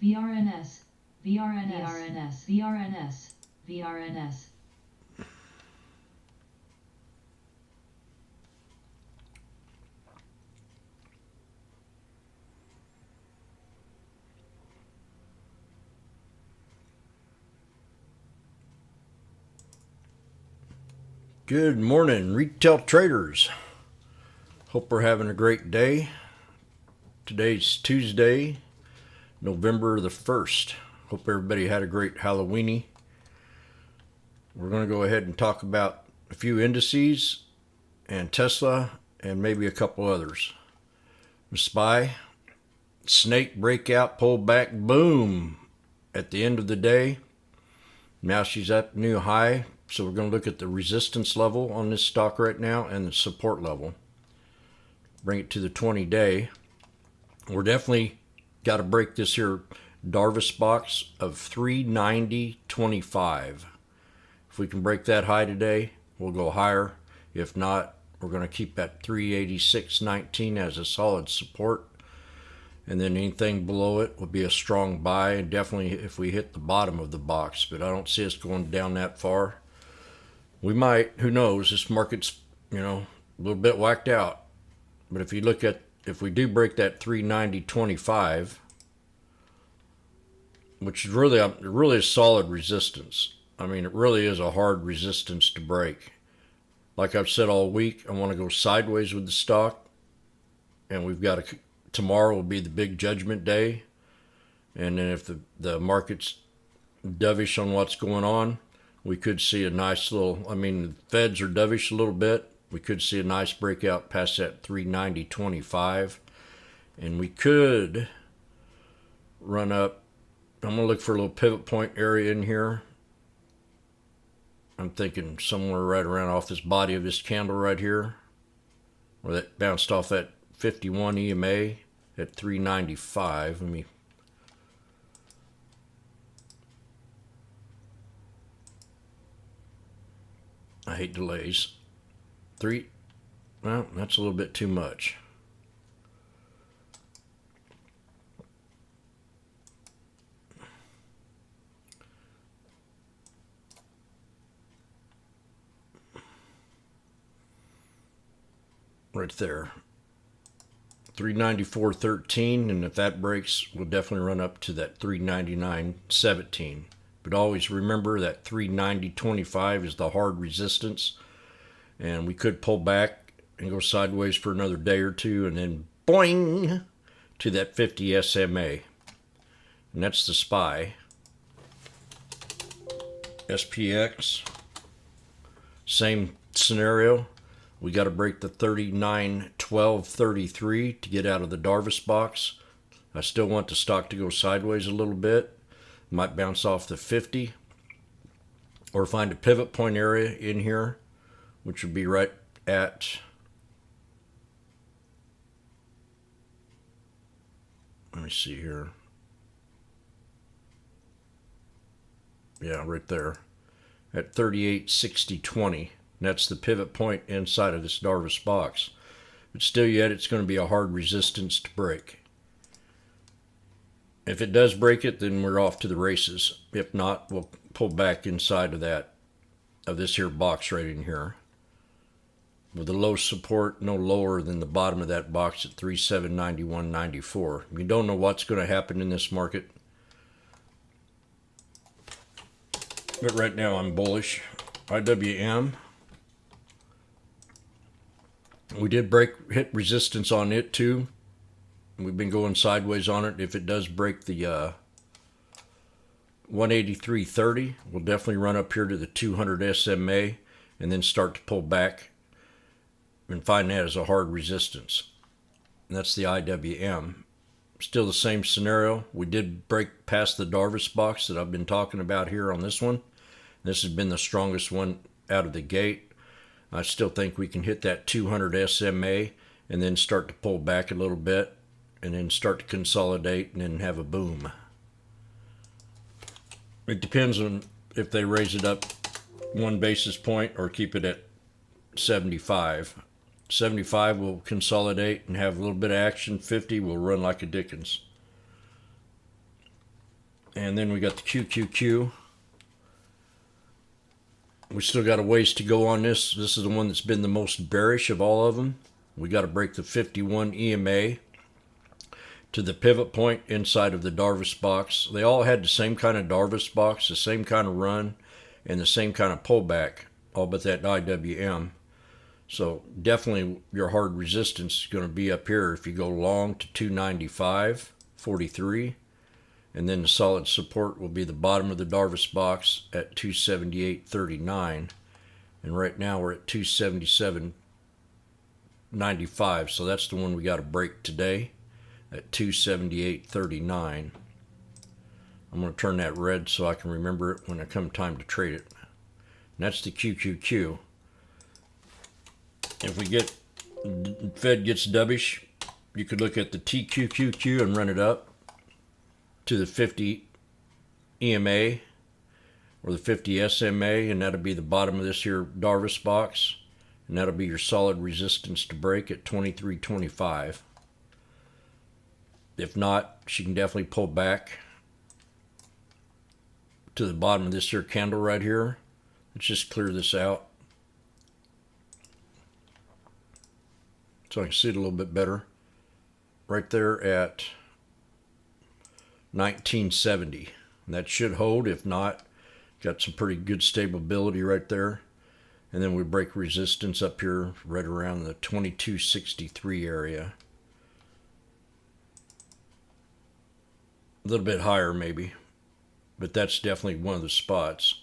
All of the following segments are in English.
VRNS, VRNS, VRNS, VRNS. Good morning, retail traders. Hope we're having a great day. Today's Tuesday, November the 1st. Hope everybody had a great Halloweeny. We're going to go ahead and talk about a few indices and Tesla and maybe a couple others. The SPY, snake breakout, pullback, boom. At the end of the day, now she's at new high. So we're going to look at the resistance level on this stock right now and the support level. Bring it to the 20-day. We're definitely got to break this here Darvis box of 390.25. If we can break that high today, we'll go higher. If not, we're going to keep that 386.19 as a solid support. And then anything below it will be a strong buy. And definitely if we hit the bottom of the box. But I don't see us going down that far. We might, who knows, this market's, a little bit whacked out. But if you look at, if we do break that 390.25, which is really a solid resistance. I mean, it really is a hard resistance to break. Like I've said all week, I want to go sideways with the stock. And we've got tomorrow will be the big judgment day. And then if the market's dovish on what's going on, we could see a nice little, the Feds are dovish a little bit. We could see a nice breakout past that 390.25. And we could run up. I'm going to look for a little pivot point area in here. I'm thinking somewhere right around off this body of this candle right here, where that bounced off that 51 EMA at 395. I hate delays. Well, that's a little bit too much. Right there. 394.13, and if that breaks, we'll definitely run up to that 399.17. But always remember that 390.25 is the hard resistance, and we could pull back and go sideways for another day or two, and then boing to that 50 SMA. And that's the SPY. SPX, same scenario. We got to break the 39.12.33 to get out of the Darvis box. I still want the stock to go sideways a little bit. Might bounce off the 50 or find a pivot point area in here, which would be right at, let me see here. Yeah, right there at 38.60.20. That's the pivot point inside of this Darvis box. But still yet, it's going to be a hard resistance to break. If it does break it, then we're off to the races. If not, we'll pull back inside of this here box right in here. With the low support no lower than the bottom of that box at 3791.94. You don't know what's going to happen in this market. But right now I'm bullish. IWM. We did hit resistance on it too. We've been going sideways on it. If it does break the 183.30, we'll definitely run up here to the 200 SMA and then start to pull back and find that as a hard resistance. And that's the IWM. Still the same scenario. We did break past the Darvis box that I've been talking about here on this one. This has been the strongest one out of the gate. I still think we can hit that 200 SMA and then start to pull back a little bit and then start to consolidate and then have a boom. It depends on if they raise it up 1 basis point or keep it at 75. 75 will consolidate and have a little bit of action. 50 will run like a Dickens. And then we got the QQQ. We still got a ways to go on this. This is the one that's been the most bearish of all of them. We got to break the 51 EMA to the pivot point inside of the Darvas box. They all had the same kind of Darvas box, the same kind of run, and the same kind of pullback, all but that IWM. So definitely your hard resistance is going to be up here if you go long to 295.43. And then the solid support will be the bottom of the Darvas box at 278.39. And right now we're at 277.95. So that's the one we got to break today at 278.39. I'm going to turn that red so I can remember it when it comes time to trade it. And that's the QQQ. If we get Fed gets dovish, you could look at the TQQQ and run it up to the 50 EMA or the 50 SMA, and that'll be the bottom of this here Darvas box, and that'll be your solid resistance to break at 23.25. If not, she can definitely pull back to the bottom of this here candle right here. Let's just clear this out so I can see it a little bit better. Right there at 1970. And that should hold. If not, got some pretty good stability right there. And then we break resistance up here right around the 2263 area. A little bit higher maybe, but that's definitely one of the spots.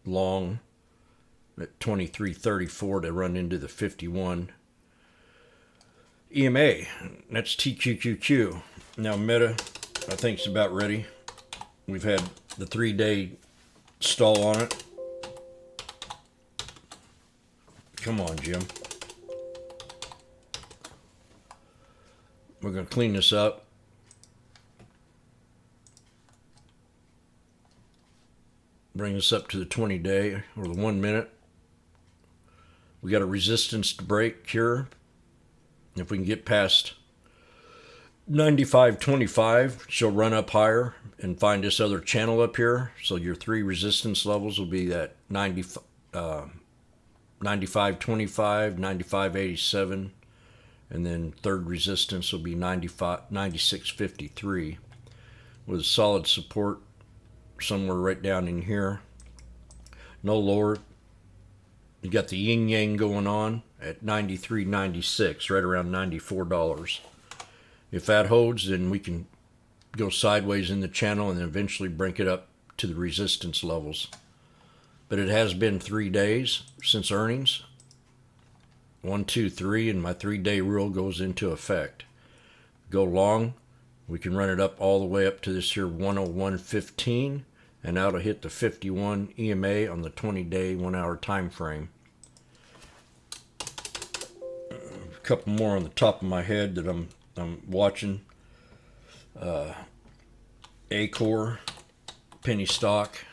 Long at 2334 to run into the 51 EMA. That's TQQQ. Now Meta, I think it's about ready. We've had the 3-day stall on it. Come on, Jim. We're going to clean this up. Bring this up to the 20-day or the 1 minute. We got a resistance to break here. If we can get past 95.25, she'll run up higher and find this other channel up here. So your 3 resistance levels will be that 95.25, 95.87, and then third resistance will be 96.53 with solid support somewhere right down in here. No lower. You got the yin yang going on at 93.96, right around $94. If that holds, then we can go sideways in the channel and then eventually break it up to the resistance levels. But it has been 3 days since earnings. 1, 2, 3, and my 3-day rule goes into effect. Go long, we can run it up all the way up to this here 101.15, and that'll hit the 51 EMA on the 20-day, 1-hour time frame. A couple more on the top of my head that I'm watching. Acor, penny stock.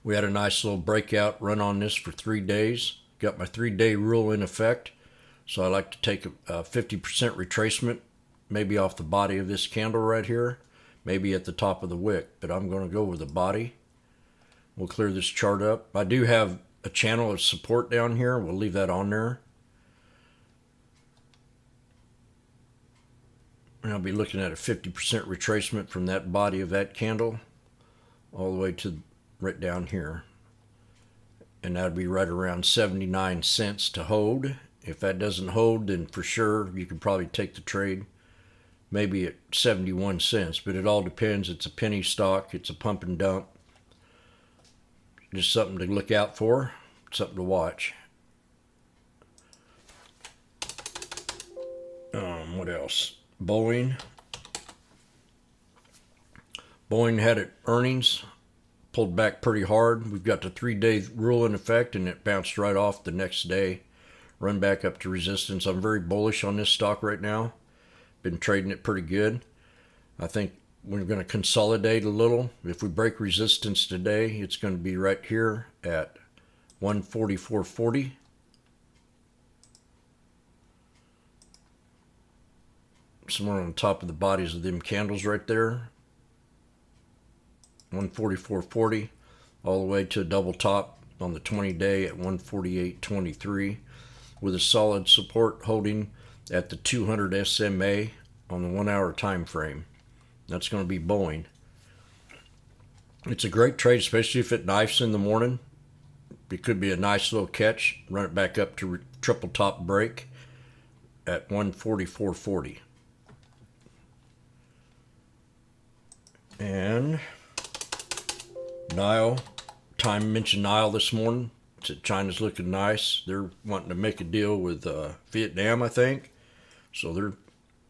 We had a nice little breakout run on this for 3 days. Got my 3-day rule in effect. So I like to take a 50% retracement, maybe off the body of this candle right here, maybe at the top of the wick, but I'm going to go with the body. We'll clear this chart up. I do have a channel of support down here. We'll leave that on there. And I'll be looking at a 50% retracement from that body of that candle all the way to right down here. And that'll be right around 79 cents to hold. If that doesn't hold, then for sure you can probably take the trade maybe at 71 cents, but it all depends. It's a penny stock. It's a pump and dump. Just something to look out for, something to watch. What else? Boeing. Boeing had its earnings, pulled back pretty hard. We've got the 3-day rule in effect, and it bounced right off the next day, run back up to resistance. I'm very bullish on this stock right now. Been trading it pretty good. I think we're going to consolidate a little. If we break resistance today, it's going to be right here at 144.40. Somewhere on top of the bodies of them candles right there. 144.40, all the way to a double top on the 20-day at 148.23, with a solid support holding at the 200 SMA on the 1 hour time frame. That's going to be Boeing. It's a great trade, especially if it knifes in the morning. It could be a nice little catch. Run it back up to triple top break at 144.40. And Nile, Time mentioned Nile this morning. Said China's looking nice. They're wanting to make a deal with Vietnam, I think. So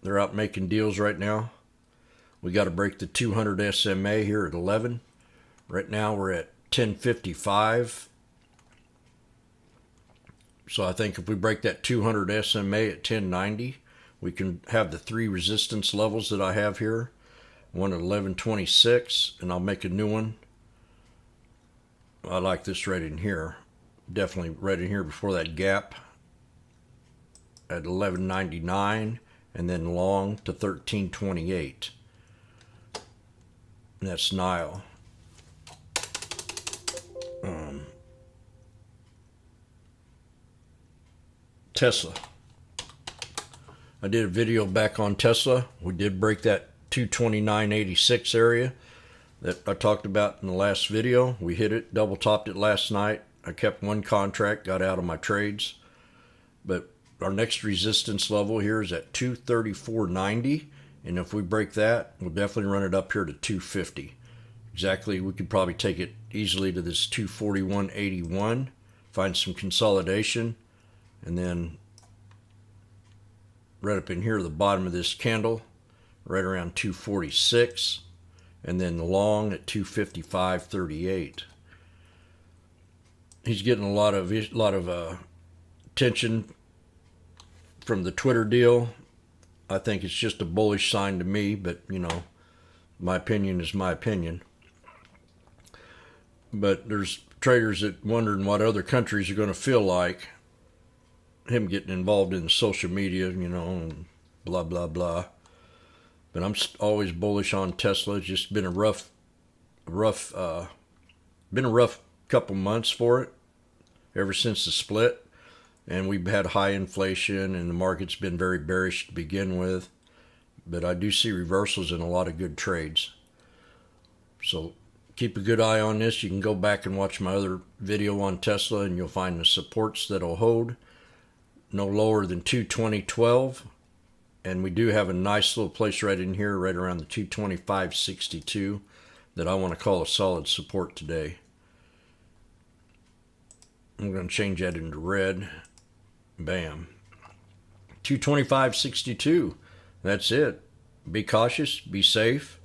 they're out making deals right now. We got to break the 200 SMA here at 11. Right now we're at 1055. So I think if we break that 200 SMA at 1090, we can have the three resistance levels that I have here. One at 1126, and I'll make a new one. I like this right in here. Definitely right in here before that gap at 1199, and then long to 1328. And that's Nile. Tesla. I did a video back on Tesla. We did break that 229.86 area that I talked about in the last video. We hit it, double topped it last night. I kept one contract, got out of my trades. But our next resistance level here is at 234.90. And if we break that, we'll definitely run it up here to 250. Exactly, we could probably take it easily to this 241.81, find some consolidation, and then right up in here, the bottom of this candle, right around 246, and then the long at 255.38. He's getting a lot of attention from the Twitter deal. I think it's just a bullish sign to me, but you know, my opinion is my opinion. But there's traders that wondering what other countries are going to feel like him getting involved in the social media, you know, and blah blah blah. But I'm always bullish on Tesla. It's just been a rough couple months for it ever since the split, and we've had high inflation, and the market's been very bearish to begin with. But I do see reversals in a lot of good trades. So keep a good eye on this. You can go back and watch my other video on Tesla, and you'll find the supports that'll hold no lower than 220.12. And we do have a nice little place right in here, right around the 225.62, that I want to call a solid support today. I'm going to change that into red. Bam. 225.62. That's it. Be cautious. Be safe.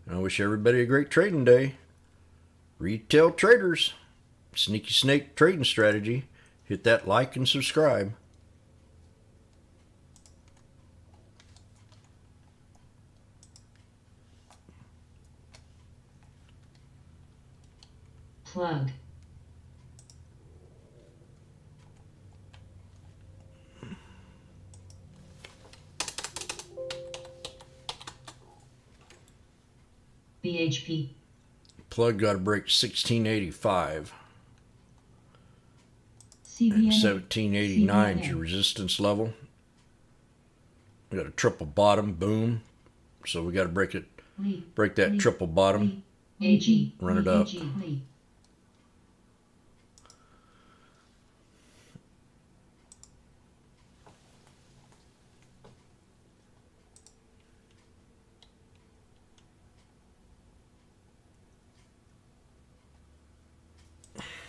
And I wish everybody a great trading day. Retail traders. Sneaky snake trading strategy. Hit that like and subscribe. Plug. BHP. Plug got to break 1685. CBNA. And 1789 is your resistance level. We got a triple bottom, boom. So we got to break it, break that triple bottom, AG. run it up.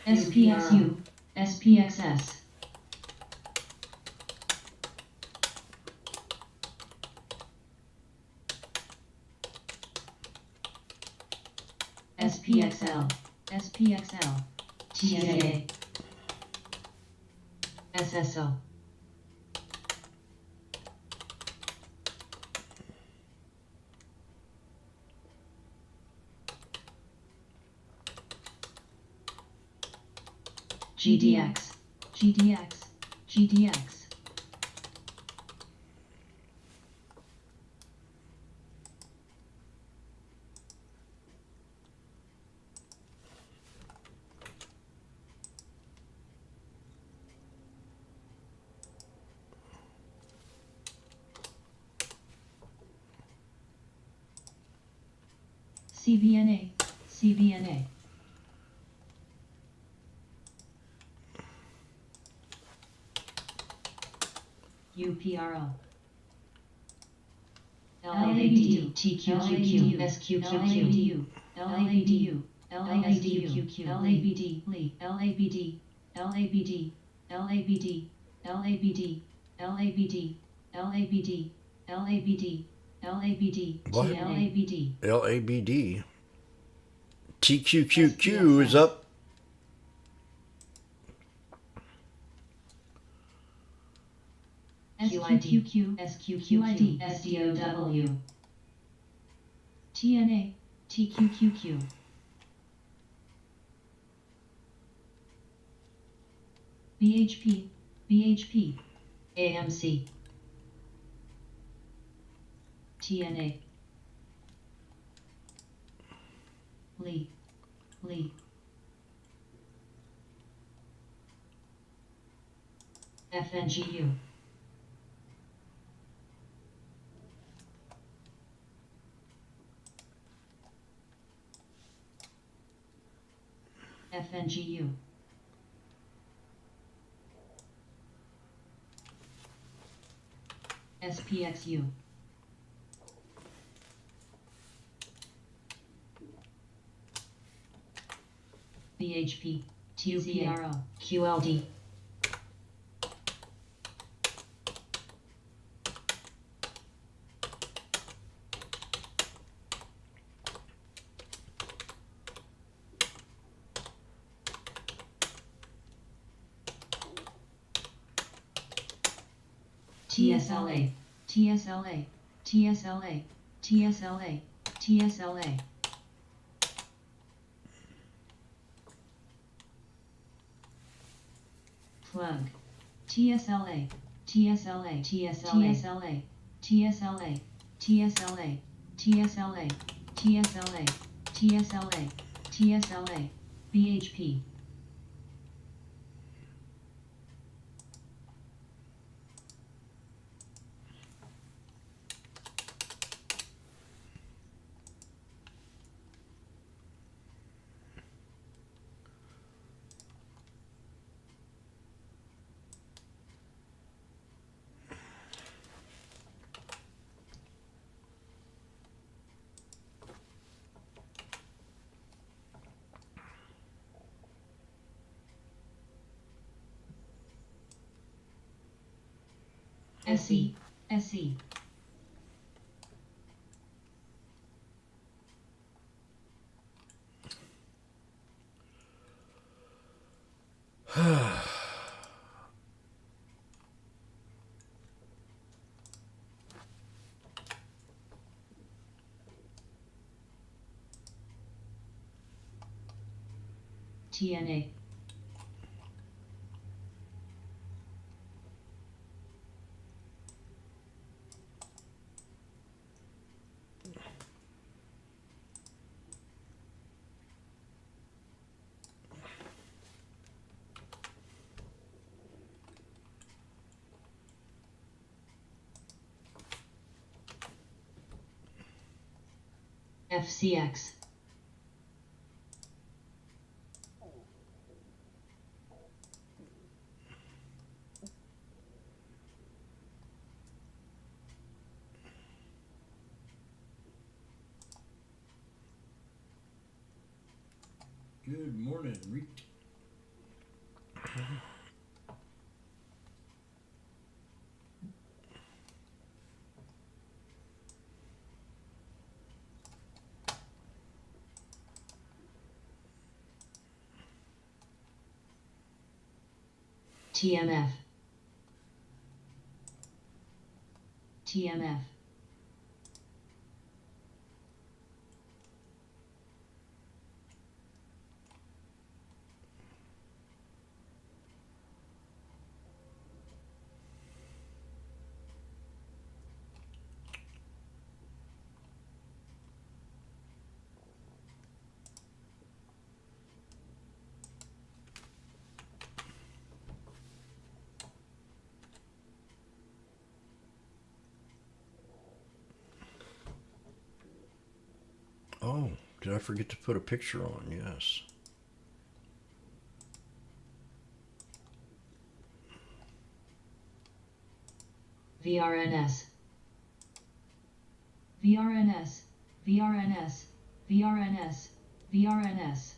SPXU, SPXS. SPXL, SPXL, TSA, SSO. GDX, GDX, GDX. CBNA, CBNA. UPRO. LABD, TQQQ, SQQQ, LABDU, LASQQQ, LABD, LABD, LABD, LABD, LABD, LABD, LABD, LABD, LABD, What? TLABD. LABD. TQQQ is up. SQQQ, SQQID, SDOW. TNA, TQQQ. BHP, BHP. AMC. TNA. Lee, Lee. FNGU. FNGU. SPXU. BHP, TZRO, QLD. TSLA, TSLA, TSLA, TSLA, TSLA. Plug. TSLA, TSLA, TSLA, TSLA, TSLA, TSLA, TSLA, TSLA, TSLA, BHP. SE, SE. TNA. FCX. Good morning, Reed. TMF. TMF. Oh, Did I forget to put a picture on? Yes. VRNS. VRNS. VRNS. VRNS. VRNS.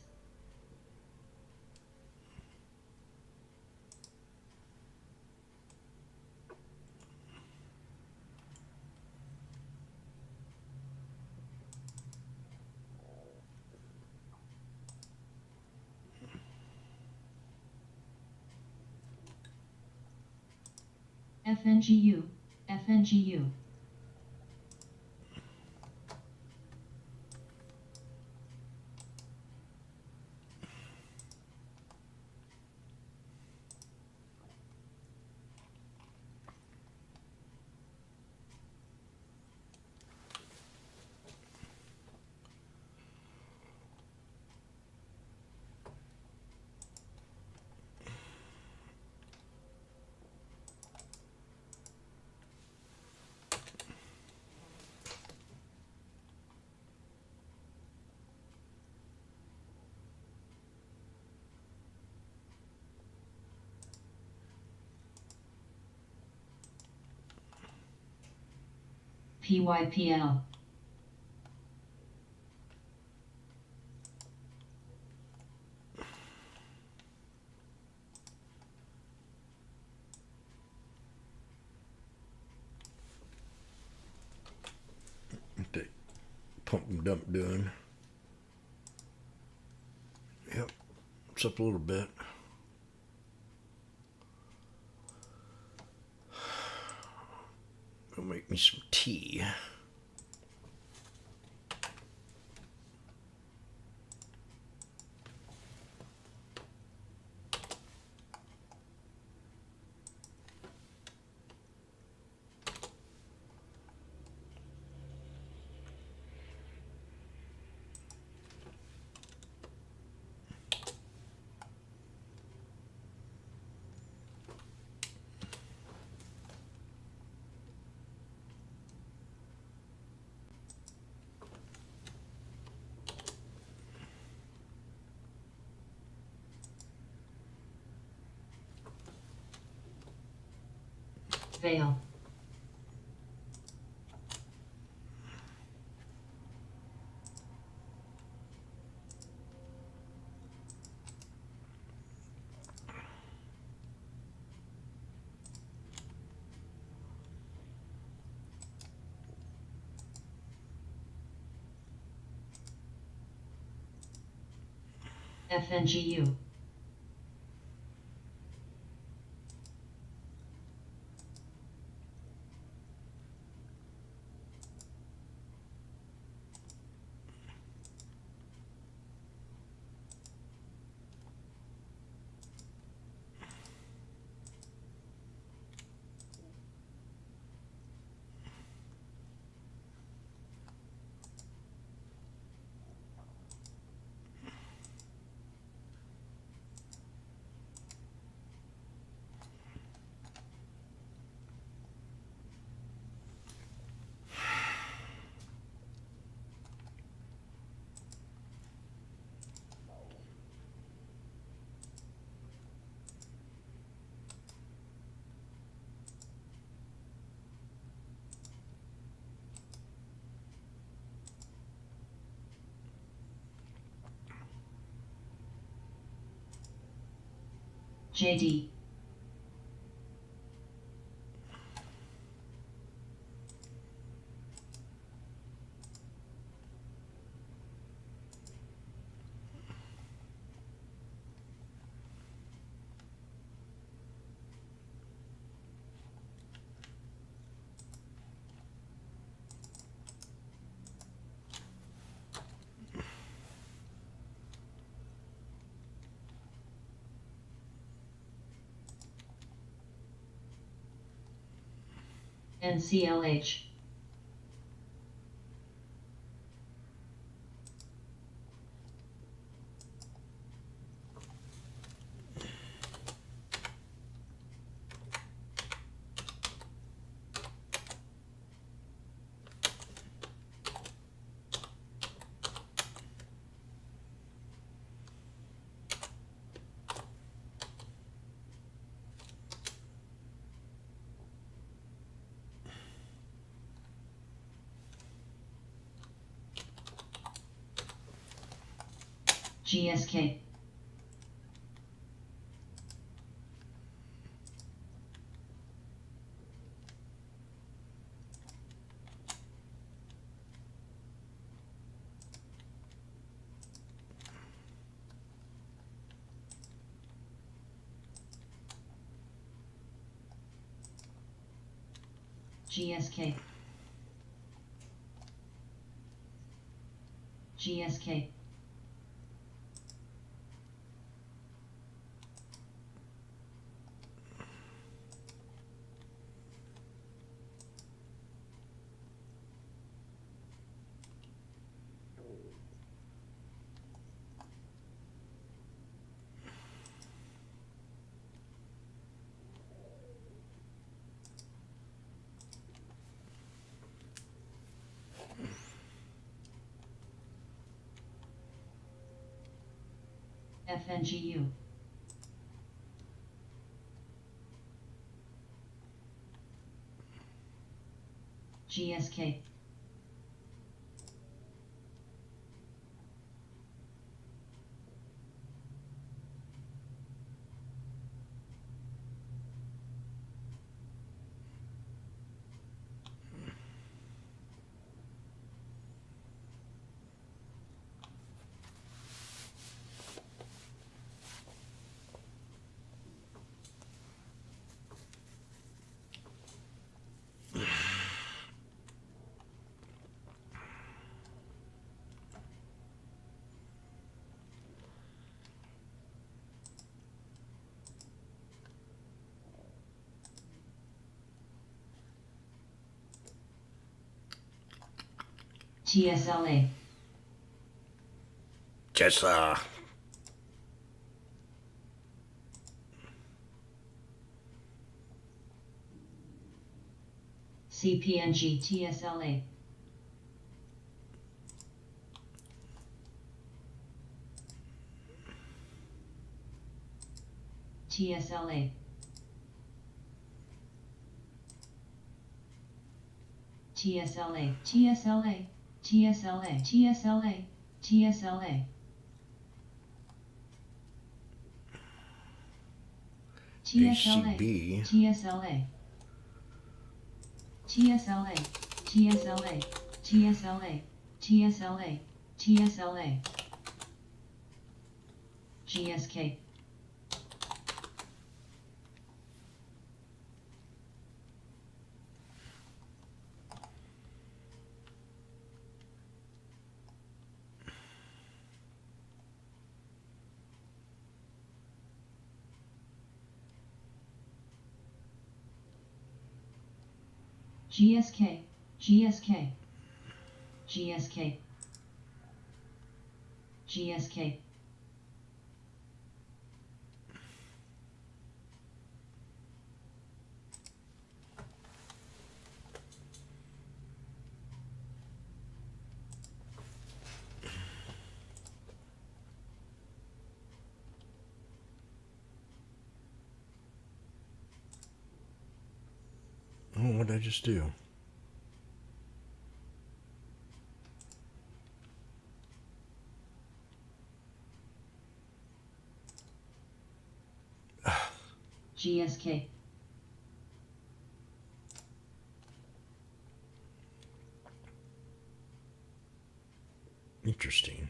FNGU. FNGU. PYPL. What the pump and dump doing? Yep, it's up a little bit. Go make me some tea. Veil. FNGU. JD. NCLH. GSK. GSK. GSK. FNGU. GSK. TSLA. Tesla. CPNG TSLA. TSLA. TSLA. TSLA. TSLA. TSLA. TSLA. TSLA. ACB. TSLA. TSLA. TSLA. TSLA. TSLA. TSLA. GSK. GSK. GSK. GSK. GSK. Oh, what did I just do? GSK. Interesting.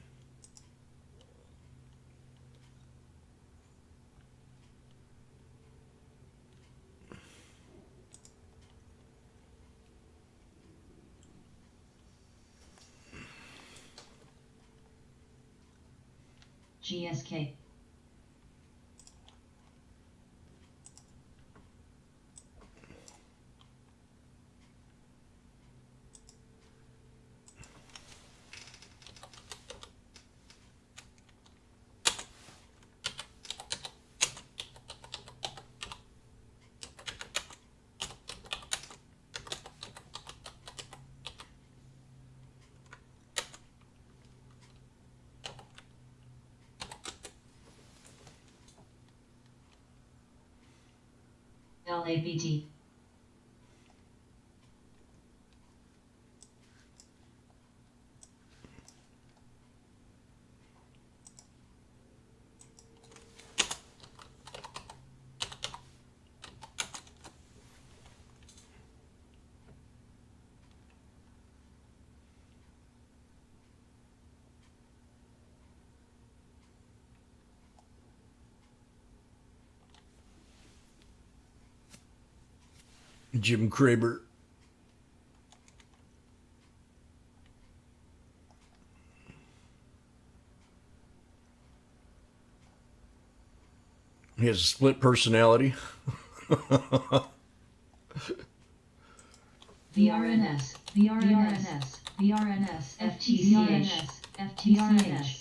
GSK. LABD. Jim Craber. He has a split personality. VRNS, VRNS, VRNS, FTCH, FTCH.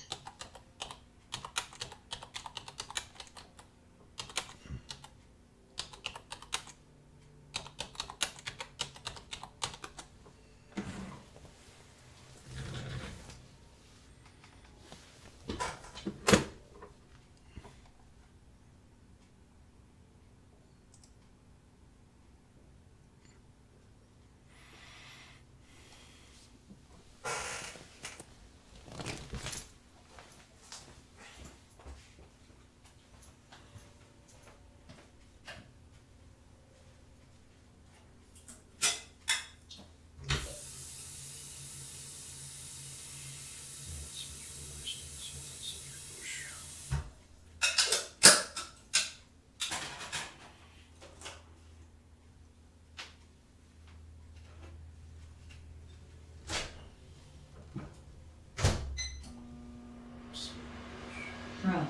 Throw.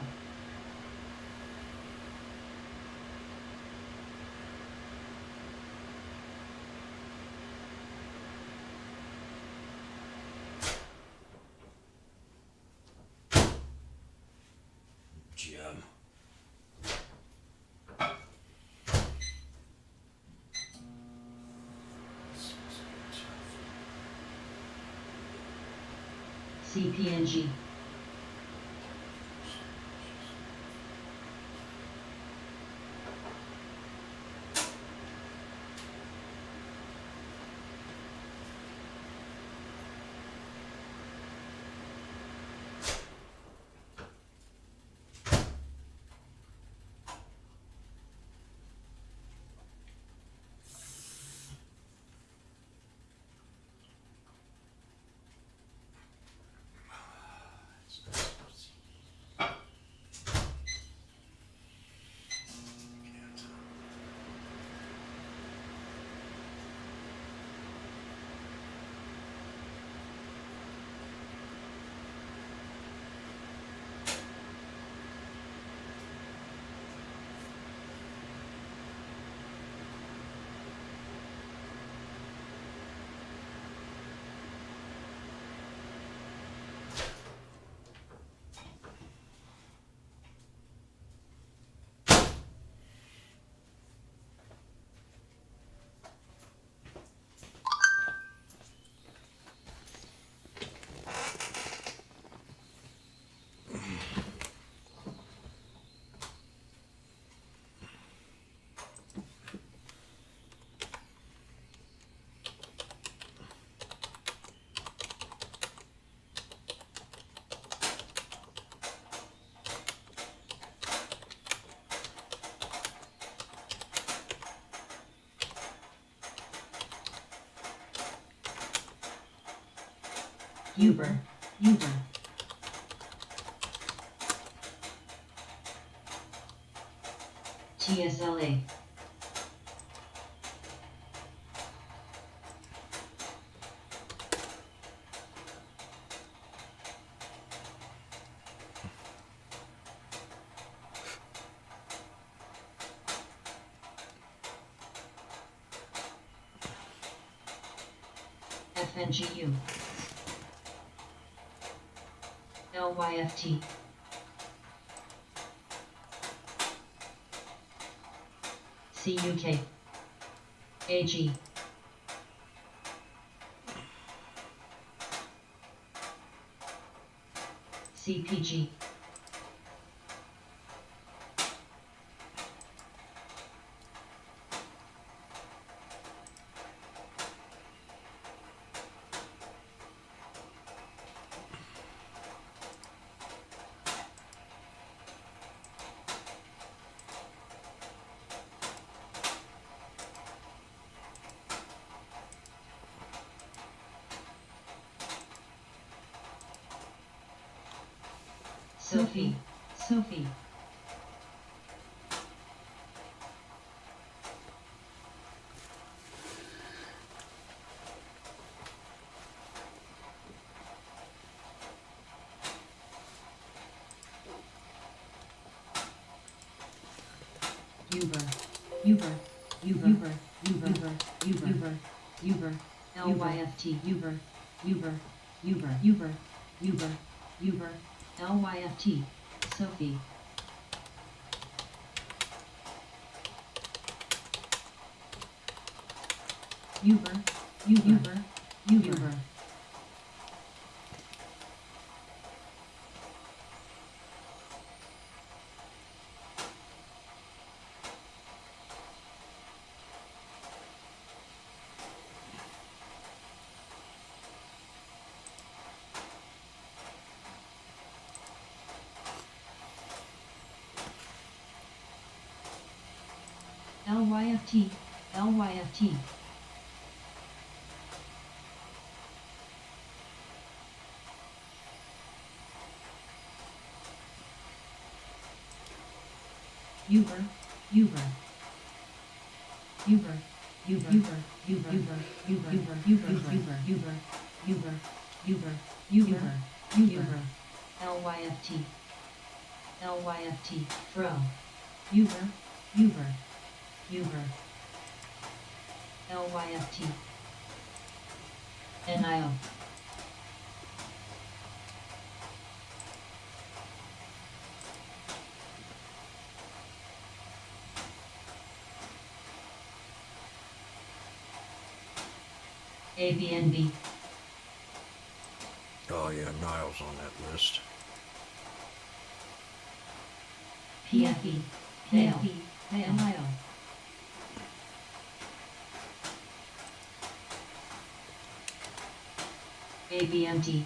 Jim. CPNG. Uber, Uber. TSLA. FNGU. LYFT. CUK. AG. CPG. Sophie, Sophie. Uber, Uber, Uber, Uber, Uber, Uber, Uber, LYFT, Uber, Uber, Uber, Uber, Uber, Uber, LYFT, Sophie. Uber, Uber, Uber. LYFT, LYFT. Uber, Uber, Uber, Uber, Uber, Uber, Uber, Uber, Uber, Uber, Uber, Uber, Uber, Uber, Uber, Uber, LYFT, LYFT, Fro, Uber, Uber, Uber, LYFT, NIO. ABNB. Oh yeah, Niall's on that list. PFE, PFE, NIO. ABMT.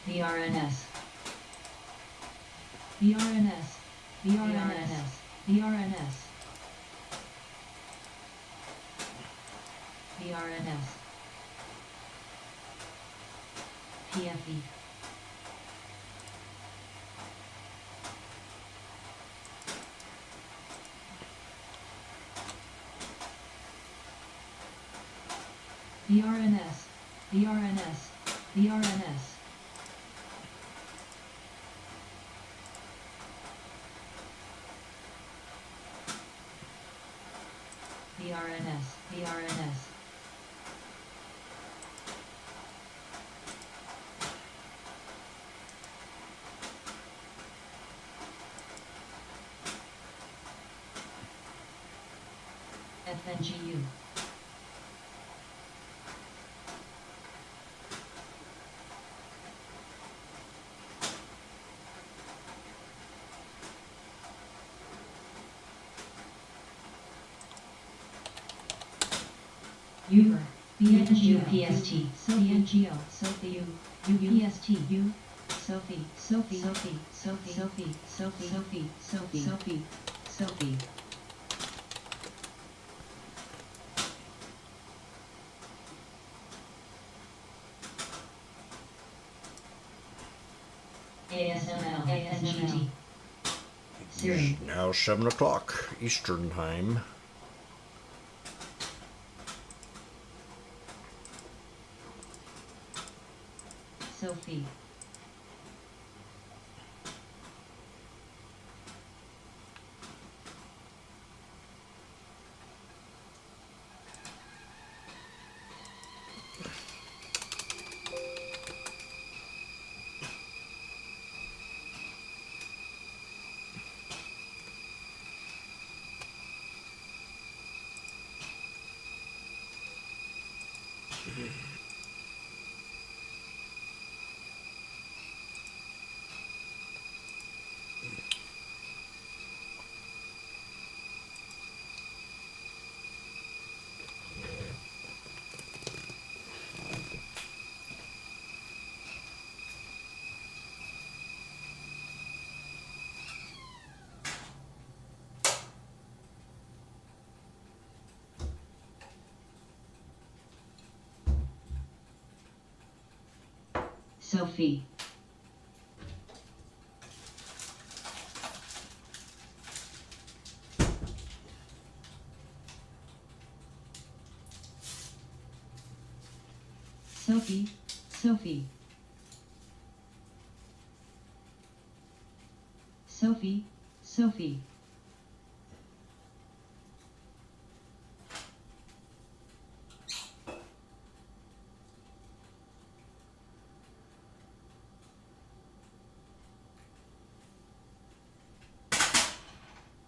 BRNS. BRNS. BRNS. BRNS. BRNS. PFE. BRNS. BRNS. BRNS. BRNS. BRNS. FNGU. Uber, BNGO, PST, BNGO, Sophie, UPST, U, Sophie, Sophie, Sophie, Sophie, Sophie, Sophie, Sophie, Sophie, Sophie, Sophie. ASML, ASMGT. Siri. It's now 7 o'clock Eastern Time. Sophie. Sophie. Sophie, Sophie. Sophie, Sophie.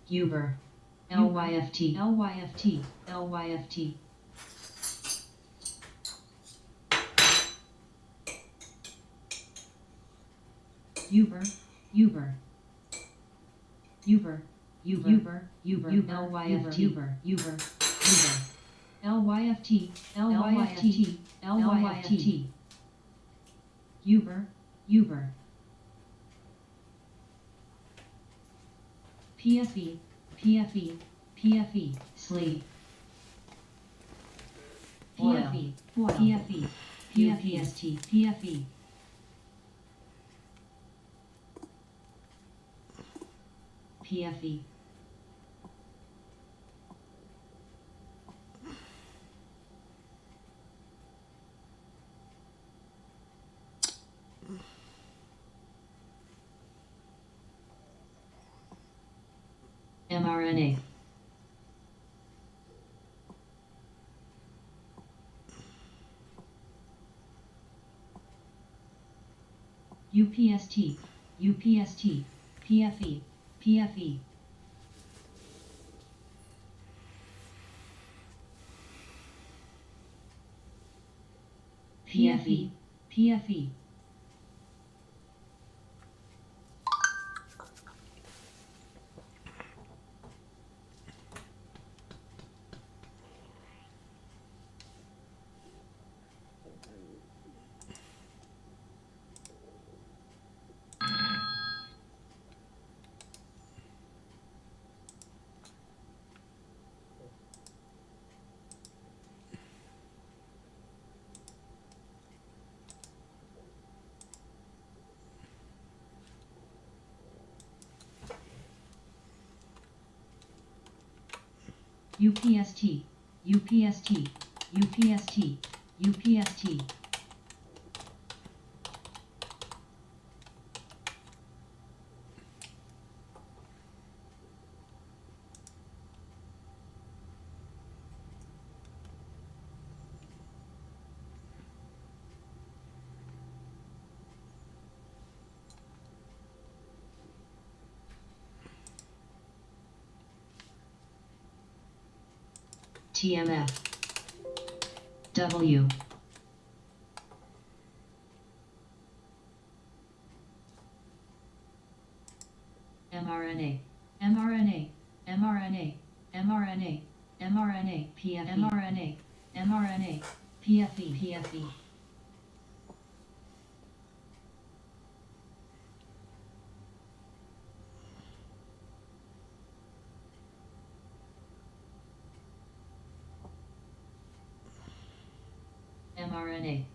Uber. Lyft, Lyft, Lyft. Uber, Uber. Uber, Uber, Uber, Uber, Lyft, Uber, Uber, Uber. Lyft, Lyft, Lyft. Uber, Uber. PFE, PFE, PFE, sleep. PFE, PFE, PFEST, PFE. PFE. mRNA. UPST, UPST, PFE, PFE. PFE, PFE. UPST, UPST, UPST, UPST. TMF. W. mRNA, mRNA, mRNA, mRNA, mRNA, PFE, mRNA, mRNA, PFE, PFE. mRNA.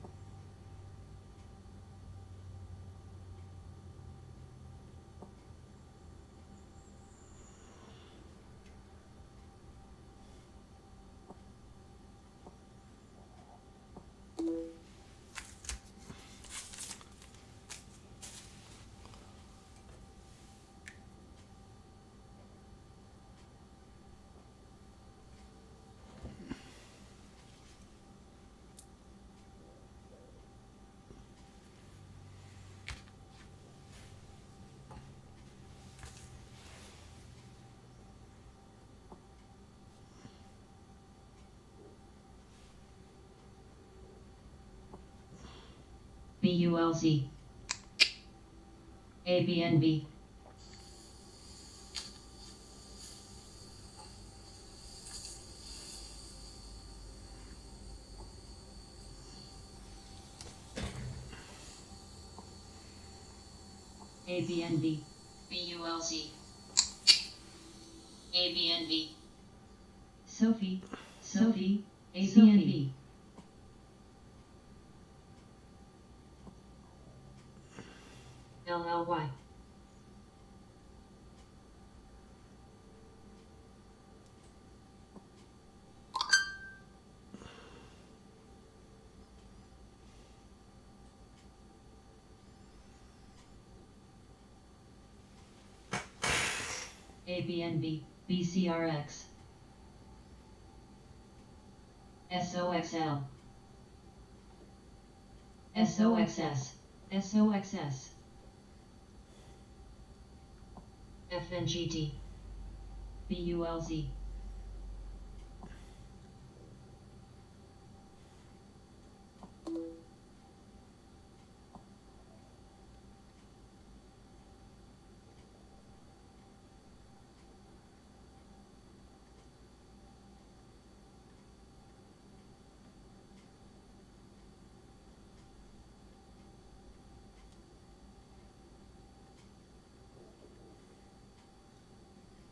BULZ. ABNB. ABNB. BULZ. ABNB. Sophie, Sophie, ABNB. LLY. ABNB, BCRX, SOXL, SOXS, SOXS, FNGT, BULZ,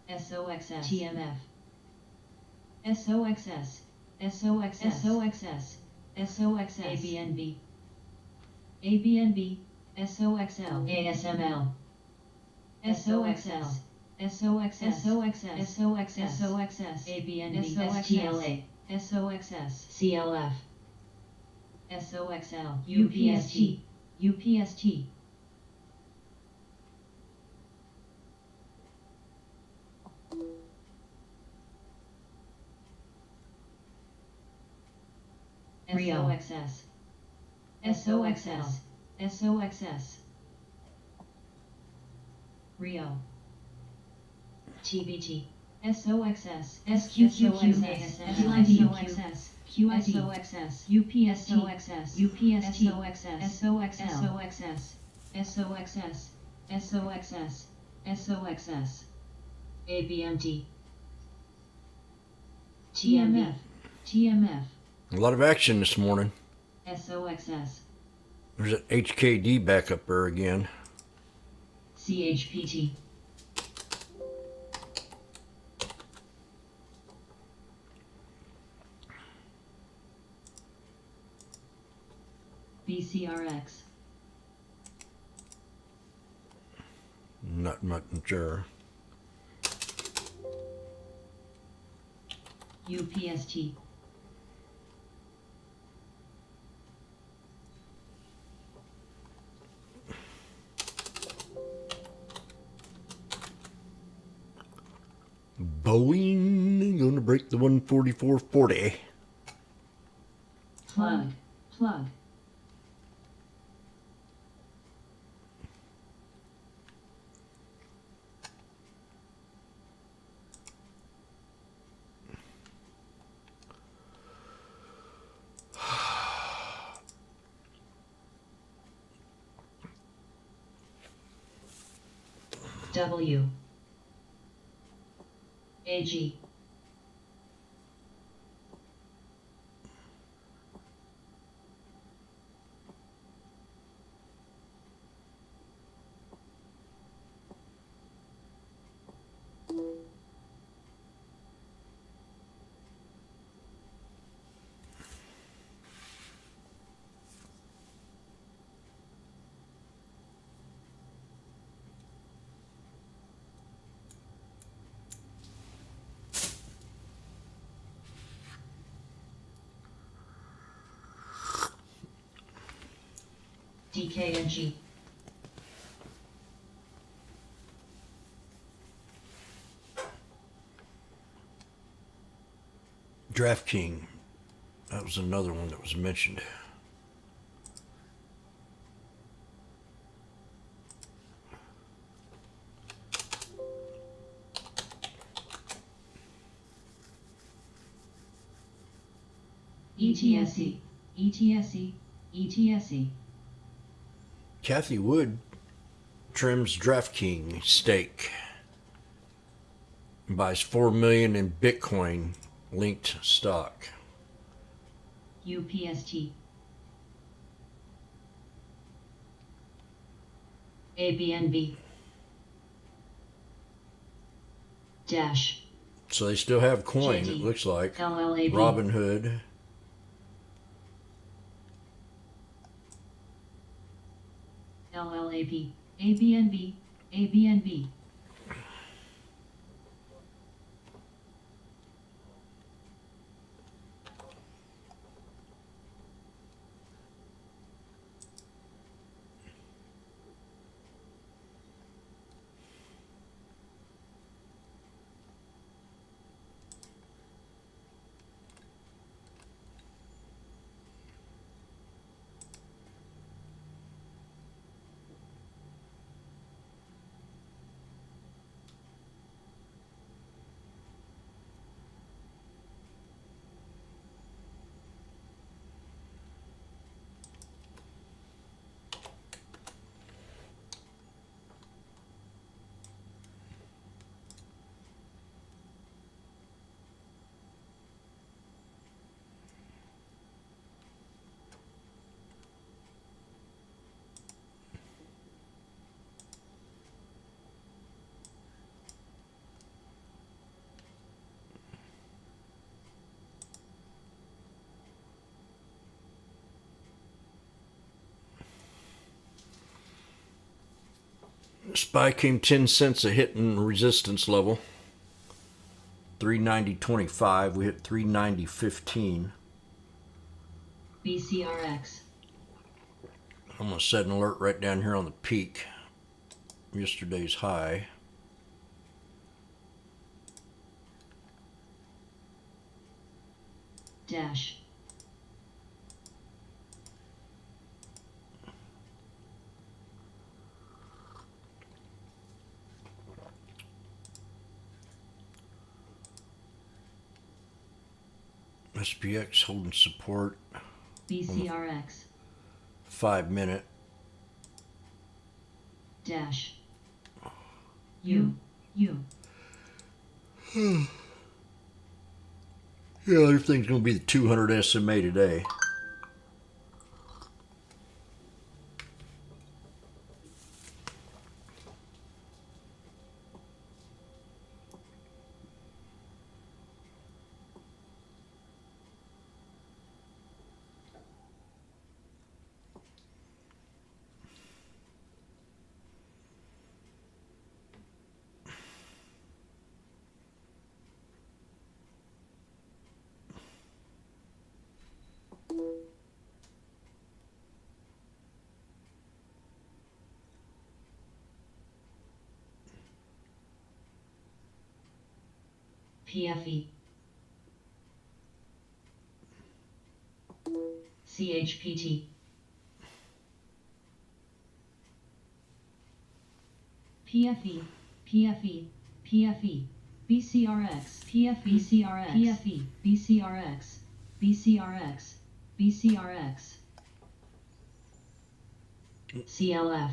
SOXS, TMF, SOXS, SOXS, SOXS, SOXS, ABNB, ABNB, SOXL, ASML, SOXL, SOXS, SOXS, SOXS, SOXS, ABNB, STLA, SOXS, CLF, SOXL, UPST, UPST, SOXS, SOXS, SOXS, Rio, TBT, SOXS, SQQQXS, SOXS, QSOXS, UPSOXS, UPSOXS, SOXS, SOXS, SOXS, SOXS, ABMT, TMF, TMF, A lot of action this morning. SOXS, There's an HKD back up there again. CHPT, BCRX, Not much sure. UPST, Boeing gonna break the 144.40. plug, plug, W, AG, DKNG, DraftKings. That was another one that was mentioned. ETSE, ETSE, ETSE, Kathy Wood trims DraftKings stake and buys 4 million in Bitcoin linked stock. UPST, ABNB, Dash, So they still have coin, JD, it looks like. LLAB, Robinhood. LLAB, ABNB, ABNB, SPY came 10 cents a hit in resistance level. 390.25. We hit 390.15. BCRX. I'm going to set an alert right down here on the peak. Yesterday's high. Dash. SPX holding support. BCRX. 5 minute. Dash. U. Yeah, everything's going to be the 200 SMA today. PFE. CHPT. PFE. BCRX. PFE. BCRX. CLF.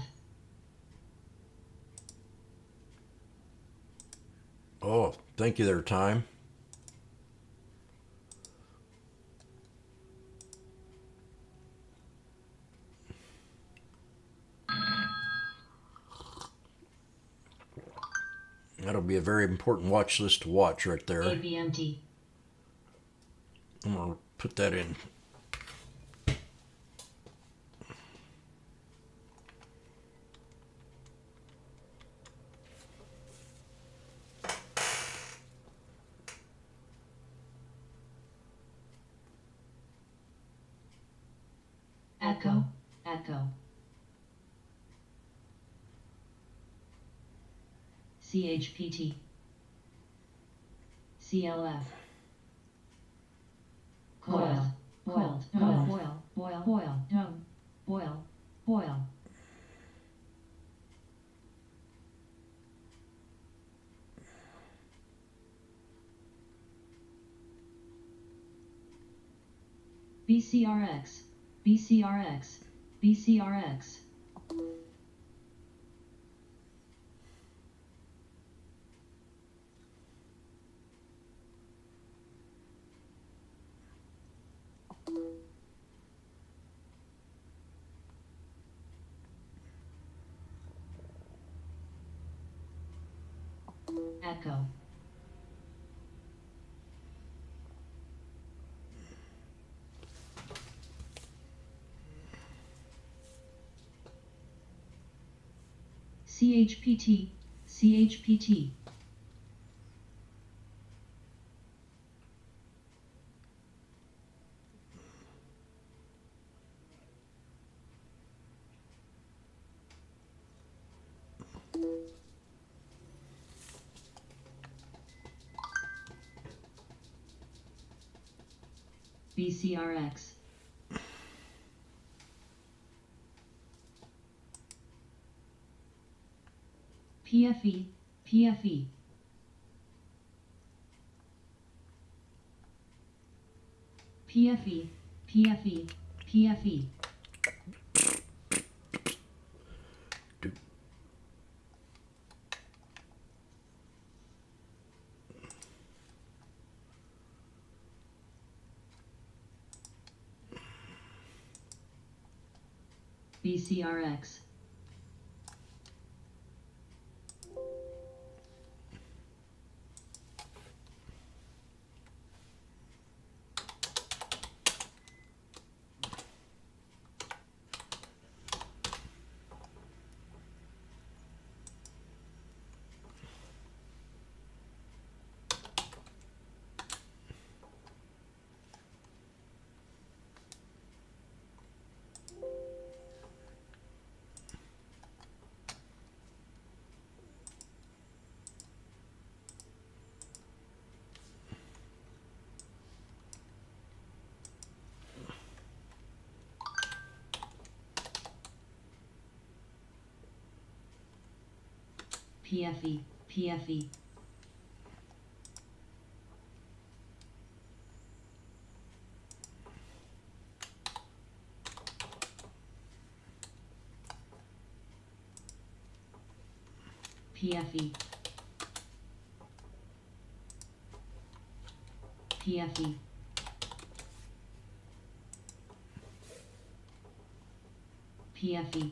Oh, thank you there, time. That'll be a very important watch list to watch right there. ABMT. I'm going to put that in. Echo. CHPT. CLF. Coil. Boil. BCRX. Echo. CHPT. BCRX. PFE. BCRX. PFE, PFE. PFE. PFE. PFE.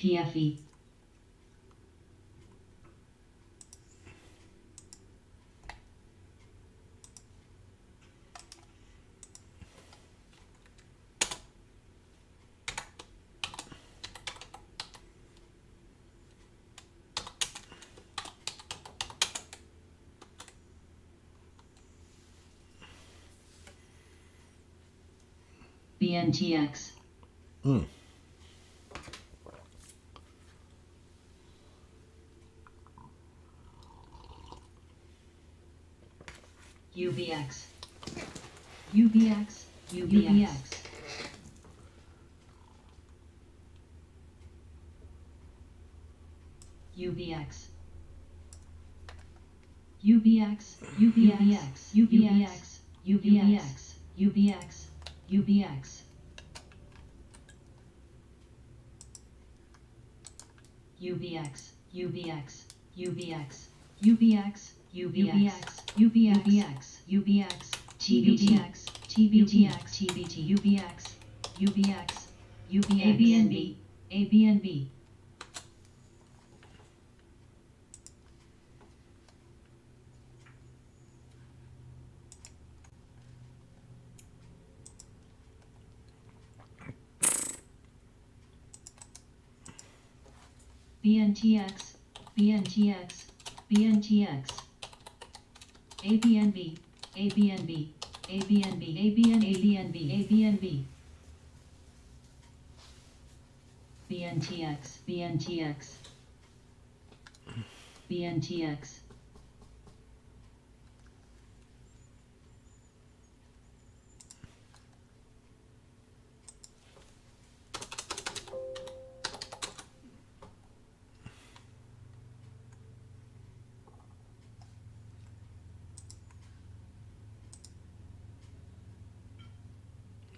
PFE. BNTX. UBX. UBX. UBX. UBX. UBX. UBX. UBX. UBX. UBX. UBX. UBX. UBX. UBX. UBX. UBX. UBX. UBX. TBTX. TBTX. TBT. UBX. UBX. UBX. ABNB. ABNB. BNTX. BNTX. BNTX. ABNB. ABNB. ABNB. ABN. ABNB. ABNB. BNTX. BNTX. BNTX.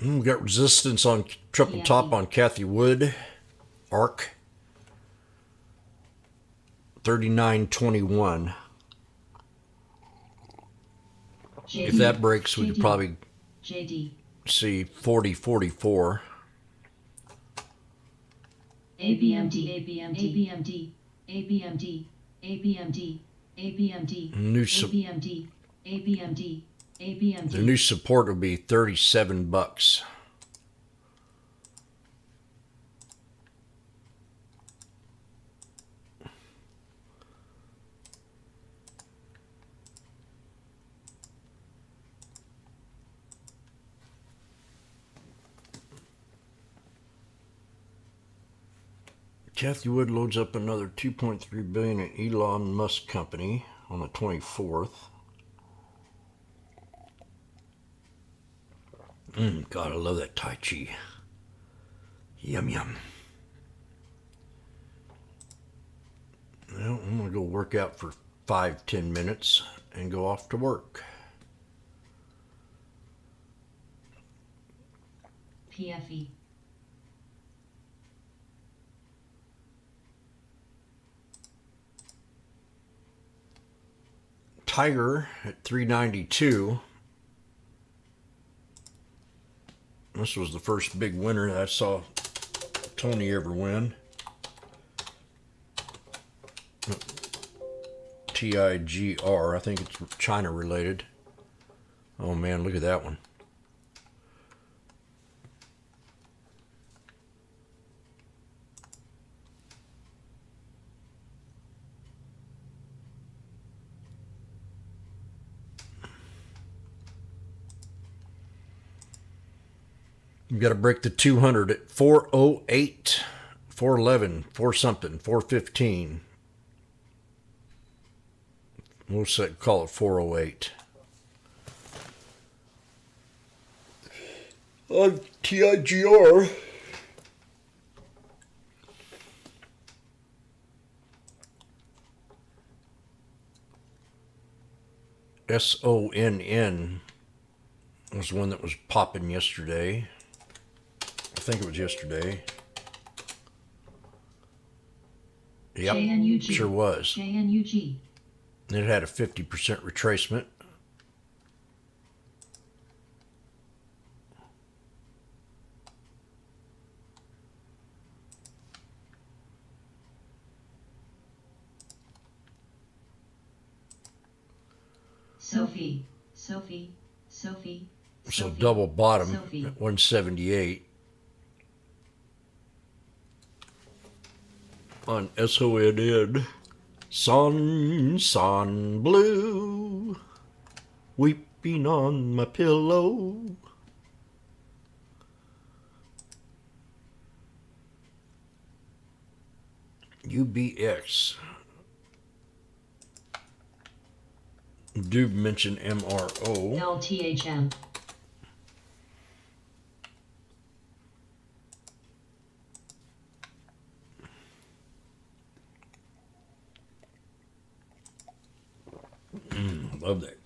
We got resistance on triple top on Kathy Wood. Arc. 39.21. If that breaks, we could probably see 40.44. ABMD. ABMD. ABMD. ABMD. ABMD. ABMD. ABMD. ABMD. The new support will be $37. Kathy Wood loads up another $2.3 billion in Elon Musk company on the 24th. God, I love that Tai Chi. Yum, yum. Well, I'm going to go work out for 5-10 minutes and go off to work. PFE. Tiger at 392. This was the first big winner that I saw Tony ever win. TIGR, I think it's China related. Oh man, look at that one. You've got to break the 200 at 408, 411, 4 something, 415. We'll call it 408. On TIGR. SONN was one that was popping yesterday. I think it was yesterday. Yep, JNUG. sure was. JNUG. It had a 50% retracement. Sophie. So double bottom Sophie. at 178 on SONN. Son blue, weeping on my pillow. UBX. Do mention MRO. LTHM. Love that.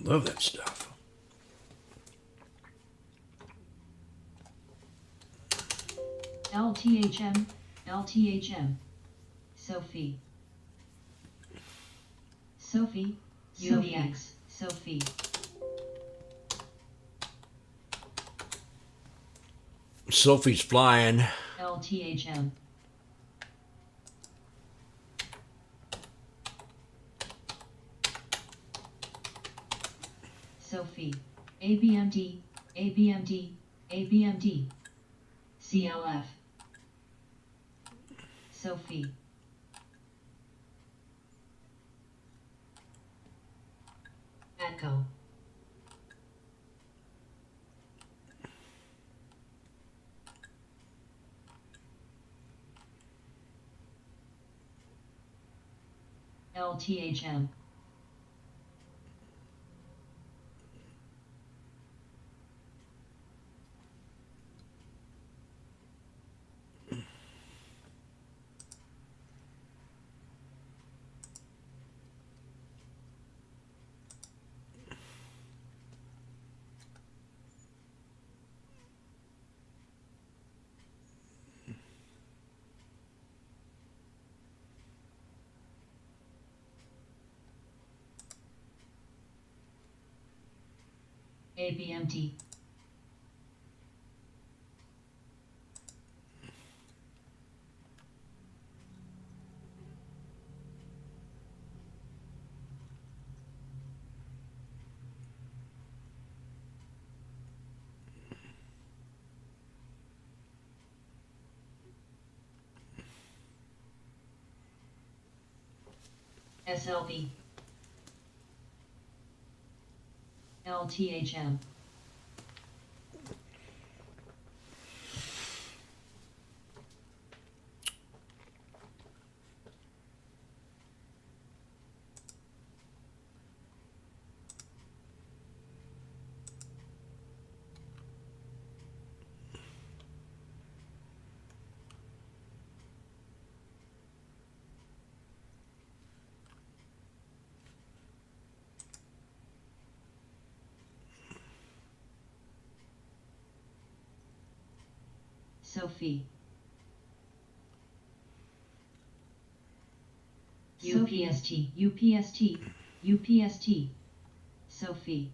Love that stuff. LTHM. Sophie. UBX. Sophie. Sophie's flying. LTHM. Sophie. ABMD. CLF. Sophie. Echo. LTHM. ABMD. SLB. LTHM. Sophie. UPST, UPST, UPST. Sophie.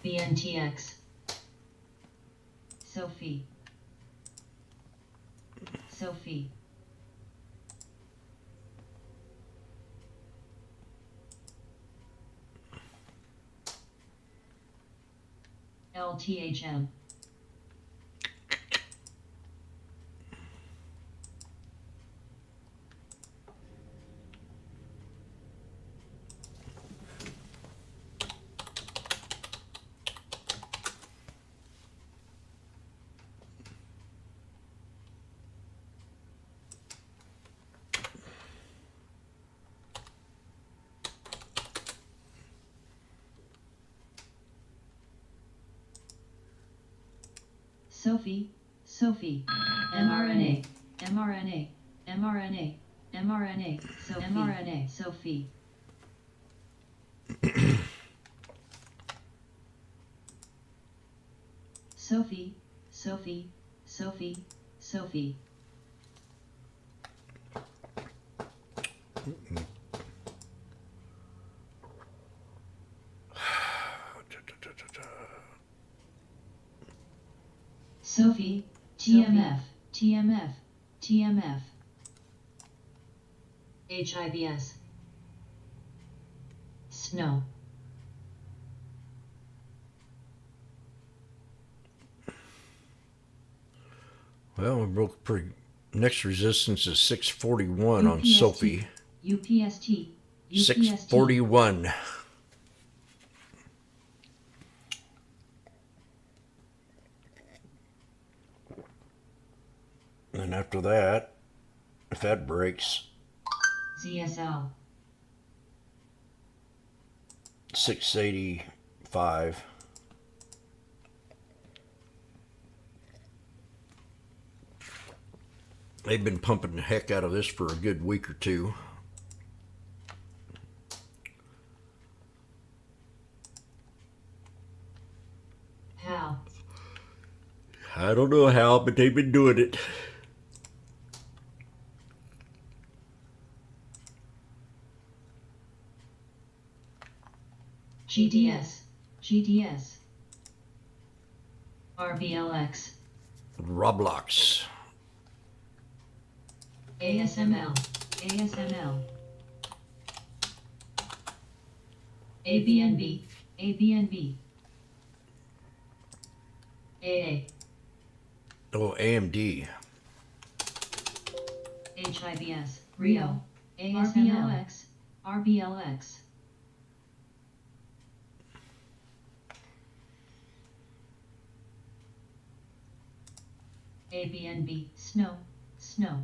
BNTX. Sophie. Sophie. LTHM. Sophie, Sophie, mRNA, mRNA, mRNA, mRNA, so mRNA, Sophie. Sophie, Sophie, Sophie, Sophie. Sophie, TMF, TMF, TMF. HIBS. Snow. Well, we broke pretty. Next resistance is 641 on UPST, Sophie. UPST, UPST. 641. And after that, if that breaks, ZSL. 685. They've been pumping the heck out of this for a good week or two. How? I don't know how, but they've been doing it. GDS, GDS. RBLX. Roblox. ASML, ASML. ABNB, ABNB. AA. Oh, AMD. HIBS, Rio. ASMLX, RBLX. ABNB, Snow, Snow.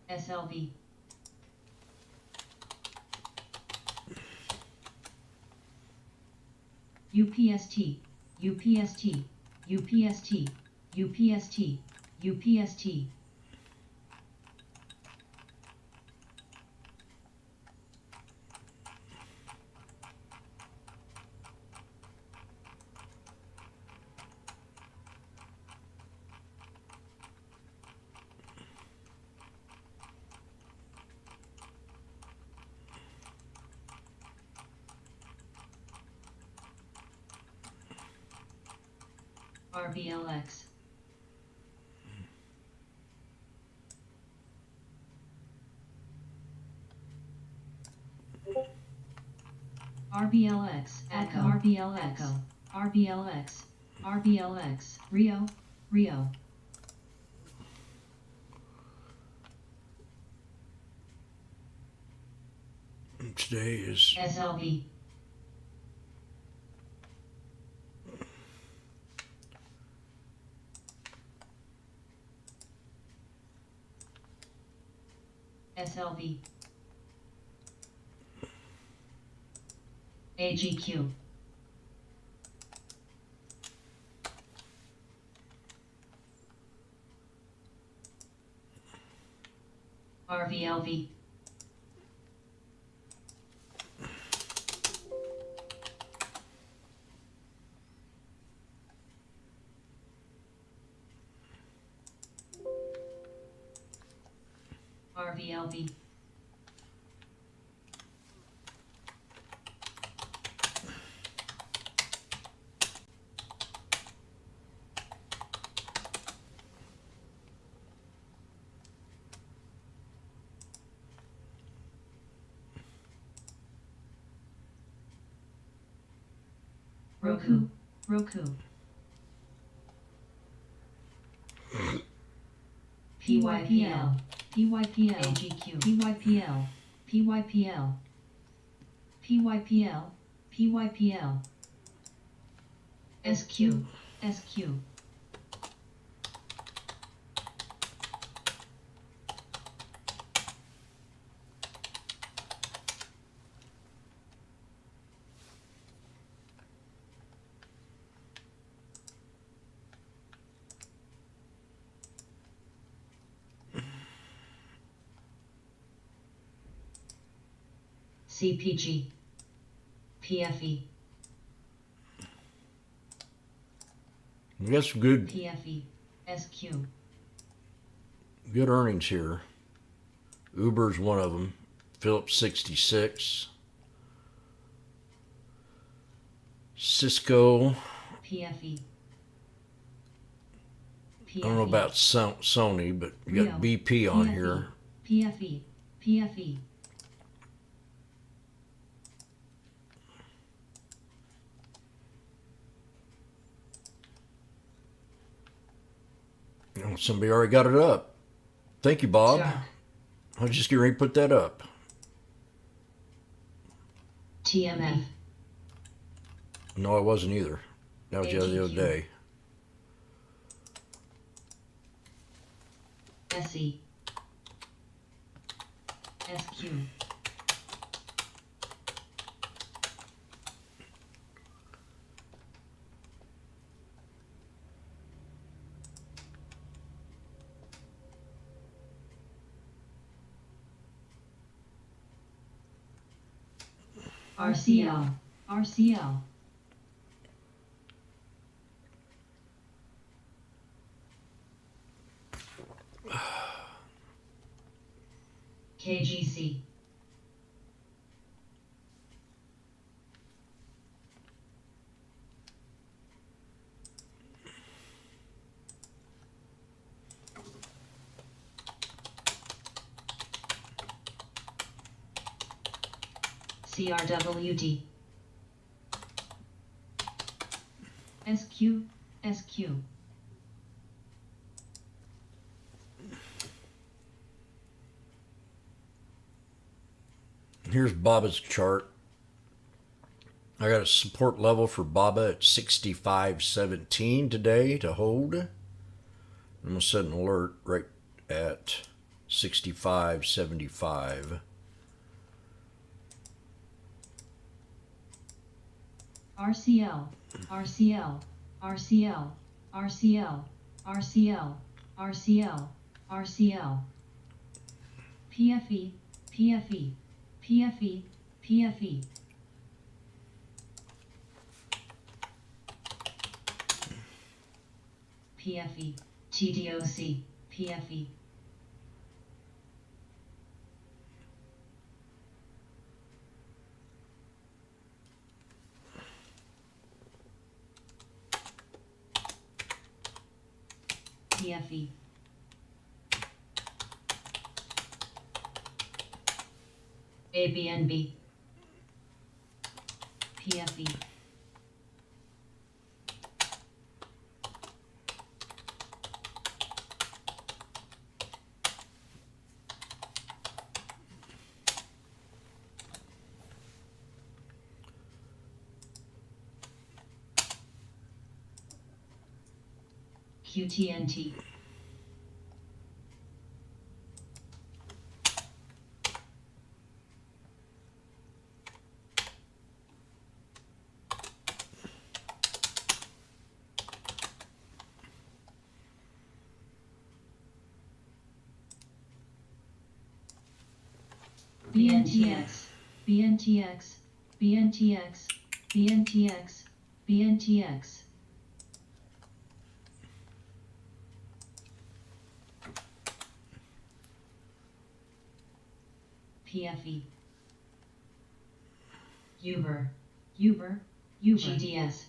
SLB. UPST, UPST, UPST, UPST, UPST. RBLX. RBLX, Echo, RBLX, RBLX, RBLX, Rio, Rio. Today is SLB. SLB. AGQ. RVLV. RVLV. Roku, Roku. PYPL, PYPL, AGQ, PYPL, PYPL, PYPL, PYPL, SQ, SQ. CPG, PFE, We got some good PFE, SQ, earnings here. Uber's one of them. Philips 66. Cisco. PFE. I don't know about Sony, but you got BP on here. PFE, PFE. Oh, somebody already got it up. Thank you, Bob. Shark. I was just getting ready to put that up. TMF, No, I wasn't either. That was the other AGQ. day. SE, SQ, RCL, RCL. KGC, CRWD, SQ, SQ. Here's Baba's chart. I got a support level for Baba at 65.17 today to hold. I'm going to set an alert right at 65.75. RCL, RCL, RCL, RCL, RCL, RCL, RCL. PFE, PFE, PFE, PFE. PFE, TDOC, PFE. PFE. ABNB. PFE. QTNT. BNTX, BNTX, BNTX, BNTX, BNTX. PFE. Uber, Uber, Uber. GDS.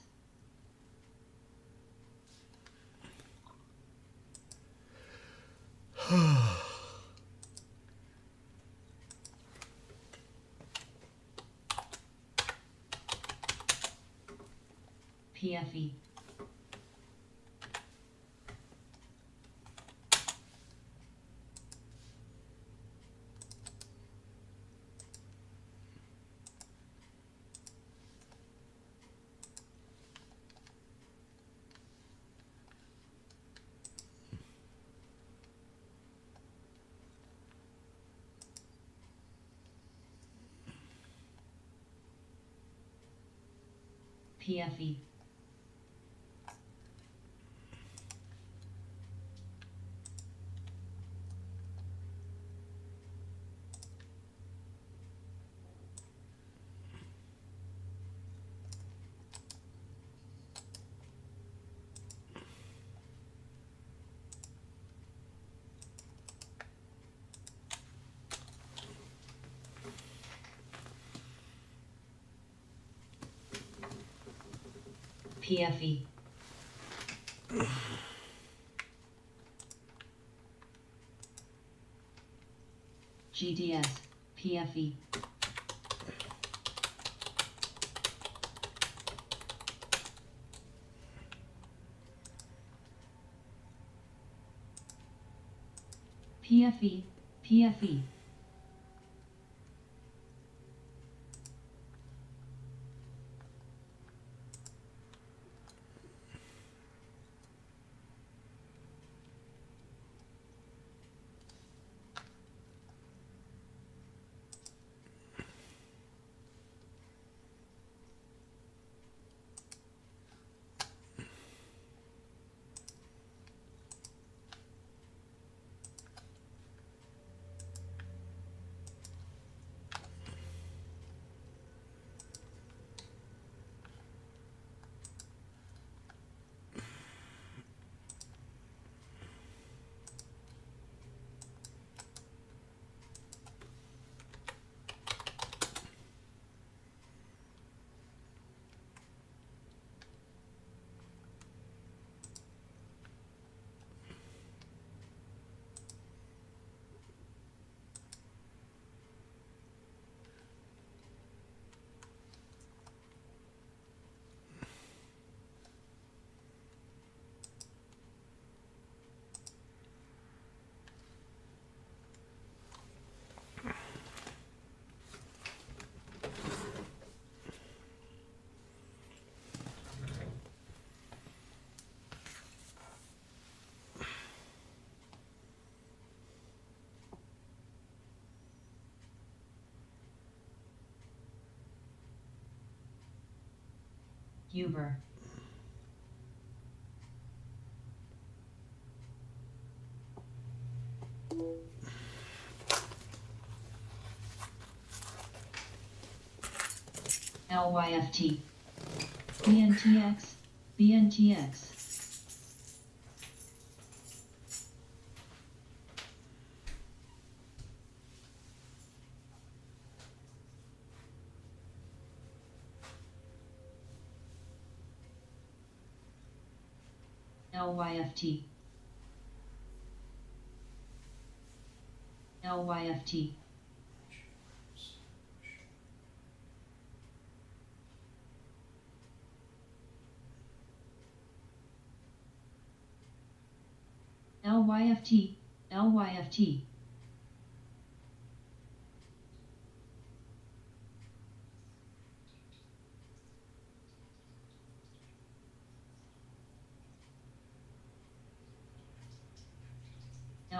PFE. PFE. PFE. GDS, PFE. PFE, PFE. Uber. LYFT. BNTX, BNTX. LYFT. LYFT. LYFT, LYFT.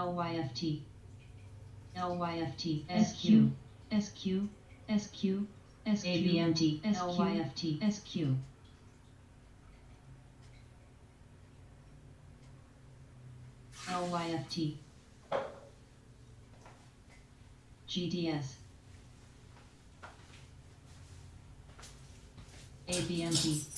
LYFT. LYFT. SQ. SQ. SQ. SQ. ABMT. LYFT. SQ. LYFT. GDS. ABMT.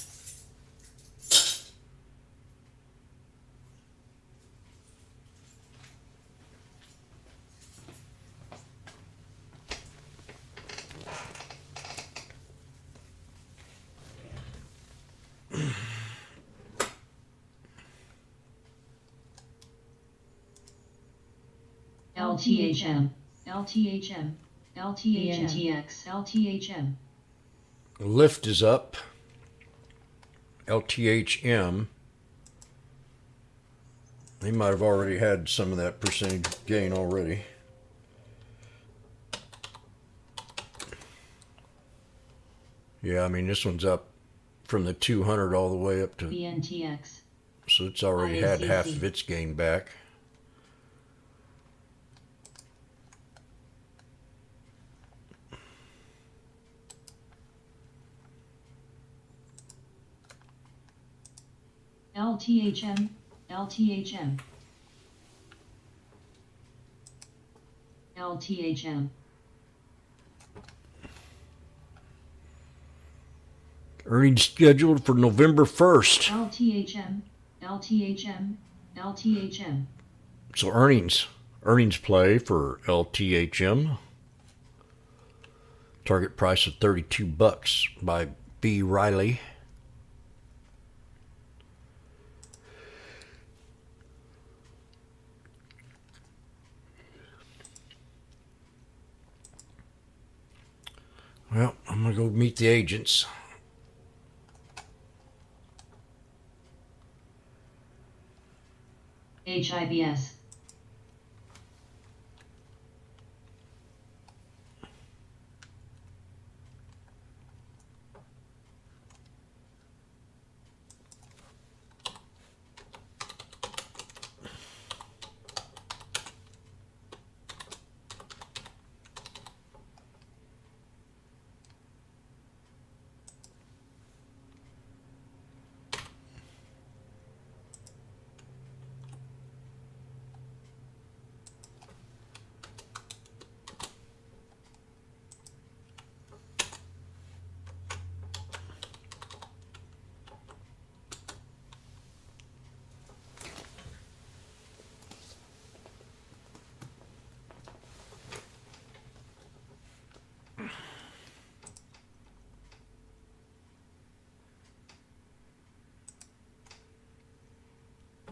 LTHM, LTHM, LTHM, BNTX, LTHM. Lift is up. LTHM. They might have already had some of that percentage gain already. Yeah, I mean, this one's up from the 200 all the way up to BNTX. So it's already had half of its gain back. LTHM, LTHM. LTHM. Earnings scheduled for November 1st. LTHM, LTHM, LTHM. So earnings play for LTHM. Target price of $32 by B. Riley. Well, I'm going to go meet the agents. HIBS.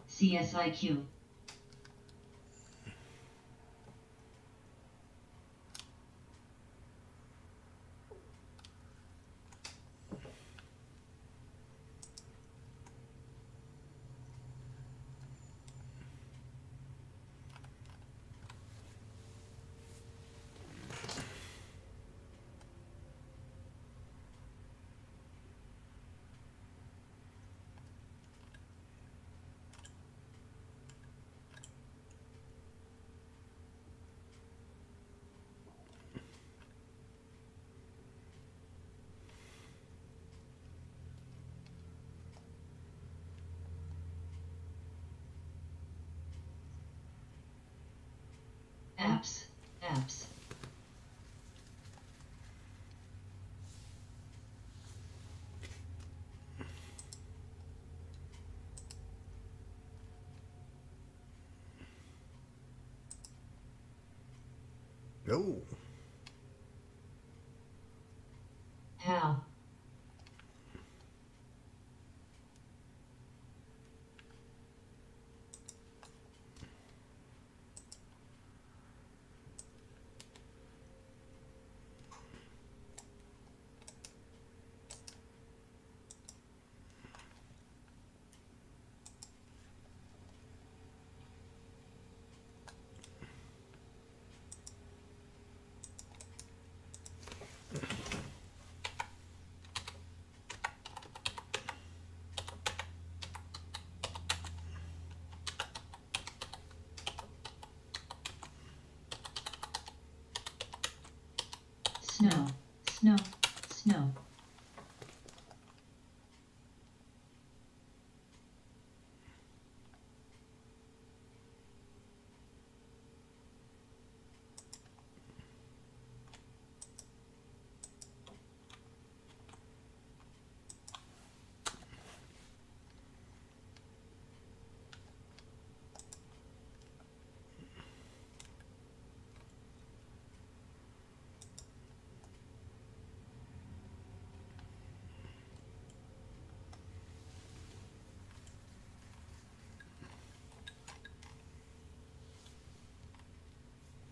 CSIQ. Apps. Go. How? Snow.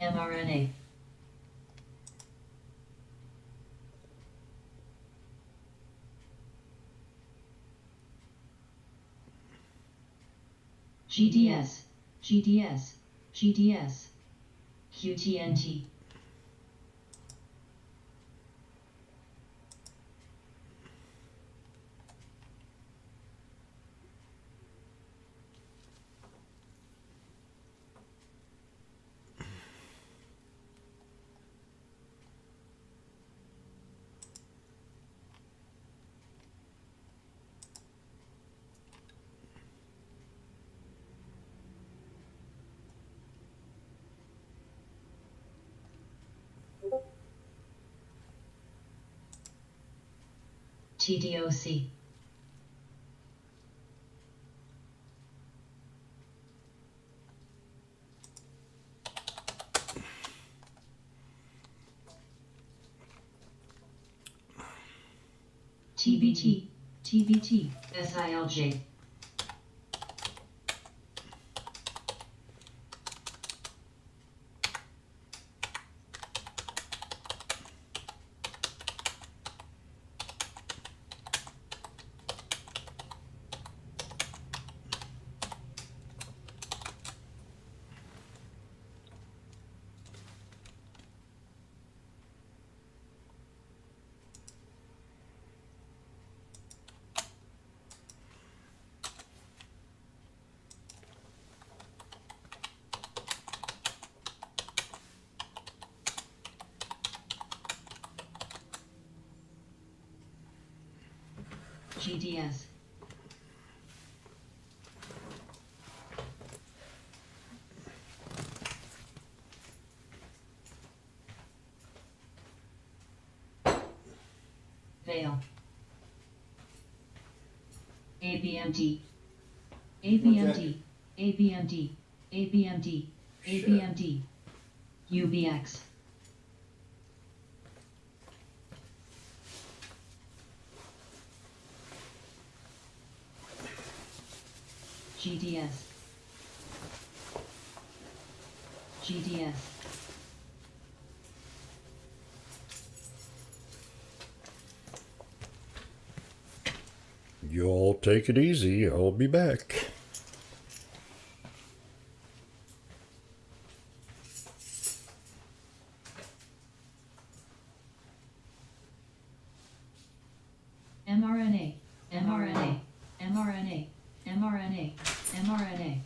mRNA. GDS, GDS, GDS, QTNT. TDOC. TBT, TBT, SILJ. GDS. Veil. ABMD. ABMD. ABMD. ABMD. ABMD. UBX. GDS. GDS. You all take it easy. I'll be back. mRNA. mRNA. mRNA. mRNA. mRNA.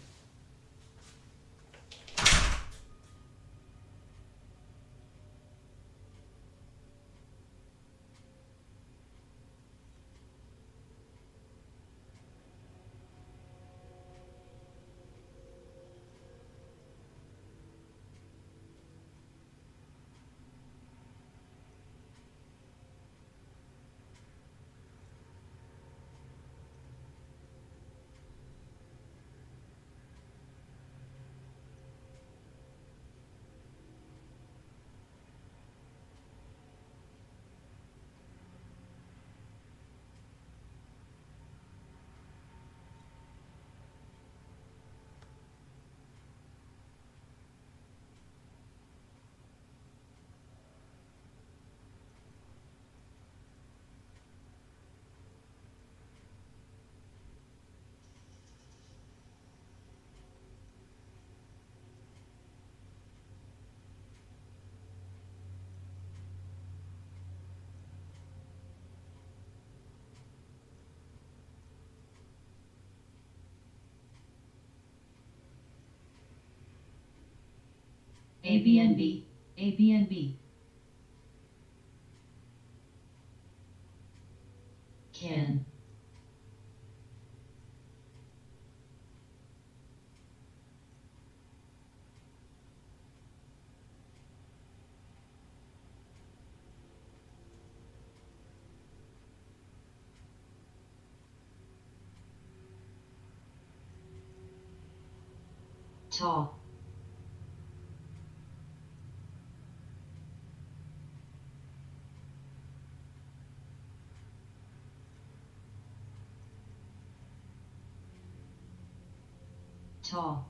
ABNB. ABNB. Can. Tall. Tall.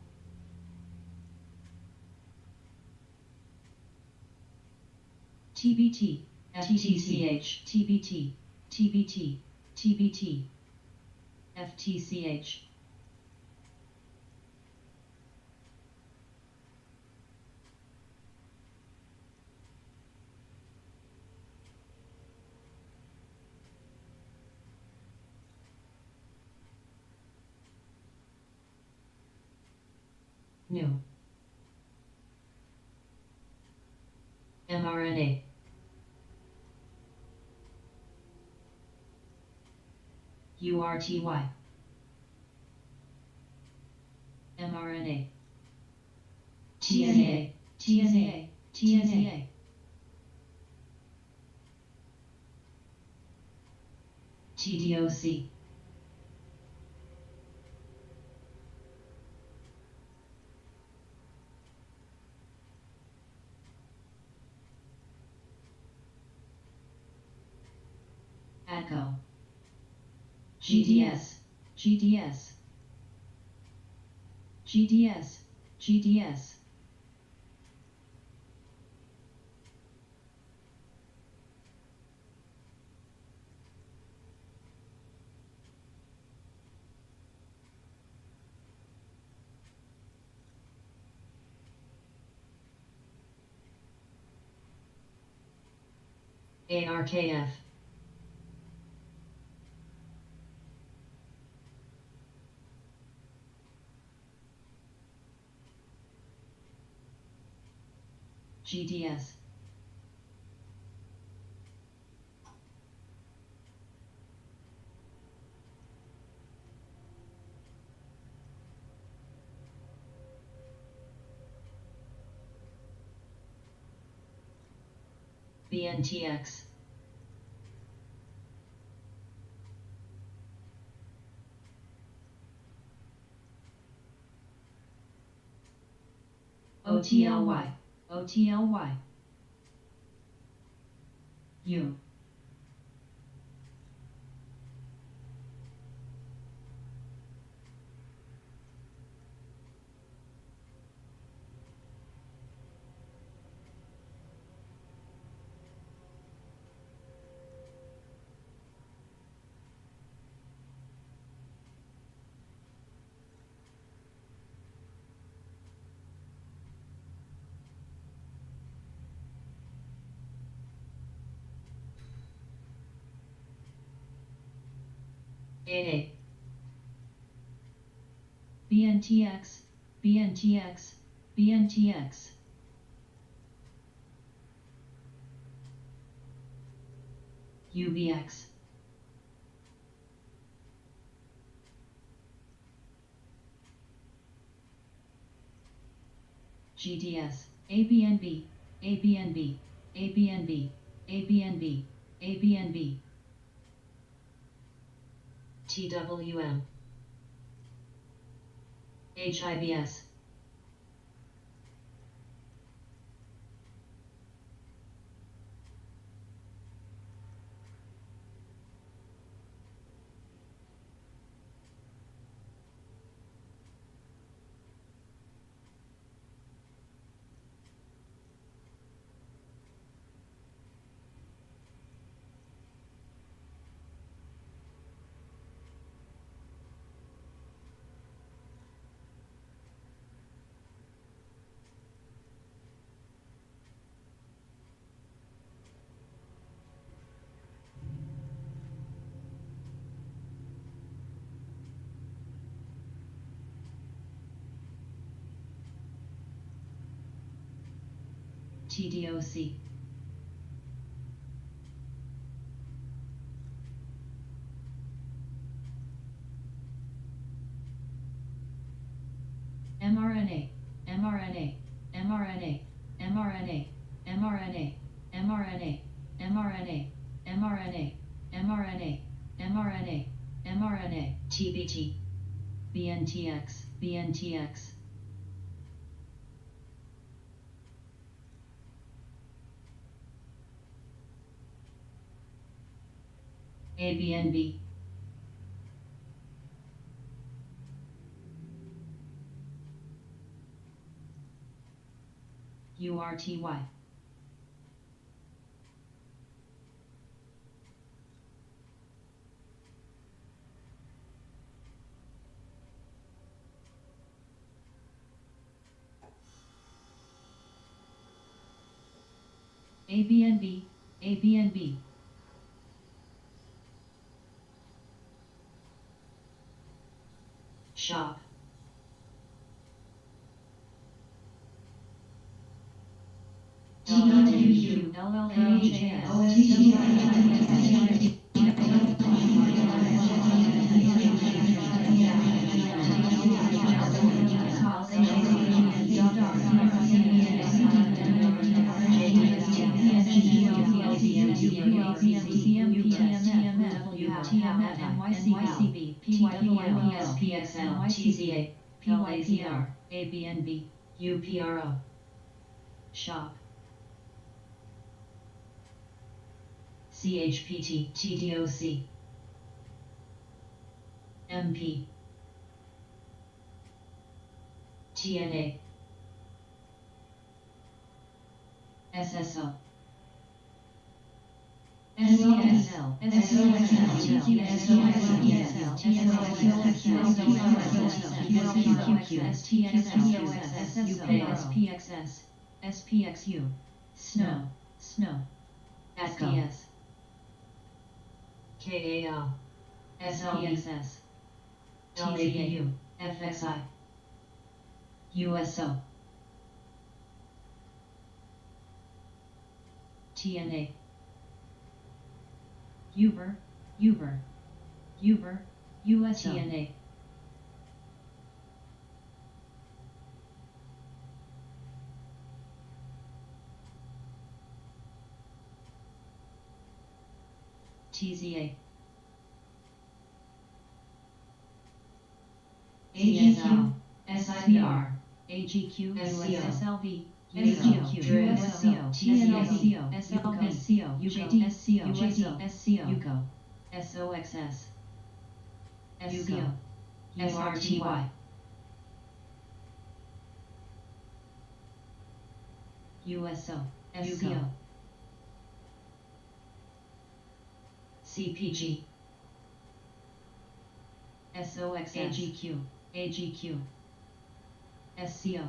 TBT, FTCH, TBT, TBT, TBT, FTCH. New. mRNA. URTY. mRNA. TNA, TNA, TNA. TDOC. ADCO. GDS, GDS, GDS, GDS. ARKF. GDS. BNTX. OTLY, OTLY. U. AA. BNTX, BNTX, BNTX. UBX. GDS, ABNB, ABNB, ABNB, ABNB, ABNB. TWM. HIBS. TDOC. mRNA, mRNA, mRNA, mRNA, mRNA, mRNA, mRNA, mRNA, mRNA, mRNA, mRNA, TBT, BNTX, BNTX. ABNB. URTY. ABNB, ABNB. Shop. LLAQ, ABNB, UPRO. Shop. CHPT, TDOC. MP. TNA. SSO. SESL, SPXS, SPXU, Snow, Snow, SDS, KAL, SLXS, LAPU, FXI, USO, TNA, Uber, Uber, Uber, USO, TNA, TZA, AGQ, SIPR, AGQ, SLV, SGO, SCO, TNLCO, SLV, SCO, UJD, SCO, USO, SCO, UCO, SOXS, SCO, SRTY, USO, SCO, CPG, SOX, AGQ, AGQ, SCO,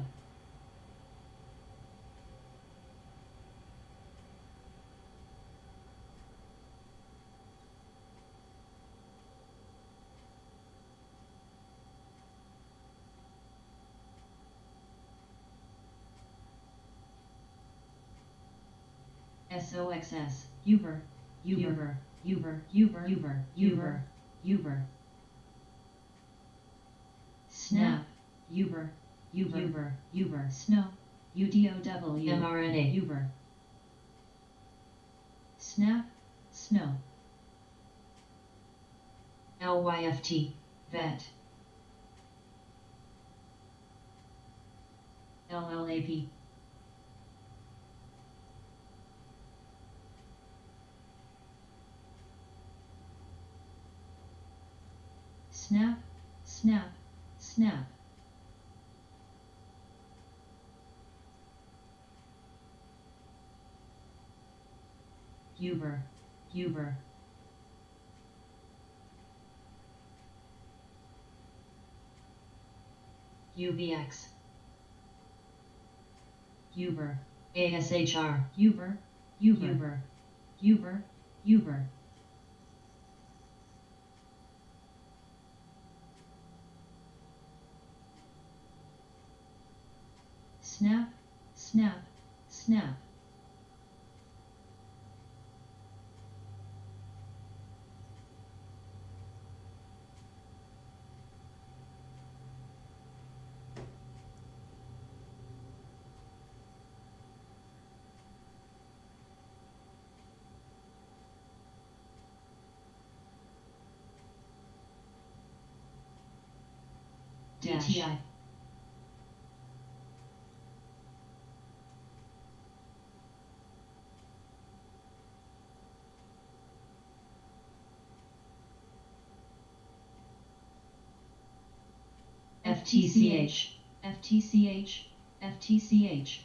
SOXS, Uber, Uber, Uber, Uber, Uber, Uber, Uber, Snap, Uber, Uber, Uber, Uber, Snow, UDOW, mRNA, Uber, Snap, Snow, LYFT, Vet, LLAP, Snap, Snap, Snap, Uber, Uber, UBX, Uber, ASHR, Uber, Uber, Uber, Uber, Snap, Snap, Snap, DTI, FTCH, FTCH, FTCH,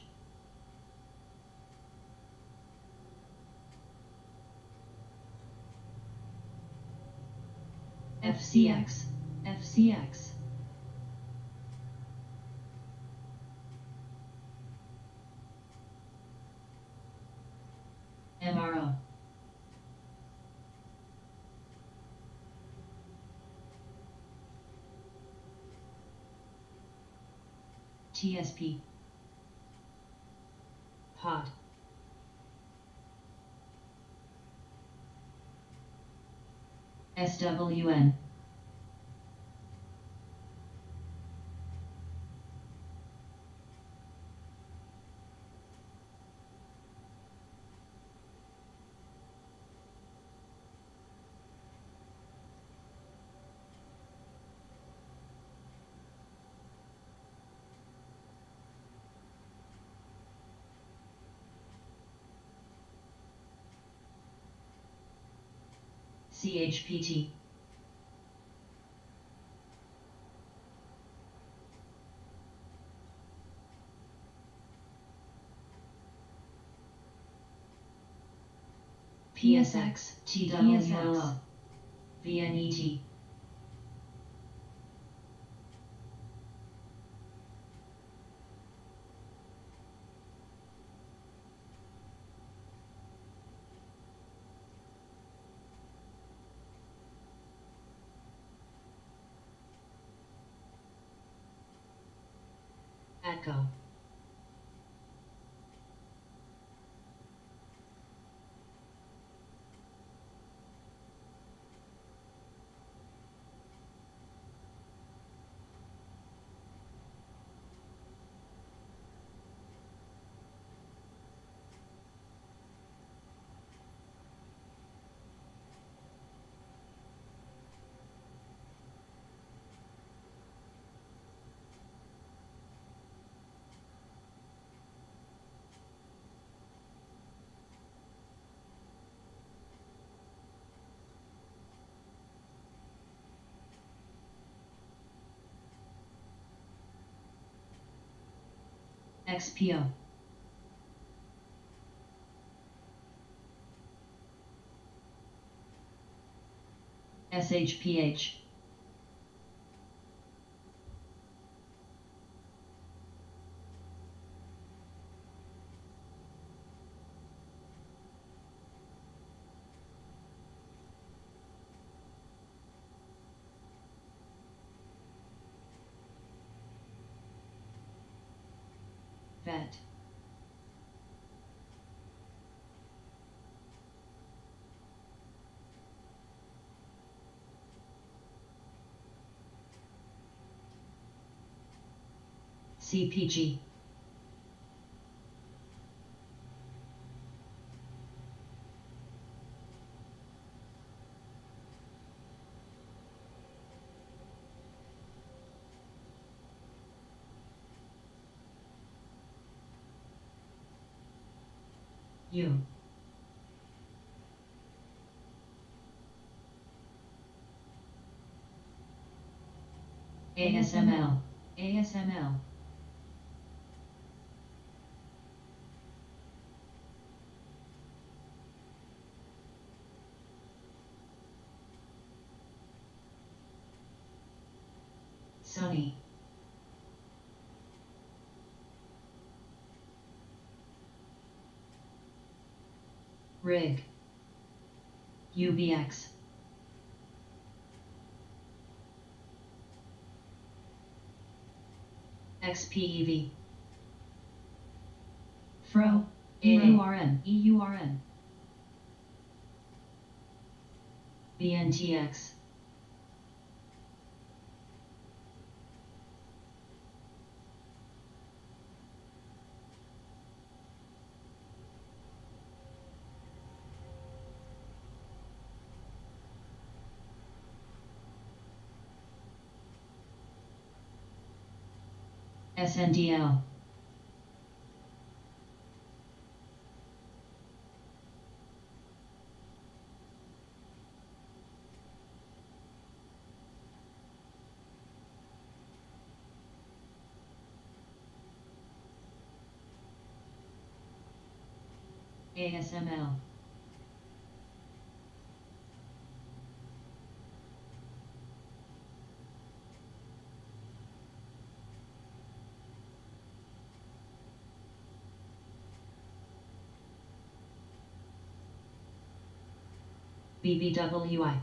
FCX, FCX, TSP. Hot. SWN. CHPT. PSX, TWLO, VNET. Echo. XPO. SHPH. VET. CPG. U. ASML. ASML. Sunny. Rig. UBX. XPEV. Fro. EURN. EURN. BNTX. SNDL. ASML. BBWI.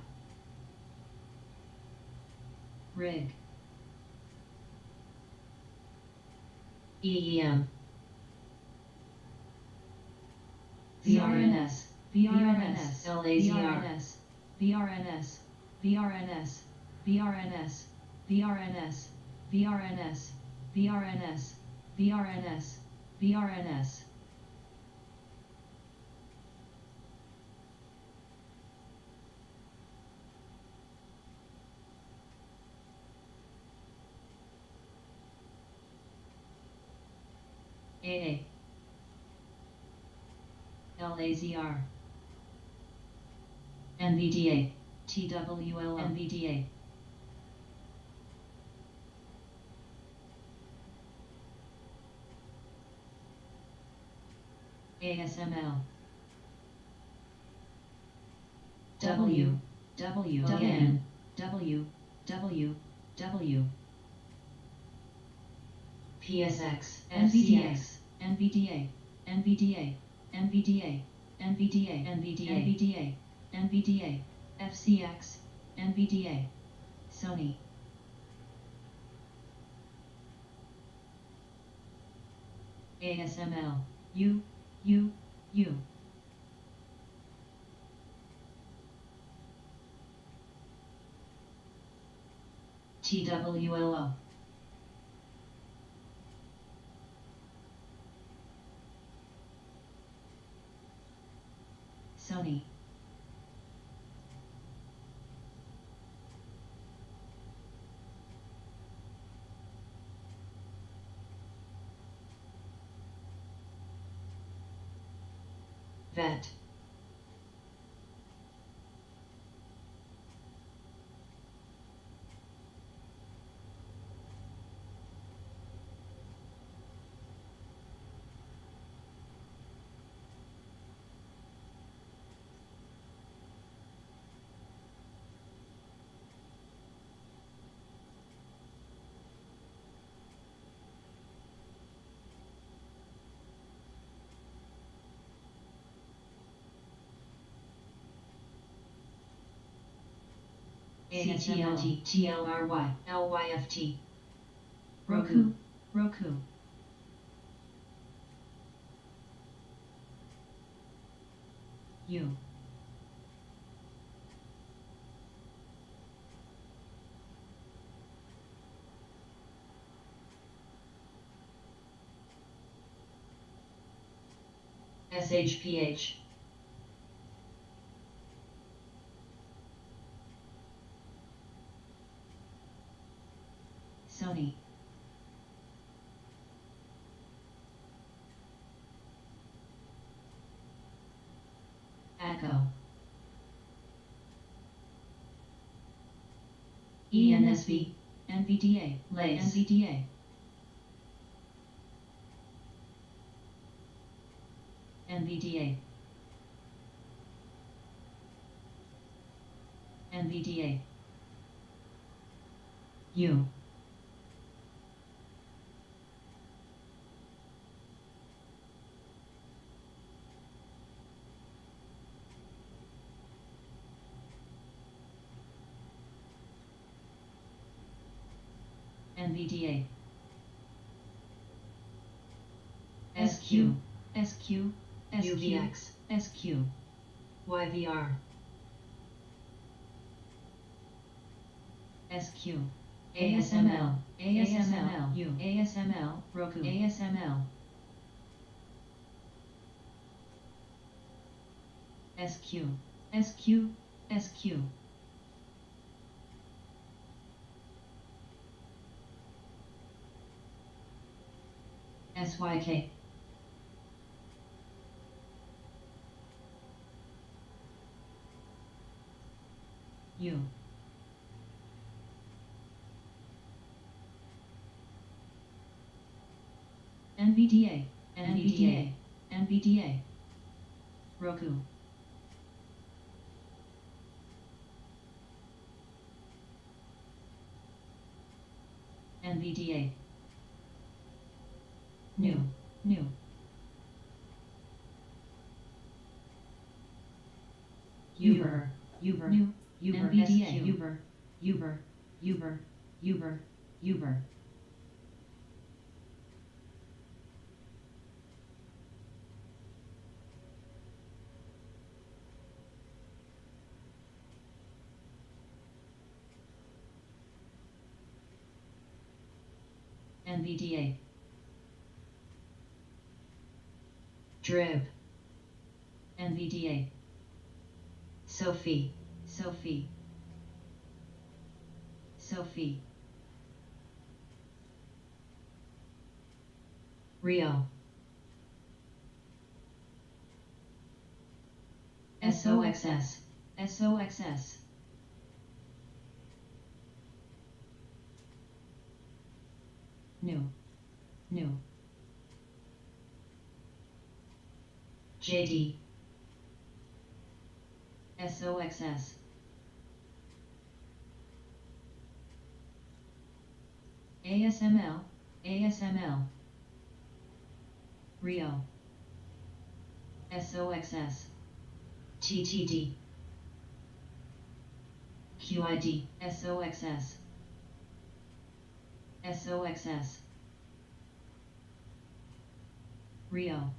Rig. EEM, VRNS, VRNS, LAZR, VRNS, VRNS, VRNS, VRNS, VRNS, VRNS, VRNS, VRNS. AA, LAZR, NVDA, TWLO, NVDA, ASML, W, W, again, W, W, W, PSX, NVDX, NVDA, NVDA, NVDA, NVDA, NVDA, NVDA, NVDA, FCX, NVDA, Sony, ASML, U, U, U, TWLO, Sony, VET, ASMLT, TLRY, LYFT, Roku, Roku, U, SHPH, Sony, Echo, ENSV, NVDA, LACE, NVDA, NVDA, NVDA, U, NVDA, SQ, SQ, UVX, SQ, YVR, SQ, ASML, ASML, U, ASML, Roku, ASML, SQ, SQ, SQ, SYK, U, NVDA, NVDA, NVDA, Roku, NVDA, New, New, Uber, Uber, New, Uber, NVDA, Uber, Uber, Uber, Uber, Uber, NVDA. Drib. NVDA. Sophie. Sophie. Sophie. Rio. SOXS. SOXS. New. New. JD. SOXS. ASML. ASML. Rio. SOXS. TTD. QID. SOXS. SOXS. Rio.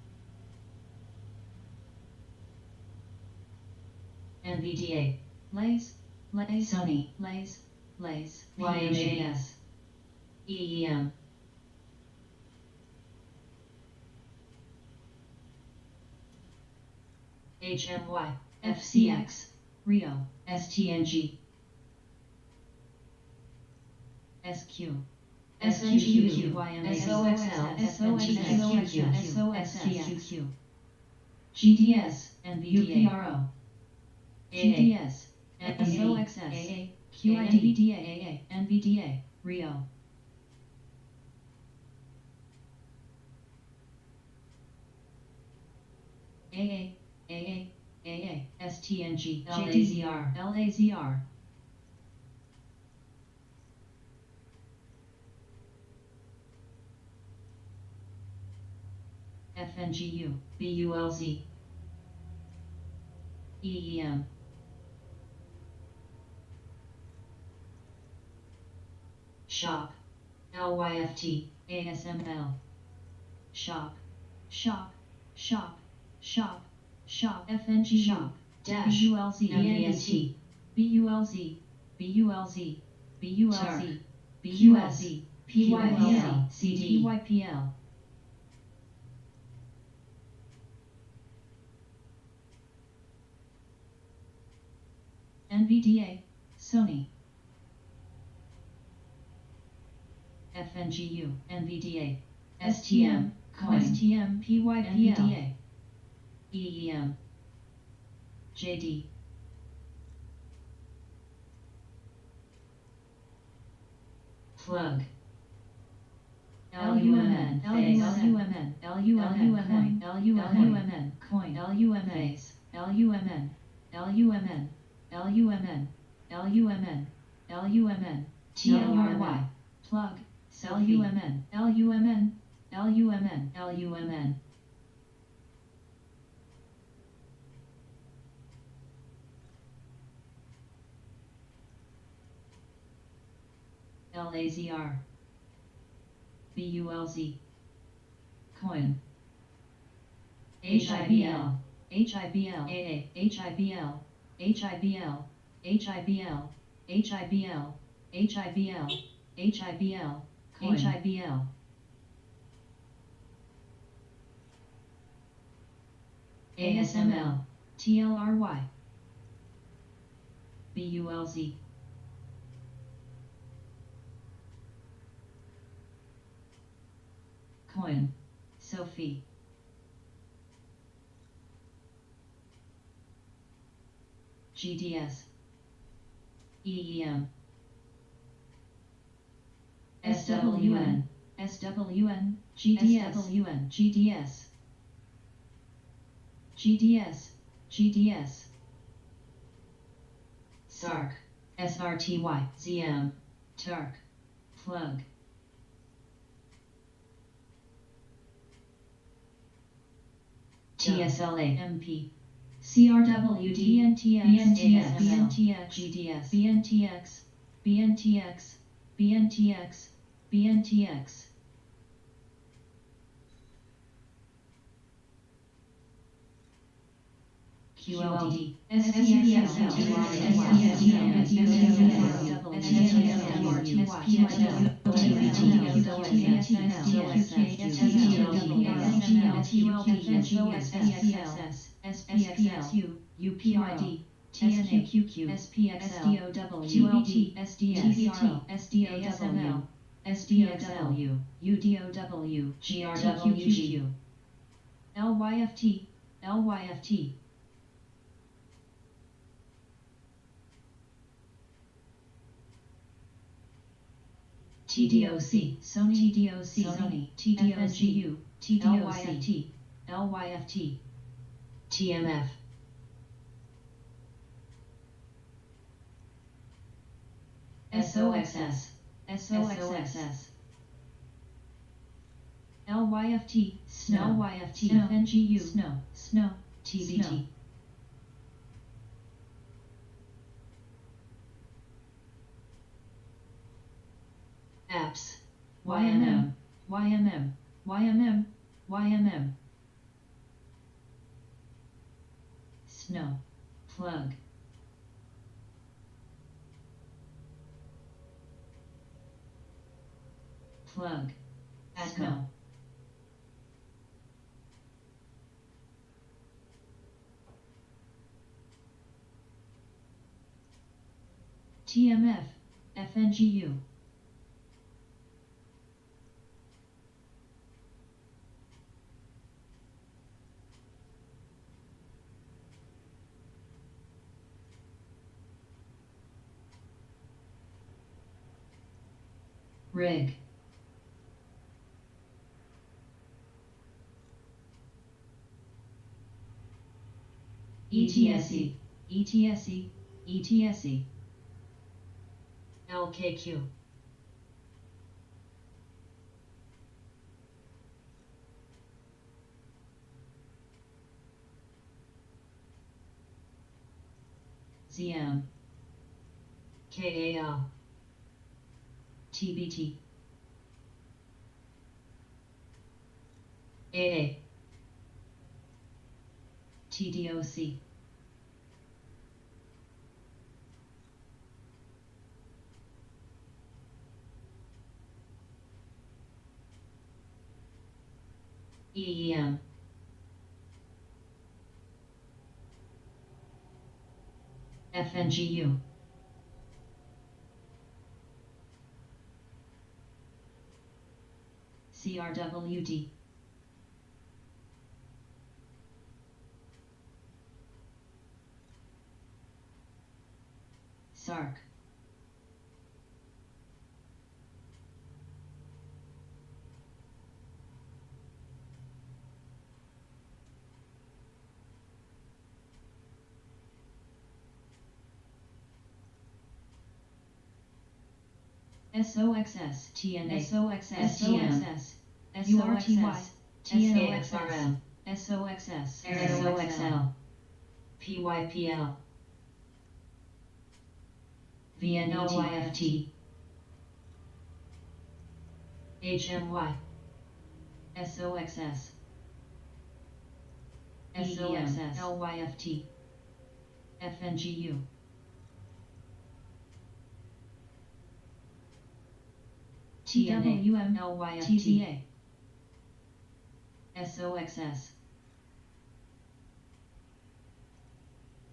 NVDA. Lays. Lays. Sony. Lays. Lays. YMAS. EEM. HMY. FCX. Rio. STNG. SQ. SQQ. SOXL. SOXL. GDS. NVDA. UPRO. GDS. SOXS. QID. NVDA. NVDA. Rio. AA. STNG. LAZR. LAZR. FNGU. BULZ. EEM. Shop. LYFT. ASML. Shop. Shop. Shop. Shop. Shop. FNG. Shop. Dash. BULZ. MBST. BULZ. BULZ. BULZ. BULZ. PYPL. CD. PYPL. NVDA. Sony. FNGU. NVDA. STM. Coin. STM. PYPL. NVDA. EEM. JD. Plug. LUMN. LUMN. LUMN. LUMN. Coin. LUMN. LUMN. LUMN. LUMN. LUMN. LUMN. TLRY. Plug. LUMN. LUMN. LUMN. LUMN. LAZR. BULZ. Coin. HIBL. HIBL. AA. HIBL. HIBL. HIBL. HIBL. HIBL. HIBL. HIBL. ASML. TLRY. BULZ. Coin. Sophie. GDS. EEM. SWN. SWN. GDS. SWN. GDS. GDS. GDS. SARC. SRTY. ZM. Turk. Plug. TSLA. MP. CRWD. BNTX. BNTX. GDS. BNTX. BNTX. BNTX. BNTX. QLD. SCXL. SPXS, SPXU, UPRD, TNQQ, SPXL, QLD, SDS, SDOW, SDXL, UDOW, GRWG, LYFT, LYFT. TDOC, Sony, TDOC, Sony, TDOCU, TDOC, LYFT, TMF. SOXS, SOXS, LYFT, Snow, LYFT, NGU, Snow, Snow, TBT. Apps, YMM, YMM, YMM, YMM. Snow, plug. Plug, Snow. TMF, FNGU. Rig. ETSE, ETSE, ETSE. LKQ. ZM. KAL. TBT. AA. TDOC. EEM. FNGU. CRWD. SARC. SOXS, TNA, SOXS, SOXS, URTY, TNAXRM, SOXS, SOXL, PYPL, VNLYFT, HMY, SOXS, SOXS, LYFT, FNGU. TWM, LYFT, TZA, SOXS.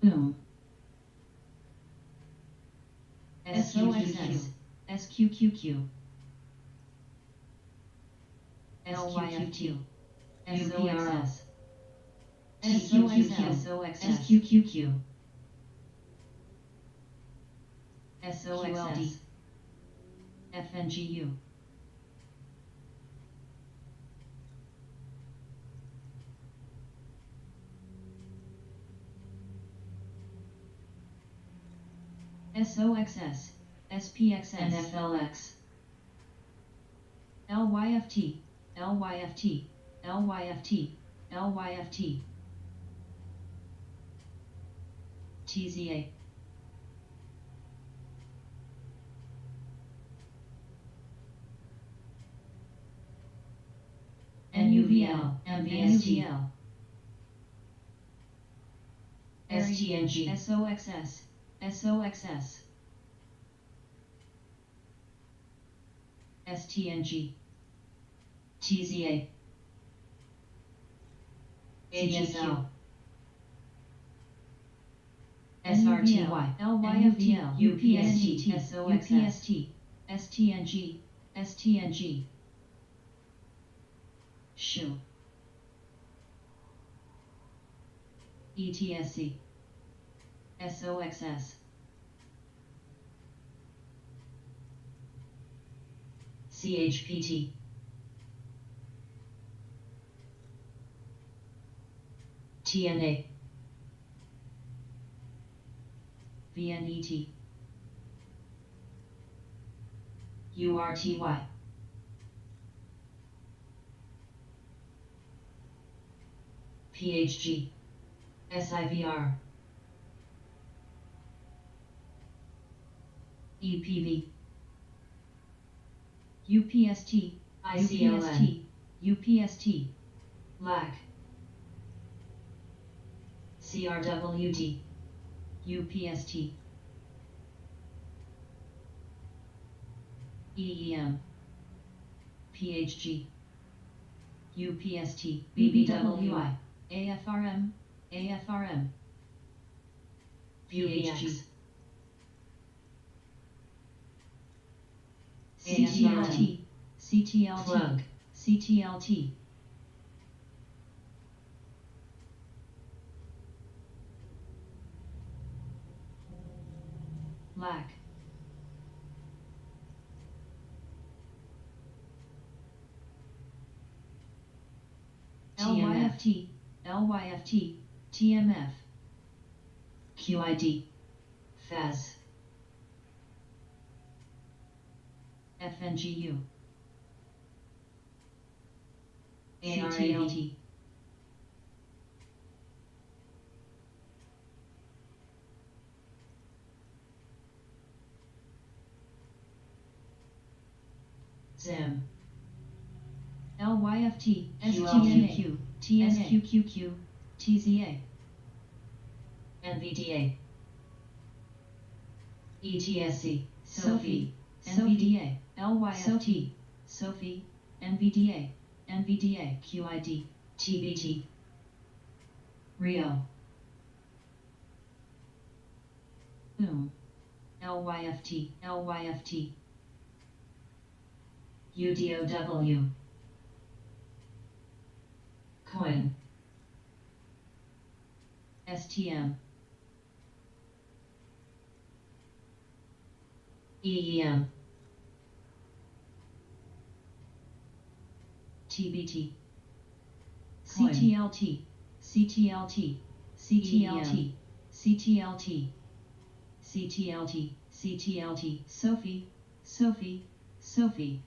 Boom. SOXS, SQQQ, LYFT, SOXS, SOXL, SQQQ, SOXS, FNGU. SOXS, SPXS, and FLX. LYFT, LYFT, LYFT, LYFT. TZA. NUVL, MVST, STNG, SOXS, SOXS, STNG, TZA, CGQ SRTY LYFT UPST SOXST STNG STNG SHU ETSC SOXS CHPT TNA VNET URTY PHG SIVR EPV UPST ICLN UPST LAC CRWD UPST EEM PHG UPST BBWI AFRM AFRM PHG CTLT CTLT plug CTLT LAC LYFT LYFT TMF QID FAS FNGU CTLT ZIM LYFT STNQ TSQQQ TZA NVDA ETSC SOFI NVDA LYFT SOFI NVDA NVDA QID TBT Rio LYFT LYFT UDOW Coin STM EEM TBT CTLT CTLT CTLT CTLT CTLT CTLT Sophie Sophie Sophie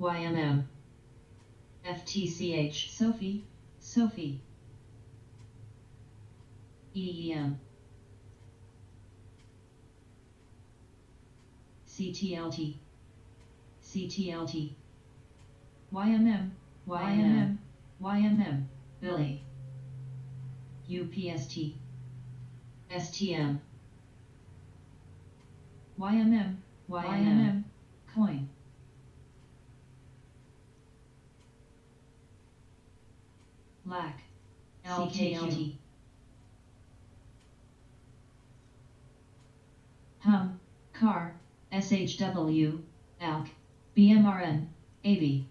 YMM FTCH Sophie Sophie EEM CTLT CTLT YMM YMM YMM Billy UPST STM YMM YMM Coin LAC LKLT Hum Car SHW ALK BMRN AB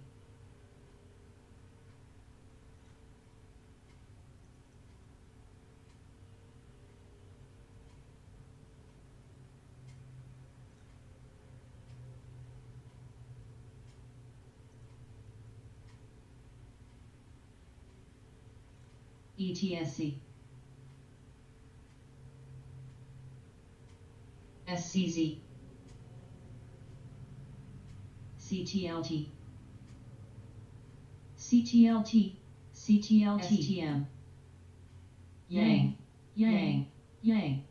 ETSC SCZ CTLT CTLT CTLT STM Yang Yang Yang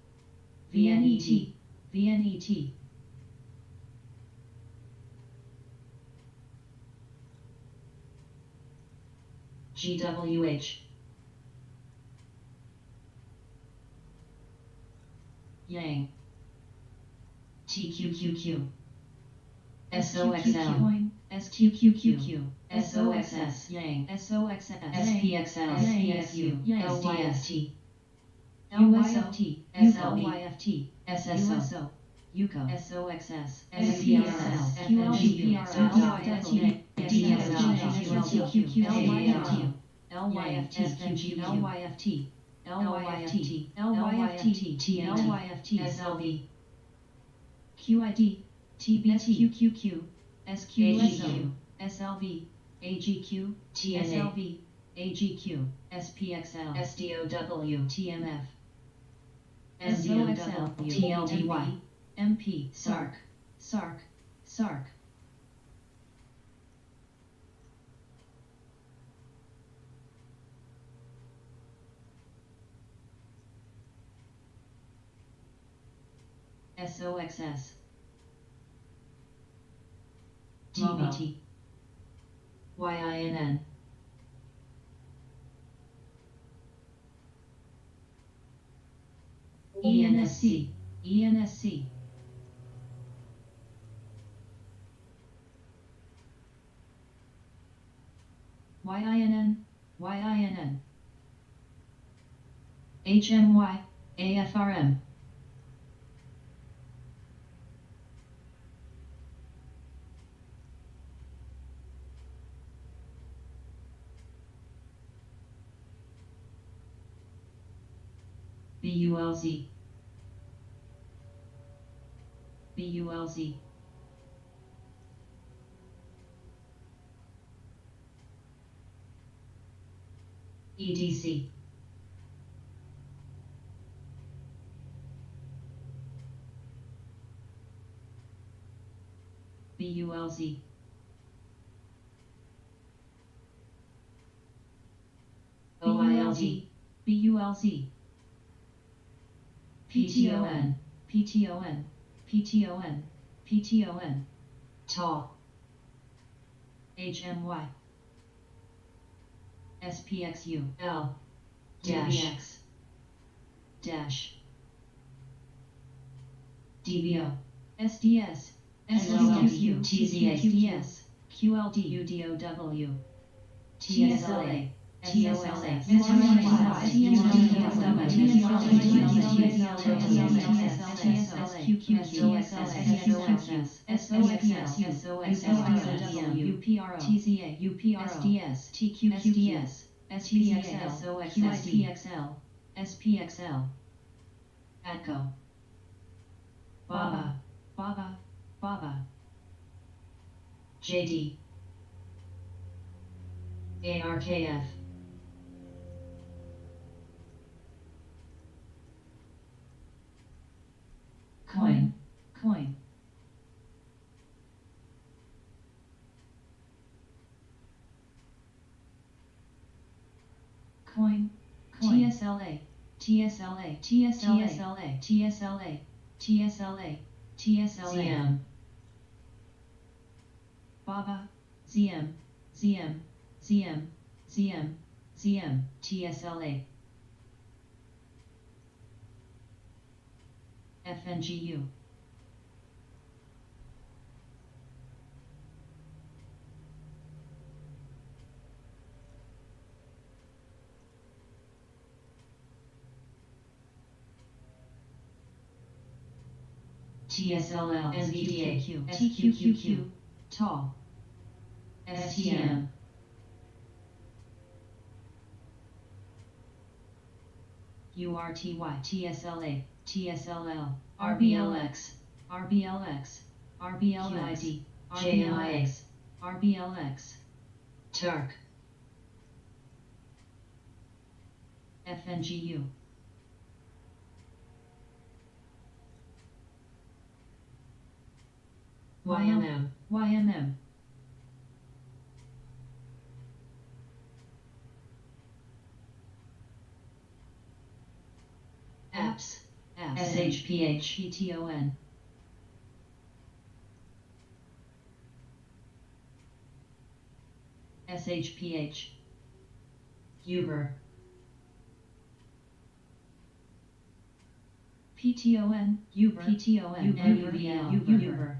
VNET VNET GWH Yang. TQQQ. SOXL. Coin. SQQQ. SOXS. Yang. SOXS. SPXL. SPSU. LYFT. LYFT. SLYFT. SSO. UCO. SOXS. SPSL. FNGU. SLB. QID. TBSQQQ. SQSO. SLV. AGQ. TSLV. AGQ. SPXL. SDOW. TMF. SOXL. TLDY. MP. SARC. SARC. SARC. SOXS. TBT. YINN. ENSC. ENSC. YINN. YINN. HMY. AFRM. BULZ. BULZ. EDC. BULZ. OILD. BULZ. PTON. PTON. PTON. PTON. TA. HMY. SPXU. L. DBX. Dash. DBO. SDS. SQQ. TZS. QLD. UDOW. TSLA. TSLA. SPXL. ATCO. Baba. Baba. Baba. JD. ARKF. Coin. Coin. Coin. TSLA. TSLA. TSLA. TSLA. TSLA. TSLA. ZM. Baba. ZM. ZM. ZM. ZM. ZM. TSLA. FNGU. TSLL. NVDAQ. TQQQ. TAL. STM. URTY. TSLA. TSLL. RBLX. RBLX. RBLX. JMIX. RBLX. TURK. FNGU. YMM. YMM. Apps. SHPH. PTON. SHPH. Uber. PTON, Uber, PTON, UVL, Uber,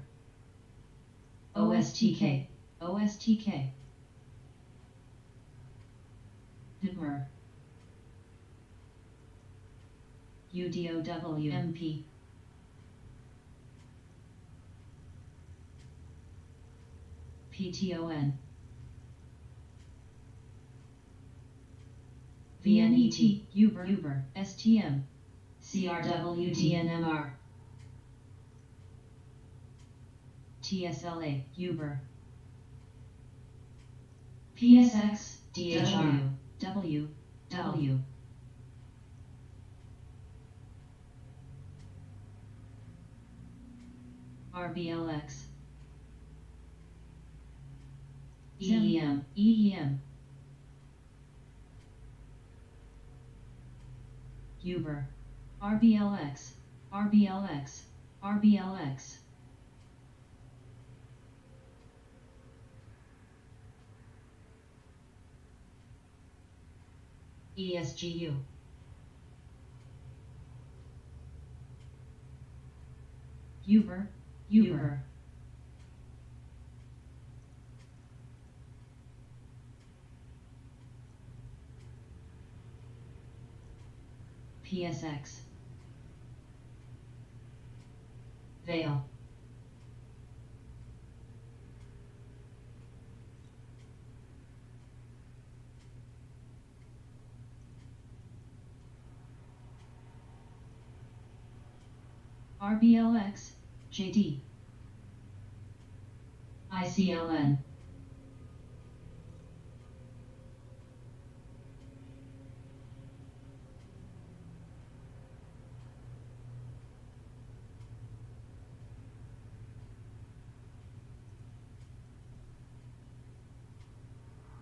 OSTK, OSTK, Didmer, UDOW, MP, PTON, VNET, Uber, STM, CRWDNMR, TSLA, Uber, PSX, DHR, W, RBLX, EEM, Uber, RBLX, ESGU, Uber, PSX, Vale, RBLX, JD, ICLN,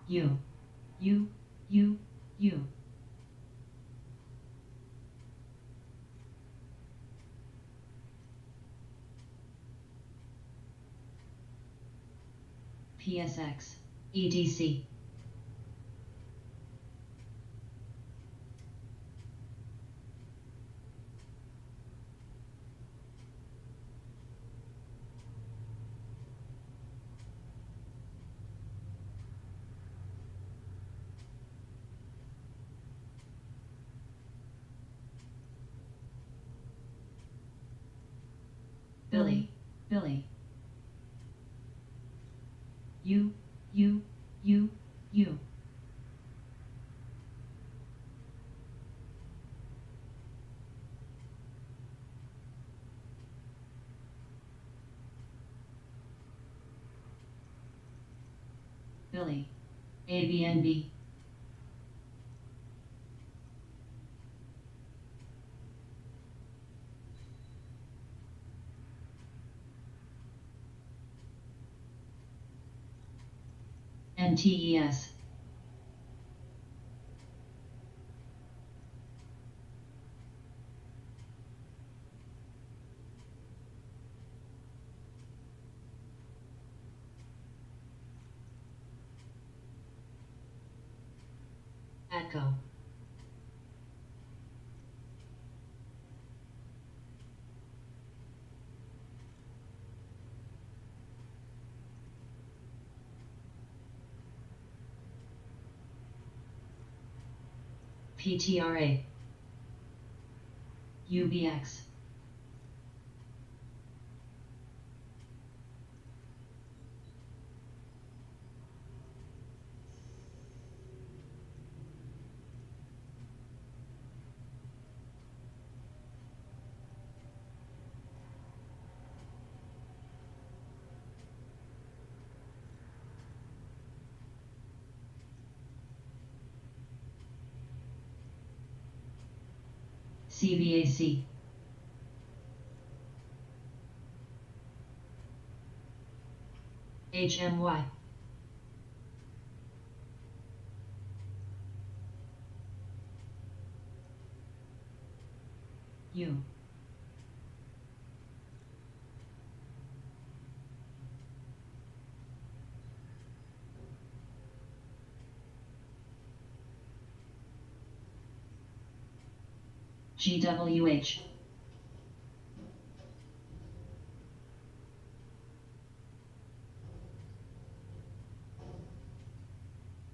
U, PSX, EDC, Billy, U, Billy, ABNB, NTES, ATCO, PTRA, UBX, CVAC, HMY, U, GWH,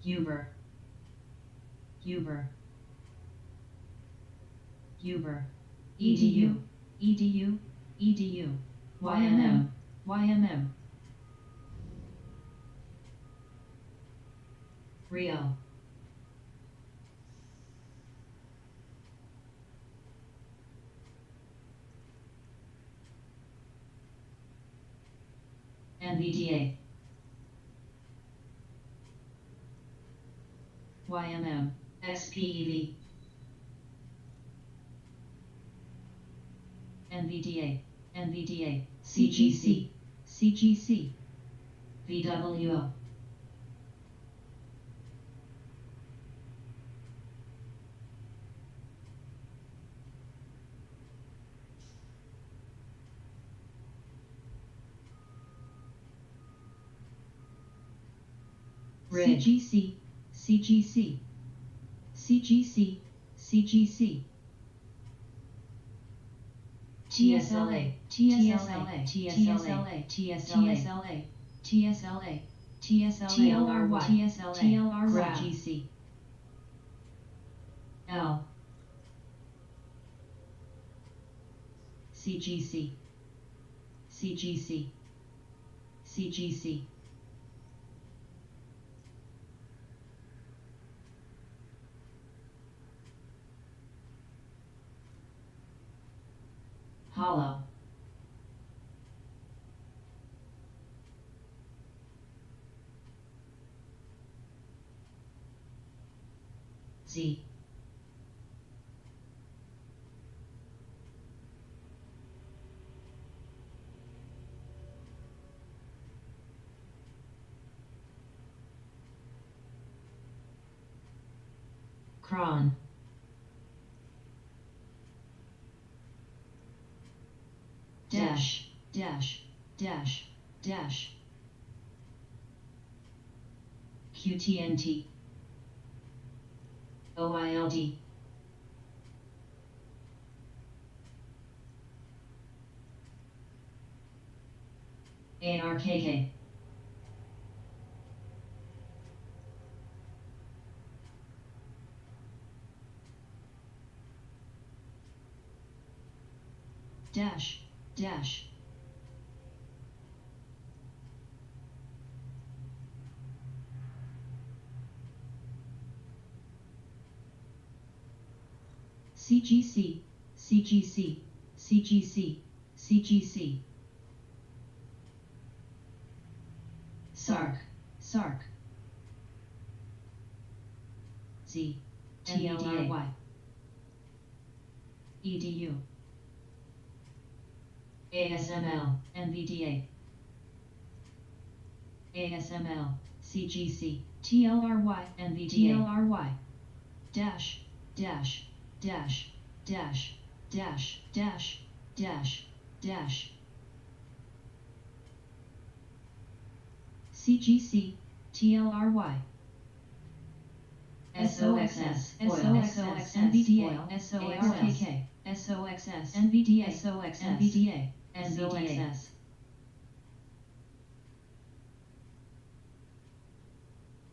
Uber, Uber, Uber, edu, edu, edu, YMM, YMM, Rio, NVDA, YMM, XPEV, NVDA, NVDA, CGC, CGC, VWO, CGC, CGC, CGC, CGC, TSLA, TSLA, TSLA, TSLA, TSLA, TSLA, TLRY, TSLA, TLRY, GC, L, CGC, CGC, CGC, Hollow, Z, Cron, dash, dash, dash, dash, QTNT, OILD, ARKK, dash, dash, CGC, CGC, CGC, CGC, SARC, SARC, Z, TLRY, EDU, ASML, NVDA, ASML, CGC, TLRY, NVDA, TLRY, dash, dash, dash, dash, dash, dash, dash, dash, CGC, TLRY, SOXS, SOXS, NVDA, SOXKK, SOXS, NVDA, SOXS, NVDA, SOXS,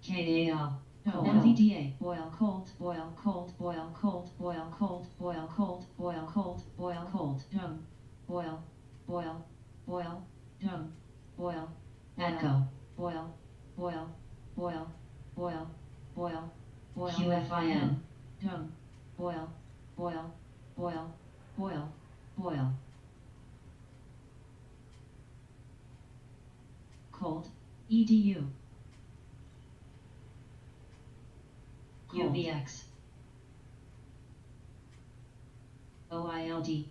KAL, NVDA, boil cold, boil cold, boil cold, boil cold, boil cold, boil cold, boil cold, boil, boil, boil, boil, echo, boil, boil, boil, boil, boil, boil, QFIN, boil, boil, boil, boil, boil, cold, EDU, UVX, OILD,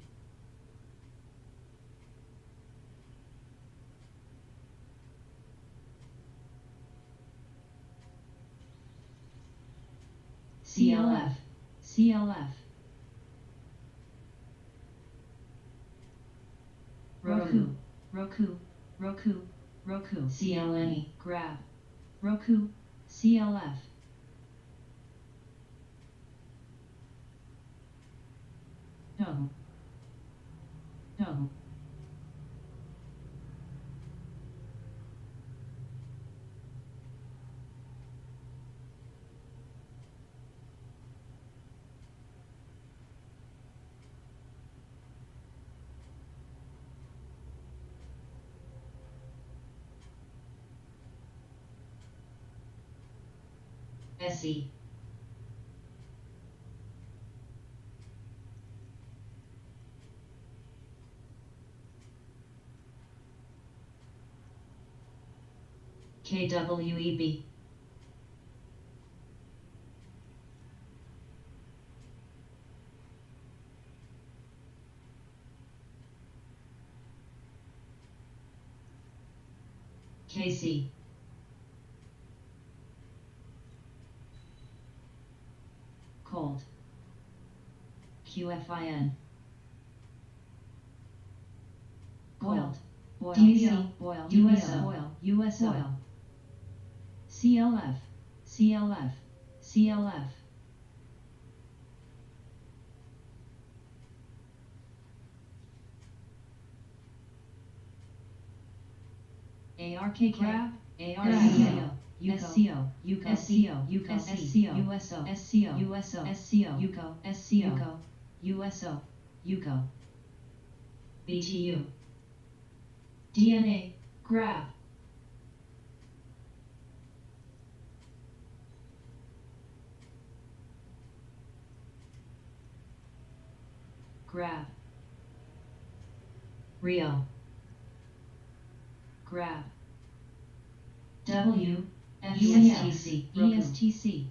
CLF, CLF, Roku, Roku, Roku, Roku, CLNE, grab, Roku, CLF, no, no, SE. KWEB. KC. Cold. QFIN. Boiled. Boiled. TBO. Boiled. USO. Boil. USO. Boil. CLF. CLF. CLF. ARKK. Grab. ARCO. SCO. UCO. SCO. UCO. SCO. USO. SCO. USO. SCO. UCO. SCO. USO. UCO. BTU. DNA. Grab. Grab. Rio. Grab. W. ESTC. ESTC.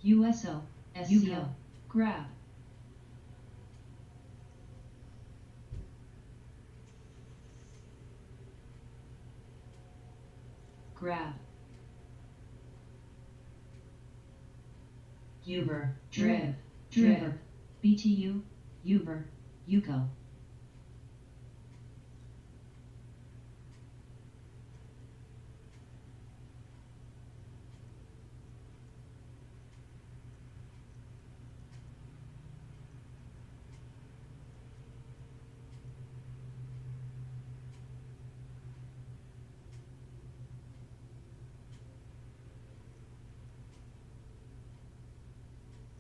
USO. SCO. Grab. Grab. Uber. Drib. Drib. BTU. Uber. UCO.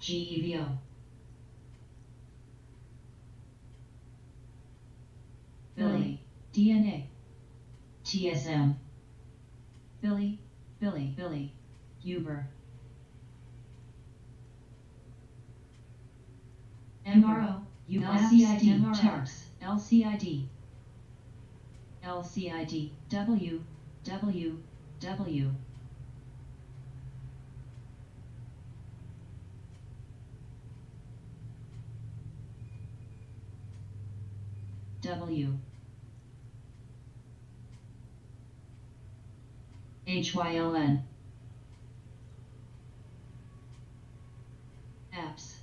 GEVO. Billy. DNA. TSM. Billy. Billy. Uber. MRO. LCID. Tarps. LCID. LCID. W. W. HYLN. Apps.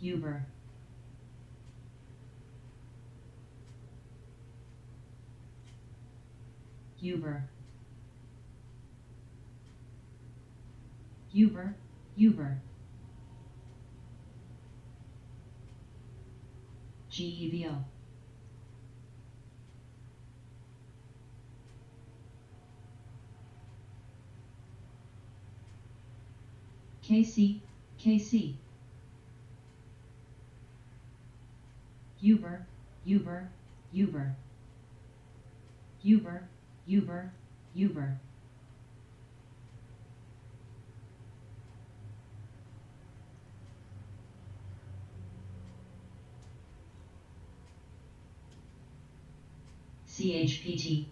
Uber. Uber. GEVO. KC. Uber. CHPT.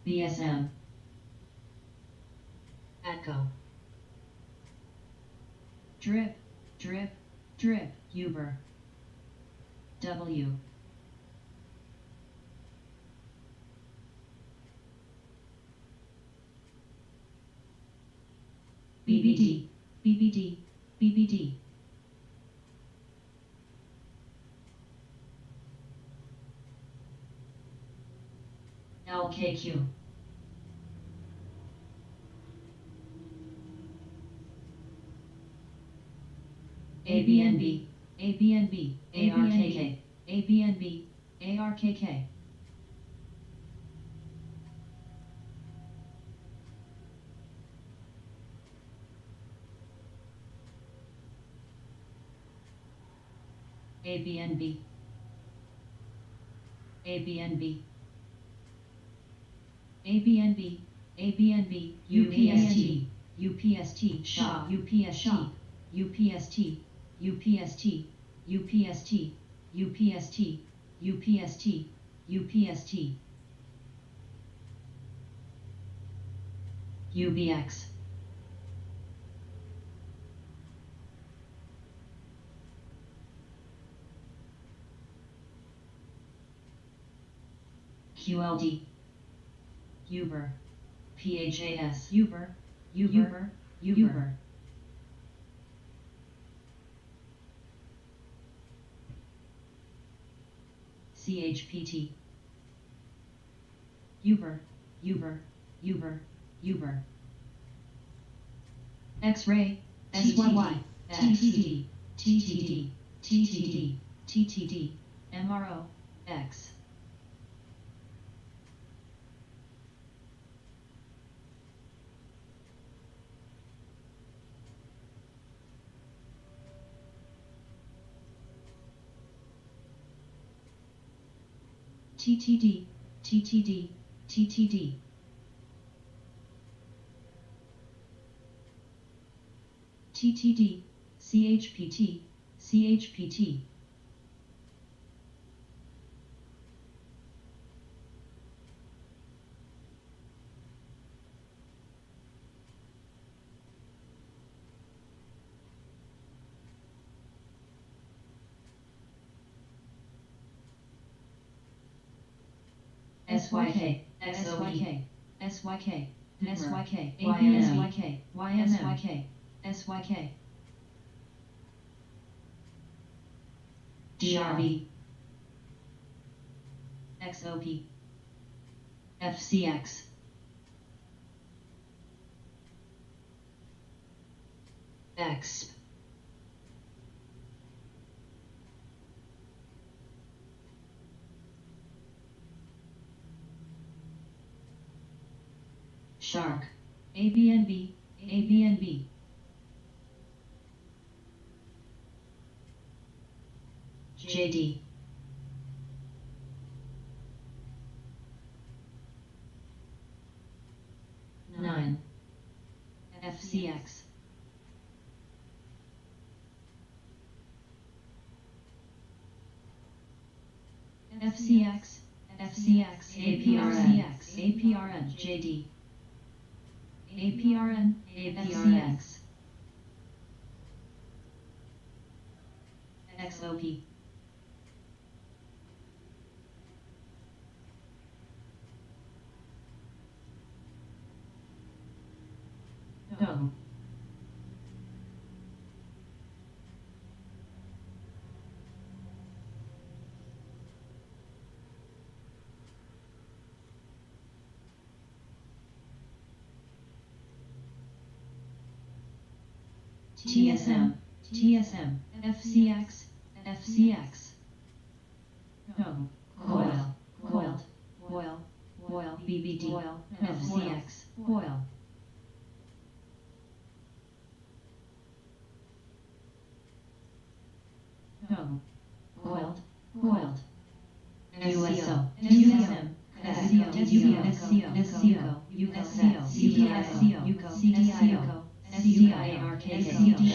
BSM. Echo. Drip. Uber. W. BBD. LKQ. ABNB. ARKK. ABNB, ABNB, ABNB, ABNB, UPST, UPST, shop, UPST, UPST, UPST, UPST, UPST, UPST, UPST, UBX, QLD, Uber, PHAS, Uber, Uber, Uber, CHPT, Uber, Uber, Uber, Uber, X-ray, SYY, TTD, TTD, TTD, TTD, MRO, X. TTD, TTD, TTD, TTD, CHPT, CHPT, SYK, SYK, SYK, SYK, ABSYK, YMSYK, SYK, DRB, XOP, FCX, EXP, Shark, ABNB, ABNB, JD, Nine, FCX, FCX, FCX, APRN, APRN, JD, APRN, FCX, XOP, Dome, TSM, TSM, FCX, FCX, Dome, Coil, Coiled, Coil, Coil, BBD, Coil, FCX, Coil, Dome, Coiled, Coiled, USO, TSM, SCO, SCO, SCO, USO, CDIO, UCO, CDIO, SDIARK, SDIO,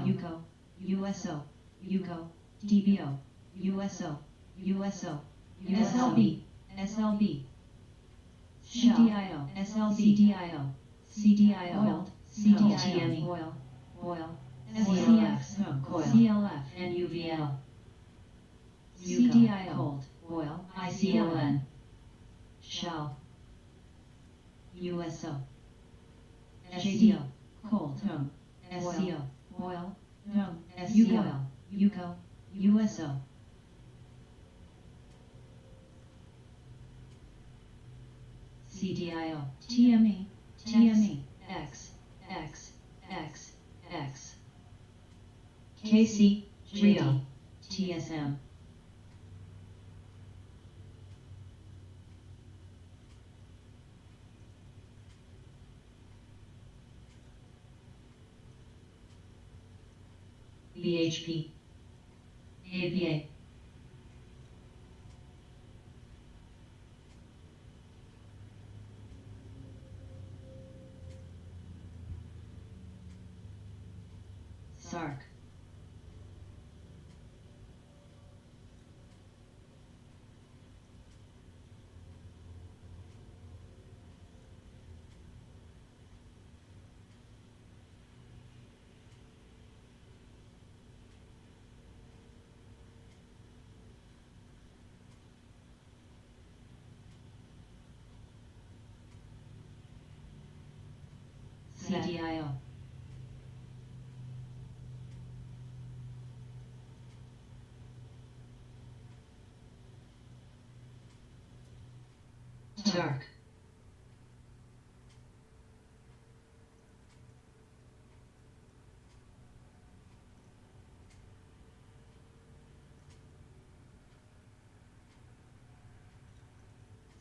UCO, USO, UCO, DBO, USO, USO, SLB, SLB, CDIO, SLB, CDIO, CDIO, CDIO, oil, oil, SCX, coil, CLF, and UVL, CDIO, cold, oil, ICLN, shell, USO, SJDO, cold, tone, SCO, oil, tone, SCO, UCO, USO, CDIO, TME, TME, X, X, X, X, KC, Trio, TSM, BHP, AVA. Sark. CDIO. Dark.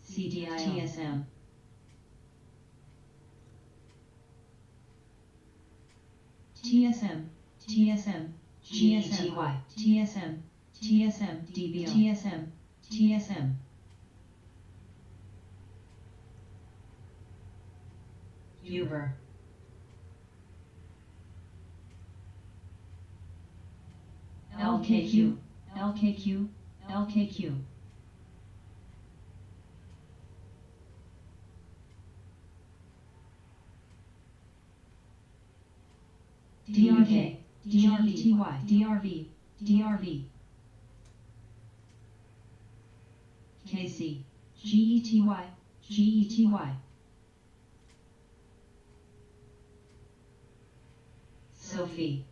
CDIO. TSM. TSM. TSM. GSTY. TSM. TSM. DBO. TSM. TSM. Uber. LKQ. LKQ. LKQ. DRK. DRVTY. DRV. DRV. KC. GETY. GETY. Sophie.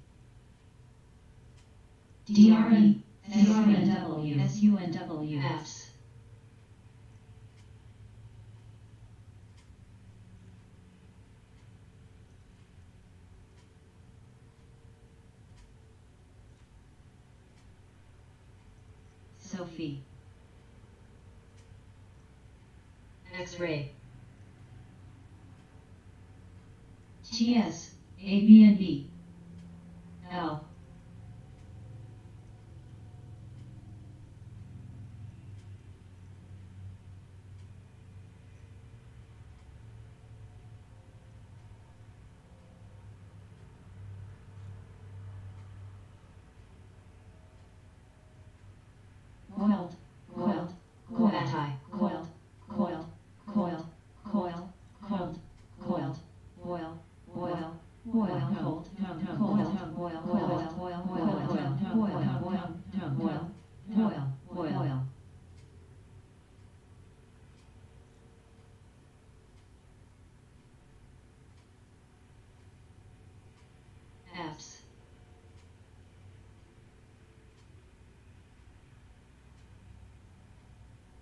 DRE. SUNW. SUNW. Fs. Sophie. X-ray. TS. AB and B. L. Coiled, coiled, coiled, coiled, coiled, coiled, coiled, coiled, coiled, oil, oil, oil, cold, coil, oil, oil, oil, oil, oil, oil. Apps.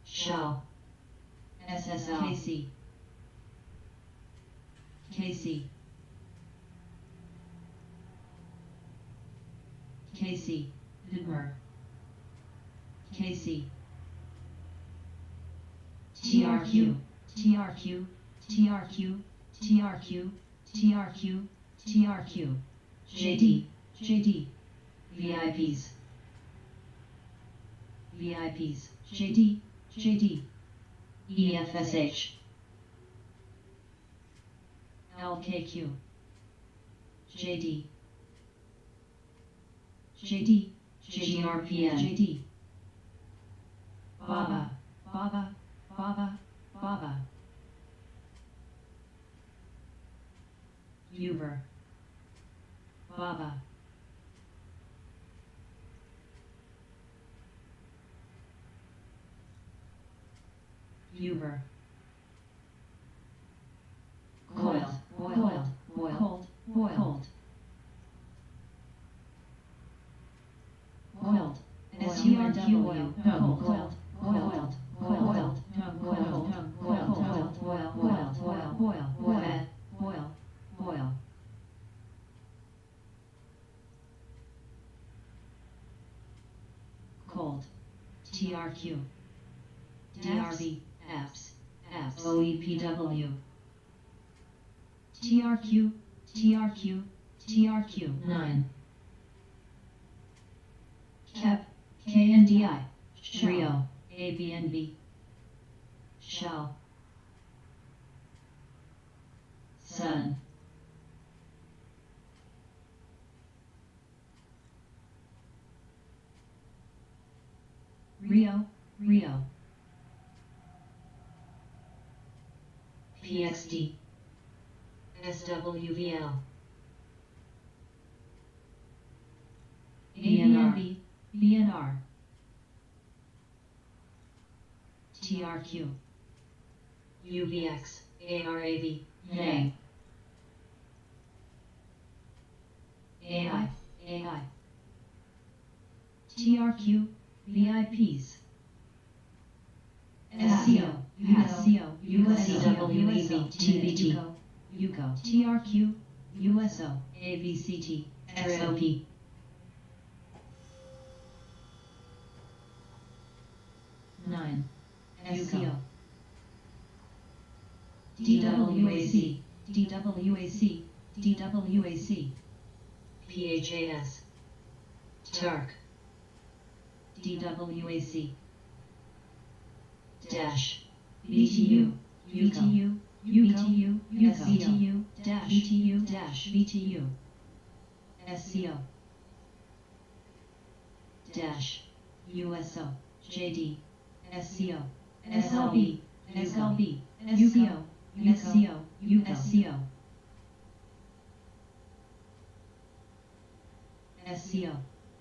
Shell. SSL. KC. KC. KC. Vidmer. KC. TRQ. TRQ. TRQ. TRQ. TRQ. TRQ. JD. JD. VIPs. VIPs. JD. JD. EFSH. LKQ. JD. JD. GRPN. JD. Baba. Baba. Baba. Baba. Uber. Baba. Uber. Coiled, boiled, boiled, boiled. Boiled. SURQ. Coiled, boiled, boiled, boiled, boiled, boiled, boiled, boil, boil, boil, boil. Cold. TRQ. DRV. Apps. Apps. OEPW. TRQ. TRQ. TRQ. 9. Cap. KNDI, Shrio, ABNB, Shell, Sun, Rio, Rio, PXD, SWVL, ABNB, BNR, TRQ, UVX, ARAV, Yang, AI, AI, TRQ, VIPs, SCO, USCO, USCWEV, TBT, UCO, TRQ, USO, AVCT, XOP, Nine, SCO, DWAC, DWAC, DWAC, PHAS, TARC, DWAC, Dash, BTU, UTU, UTU, USCTU, Dash, BTU, Dash, BTU, SCO, Dash, USO, JD, SCO, SLB, SLB, SCO, USCO, USCO, SCO,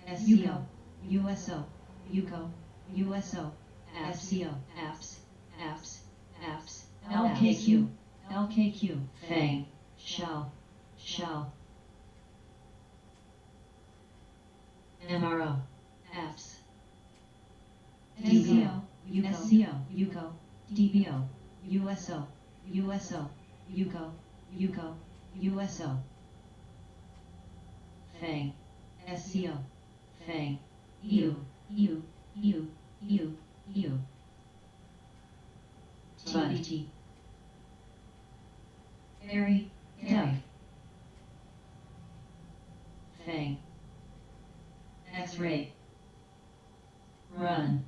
SCO, USO, UCO, USO, FCO, apps, apps, apps, LKQ, LKQ, FANG, shell, shell, MRO, apps, DBO, USCO, UCO, DBO, USO, USO, UCO, UCO, USO, FANG, SCO, FANG, U, U, U, U, U, TBT, Airy, Dyke, FANG, X-ray, run,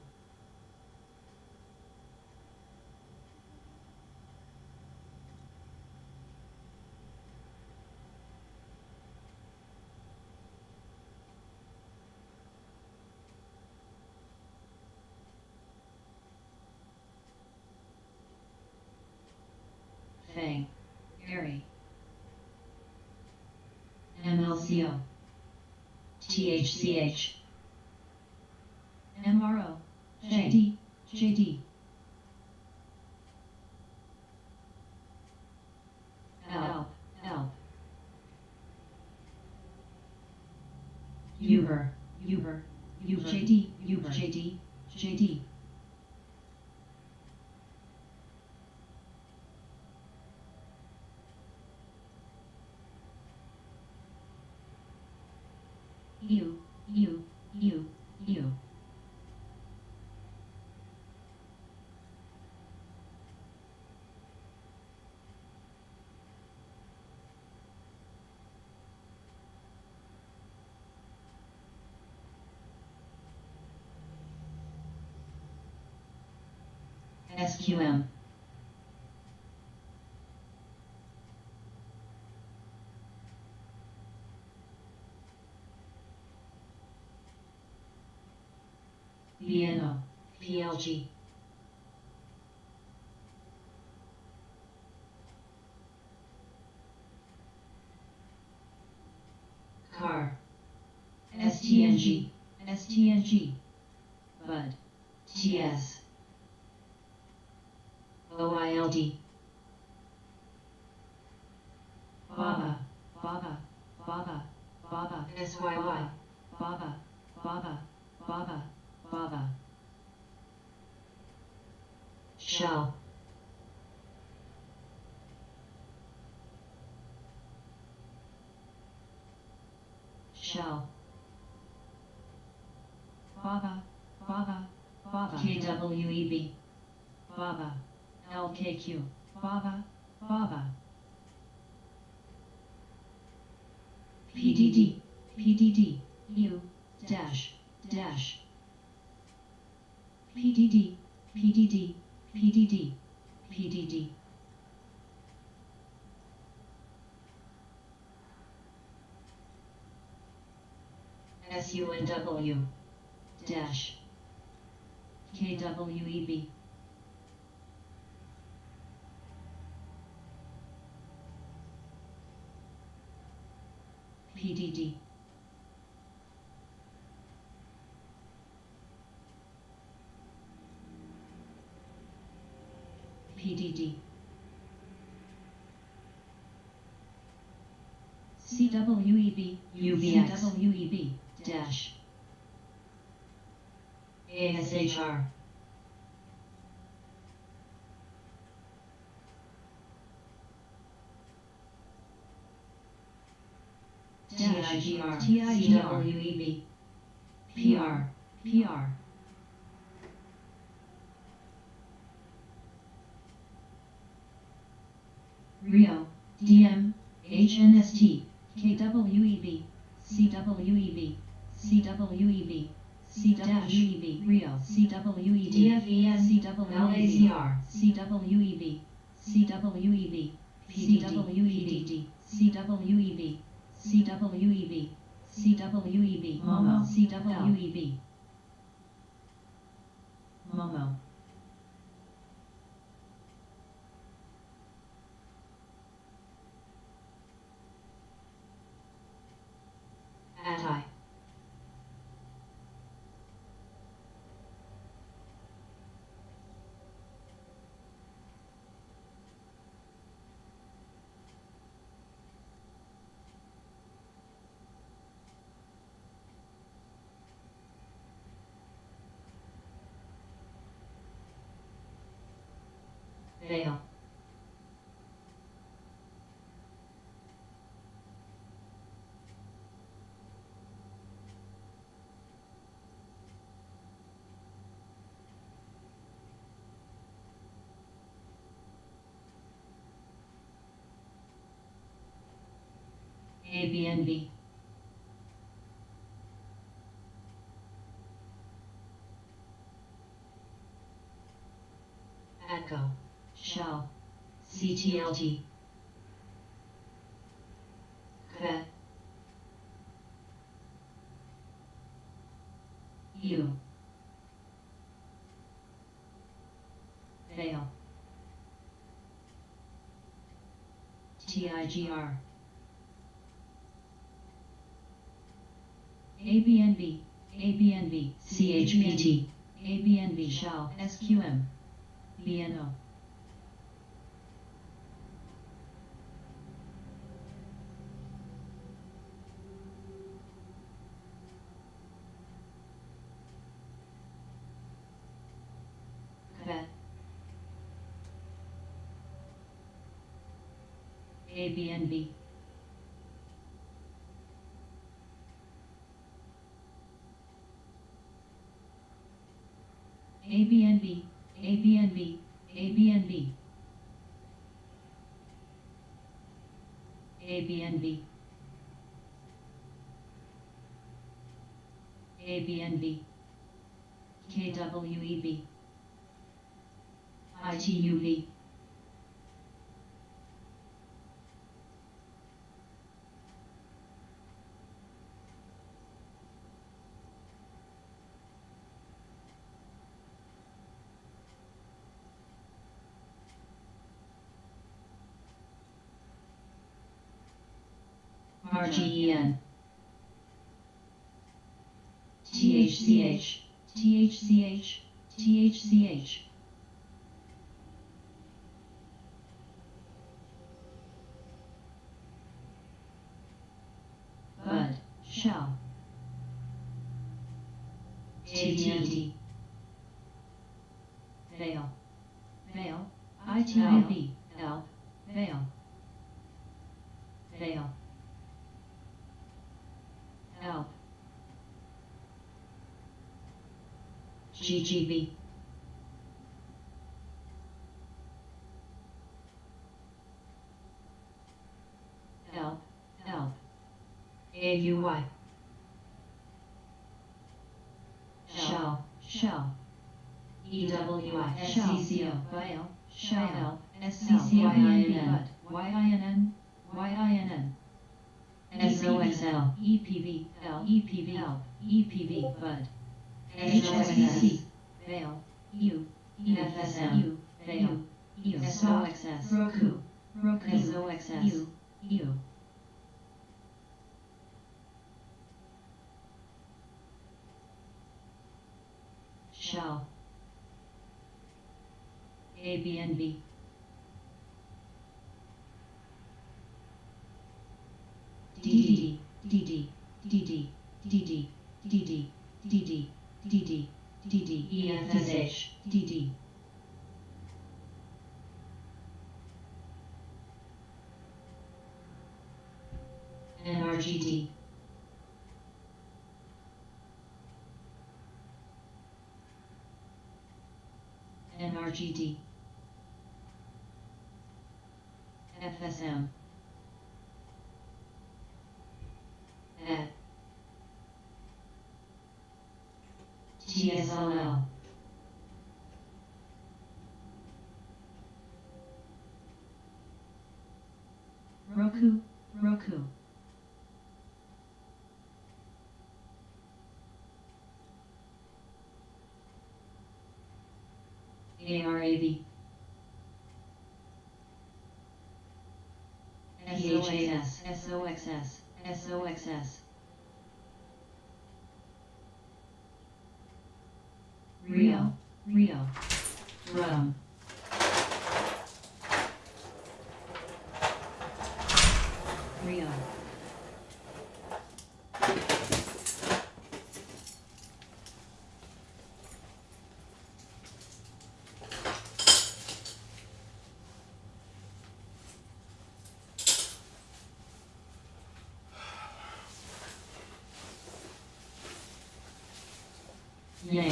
FANG, Airy, MLCO, THCH, MRO, JD, JD, ALP, ALP, Uber, Uber, Uber, JD, Uber, JD, JD, U, U, U, U, SQM, BNO, PLG, CAR, STNG, STNG, BUD, TS, OILD, BABA, BABA, BABA, BABA, SYY, BABA, BABA, BABA, BABA, Shell, Shell, BABA, BABA, BABA, KWEB, BABA, LKQ, BABA, BABA, PDD, PDD, U, dash, dash, PDD, PDD, PDD, PDD. SUNW dash KWEB PDD PDD CWEB UBX CWEB dash ASHR TIGR CWEB PR PR Rio DM HNST KWEB CWEB CWEB CWEB Rio CWEB DFEN CWLAZR CWEB CWEB PDD CWEB CWEB CWEB Momo CWEB Momo Ati Veil ABNB Atco Shell CTLT Kvet U Veil TIGR ABNB ABNB CHPT ABNB Shell SQM BNO Kvet ABNB ABNB ABNB ABNB ABNB ABNB KWEB ITUV RGEN THCH THCH THCH Bud Shell TTT Veil Veil ITUV L Veil Veil L GGB L L AUY Shell Shell EWI SCCO Vile Shell SCCINN YINN YINN SOXL EPV L EPV L EPV Bud HSBC Vale U EFSM U Vale U SOXS Roku Roku SOXS U Shell ABNB DD DD DD DD DD DD DD DD EFSH DD NRGD NRGD FSM at TSLL Roku Roku ARAV SOXS SOXS SOXS Rio Rio Rum Rio Name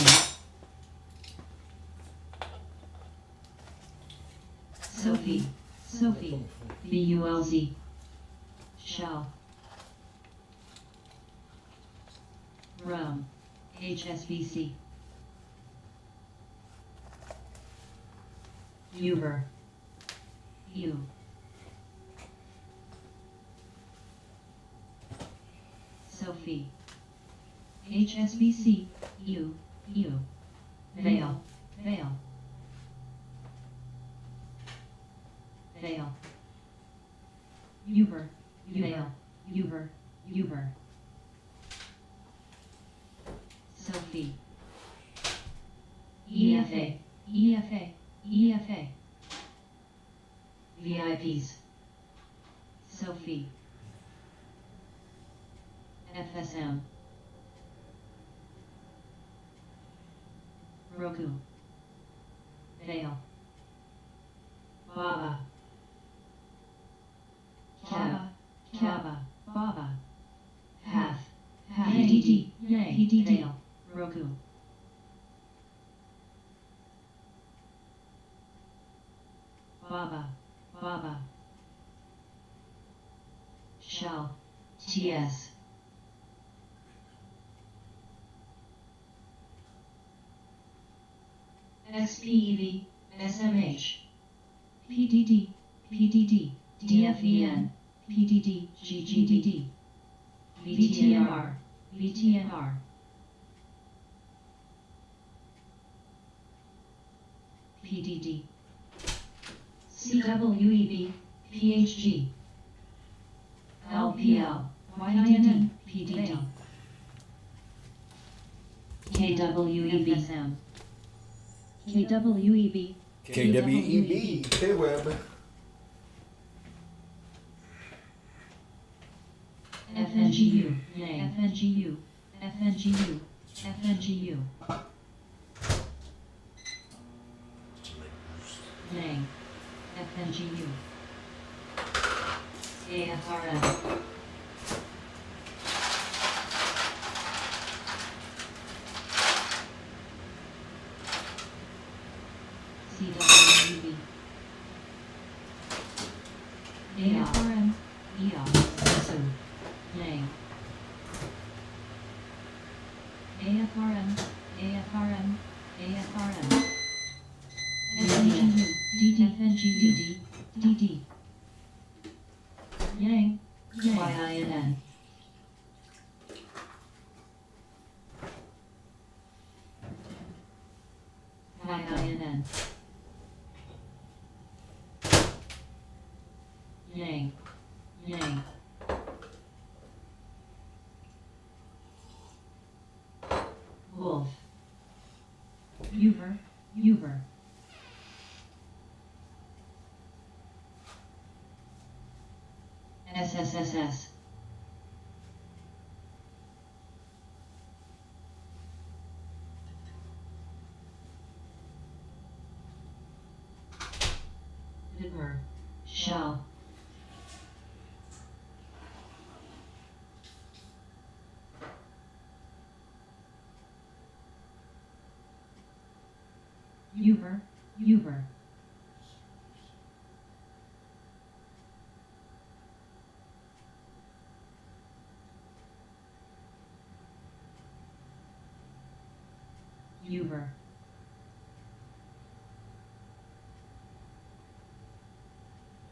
Sophie Sophie BULZ Shell Rum HSBC Uber U Sophie HSBC U Vale Vale Vale Uber Vale Uber Uber Sophie EFA EFA EFA VIPs Sophie FSM Roku Vale Baba Kaba Baba Half PDD PDD Roku Baba Shell TS SPEV SMH PDD DFEN PDD GGDD VTNR PDD CWEB PHG LPL YINN PDD KWEB KWEB KWEB, K-Web, FNGU FNGU FNGU FNGU Name FNGU AFRM CWEB AFRM EO Name AFRM AFRM NRGD, DD. Yang, YINN. YINN. Yang, Yang. Wolf. Uber, Uber. SSSS. Vidmer. Shell. Uber, Uber. Uber.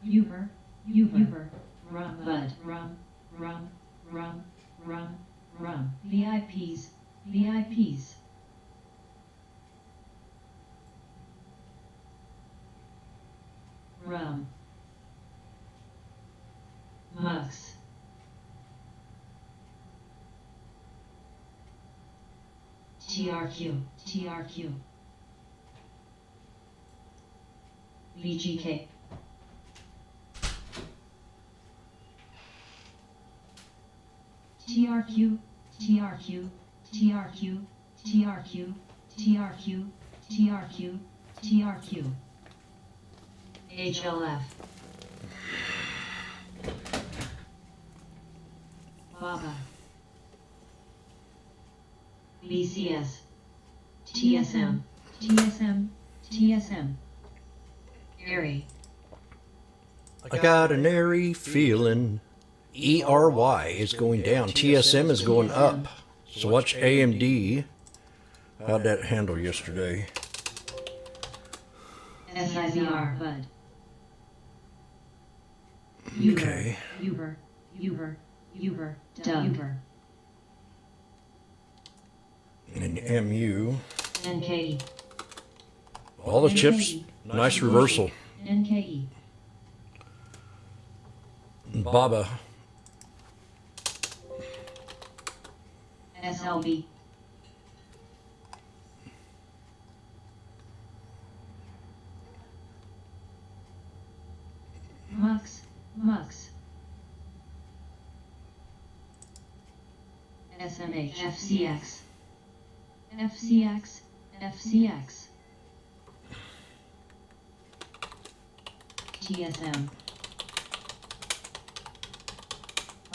Uber, Uber. Rum, bud, rum, rum, rum, rum, rum. VIPs, VIPs. Rum. Mux. TRQ, TRQ. VGK. TRQ, TRQ, TRQ, TRQ, TRQ, TRQ, TRQ. HLF. Baba. BCS. TSM. TSM. TSM. Airy. I got an airy feeling. ERY is going down. TSM is going up. So watch AMD. How'd that handle yesterday? SIVR. Bud. Okay. Uber. Uber. Uber. Doug. Uber. And MU. NKE. All the chips. Nice reversal. NKE. Baba. SLB. Mux, Mux. SMH. FCX. FCX. FCX. TSM.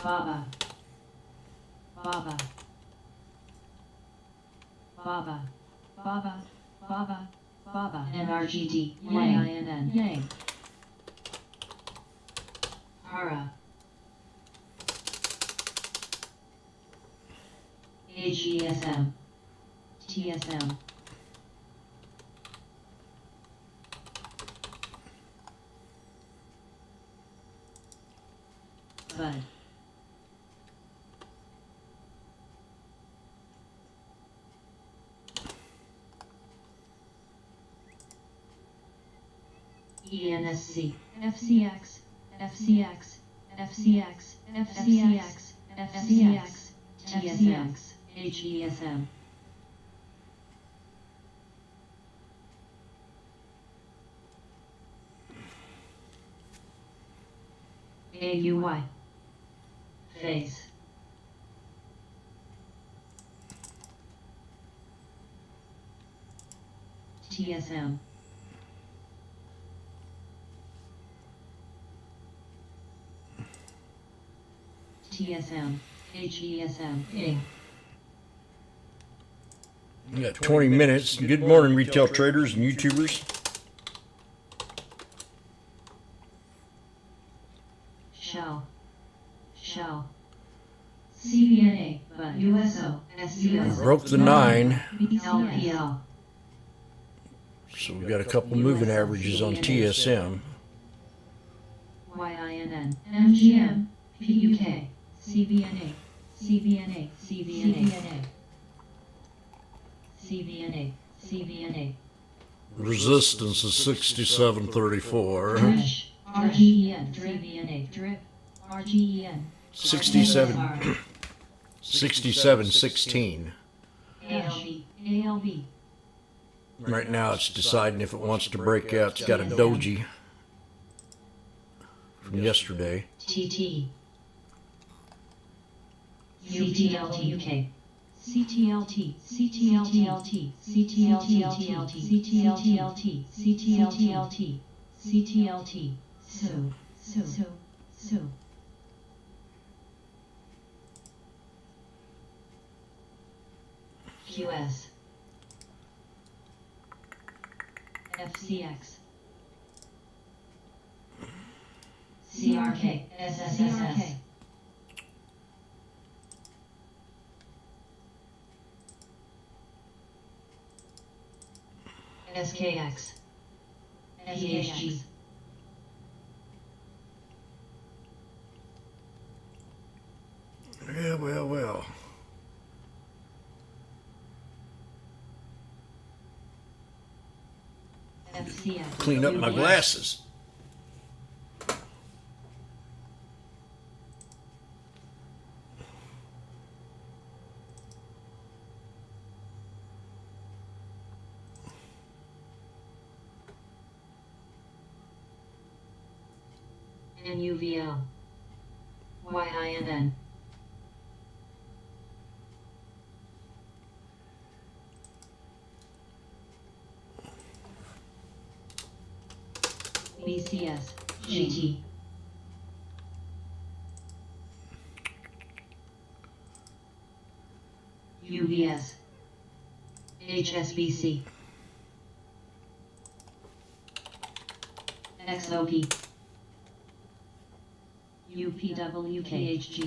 Baba. Baba. Baba. Baba. Baba. Baba. NRGD. YINN. Yang. Hara. AGSM. TSM. Bud. ENSC. FCX. FCX. FCX. FCX. FCX. TSX. HESM. AUY. Face. TSM. TSM. HESM. Ing. We got 20 minutes. Good morning, retail traders and YouTubers. Shell. Shell. CBNA. But USO. SCO. Broke the 9. LPL. So we've got a couple moving averages on TSM. YINN, MGM, PUK, CBNA, CBNA, CBNA, CBNA, CBNA. Resistance is 67.34. Drish, RGEN, CBNA, drip, RGEN. 67.16. ALV, ALV. Right now it's deciding if it wants to break out. It's got a doji from yesterday. TT. CTLT UK. CTLT, CTLT, CTLT, CTLT, CTLT, CTLT, so. QS. FCX. CRK, SSSS. SKX. SKG. Well. FCX. Clean up my glasses. NUVL. YINN. BCS. GT. UVS. HSBC. XOP. UPWKHG.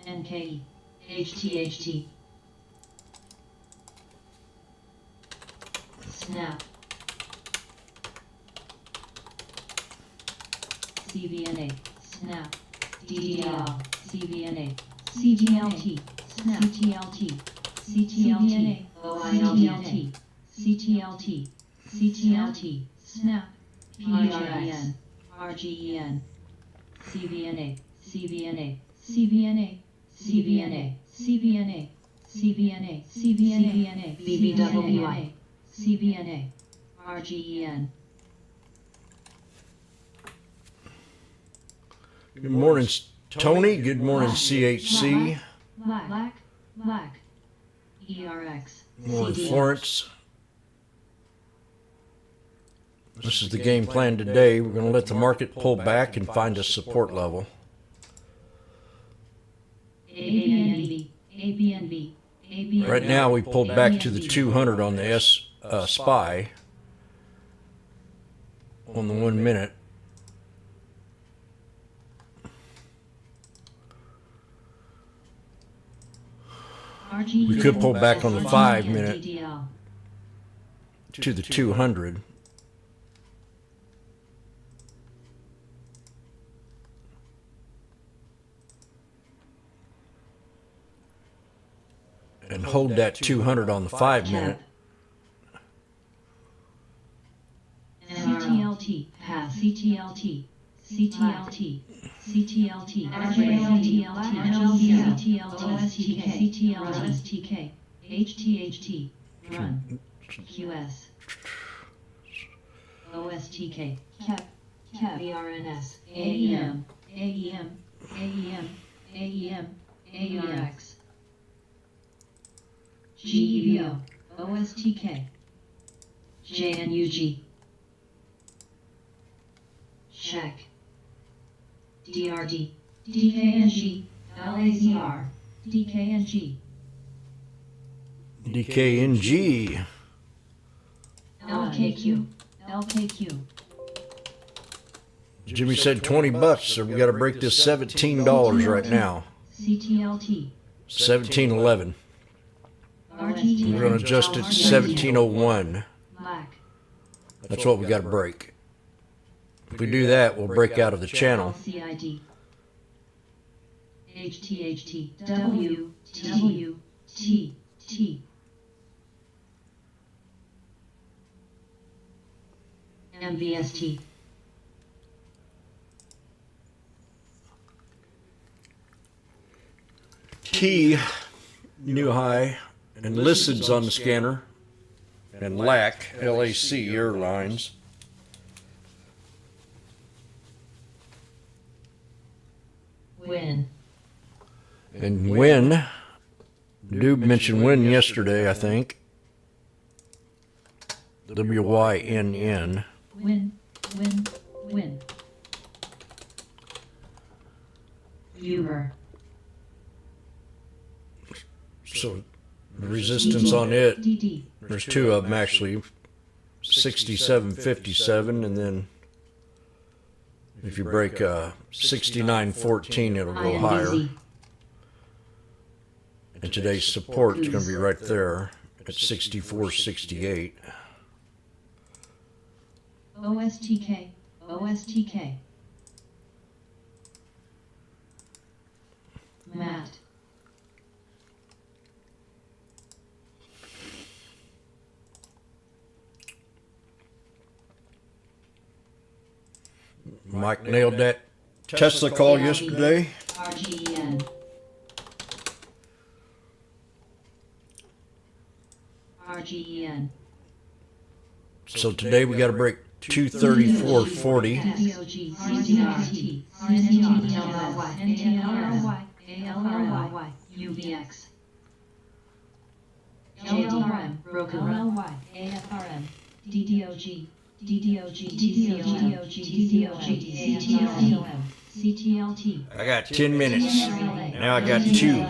NKE. HTHT. Snap. CBNA. Snap. DDL. CBNA. CTLT, Snap, CTLT, CTLT, OILT, CTLT, CTLT, Snap, PRGEN, RGEN, CBNA, CBNA, CBNA, CBNA, CBNA, CBNA, CBNA, BBWI, CBNA, RGEN. Good morning, Tony. Good morning, CHC. Black, ERX. Good morning, Florence. This is the game plan today. We're going to let the market pull back and find a support level. ABNB. Right now we pulled back to the 200 on the SPY on the 1 minute. We could pull back on the 5 minute to the 200. And hold that 200 on the 5 minute. CTLT, pass, CTLT, CTLT, CTLT, CTLT, CTLT, HTHT, run, QS, OSTK, CAP, VRNS, AEM, AERX, GEVO, OSTK, JNUG, check, DRD, DKNG, LAZR, DKNG, DKNG. LKQ, LKQ, Jimmy said 20 bucks, so we got to break this $17 right now. CTLT. 17.11. RGE. We're going to adjust it to 17.01. Black. That's what we got to break. If we do that, we'll break out of the channel. CID. HTHT. W. W. T. T. MVST. T, new high, and listed's on the scanner. And LAC, LAC Airlines. Win. And win, Dube mentioned win yesterday, I think. WYNN. Win. Win. Win. Uber. So the resistance on it, DD. there's two of them actually, 67.57, and then if you break 69.14, it'll go higher. INDZ. And today's support is going to be right there at 64.68. OSTK. OSTK. Matt. Mike nailed that Tesla call yesterday. RGEN. RGEN. So today we got to break 234.40. DOG. CDRT. CSTLY. NTLRY. ALRY. UVX. JDRM. Broken. RLY. AFRM. DDOG. DDOG. DDOG. DDOG. CTLT. CTLT. I got 10 minutes. Now I got 2.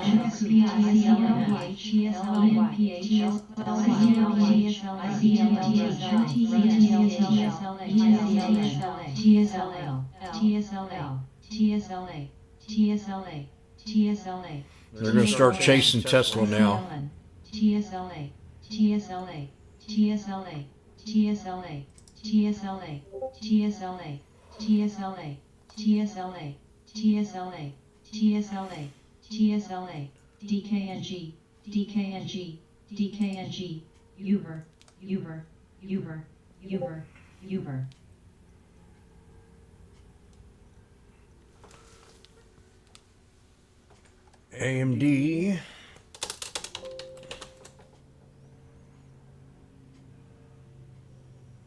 They're going to start chasing Tesla now. TSLA, TSLA, TSLA, TSLA, TSLA, TSLA, TSLA, TSLA, TSLA, TSLA, TSLA, DKNG, DKNG, DKNG, Uber, Uber, Uber, Uber, Uber. AMD.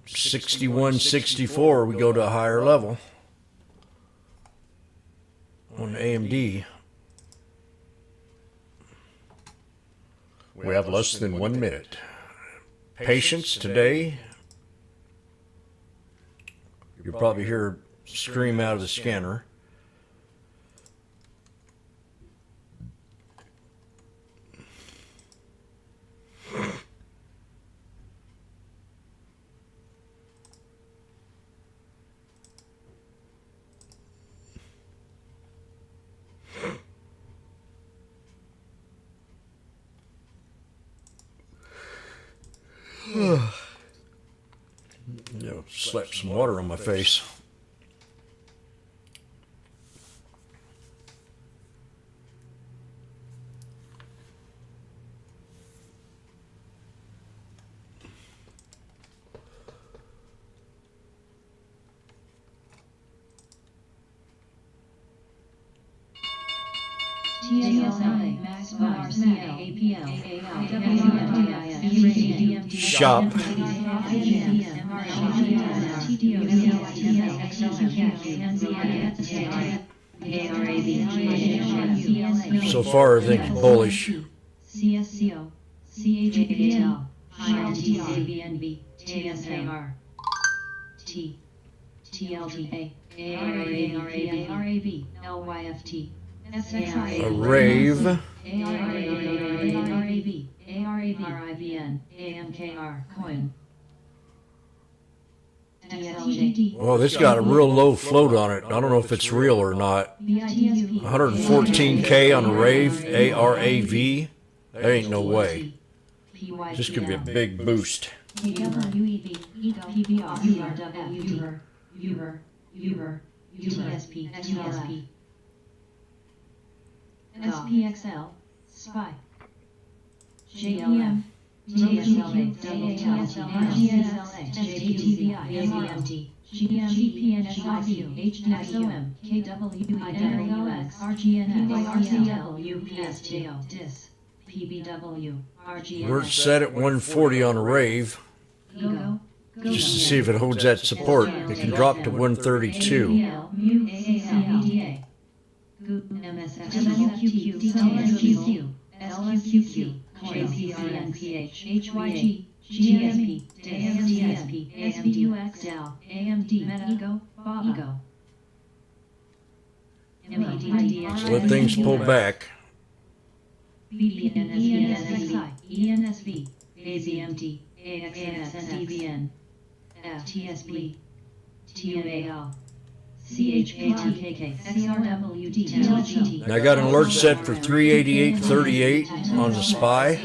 $61.64, we go to a higher level on AMD. We have less than 1 minute. Patience today. You'll probably hear scream out of the scanner. Slap some water on my face. Shop. So far, everything's bullish. CSCO, CHAPL, ILTABNB, TSAR, T, TLTA, ARAB, LYFT, A rave. ARAB, RIVN, AMKR, Coin, DLJ. Well, this got a real low float on it. I don't know if it's real or not. 114K on a rave, ARAV. There ain't no way. This could be a big boost. KWEV, PBR, URW, Uber, UTSP, STSP, SPXL, SPY, JLM, TSLA, JTVI, MRMT, GMGPNSIQ, HDXOM, KWIWX, RGNX, RCL, UPSTO, DIS, PBW, RGNX. We're set at 140 on a rave. Just to see if it holds that support. It can drop to 132. So let things pull back. ENSV, AZMT, AXNSDVN, FTSB, TMAL, CHATKK, XRWD, TLGT. And I got an alert set for 388.38 on the SPY.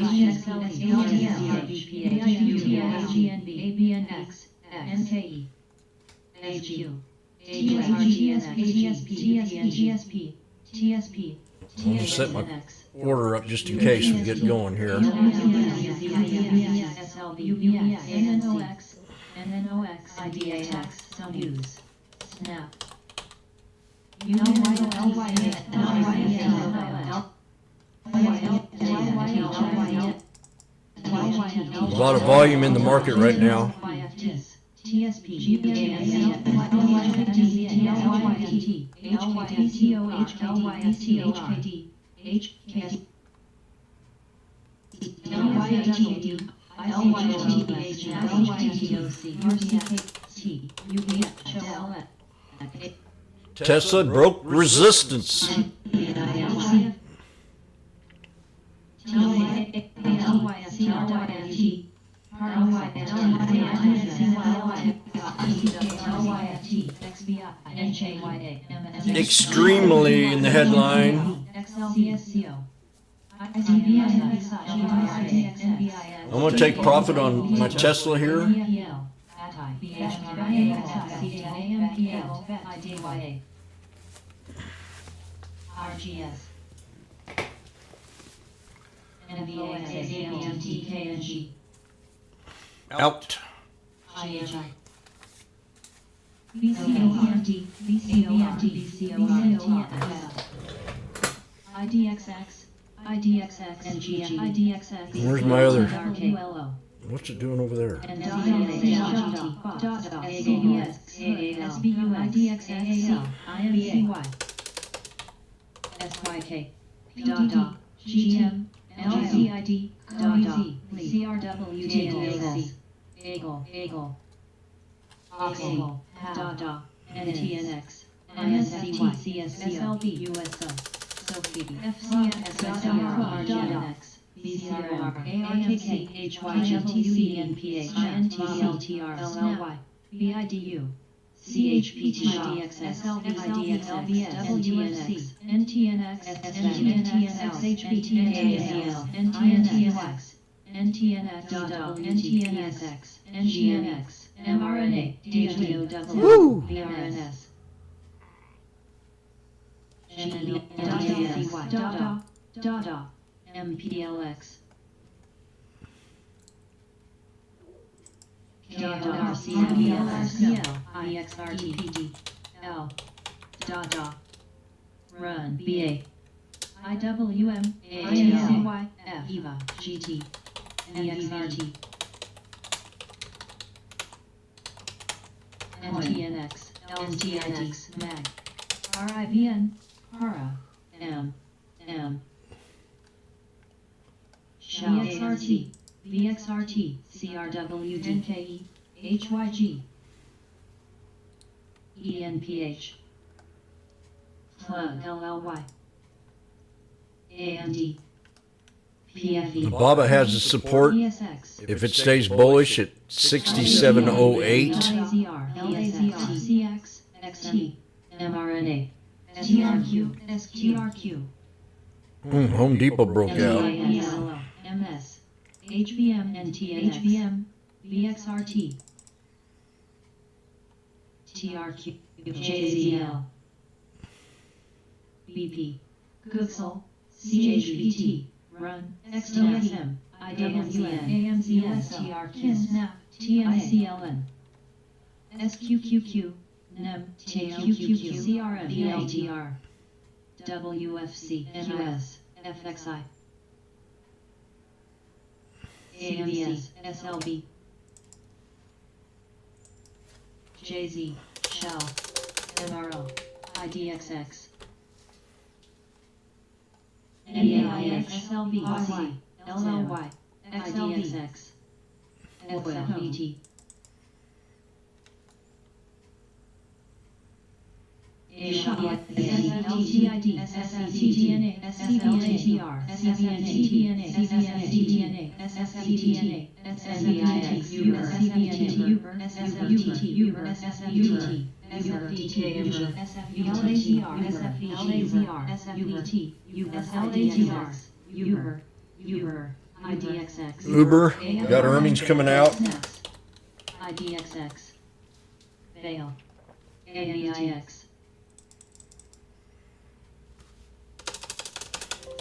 ABNX, NKE, SQ, TSP, TSP, I'm gonna set my order up just in case we get going here. NNOX, IDAX, some use, Snap. A lot of volume in the market right now. TSP, Tesla broke resistance. Extremely in the headline. I'm going to take profit on my Tesla here. RGS. NVAXAMTKNG. Out. IHI. BCOMT, BCOMT, IDXX, IDXX, NGG, IDXX. Where's my other? WLO. What's it doing over there? GM, LCID, CRWTAC, AGLE, OXY, NTNX, MSCY, SLB, USO, SOFI, FCS, RGNX, BCR, ARKK, HYGTC, NPH, INTLTR, LLY, BIDU, CHPT, IDXS, IDXS, WNC, NTNX, NTNX, HPT, NTNX, NTNX, NTNSX, NGNX, mRNA, DHDOW, BRNS, MPLX, KRCL, IXRTPD, L, Run, BA, IWM, AACY, F, EVA, GT, NXRT, NTNX, LTNX, MAG, RIVN, HARA, M, VXRT, VXRT, CRWD, NKE, HYG, ENPH, Plug, LLY, AMD, PFE. The BABA has the support. ESX, If it stays bullish at 67.08, LZR, LAZR, CX, XT, mRNA, STRQ, STRQ, Home Depot broke out. MS, HVM, HVM, VXRT, TRQ, JZL, BP, Googsel, CHPT, Run, XTSM, IWN, AMZN, TRQ, SNAP, TNICLN, SQQQ, NEM, TQQQ, CRM, VLTR, WFC, NUS, FXI, AMC, SLB, JZ, Shell, MRO, IDXX, NAIX, SLB, YY, LLY, XLDXX, SFBT, SFLTID, SSCTNA, SCBTR, SCBNTNA, SSCTNA, SSCTNA, SSBIX, Uber, SFBT, Uber, SFBT, Uber, SFBT, SFBTKMG, SFBLAZR, SFBLAZR, SFBT, USLATR, Uber, Uber, IDXX, Uber got earnings coming out. IDXX, Vail, ABIX.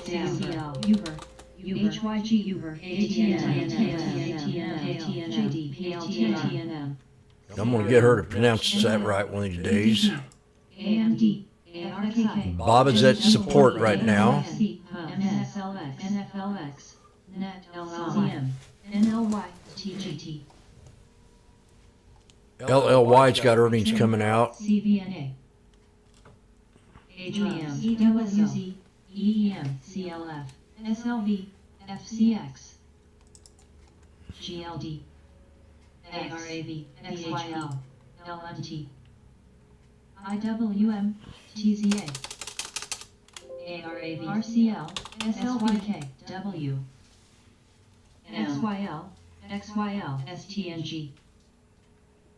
CL, Uber, HYG, Uber, ATN, PLTNM. I'm gonna get her to pronounce that right one of these days. AMD, ARKK. Bob is at support right now. NSLX, NFLX, NET, LLM, NLY, TGT. LLY's got earnings coming out. CVNA, HVM, EWZ, EEM, CLF, SLV, FCX, GLD, ARAB, XYL, LMT, IWM, TZA, ARAB, RCL, SLVK, W, XYL, XYL, STNG,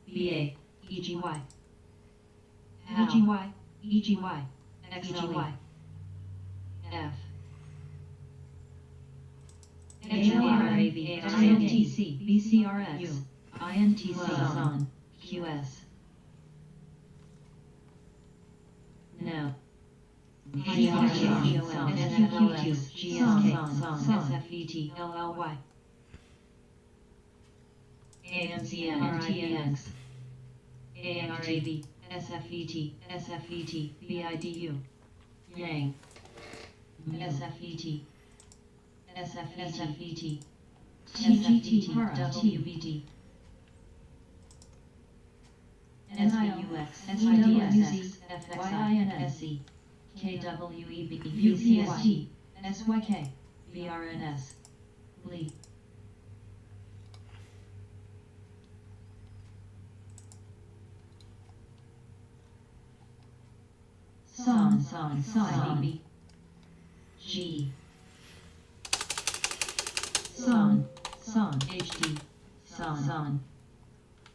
BA, EGY, EGY, EGY, XLY, F, HLRAV, INTC, BCRX, INTC, SON, QS. No. SFQQ, GSK, SFET, LLY. AMCN, RTNX. ARAV, SFET, SFET, BIDU. Yang. SFET, SFET, TGT, WBT, SBUX, SIDSX, FXINSE, KWEB, VCST, SYK, VRNS, Lee. Son, BB. G. Son, HD, Son,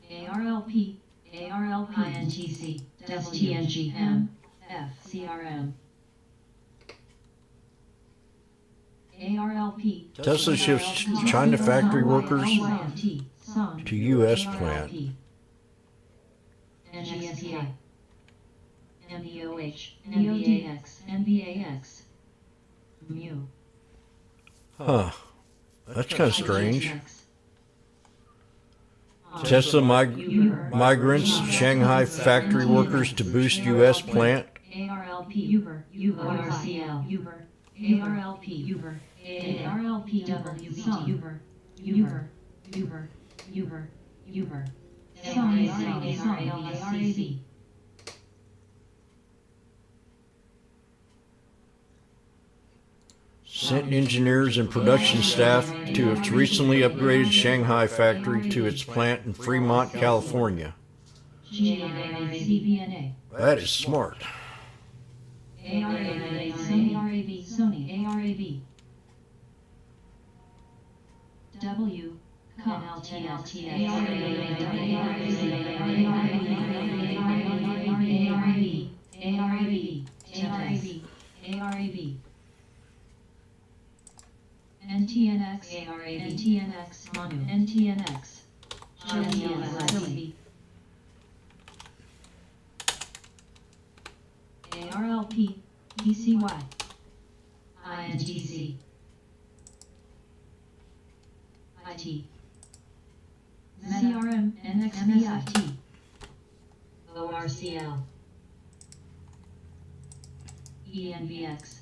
ARLP, INTC, STNG, M, F, CRM, ARLP, Tesla shifts China factory workers to U.S. plant. NGSEI, MEOH, NBAX, Mu. Huh. That's kind of strange. Tesla migrants Shanghai factory workers to boost U.S. plant. ARLP, Uber, RCL, Uber, ARLP, Uber, ARLP, WBT, Uber, ARAV. Sent engineers and production staff to its recently upgraded Shanghai factory to its plant in Fremont, California. That is smart. Sony, ARAV. W, NTNX, NTNX, Manu, NTNX, GSLV, ARLP, PCY, INTZ, IT, CRM, NXBIT, ORCL, ENVX,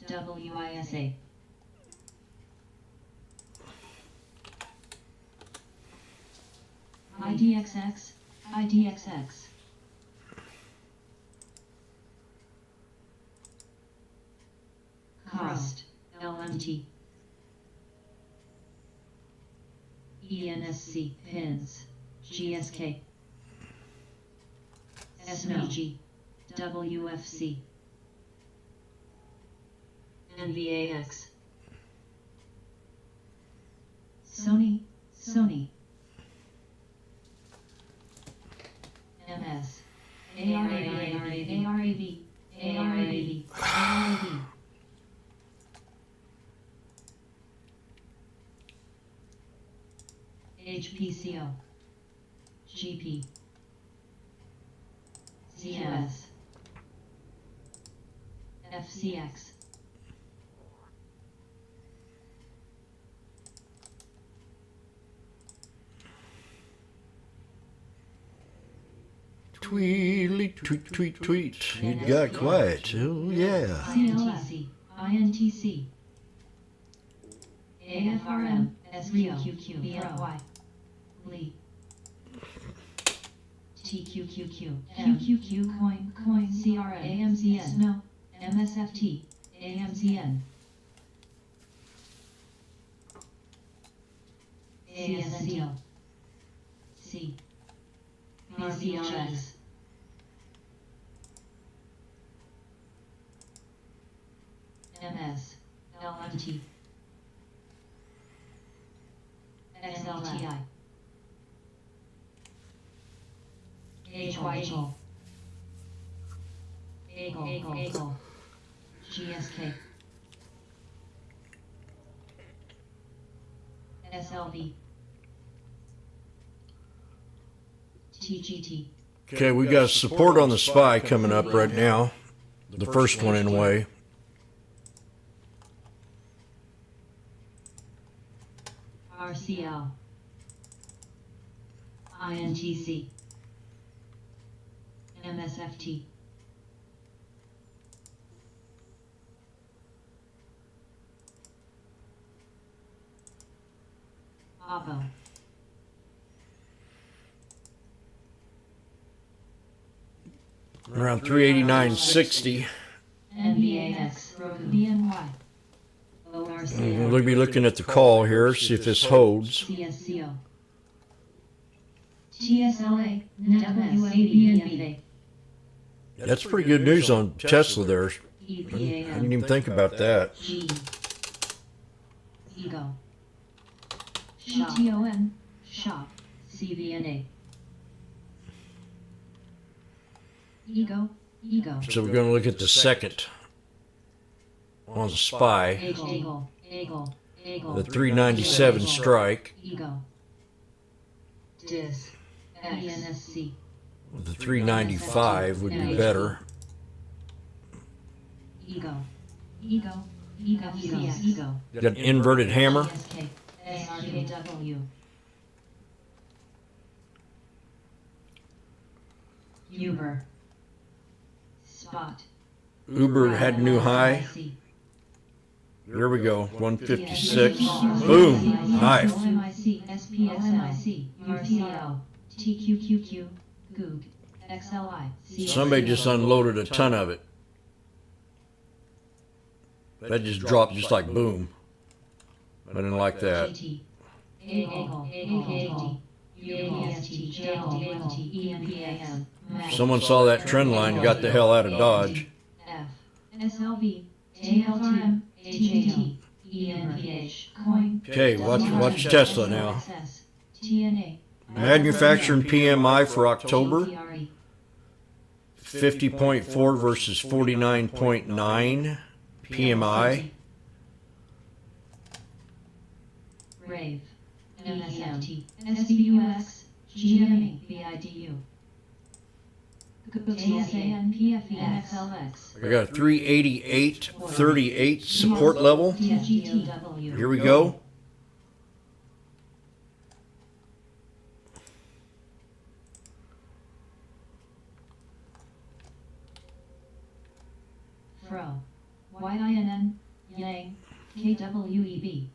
WISA, IDXX, IDXX, Cost, LMT, ENSC, PINS, GSK, SPG, WFC, NVAX, Sony, Sony, MS, ARAV, HPCO, GP, ZS, FCX, Tweetly, tweet, tweet, tweet. You got quiet. Oh, yeah. CLS, INTC, AFRM, SQQQ, BFY, Lee, TQQQ, QQQ, Coin, CRM, AMZN, No, MSFT, AMZN, CSNDL, C, RVRS, MS, LMT, XLTI, HYG, AGLE, GSK, SLV, TGT, Okay, we got support on the spy coming up right now. The first one, in a way. RCL, INTC, MSFT, AVO, Around 389.60. NVAX, BNY, ORCL, We'll be looking at the call here, see if this holds. CSCO, TSLA, WABNB, That's pretty good news on Tesla there. I didn't even think about that. G, Ego, PTON, Shop, CVNA, Ego, So we're going to look at the second on the spy, the 397 strike. Ego, Dis, ENSC, The 395 would be better. Ego, Got an inverted hammer. GSK, SRKW, Uber, Spot, Uber had a new high. Here we go, 156. Boom, knife. OMIC, SPXMIC, RCL, TQQQ, Goog, XLI, Somebody just unloaded a ton of it. That just dropped just like boom. I didn't like that. GT, AGL, UAST, JLT, ENPAM, Someone saw that trend line and got the hell out of Dodge. F, SLV, ALTM, HAT, ENPH, Coin, Yang. Okay, watch Tesla now. XS, TNA. Manufacturing PMI for October, GPRE, 50.4 versus 49.9 PMI. Rave, MSFT, SBUX, GME, BIDU. TSAN, PFE, NXLX. I got a 388.38 support level. TGTW. Here we go. Fro, YINN, Yang, KWEB.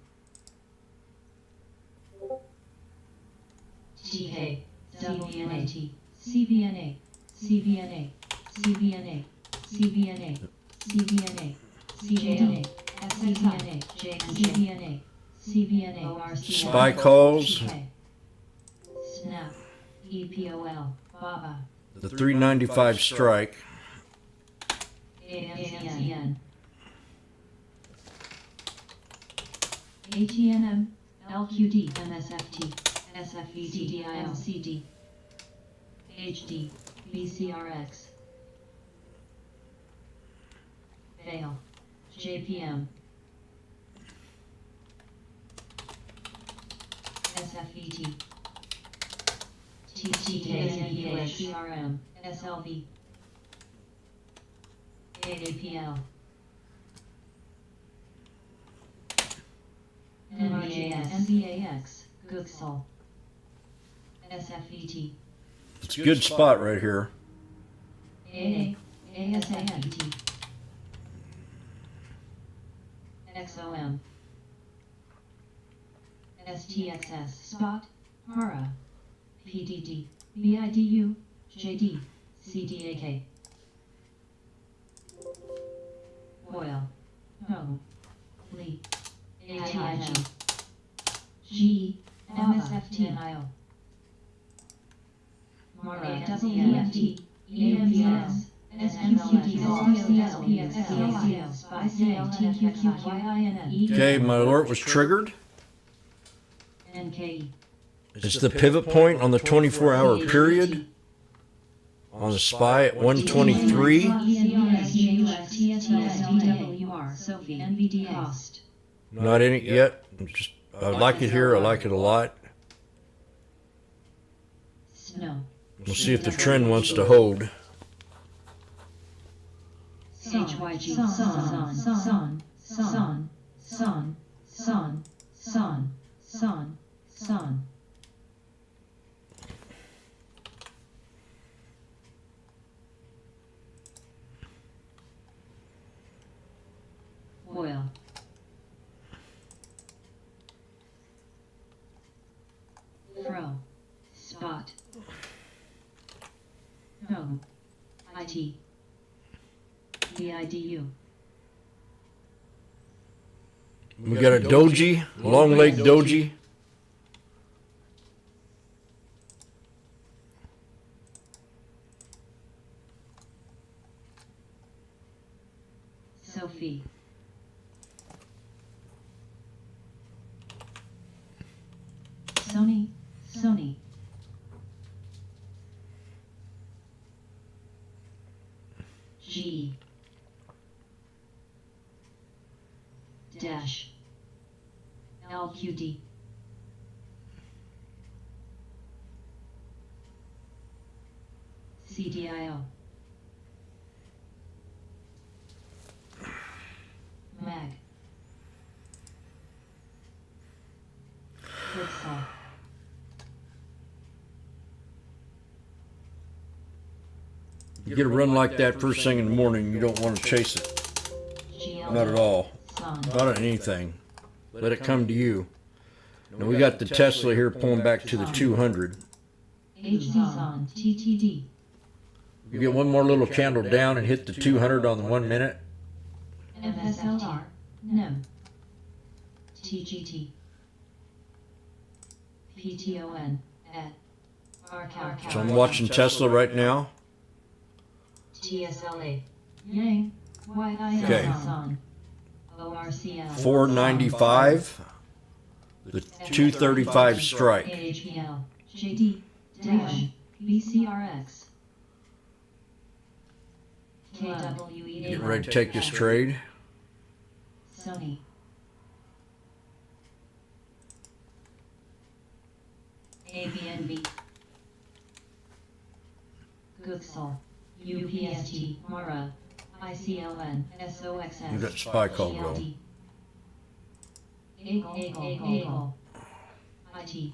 TK, CVNA, CVNA, CVNA, CVNA, CVNA, CVNA, CVNA, SCVNA, CVNA, CVNA, Spy calls. Snap, EPOL, BABA, The 395 strike. AMCN, ATNM, LQD, MSFT, SFET, DILCD, HD, BCRX, Fail, JPM, SFET, TTKNPHRM, SLV, AAPL, NBAX, Gooksol, SFET, It's a good spot right here. AA, ASAFET, XOM, STXS, Spot, Hara, PDD, BIDU, JD, CDAK, Oil, Home, Lee, ATIG, G, MSFT, Mara, WEFT, EMPS, SQCT, SPXS, Okay, my alert was triggered. NKE, It's the pivot point on the 24-hour period on the SPY at 123. Sophie, NVDA, Cost, Not in it yet. I like it here. I like it a lot. Snow, We'll see if the trend wants to hold. HYG, Son, Oil, Fro, Spot, Home, IT, BIDU, We got a doji, long leg doji. Sophie, Sony, G, Dash, LQD, CDIO, Mag, Gooksol, You get a run like that first thing in the morning, you don't want to chase it. Not at all. Not on anything. Let it come to you. Now we got the Tesla here pulling back to the 200. HCSON, TTD, You get one more little candle down and hit the 200 on the 1 minute. FSLR, NEM, TGT, PTON, at RCAL, So I'm watching Tesla right now. TSLA, Yang, Okay. YISON, ORCL, 495. The 235 strike. AHPL, JD, Dash, BCRX, KWE. Getting ready to take this trade. Sony, ABNB, Gooksel, UPST, Mara, ICLN, SOXS, You got spy call go. GLD, Eagle, IT,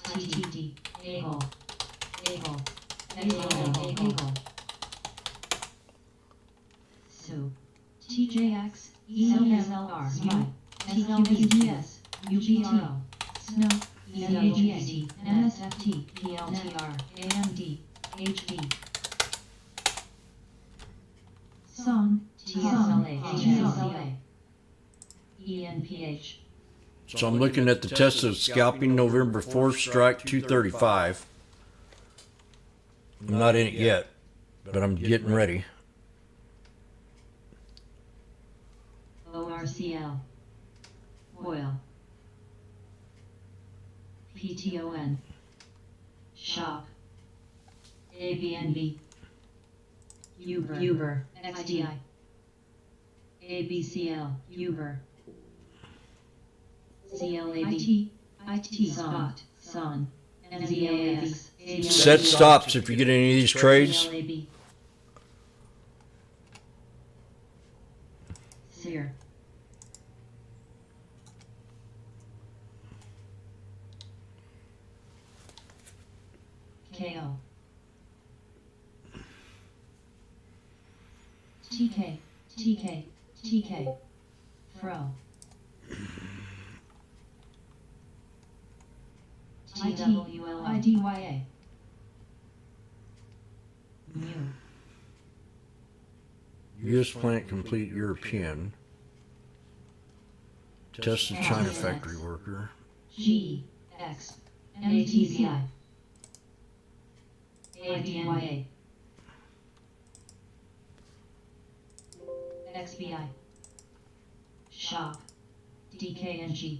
TTD, Eagle, Eagle, Sue, TJX, ESLR, SLBDS, UGTO, Snow, ECHST, NSFT, PLTR, AMD, HB, Song, TSLA, ENPH. So I'm looking at the test of scalping November 4th strike 235. I'm not in it yet, but I'm getting ready. ORCL, Oil, PTON, Shop, ABNB, Uber, XDI, ABCL, Uber, CLAB, IT Spot, Sun, NZAX, Set stops if you get any of these trades. CLAB, Sear, KO, TK, Fro, TWLIDYA, Mu, U.S. plant complete European. Test of China factory worker. GX, MTCI, ADNYA, XBI, Shop, DKNG,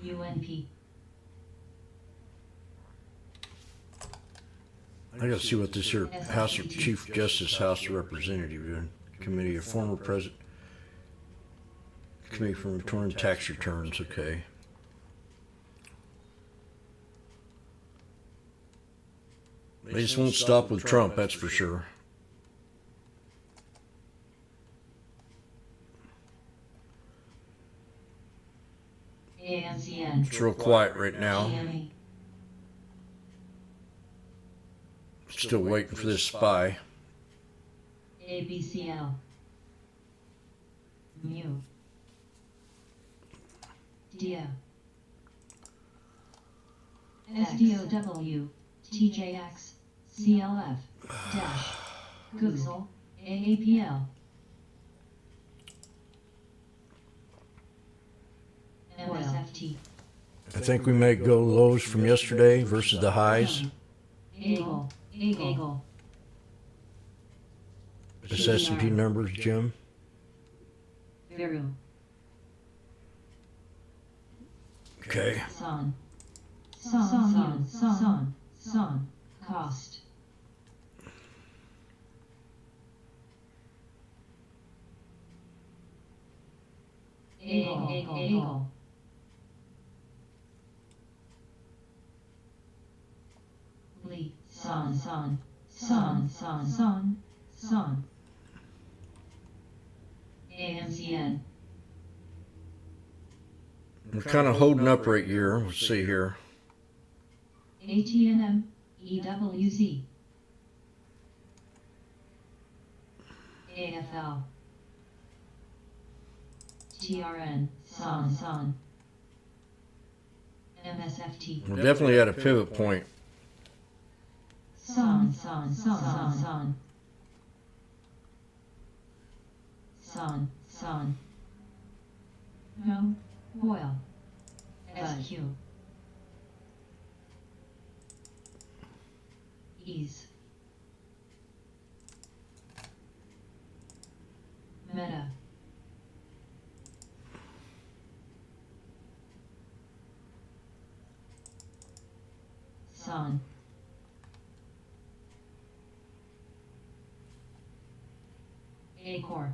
UNP, I gotta see what this here House of Chief Justice House of Representative doing. Committee of former president. Committee for return tax returns. Okay. They just won't stop with Trump, that's for sure. ANCN, It's real quiet right now. GME, Still waiting for this spy. ABCL, Mu, DIA, SDOW, TJX, CLF, Dash, Google, AAPL, MSFT, I think we may go lows from yesterday versus the highs. Eagle, This S&P numbers, Jim. Viru, Okay. Sun, Cost, Eagle, Lee, Sun, AMCN, We're kind of holding up right here. Let's see here. ATNM, EWZ, AFL, TRN, Sun, MSFT, We're definitely at a pivot point. Sun, No, Oil, SQ, Ease, Acor.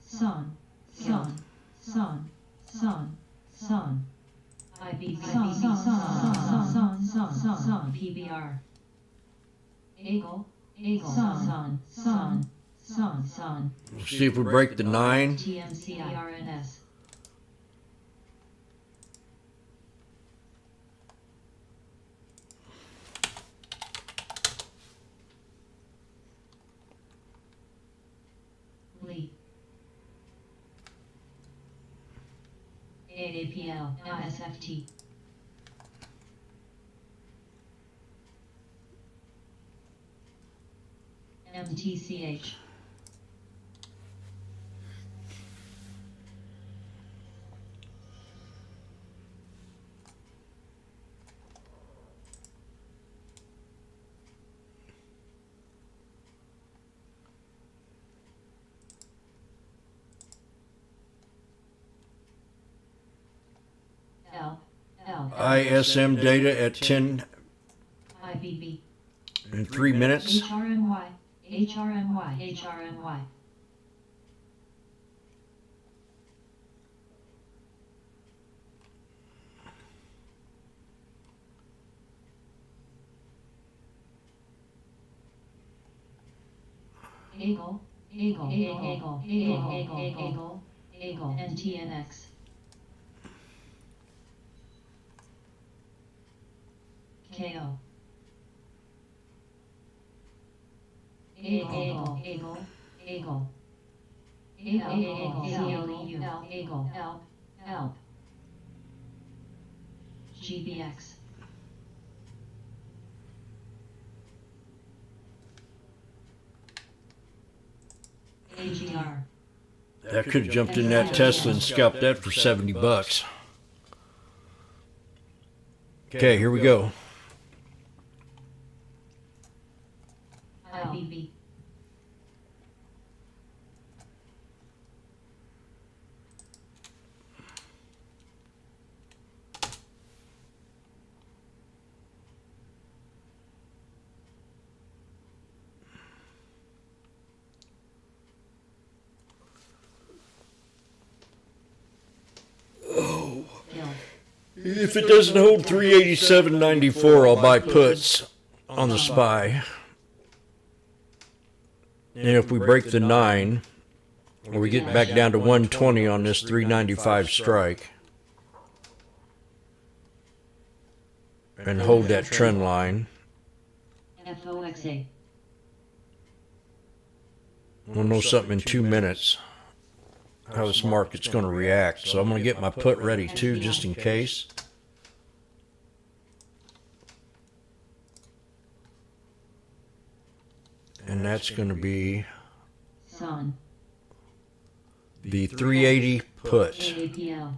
Son. Son. Son. Son. Son. IBB. Son. Son. Son. Son. Son. Son. PBR. Eagle. Eagle. Son. Son. Son. Son. See if we break the 9. TMCIRNS. Lee. AAPL. SFT. MTCH. L. ISM data at 10 IBB. and 3 minutes. HRNY. HRNY. HRNY. Eagle. Eagle. Eagle. Eagle. Eagle. Eagle. Eagle. NTNX. KO. Eagle. Eagle. Eagle. Eagle. Eagle. Elp. GBX. AGR. That could have jumped in that Tesla and scalped that for $70. Okay, here we go. IBB. If it doesn't hold 387.94, I'll buy puts on the SPY. And if we break the 9, or we get back down to 120 on this 395 strike, and hold that trend line, FOXA. we'll know something in 2 minutes how this market's going to react. So I'm going to get my put ready too, just in case. And that's going to be Son. the 380 put. AAPL.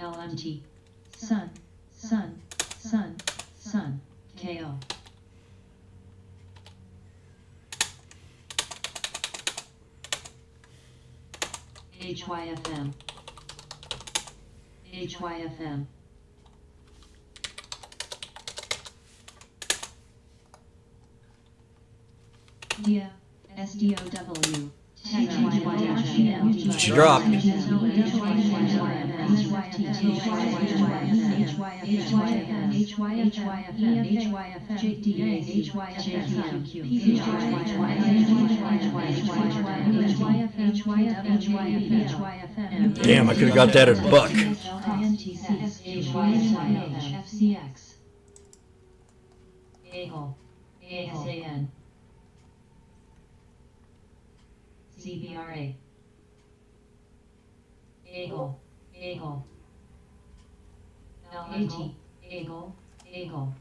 LMT. Sun. Sun. Sun. Sun. KO. HYFM. HYFM. Dia. SDOW. She dropped. Damn, I could have got that at a buck. FCX. Eagle. ASAN. CBRA. Eagle. Eagle. LAT. Eagle. Eagle.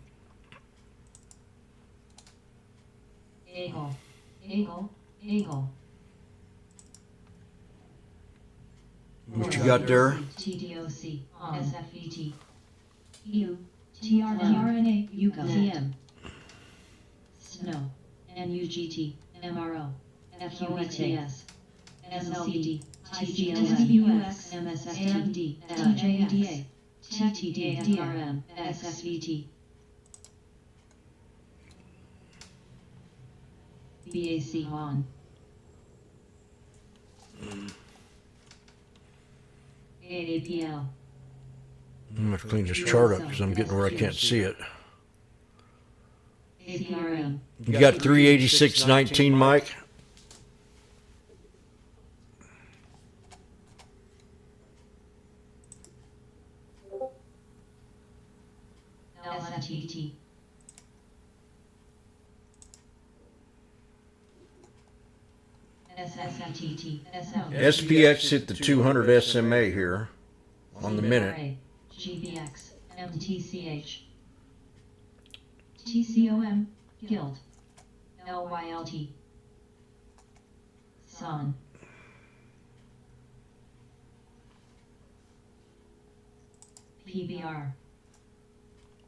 Eagle. Eagle. Eagle. What you got there? TDOC, SFET, EU, TRNA, UCM, Snow, NUGT, MRO, FUTS, SLD, TGLS, MSSD, TJDA, TTDAFRM, SSVT, BAC on. AAPL. I'm gonna have to clean this chart up because I'm getting where I can't see it. APRM. You got 386.19, Mike? LSFTT. SSFTT. SPX hit the 200 SMA here on the minute. GBX. MTCH. TCOM. Guild. LYLT. Son. PBR.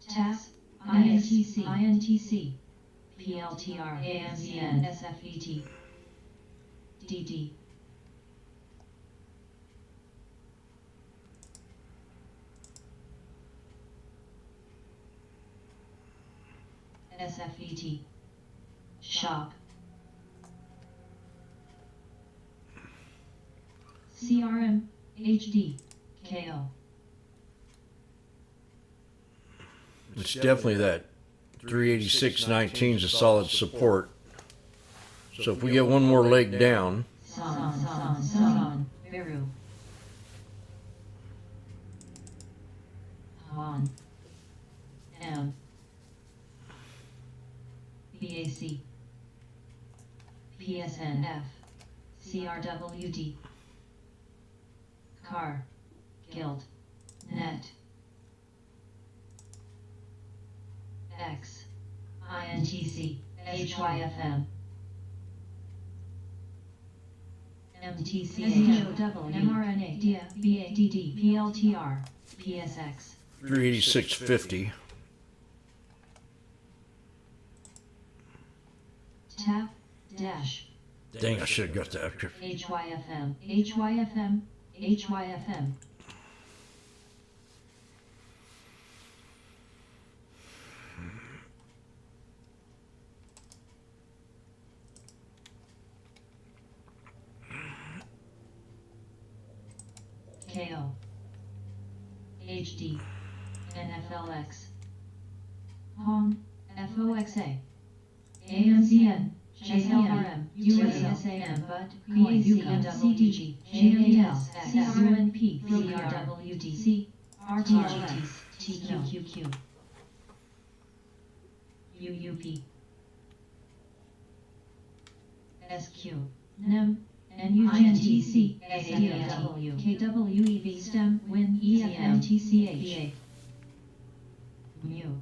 TAS. INTC. PLTR. AMCN. SFET. DD. SFET. Shop. CRM. HD. KO. It's definitely that 386.19 is a solid support. So if we get one more leg down, Son. Veru. Han. M. BAC. PSNF. CRWD. Car. Guild. Net. X. INTC. HYFM. MTC. mRNA. BADD. PLTR. PSX. 386.50. Tap. Dash. Dang, I should have got that. HYFM. HYFM. HYFM. KO. HD. NFLX. Hong. FOXA. AMCN. JLRM. USASAM. Bud. CDG. JAS. CRNP. CRWD. RTRGTs. TQQQ. UUP. SQ. NEM. NUGTC, SDAW, KWEV, STEM, WIN, EFMTCH, Mu,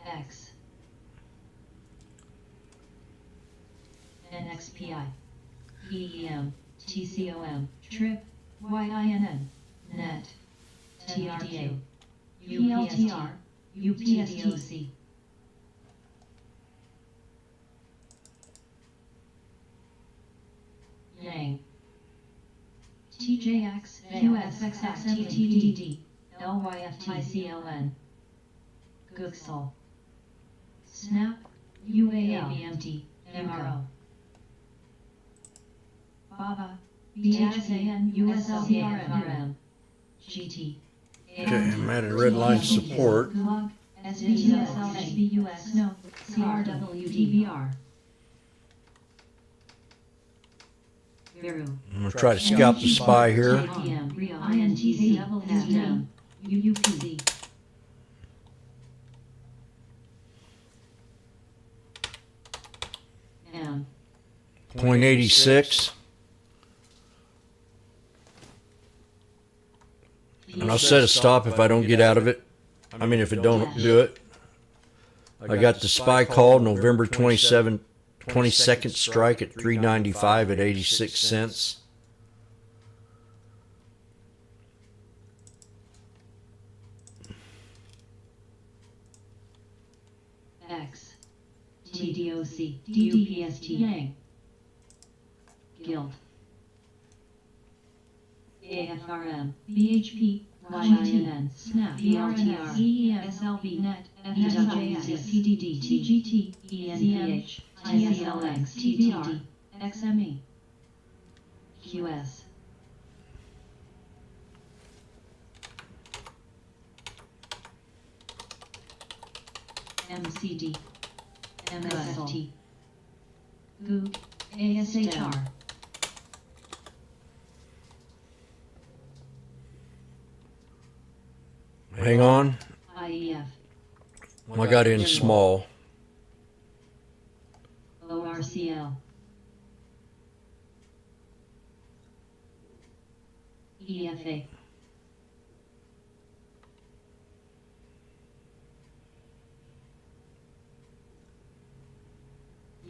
X, NXPI, EEM, TCOM, TRIP, YINN, NET, TRQ, UPLTR, UPSTOC. Yang. TJX, QSXXTTD, LYFTCLN. Gooksel. Snap, UALBMT, MRO. Baba, BHSAN, USLCRM, GT. Okay, I'm at a red line support. Glug, SVTSL, SBUS, no, CRWDBR. I'm going to try to scalp the SPY here. KPM, Rio, INTC, SDM, UUPZ. M. 0.86. And I'll set a stop if I don't get out of it. I mean, if it don't do it. I got the SPY call November 22nd strike at 395 at 86 cents. TDOC, DUPST, Yang, Guild, AFRM, BHP, YIN, SNAP, BLTR, EEM, SLB, NET, FWJS, PDD, TGT, ENPH, TSLX, TVR, XME, QS. MCD, MSFT, GOOG, ASHR. Hang on. IEF, I got in small. ORCL, EFA,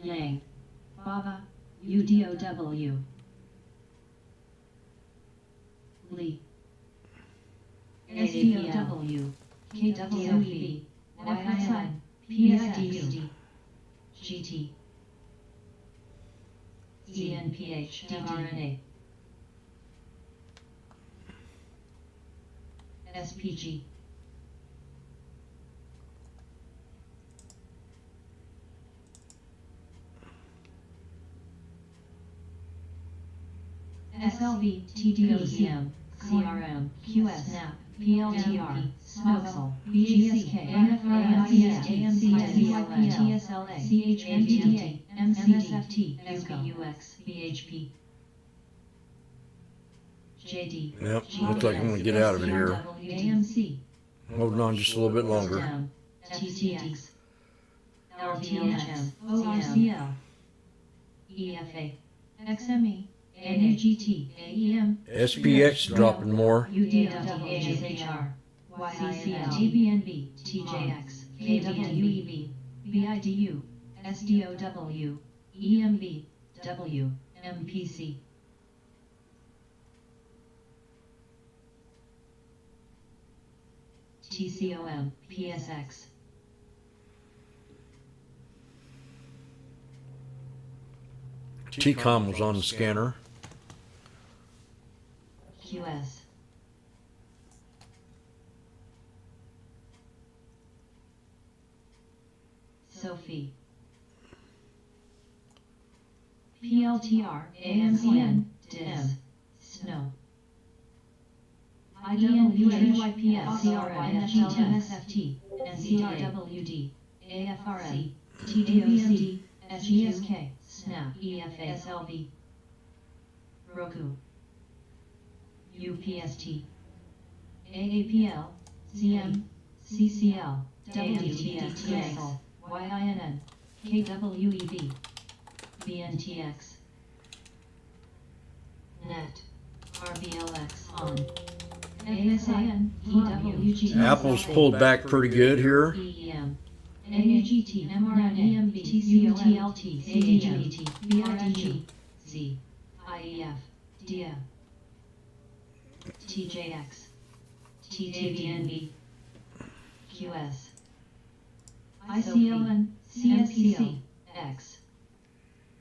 Yang, Baba, UDOW, Lee, SDOW, KWV, FXI, PSD, GT, CNPH, mRNA, SPG, SLV, TDOCM, CRM, QS, SNAP, PLTR, SNOXL, BGSK, NFRM, CSTM, TSLA, CHMTA, MCDT, SBUX, BHP, JD, Yep, looks like I'm gonna get out of it here. AMC, Holding on just a little bit longer. STEM, TTX, LTHM, ORCL, EFA, XME, NUGT, AEM, SPX dropping more. UDWHR, YCCL, TBNB, TJX, KWEB, BIDU, SDOW, EMB, W, MPC. TCOM, PSX, TCOM was on the scanner. QS, Sophie, PLTR, AMCN, DIS, SNOW, IDNUHYPS, CRM, GTMSFT, NCRWD, AFRM, TDOC, SGSK, SNAP, EFA, SLV, Roku, UPST, AAPL, CM, CCL, WTTXL, YINN, KWEB, BNTX, NET, RBLX on, ASIN, EWG, Apple's pulled back pretty good here. EEM, NUGT, mRNA, EMB, TCOTLT, CAGBT, BIDG, Z, IEF, DM, TJX, TTBNB, QS, ICON, CSPC, X,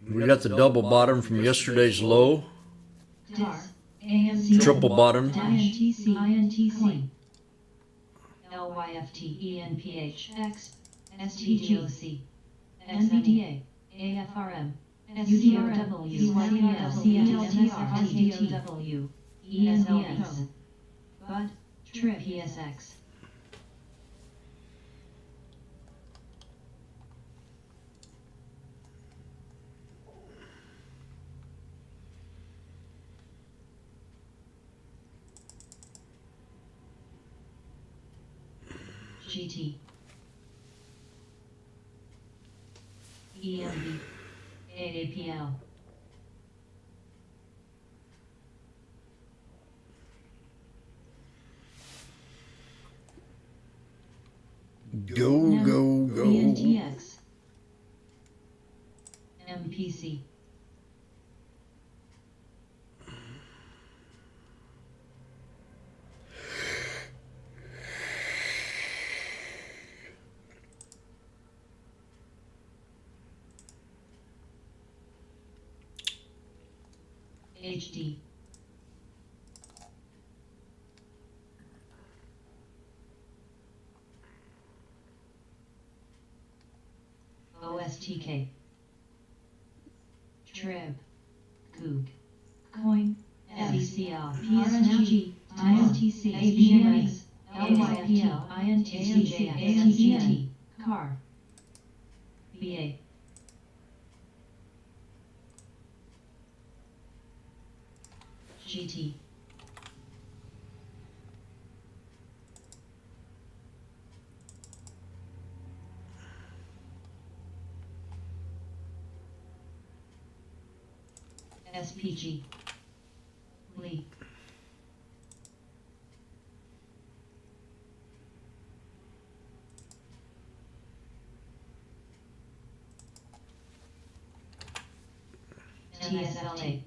We got the double bottom from yesterday's low. DAR, AMC, Triple bottom. INTC, INTC, LYFT, ENPH, X, STGOC, NVDA, AFRM, UDRW, CYPL, CLTR, SDOW, ENVX, BUD, TRIP, PSX. GT, EMB, AAPL, Go, go, go. BNTX, MPC, HD. OSTK. Trib. Coog. Coin. SECL. PSNG. ISTC. ABMX. LYFT. INTCJ. ANGT. Car. BA. GT. SPG. Lee. TSLA.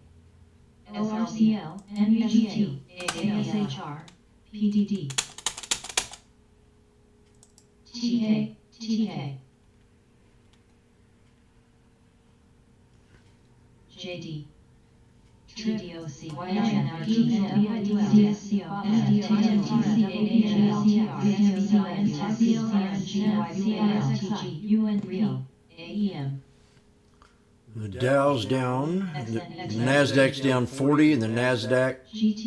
ORCL, NUGT, ASHR, PDD. TK. JD. TDOC, AEM. The Dow's down, the Nasdaq's down 40, and the Nasdaq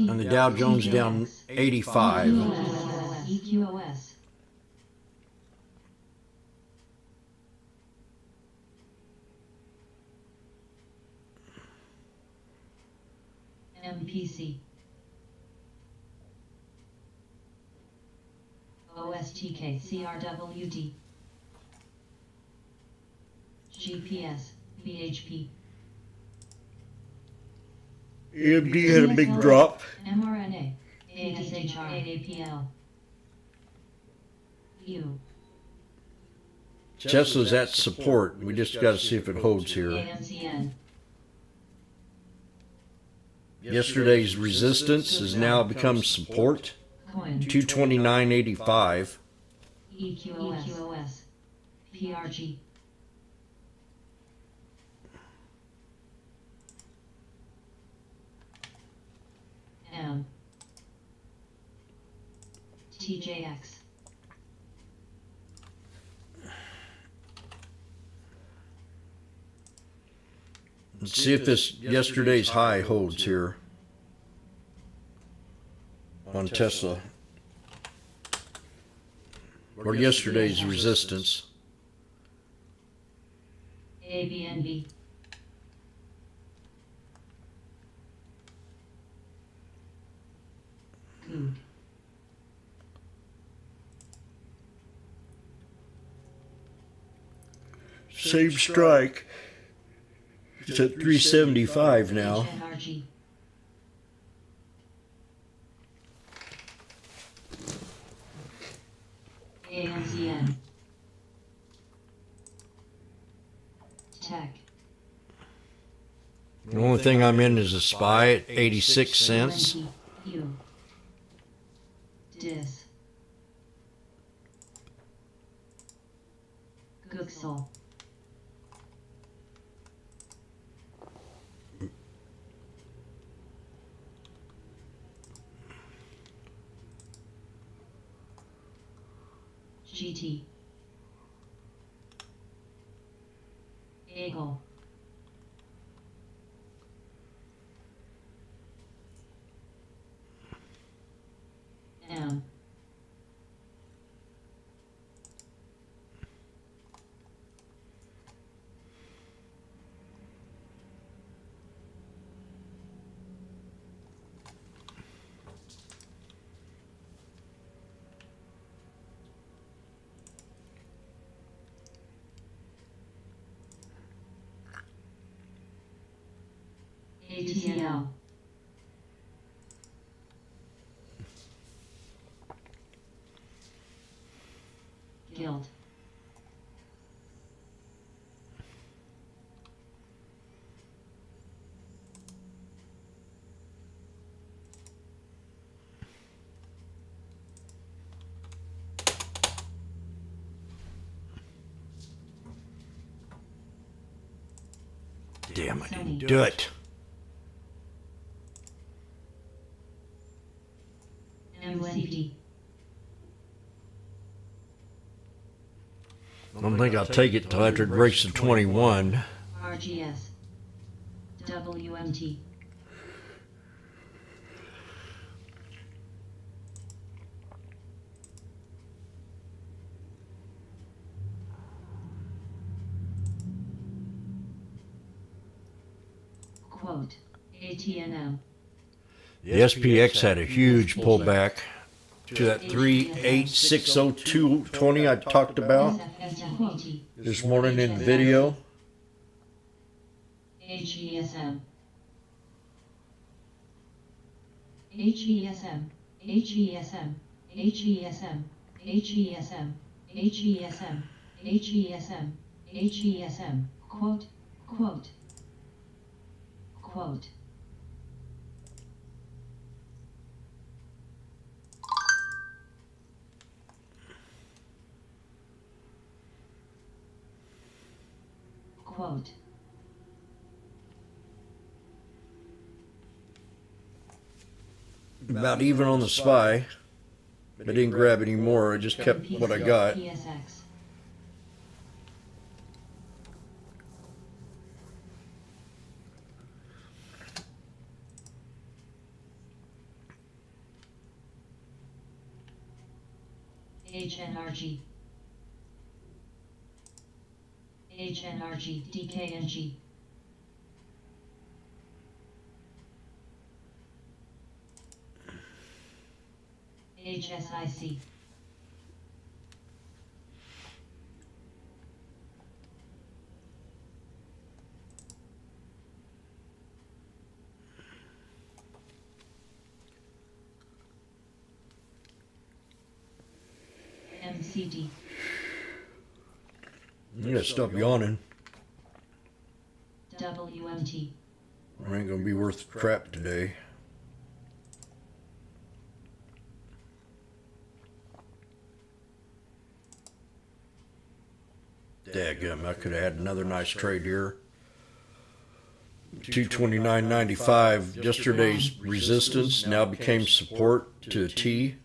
and the Dow Jones down 85. EQOS. MPC. OSTK. CRWD. GPS. BHP. AMD had a big drop. mRNA. ASHR. AAPL. U. Tesla's at support. We just got to see if it holds here. AMCN. Yesterday's resistance has now become support. Coin. 229.85. EQOS. PRG. M. TJX. Let's see if this yesterday's high holds here on Tesla. Or yesterday's resistance. ABNB. Coog. Same strike. It's at 375 now. HNRG. AMCN. Tech. The only thing I'm in is a SPY at 86 cents. U. Dis. Gooksel. GT. Eagle. M. ATL. Guild. Damn, I didn't do it. MCD. I don't think I'll take it till after it breaks to 21. RGS. WMT. Quote. ATNM. The SPX had a huge pullback to that 3860220 I talked about SFSM. this morning in the video. HESM. HESM. HESM. HESM. HESM. HESM. HESM. HESM. Quote. Quote. Quote. Quote. About even on the SPY. I didn't grab any more. I just kept what I got. PSX. HNRG. HNRG. DKNG. HSIC. MCD. I'm gonna stop yawning. WMT. I ain't gonna be worth crap today. Dadgum, I could have had another nice trade here. 229.95. Yesterday's resistance now became support to a T.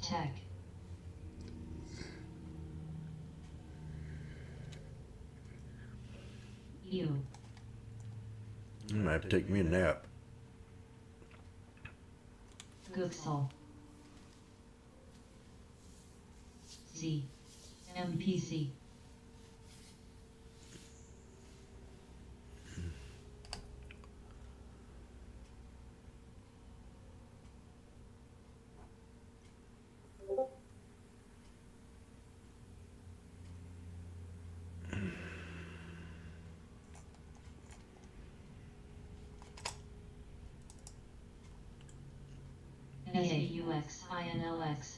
Tech. U. I'm gonna have to take me a nap. Gooksel. Z. MPC. SAUX INLX.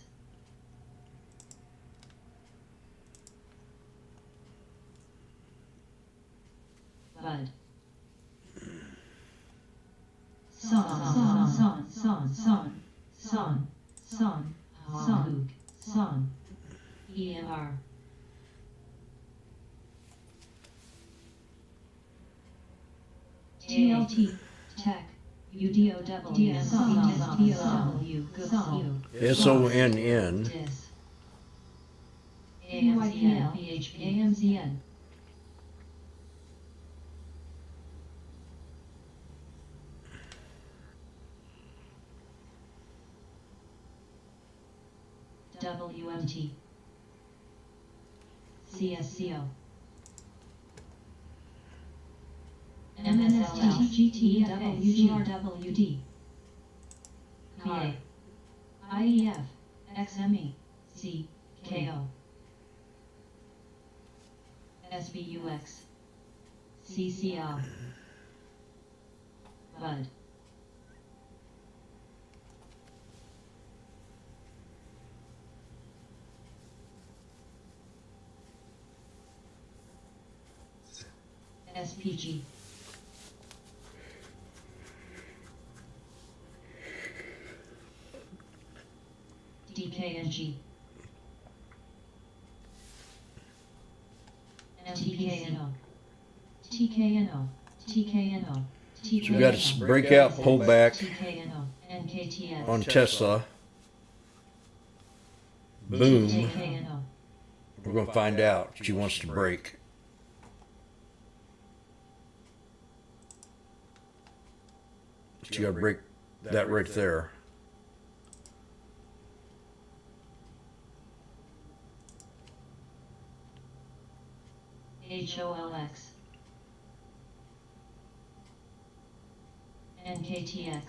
Bud. Son. EMR. TLT. Tech. UDOW. SONN. Dis. AMZN. AMZN. WMT. CSCO. MSLL. GTWGRWD. PA. IEF. XME. C. KO. SBUX. CCL. Bud. SPG. DKNG. TKNO. TKNO. TKNO. So we got to break out, pull back TKNO. NKTS. on Tesla. Boom. TKNO. We're going to find out if she wants to break. She got to break that right there. HOLX. NKTX.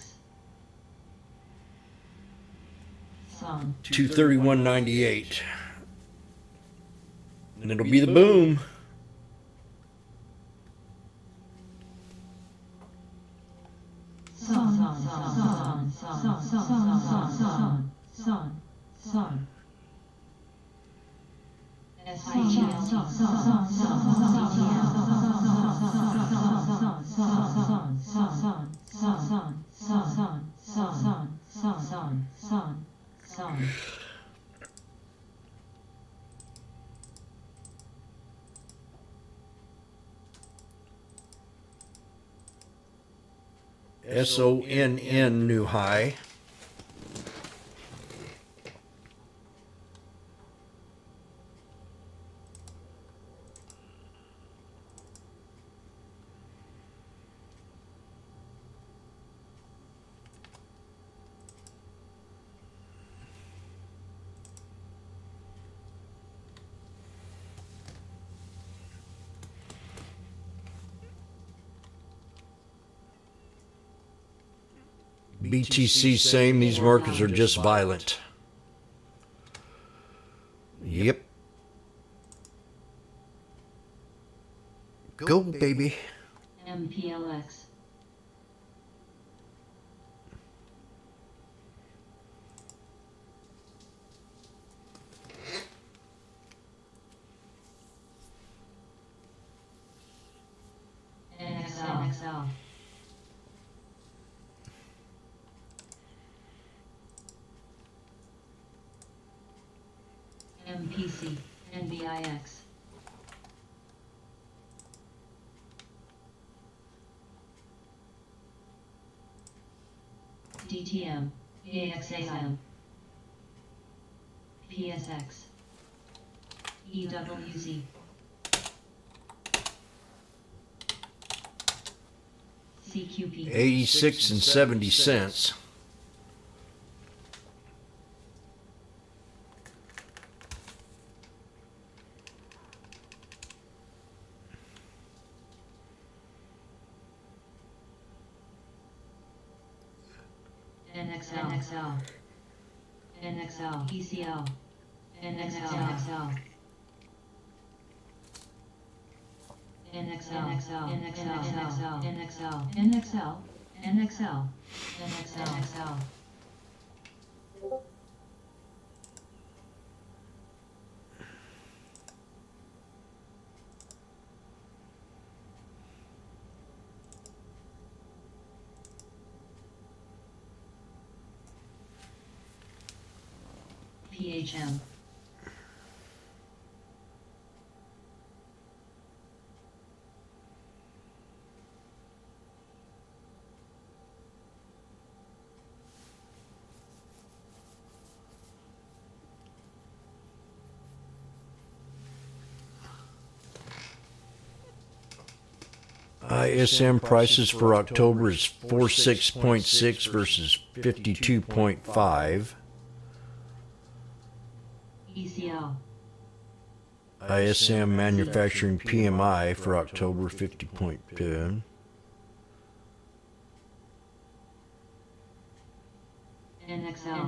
Song. 231.98. And it'll be the boom. Son. SONN new high. BTC saying these markets are just violent. Yep. Go, baby. MPLX. NXL. MPC, NBIX. DTM, AXAM. PSX. EWZ. CQP. 86 and 70 cents. NXL. NXL. ECL. NXL. NXL. NXL. PHM. ISM prices for October is 46.6 versus 52.5. ECL. ISM manufacturing PMI for October 50.2. NXL.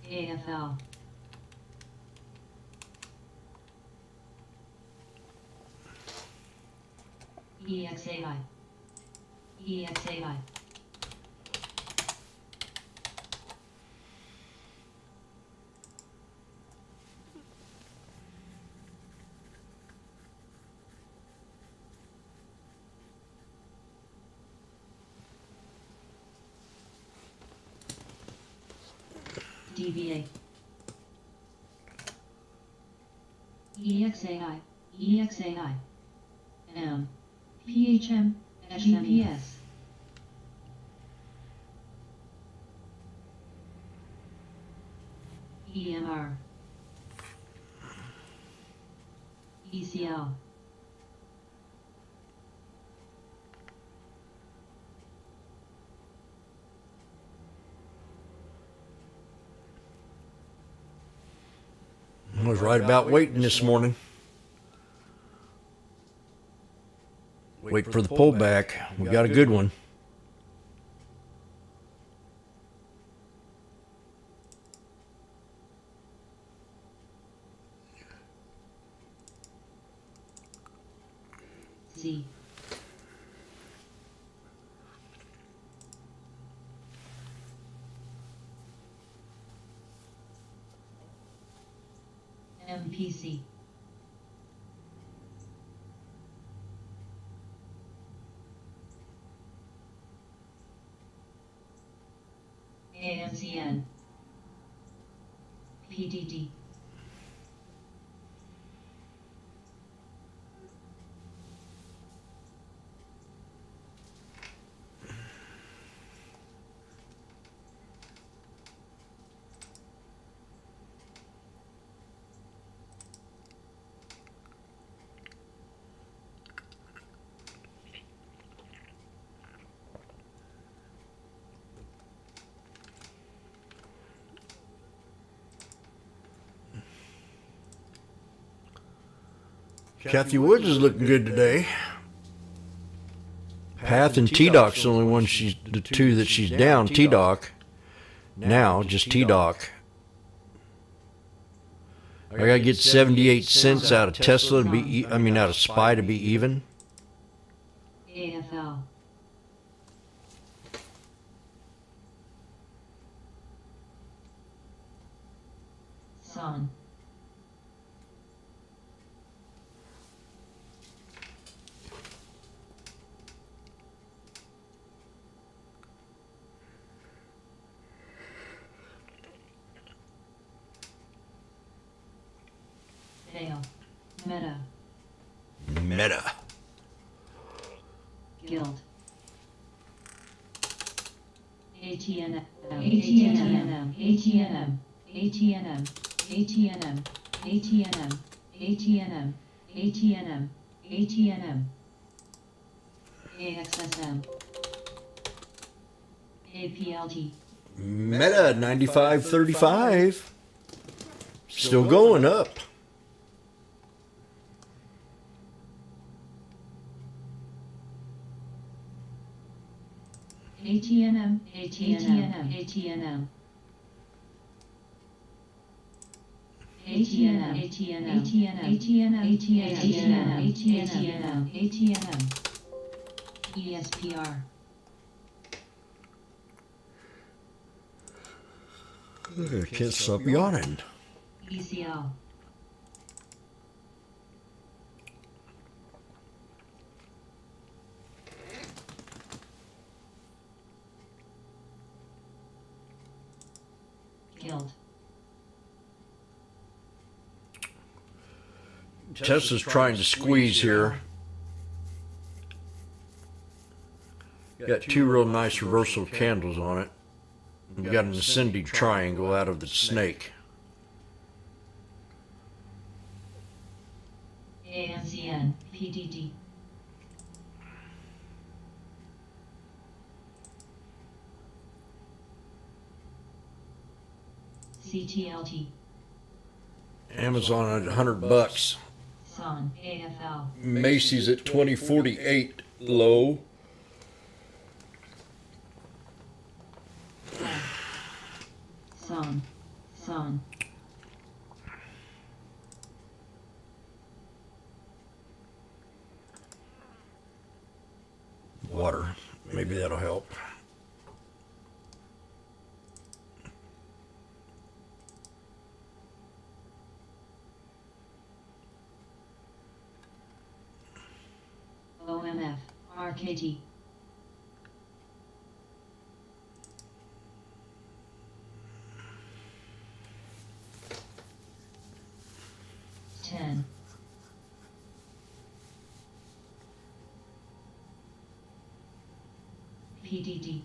AFL. EXAI. DBA. EXAI, EXAI. M. PHM, GPS. EMR. ECL. I was right about waiting this morning. Wait for the pullback. We got a good one. Z. MPC. AMCN. PDD. Kathy Woods is looking good today. Path and T-Doc's the only one the two that she's down. T-Doc. Now, just T-Doc. I gotta get 78 cents out of Tesla to be, out of SPY to be even. AFL. Son. Fail. Meta. Meta. Guild. ATNM. ATNM. ATNM. ATNM. ATNM. ATNM. ATNM. ATNM. ATNM. AXSM. APLT. Meta 95.35. Still going up. ATNM. ATNM. ATNM. ATNM. ATNM. ATNM. ATNM. ATNM. ATNM. ESPR. I can't stop yawning. ECL. Guild. Tesla's trying to squeeze here. Got two real nice reversal candles on it. We got an ascending triangle out of the snake. ANCN. PDD. CTLT. Amazon at $100. Sun. AFL. Macy's at 2048 low. Sun. Sun. Water. Maybe that'll help. OMF. RKT. PDD.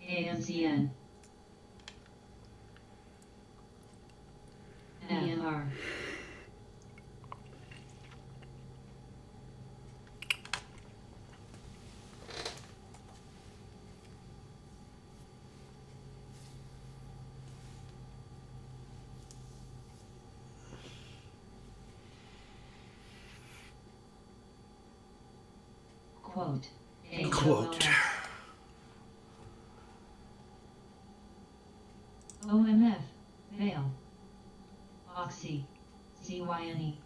ANCN. NMR. Quote. Quote. OMF. Veil. Oxy. CYNE.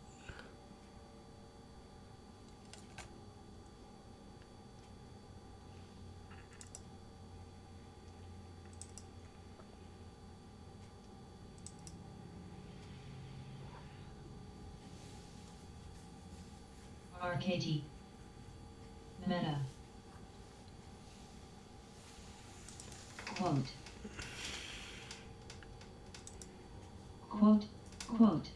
RKT. Meta. Quote. Quote, quote.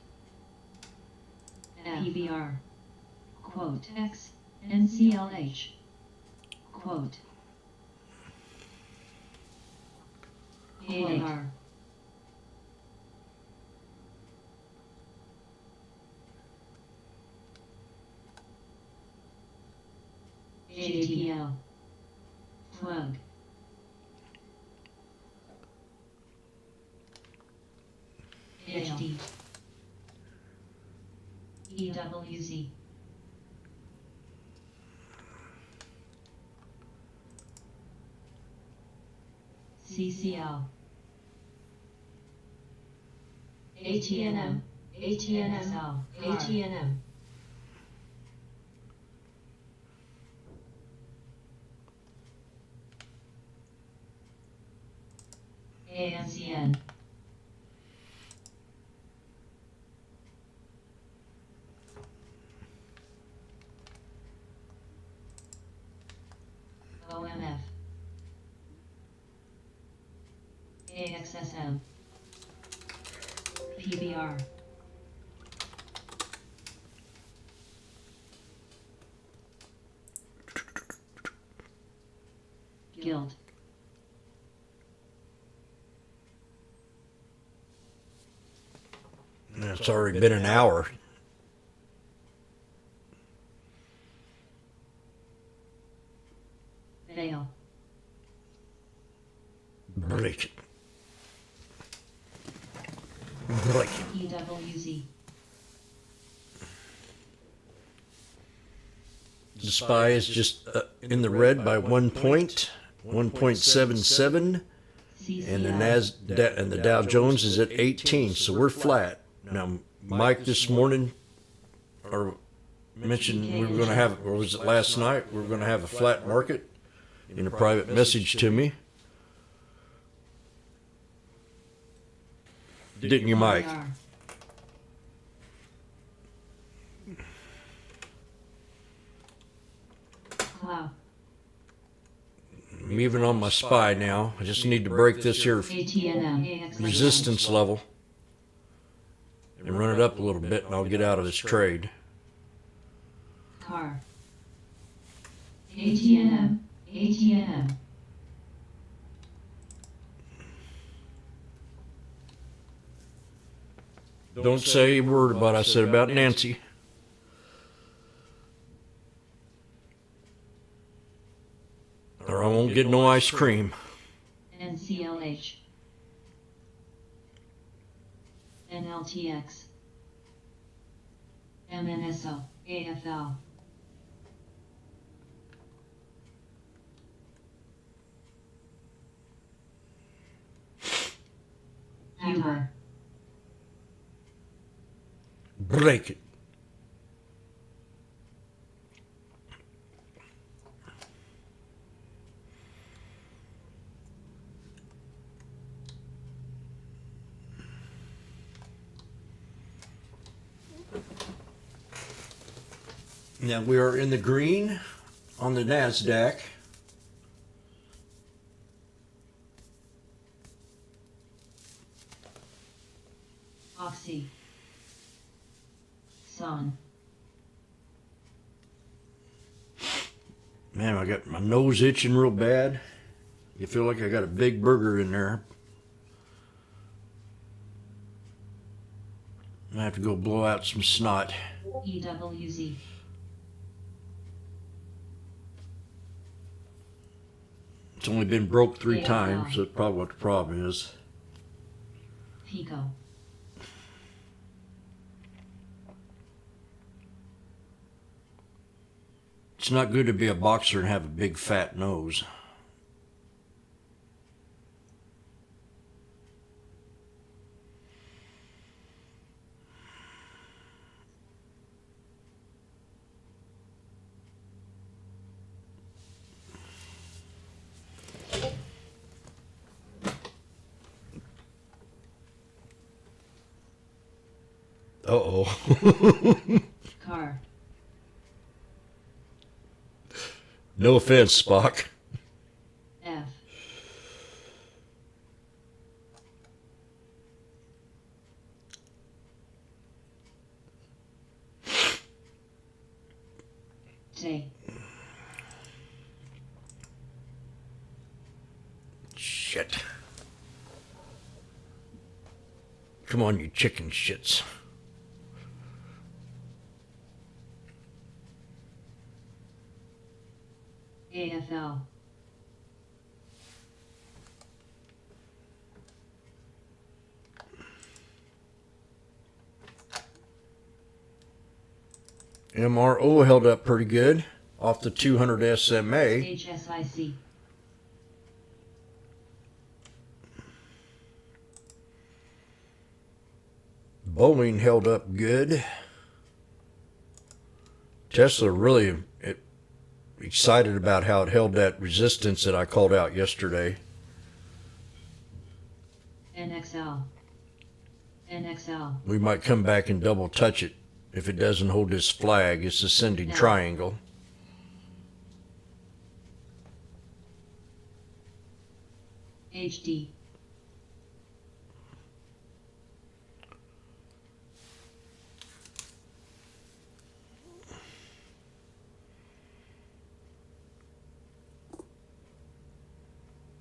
PBR. Quote. X. NCLH. Quote. AR. JPL. Plug. HD. EWZ. CCL. ATNM. ATNM. ATNM. ANCN. OMF. AXSM. PBR. Guild. It's already been an hour. Veil. Break it. Break it. EWZ. The SPY is just in the red by 1 point, 1.77, and the Nasdaq and the Dow Jones is at 18. So we're flat. Now, Mike this morning, or mentioned we were going to have, or was it last night? We were going to have a flat market in a private message to me. Didn't you, Mike? Cloud. I'm even on my SPY now. I just need to break this here ATNM. resistance level and run it up a little bit, and I'll get out of this trade. Car. ATNM. ATNM. Don't say a word about what I said about Nancy. Or I won't get no ice cream. NCLH. NLTX. MNSO. AFL. Humor. Break it. Now we are in the green on the NASDAQ. Oxy. Son. Man, I got my nose itching real bad. You feel like I got a big burger in there. I have to go blow out some snot. EWZ. It's only been broke 3 times, so that's probably what the problem is. Pico. It's not good to be a boxer and have a big fat nose. Uh-oh. Car. No offense, Spock. F. J. Shit. Come on, you chicken shits. AFL. MRO held up pretty good off the 200 SMA. HSIC. Bowling held up good. Tesla really excited about how it held that resistance that I called out yesterday. NXL. NXL. We might come back and double touch it if it doesn't hold this flag. It's ascending No. triangle. HD.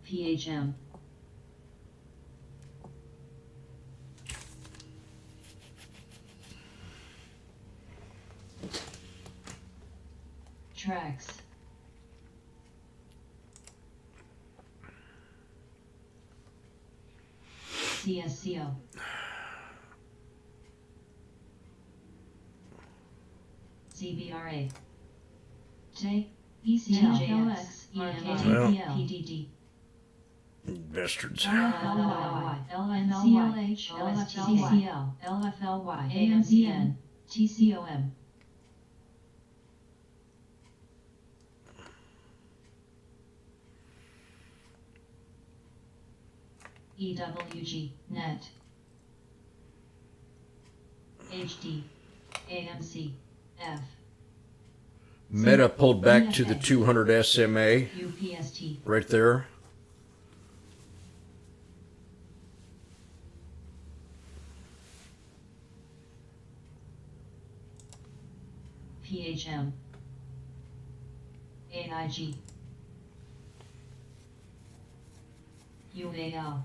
PHM. Tracks. CSCO. CBRA. J. ECLX. RKTPL. PDD. Bastards. LFLY. LNCLH. LFCCL. LFLY. AMZN. TCOM. EWG. Net. HD. AMC. F. Meta pulled back to the 200 SMA UPST. right there. PHM. AIG. UAL.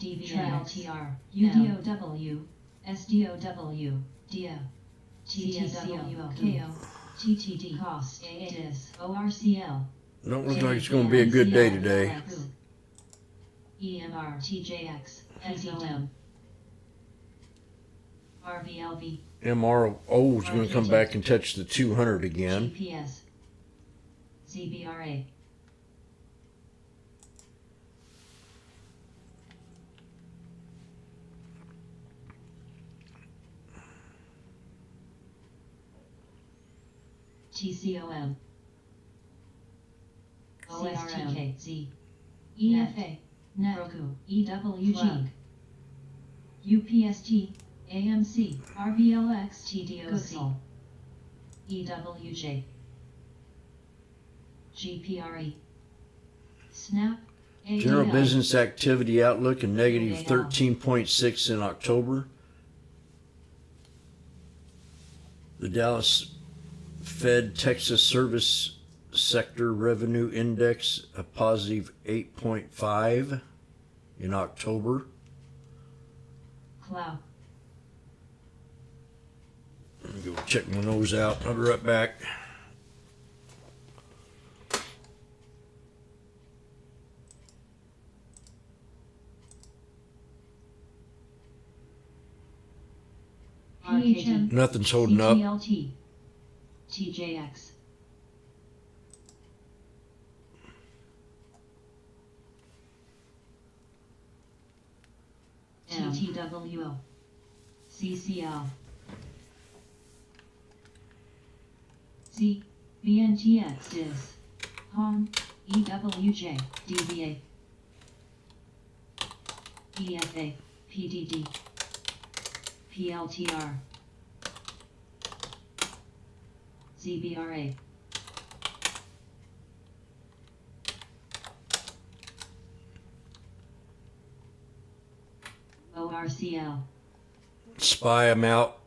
DVLTR. UDOW. SDOW. DIA. TTWO. KO. TTD. COS. AADIS. ORCL. Don't look like it's going to be a good day today. EMR. TJX. SOM. RVLV. MRO is going to come back and touch the 200 again. GPS. ZBRA. TCOM. OSTK. Z. EFA. Roku. EWG. UPST. AMC. RVLX. TDOC. EWJ. GPRE. Snap. General ADL. business activity outlook a negative 13.6 in October. The Dallas Fed Texas Service Sector Revenue Index, a positive 8.5 in October. Cloud. Let me go check my nose out. I'll be right back. RKT. Nothing's holding up. CTLT. TJX. TTWO. CCL. C. BNTX is. HOM. EWJ. DBA. EFA. PDD. PLTR. ZBRA. ORCL. Spy them out.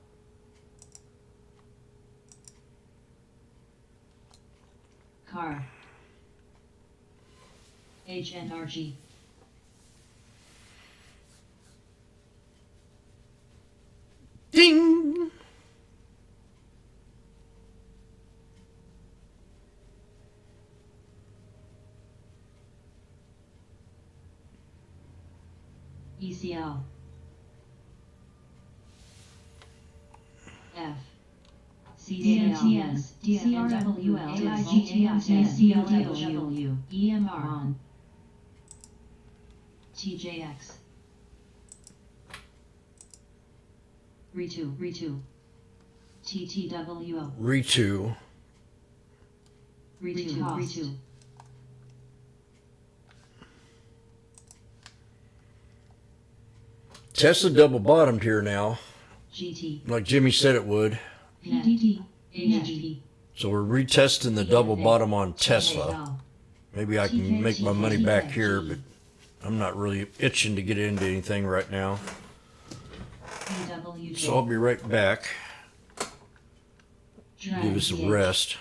CAR. HNRG. Ding! ECL. F. CDNTS, CRWL, CLW, EMR on. TJX. Retu. TTWO. Retu. Retu. Tesla double bottomed here now, GT. like Jimmy said it would. PDD. HP. So we're retesting the double bottom on Tesla. Maybe I can make my money back here, but I'm not really itching to get into anything right now. So I'll be right back. Give us a rest.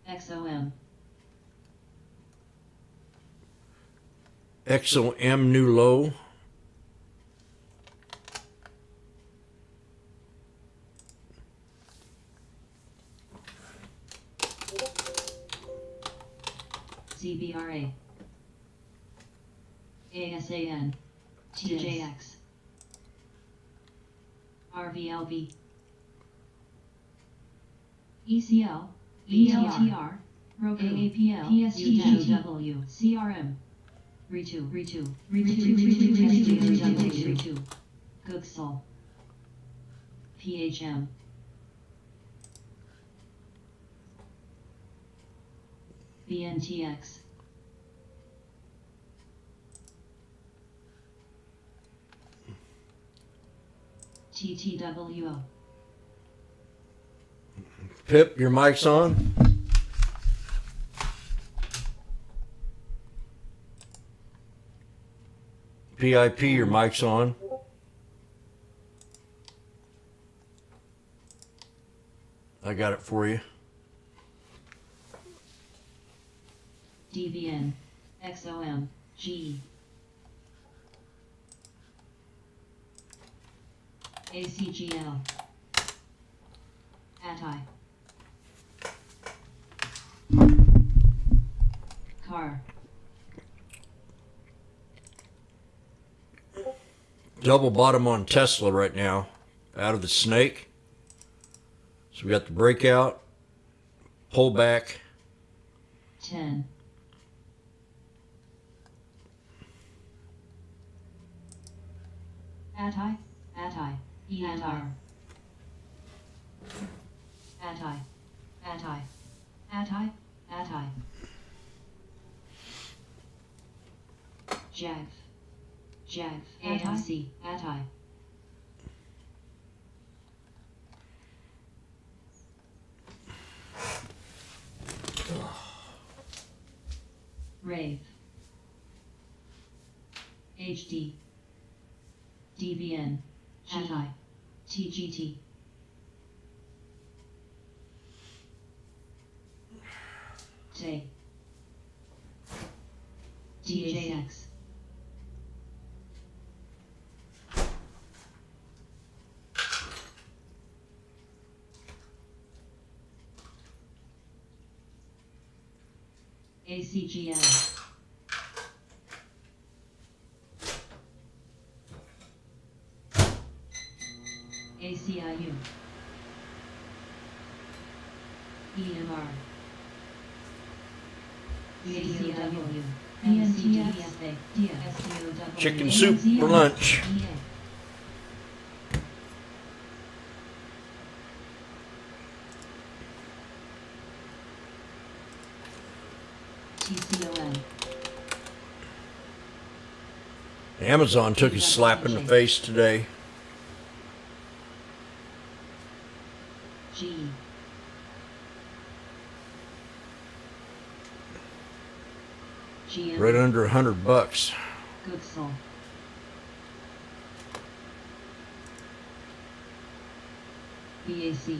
XOM. XOM new low. ZBRA. ASAN. TJX. RVLB. ECL. ELTR. Roku. AAPL. PSTW. CRM. Retu. Googsol. PHM. BNTX. TTWO. Pip, your mic's on. PIP, your mic's on. I got it for you. DBN. XOM. G. ACGL. ATI. CAR. Double bottom on Tesla right now, out of the snake. So we got the breakout, pull back. 10. ATI. ENR. ATI. JAG. ANC. ATI. Rave. HD. DBN. ATI. TGT. J. DJX. ACGL. ACIU. EMR. ACIU. NCDFA. DSCOW. Chicken soup for lunch. TCON. Amazon took a slap in the face today. G. GM. Right under $100. Good soul. BAC.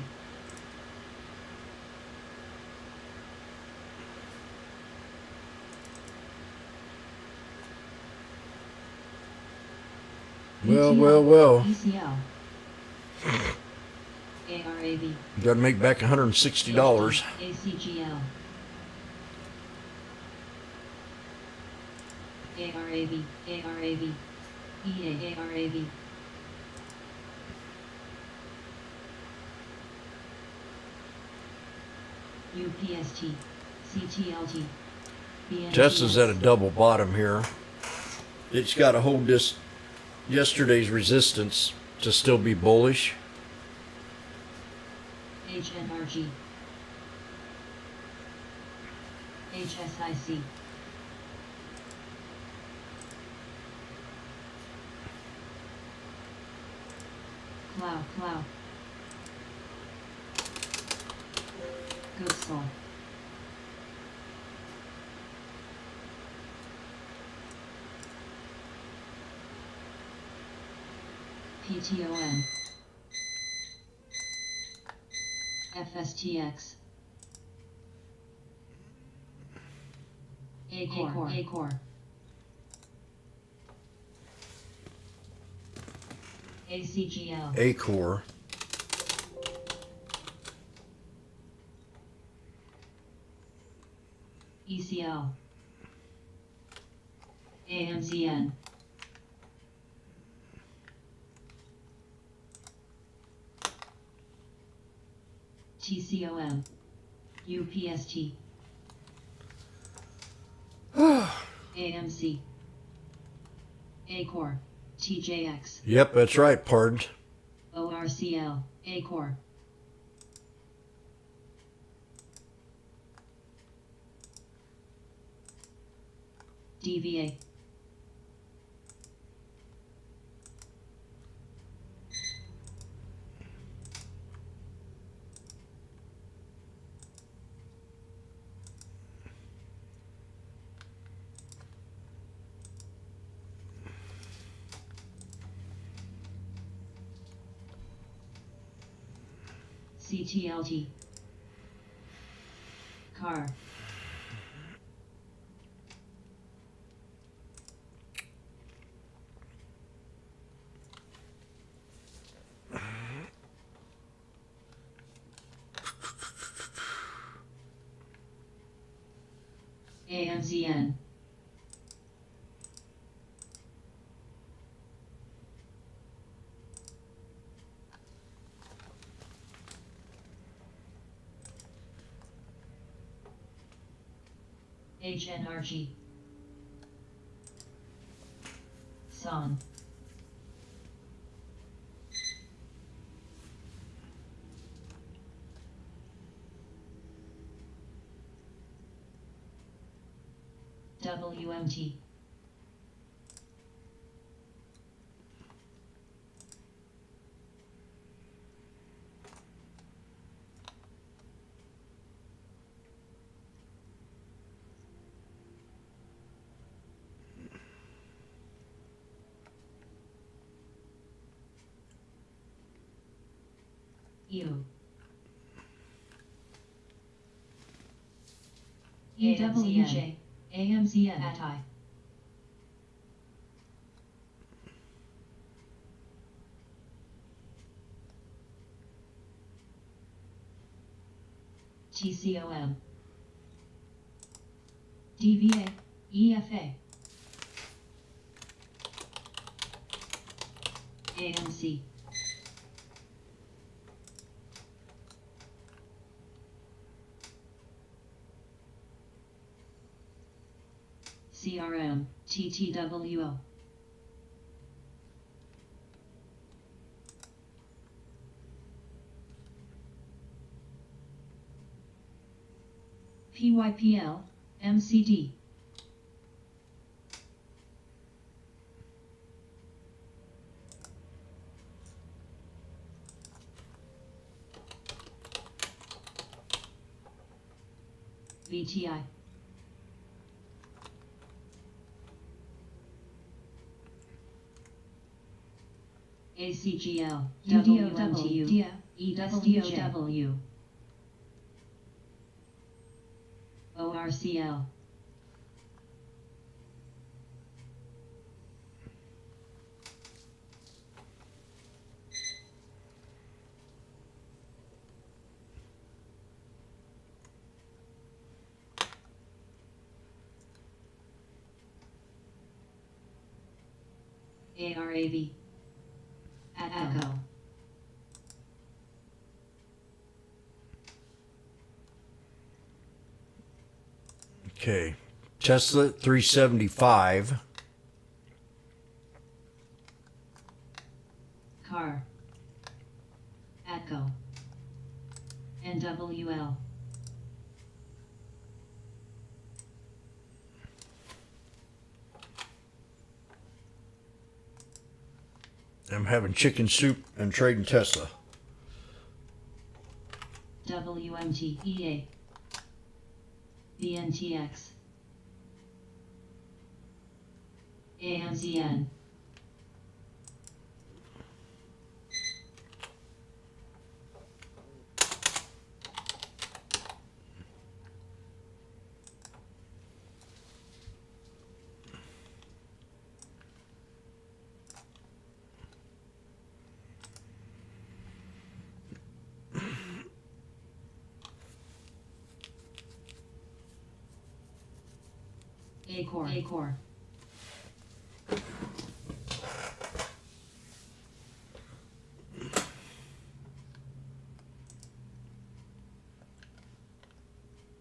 Well. ECL. ARAB. You got to make back $160. ACGL. ARAB. ARAB. EA. ARAB. UPST. CTLT. Tesla's at a double bottom here. It's got to hold this yesterday's resistance to still be bullish. HNRG. HSIC. Cloud. Good soul. PTON. FSTX. Acore. ACGL. Acore. ECL. AMZN. TCOM. UPST. AMC. Acore. TJX. Yep, that's right, pardon. ORCL. Acore. DVA. CTLT. Car. AMZN. HNRG. SON. WMT. U. EWJ. AMZN. ATI. TCOM. DVA. EFA. AMC. CRM. TTWO. PYPL. MCD. VTI. ACGL. WMTU. EWW. ORCL. ARAV. Echo. Okay. Tesla 375. Car. Echo. NWL. I'm having chicken soup and trading Tesla. WMTEA. BNTX. AMZN. Acor. Acor.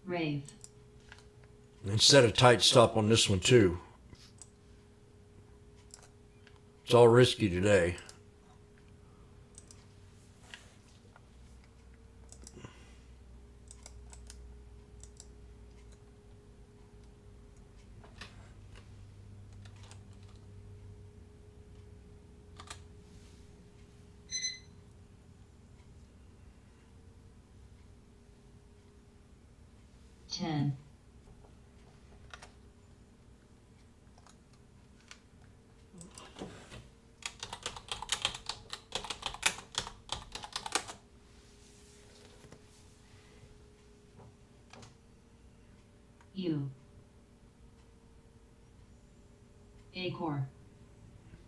Rave. Instead of tight stop on this one too. It's all risky today. Ten. U. Acor.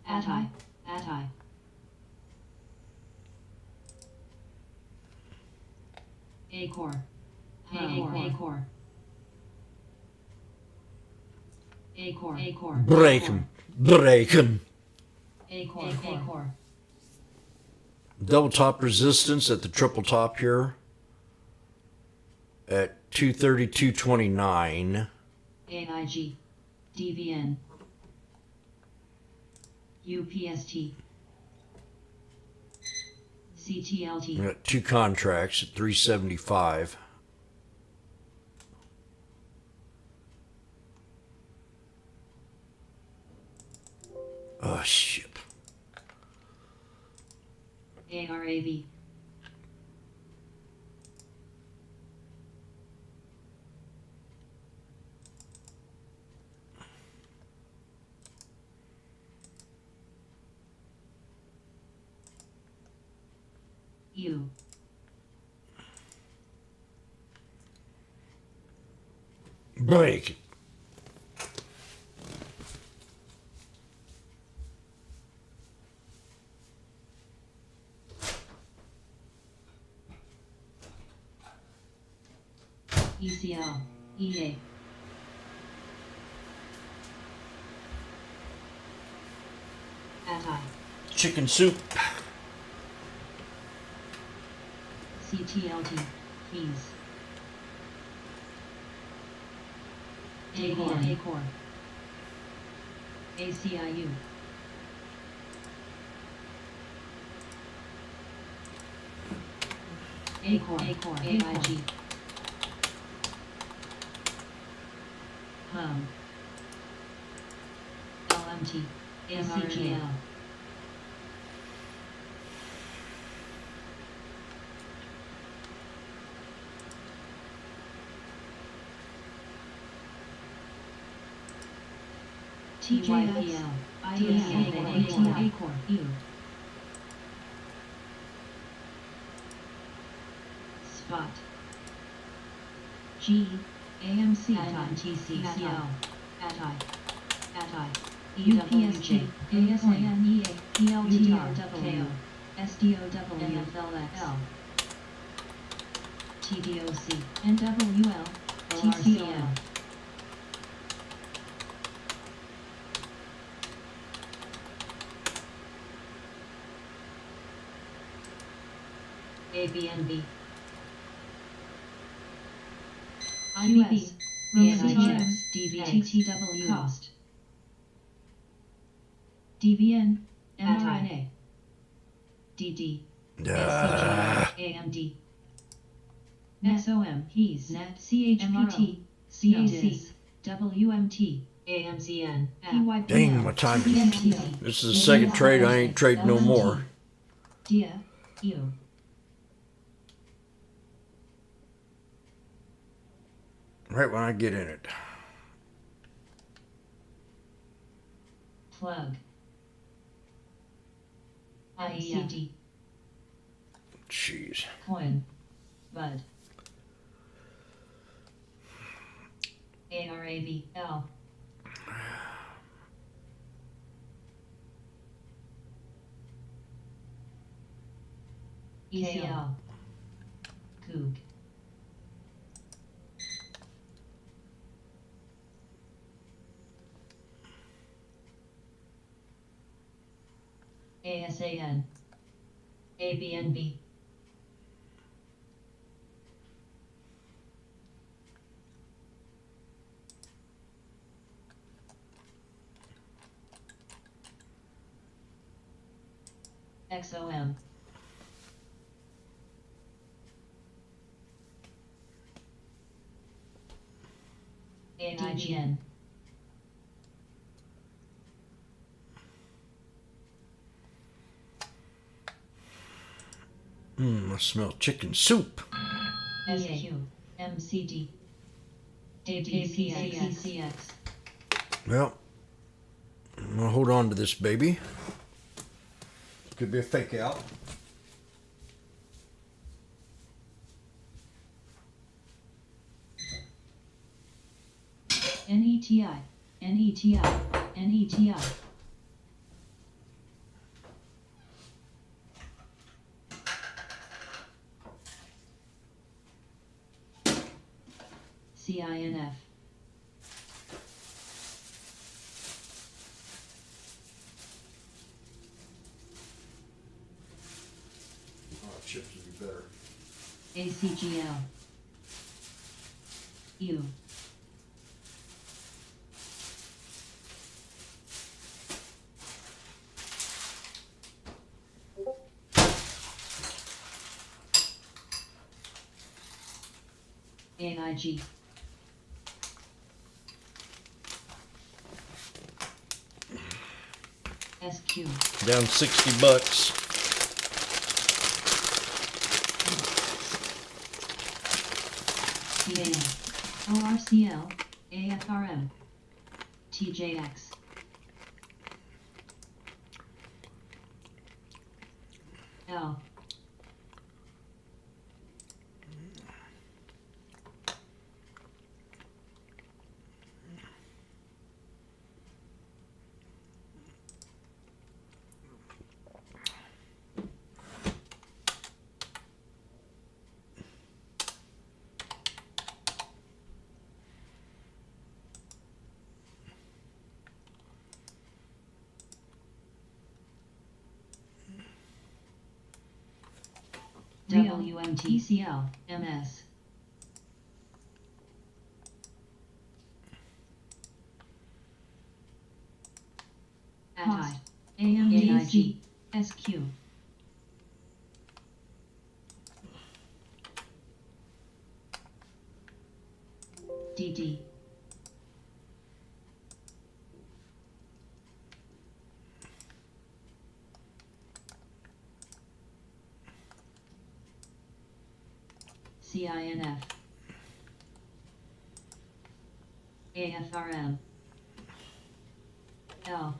Ati. Ati. Acor. Acor. Acor. Acor. Break 'em. Break 'em. Acor. Acor. Double top resistance at the triple top here at 232.29. AIG. DVN. UPST. CTLT. We got two contracts at 375. Oh shit. ARAV. U. break. ECL, EA. Ati, Chicken soup. CTLT, keys. Acor, ACIU. Acor, AIG. Hum. LMT, ACGL. TYPL, IDS, Acor, U. Spot. G, AMC, TCCL, ATI, UPSG, ASANEA, PLTR, KO, SDOW, NFLX, TDOC, NWL, TCL. ABNB. IUS, ROCTX, DVTTW, Cost. DVN, mRNA. DD, AMD. SOM, HES, NET, CHPT, CAC, WMT, AMZN, PYPL. Dang, my time is. This is the second trade. I ain't trading no more. DIA, U. Right when I get in it. Plug. IED. Jeez. Coin. Bud. ARAVL. ECL. Coog. ASAN. ABNB. XOM. AIGN. I smell chicken soup. SQ. MCD. ABCX. Well, I'm gonna hold on to this baby. Could be a fake out. NETI. NETI. NETI. CINF. Oh, chips would be better. ACGL. U. AIG. SQ. Down $60. CAN. ORCL. AFRM. TJX. L. WMT ECL MS Host AMDC SQ DD CINF AFRM L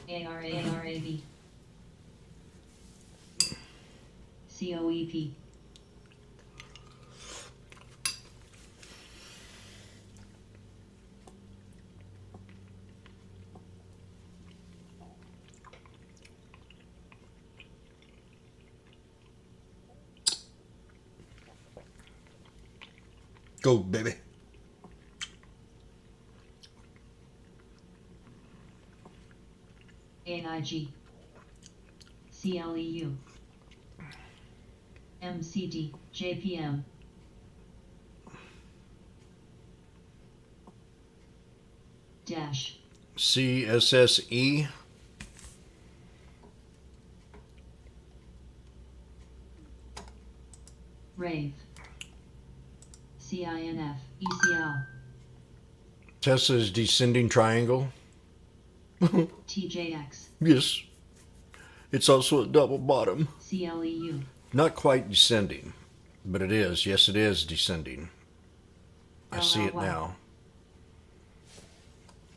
ARAB COEP Go, baby. AIG CLEU MCD JPM Dash CSSE. Rave CINF ECL Tessa's descending triangle. TJX Yes. It's also a double bottom. CLEU Not quite descending, but it is. Yes, it is descending. I see it LLY. now.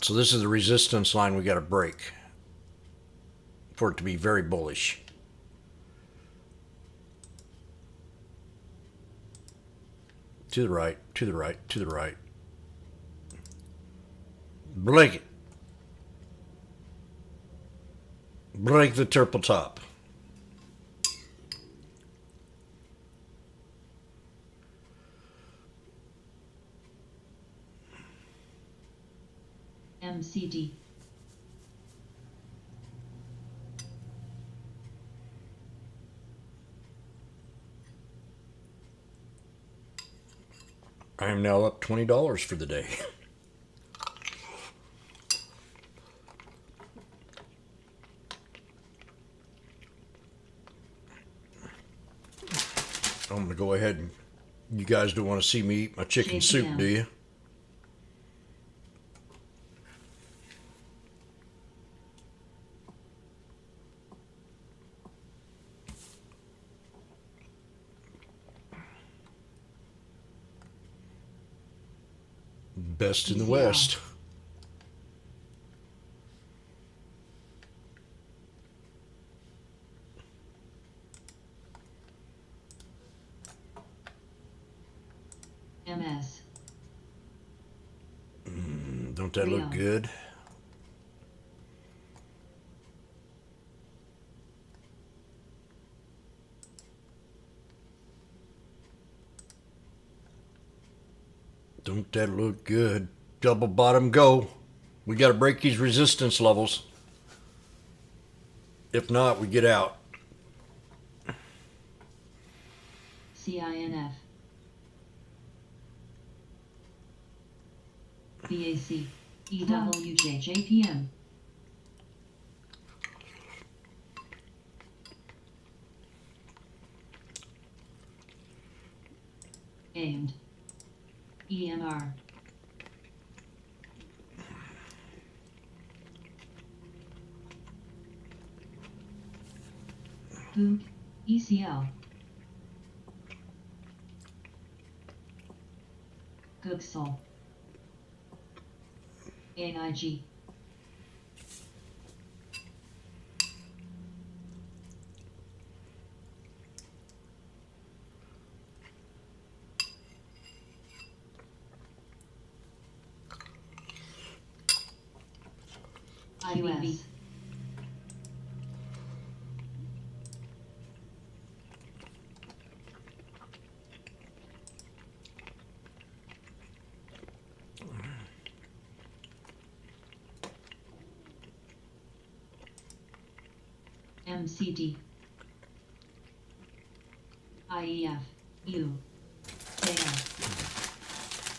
So this is the resistance line we got to break for it to be very bullish. To the right, to the right, to the right. Break it. Break the triple top. MCD I am now up $20 for the day. I'm going to go ahead and you guys don't want to see me eat my chicken soup, JPM. do you? Best in the ECL. West. MS Don't that look Rio. good? Don't that look good? Double bottom go. We got to break these resistance levels. If not, we get out. CINF BAC EWJ JPM aimed EMR Book ECL Gooksel AIG IUS MCD, IEF, U, KL,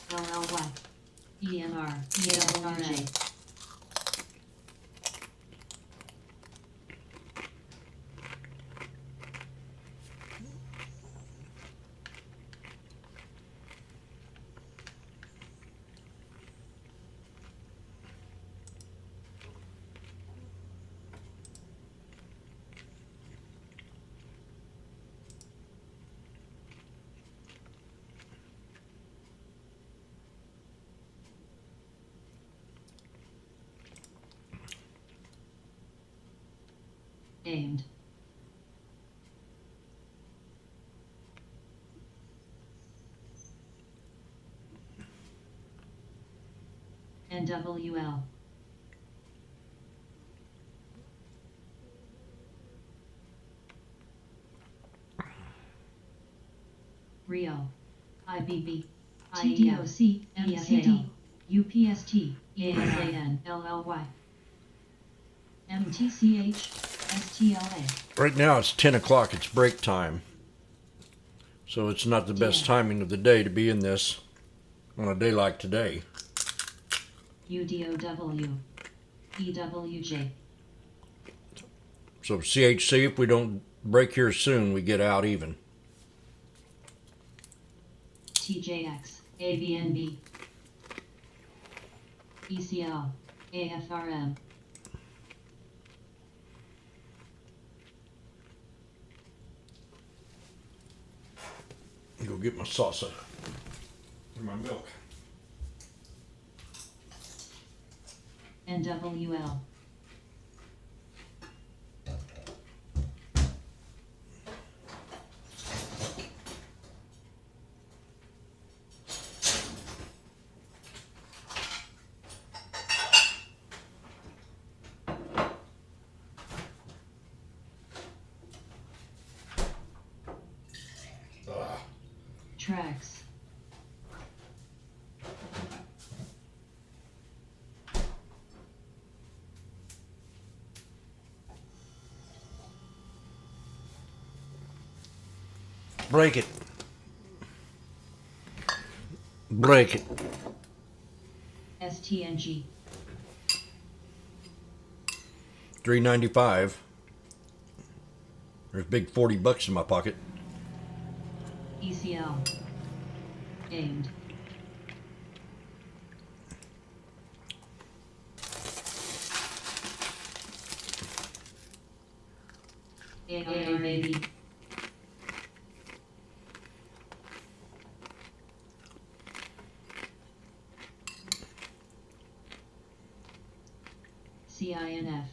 LLY, EMR, ELRJ. Aimed. NWL. Rio. IBB. TDOC. MCD. UPST. ESAN. LLY. MTCH. STLA. Right now it's 10 o'clock. It's break time. So it's not the best timing of the day to be in this on a day like today. UDOW. EWJ. So CHC, if we don't break here soon, we get out even. TJX. ABNB. ECL. AFRM. Go get my salsa and my milk. NWL. Tracks. Break it. Break it. STNG. $3.95. There's big $40 in my pocket. ECL. Aimed. ARAB. CINF.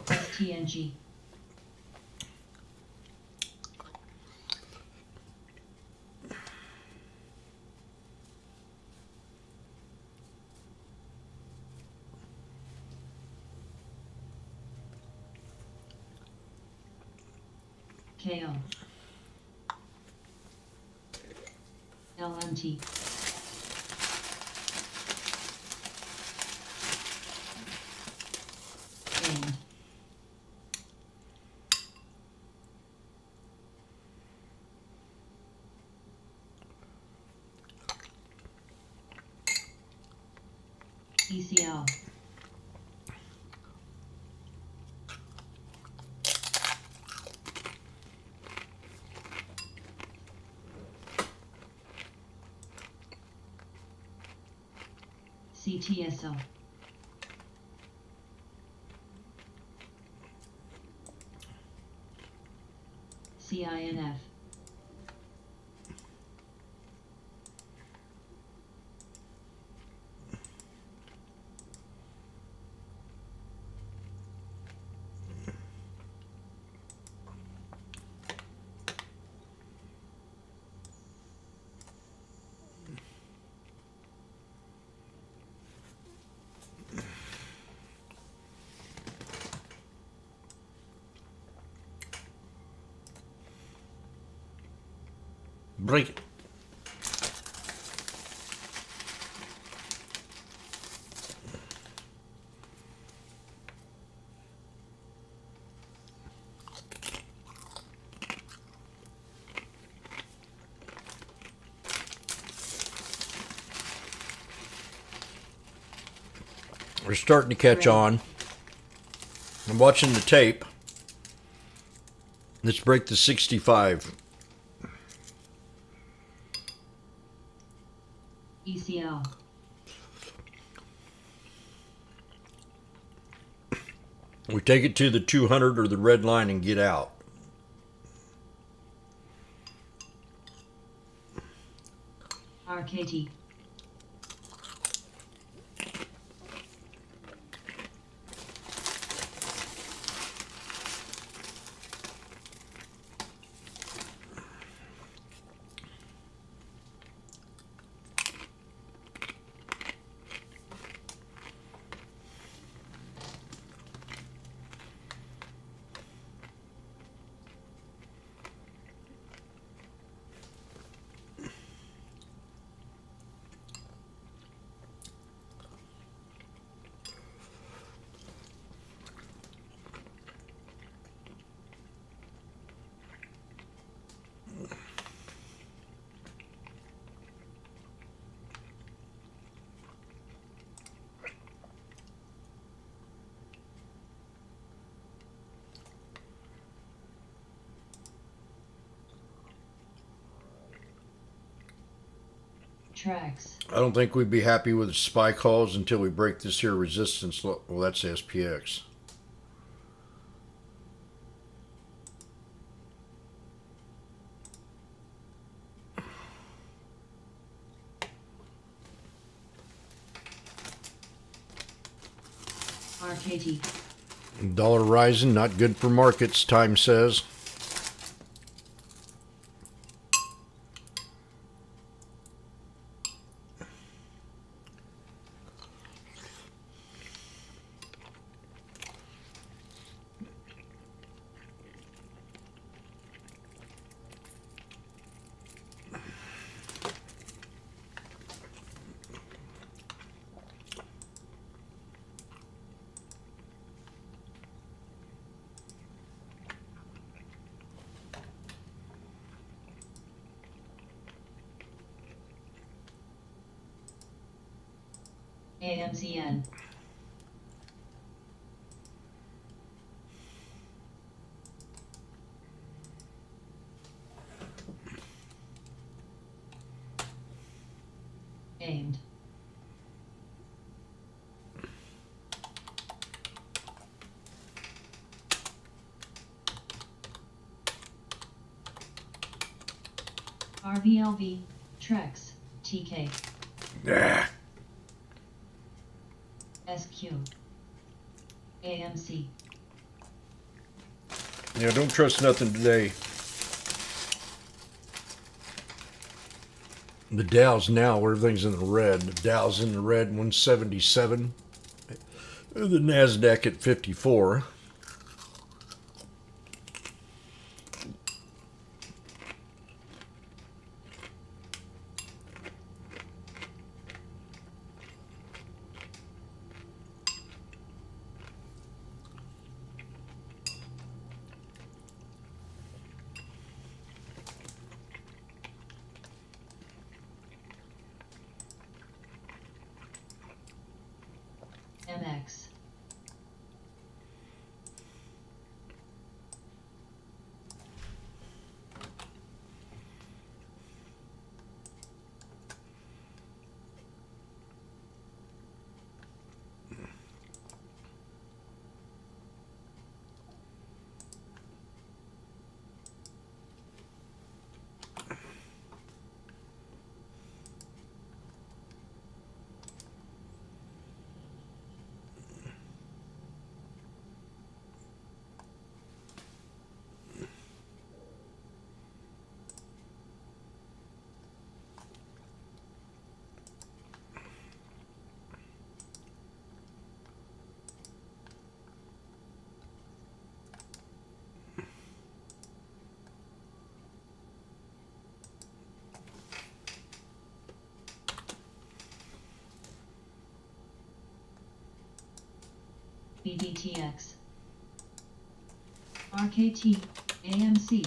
STNG. KO. LMT. Aimed. ECL. CTSO. CINF. Break it. We're starting to catch on. I'm watching the tape. Let's break the 65. ECL. We take it to the 200 or the red line and get out. RKT. Tracks. I don't think we'd be happy with the SPY calls until we break this here resistance. Well, that's SPX. RKT. Dollar rising, not good for markets, time says. AMCN. Aimed. RVLV. Trex. TK. Yeah. SQ. AMC. Yeah, don't trust nothing today. The Dow's now, where everything's in the red. The Dow's in the red, 177. The NASDAQ at 54. MX. BDTX, RKT, AMC,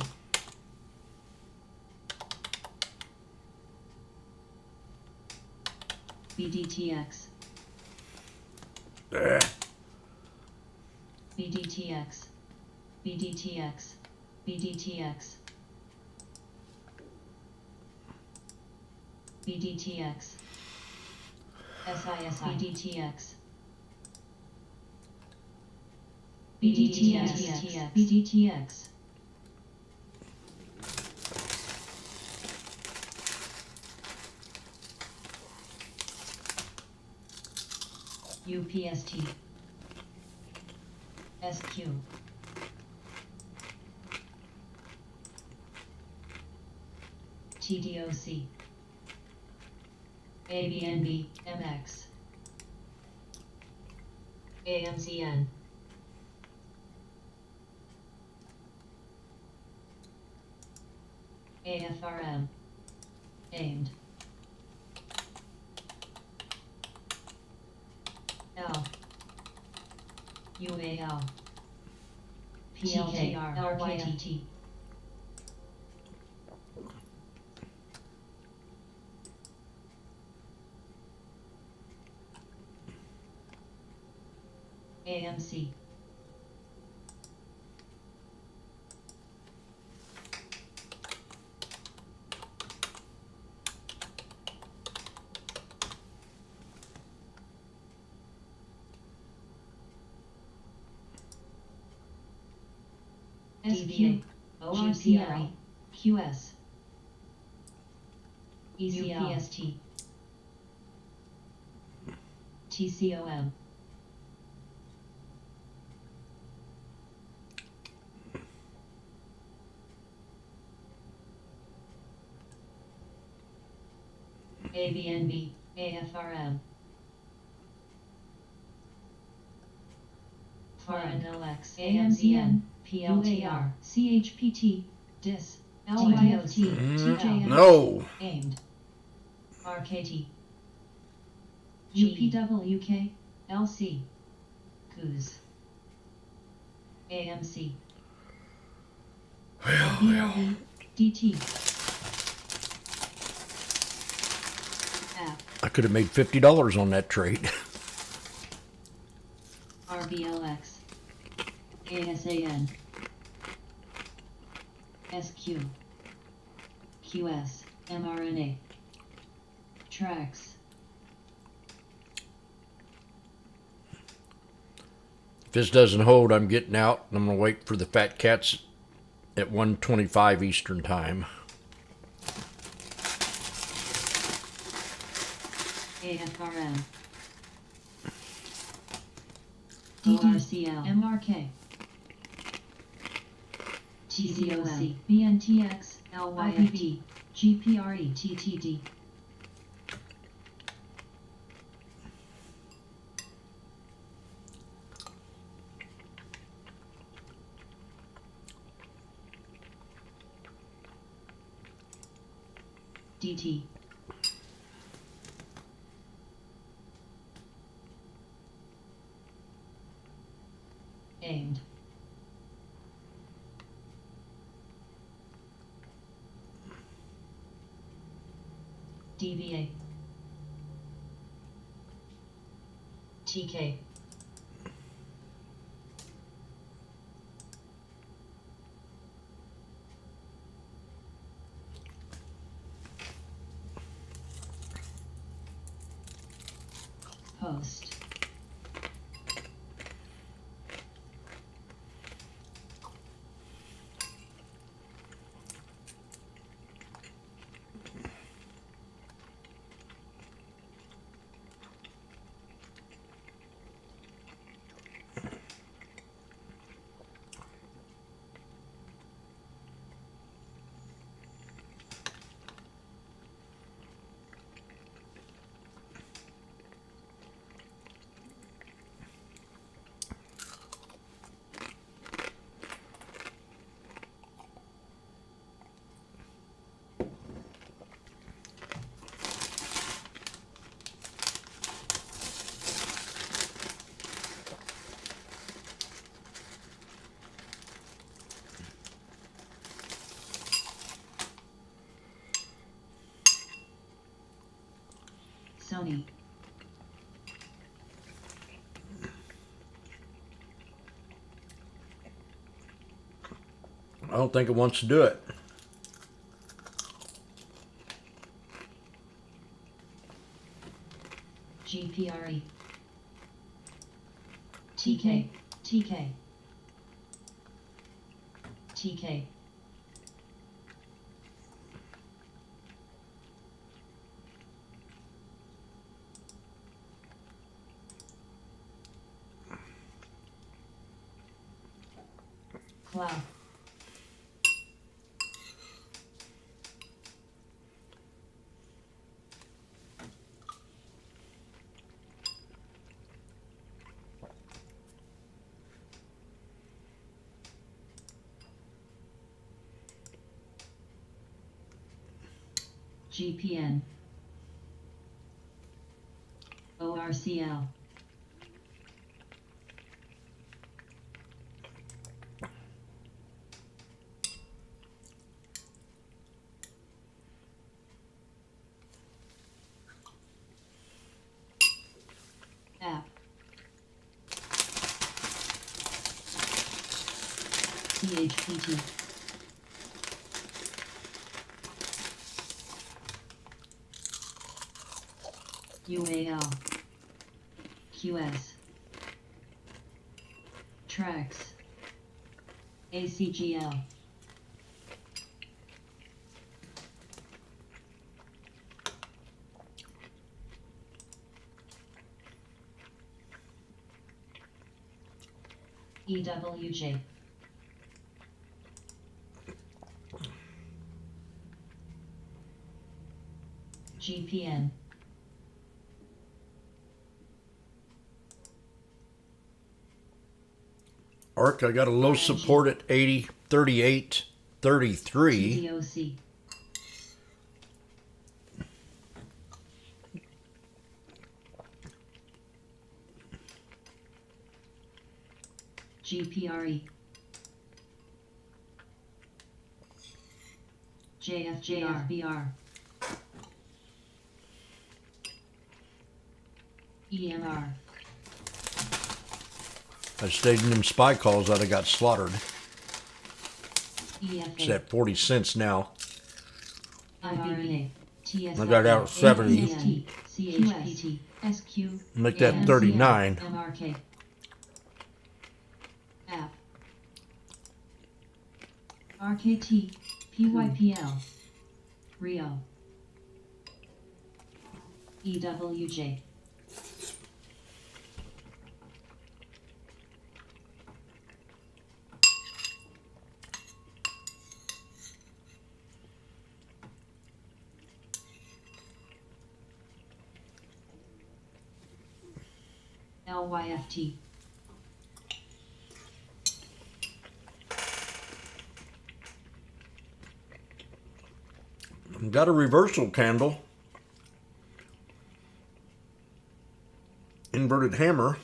BDTX, BDTX, BDTX, BDTX, BDTX, SIS BDTX, BDTX, BDTX, UPST, SQ, TDOC, ABNB, MX, AMCN, AFRM, aimed, L, UAL, PLTR, RKT, AMC, SQ, ORCL, QS, ECLPST, TCOM, ABNB, AFRM, Foreign LX, AMCN, PLTR, CHPT, DIS, LYFT, TJM, No. aimed, RKT, UPWK, LC, COOS, AMC, BLV, DT, App, I could have made $50 on that trade. RBLX, ASAN, SQ, QS, mRNA, Tracks, If this doesn't hold, I'm getting out and I'm going to wait for the fat cats at 1:25 Eastern Time. AFRM, DDCL, MRK, TCOC, BNTX, LYFT, GPRE, TTD, DT, aimed, DBA, TK, Post, Sony. I don't think it wants to do it. GPRE. TK. TK. TK. Cloud. GPN. ORCL. App. CHPT. UAL. QS. Tracks. ACGL. EWJ. GPN. ARC, I got a low support at 80, 38, 33. TDOC. GPRE. JFBR. EMR. I stayed in them spy calls, I'd have got slaughtered. EFA. It's at 40 cents now. IBK. TSI. I got out at 70. APST, CHPT. SQ. Make that AMCR, 39. MRK. App. RKT. PYPL. Rio. EWJ. LYFT. Got a reversal candle. Inverted hammer.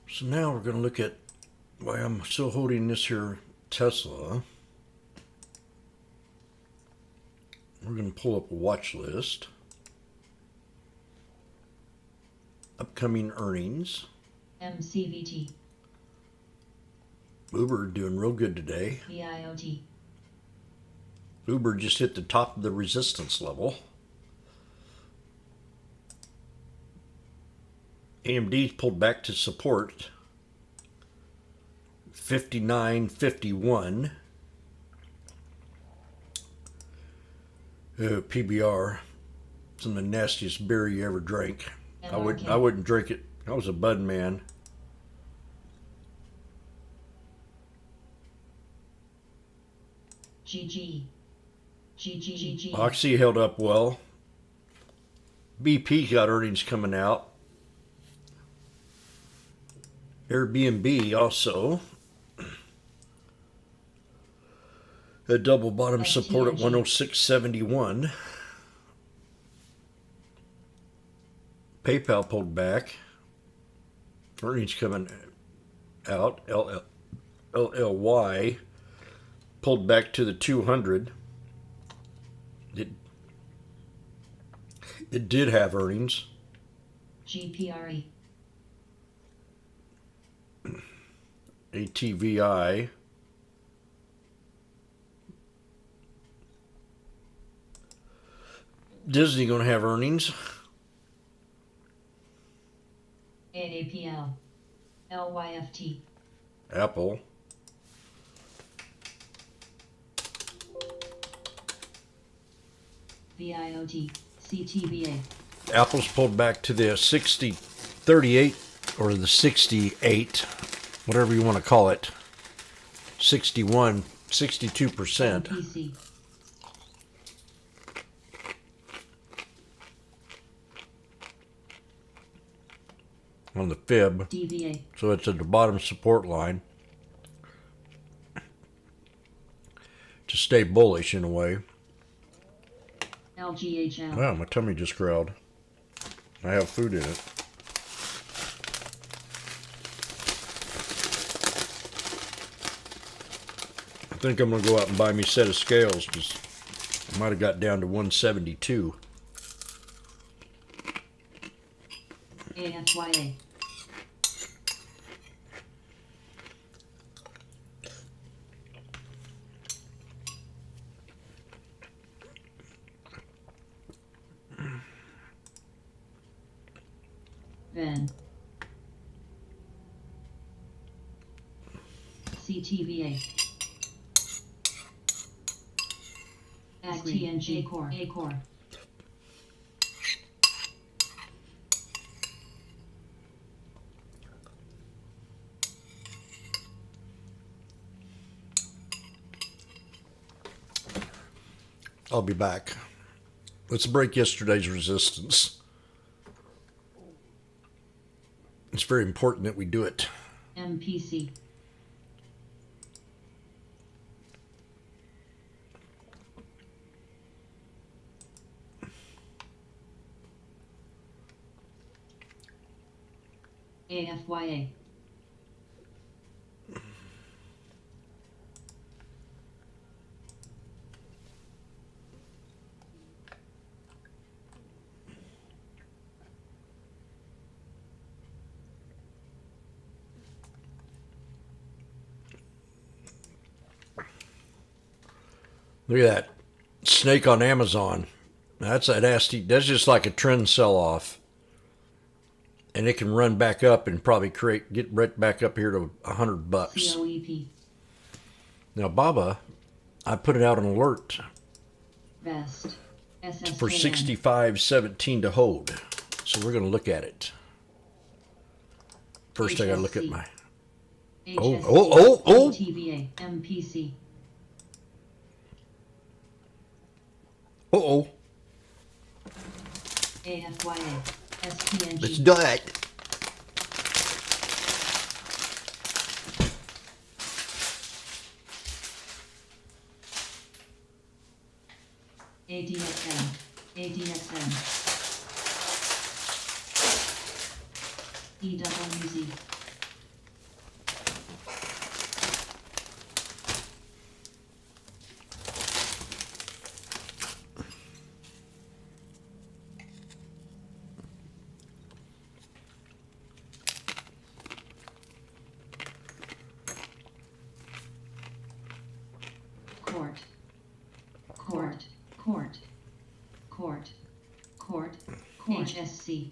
So now we're going to look at why I'm still holding this here Tesla. We're going to pull up a watch list. Upcoming earnings. MCVT. Uber doing real good today. VIOT. Uber just hit the top of the resistance level. AMD pulled back to support 59.51. PBR. Some of the nastiest beer you ever drank. I wouldn't drink it. I was a bud man. GG. Oxy held up well. BP got earnings coming out. Airbnb also. A double bottom support at 106.71. PayPal pulled back. Earnings coming out. LLY pulled back to the 200. It did have earnings. GPRE. ATVI. Disney gonna have earnings. AAPL. LYFT. Apple. VIOT. CTBA. Apple's pulled back to the 38 or the 68, whatever you want to call it. 62%. PC. On the fib. DVA. So it's at the bottom support line to stay bullish in a way. LGHL. Wow, my tummy just growled. I have food in it. I think I'm going to go out and buy me a set of scales because I might have got down to 172. AFYA. Then. CTVA. STNG Core. A Core. I'll be back. Let's break yesterday's resistance. It's very important that we do it. MPC. AFYA. Look at that snake on Amazon. That's that's just like a trend sell-off. And it can run back up and probably get right back up here to $100. COEP. Now, Baba, I put it out an alert Vest. SSKN. for 65.17 to hold. So we're going to look at it. First, I got to look at my. Oh. TVA. MPC. Uh-oh. AFYA. STNG. Let's do it. ADXM. ADXM. EWZ. Court. HSC.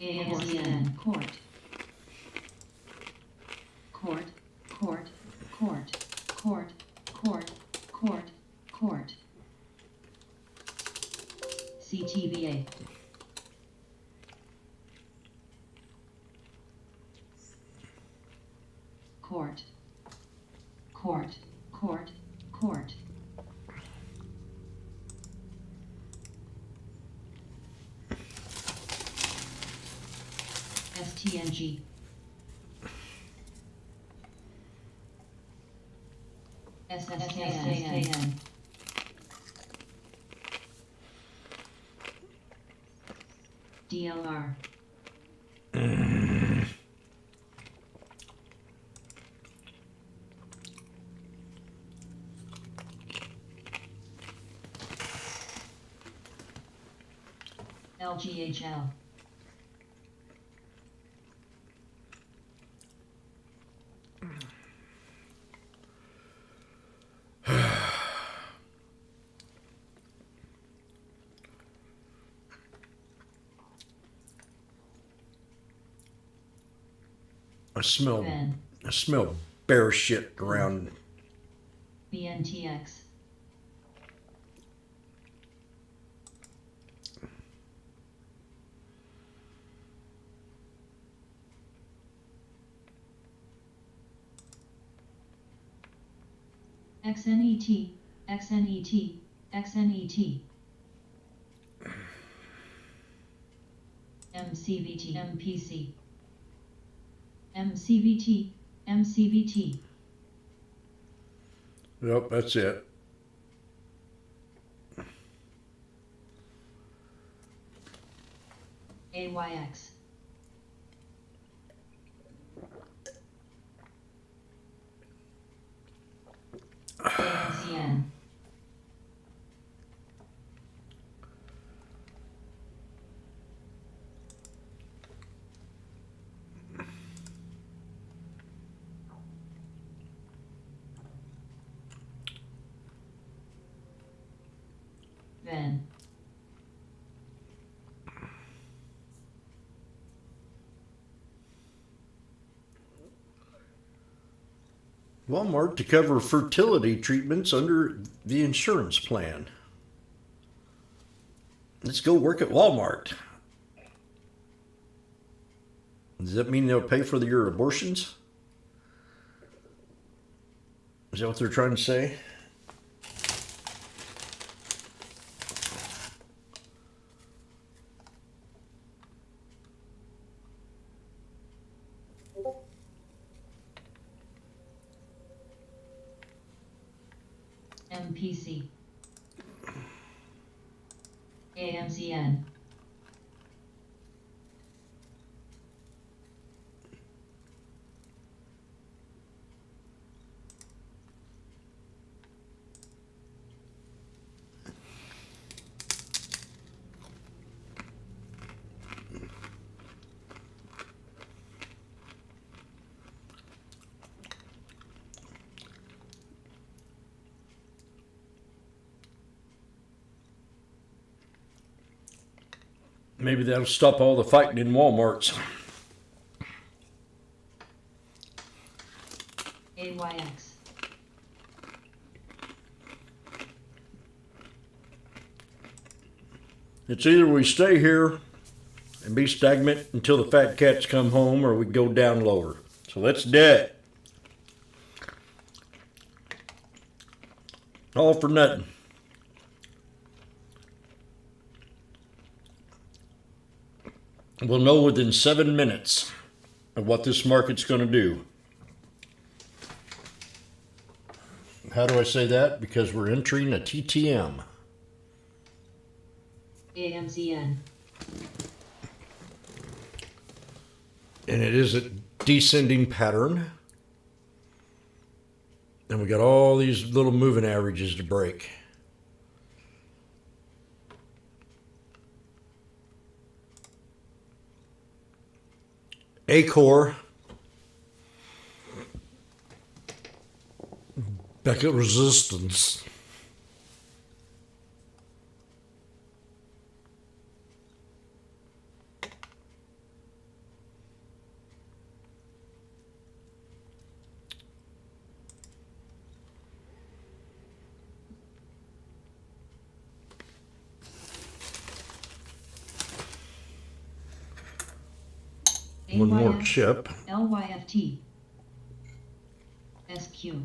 ASN. Court. CTVA. Court. STNG. SSKN. DLR. LGHL. I smell bear shit around. BNTX. XNET, XNET, XNET. MCVT, MPC. MCVT, MCVT. Yep, that's it. AYX. ANCN. VEN. Walmart to cover fertility treatments under the insurance plan. Let's go work at Walmart. Does that mean they'll pay for your abortions? Is that what they're trying to say? MPC. AMCN. Maybe that'll stop all the fighting in Walmarts. AYX. It's either we stay here and be stagnant until the fat cats come home, or we go down lower. So let's do it. All for nothing. We'll know within 7 minutes of what this market's going to do. How do I say that? Because we're entering a TTM. AMCN. And it is a descending pattern. And we got all these little moving averages to break. A-core. Back at resistance. One more AYX, chip. LYFT. SQ.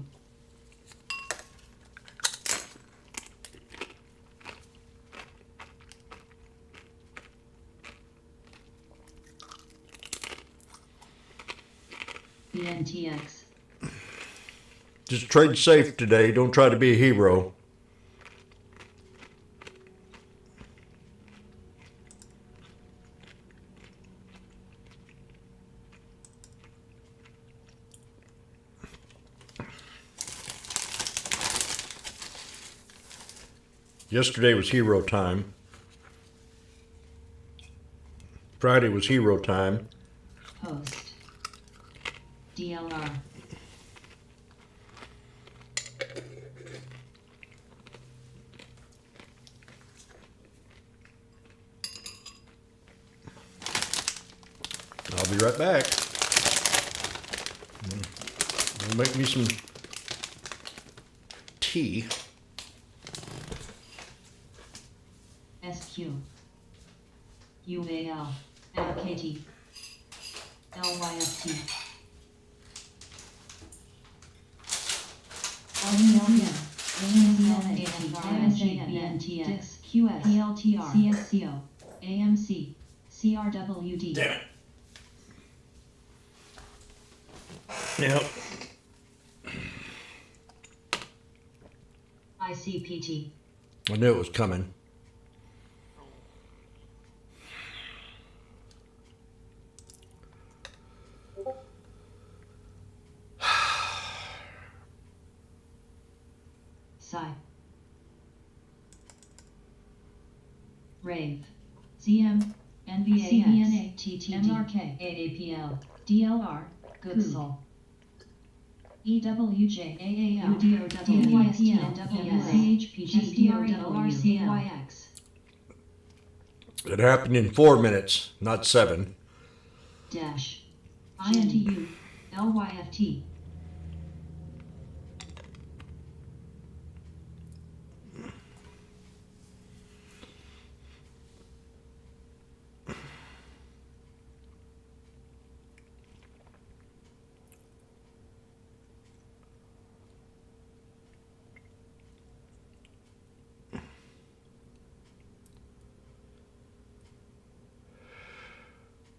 BNTX. Just trade safe today. Don't try to be a hero. Yesterday was hero time. Friday was hero time. Post. DLR. I'll be right back. We'll make me some tea. SQ. UAL. LKT. LYFT. LELN. AMSANTX. QS. PLTR. CSCO. AMC. CRWD. Damn it. Yep. ICPT. I knew it was coming. Psi. Rave. CM. NVA. CBNA. TTD. MRK. AAPL. DLR. Goodsel. EWJ. AAL. UDOW. CHPG. It happened in 4 minutes, not 7. Dash. INTU. LYFT.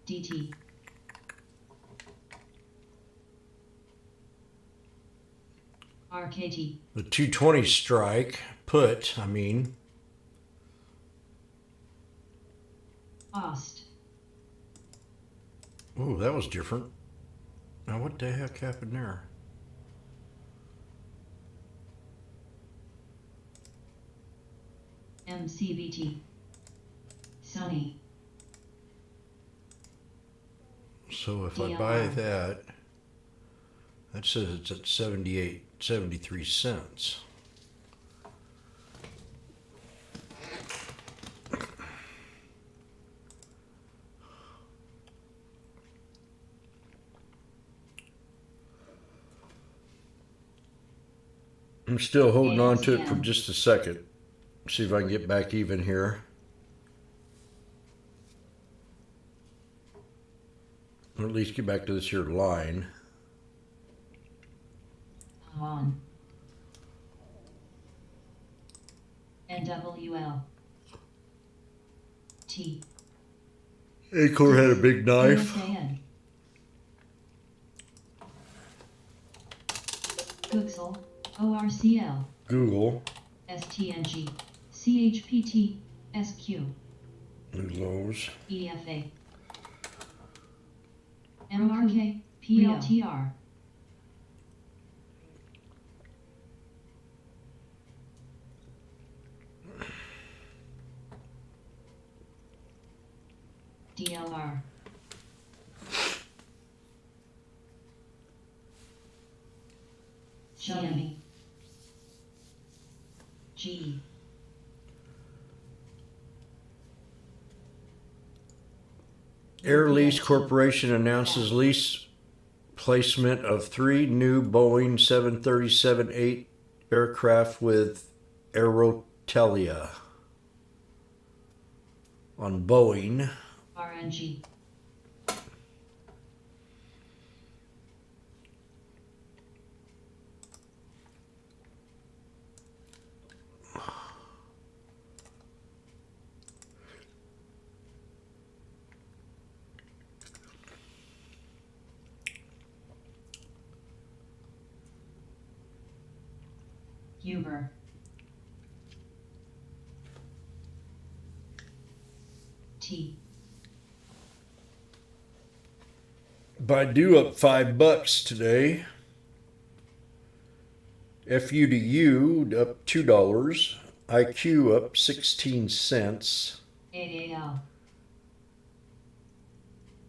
DT. RKT. The 220 strike, OST. Oh, that was different. Now what the heck happened there? MCBT. Sony. So if I DLR. buy that says it's at 73 cents. I'm still holding on to it for just a second. See if I can get back even here. Or at least get back to this here line. On. NWL. T. Acor had a big knife. ASAN. Goodsel. ORCL. Google. STNG. CHPT. SQ. Lowe's. EFA. MRK. PLTR. DLR. GME. G. Air Lease Corporation announces lease placement of 3 new Boeing 737-8 aircraft with Aerotelia on Boeing. RNG. Uber. T. Baidu up $5 today. FUDU up $2. IQ up 16 cents. AAL.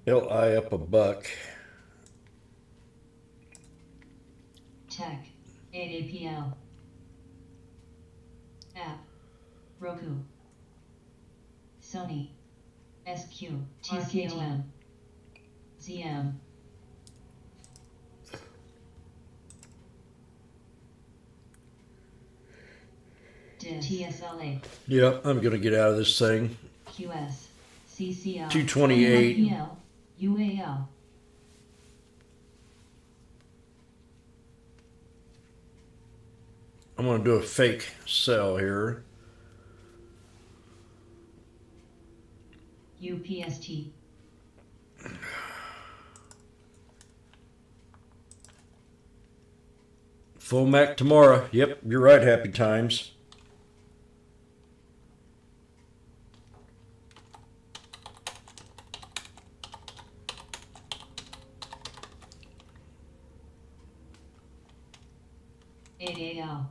LI up a buck. Tech. AAPL. App. Roku. Sony. SQ. TCOM. ZM. TSLA. Yep, I'm gonna get out of this thing. QS. CCL. 228. UAL. UAL. I'm gonna do a fake sell here. UPST. Full Mac tomorrow. Yep, you're right, Happy Times. AAL.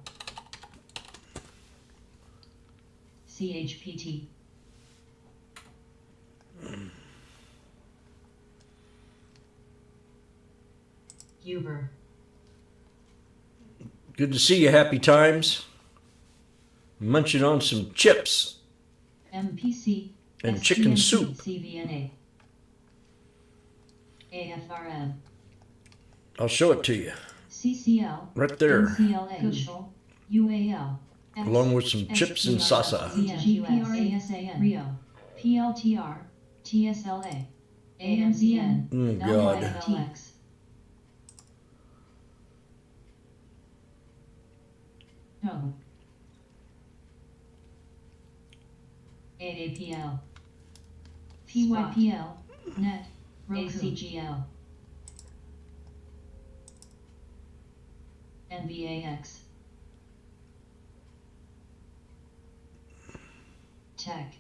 CHPT. Uber. Good to see you, Happy Times. Munching on some chips MPC. and chicken SCMP, soup. CVNA. AFRM. I'll show it to you. CCL. Right there. MCLA. Cushel. UAL. Along with some chips and salsa. GPRASAN. Rio. PLTR. TSLA. AMZN. Oh, God. LYFLX. No. AAPL. PYPL. Net. ACGL. NBAX. Tech.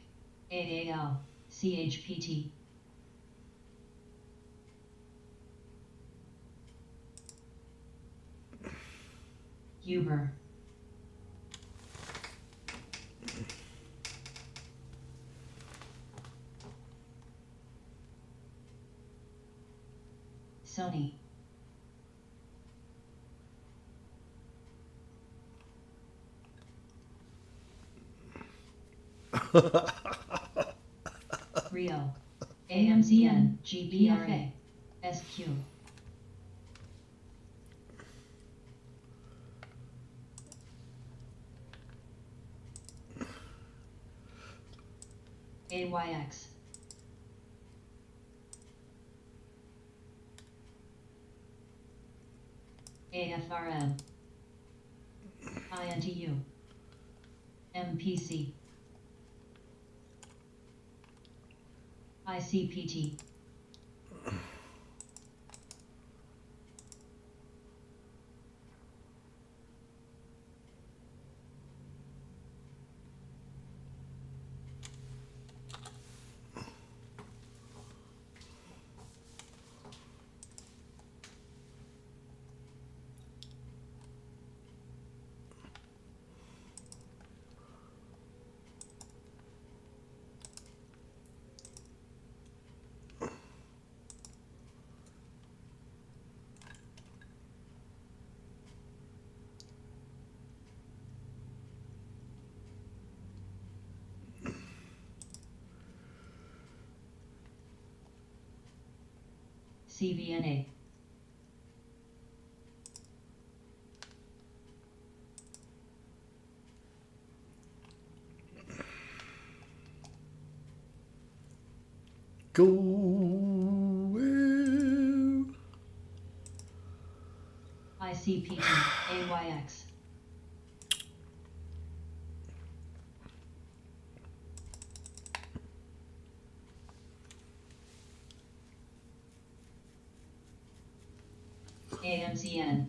AAL. CHPT. Uber. Sony. Rio. AMZN. GPRA. SQ. AYX. AFRM. INTU. MPC. ICPT. CVNA. Go well. ICPT. AYX. AMZN.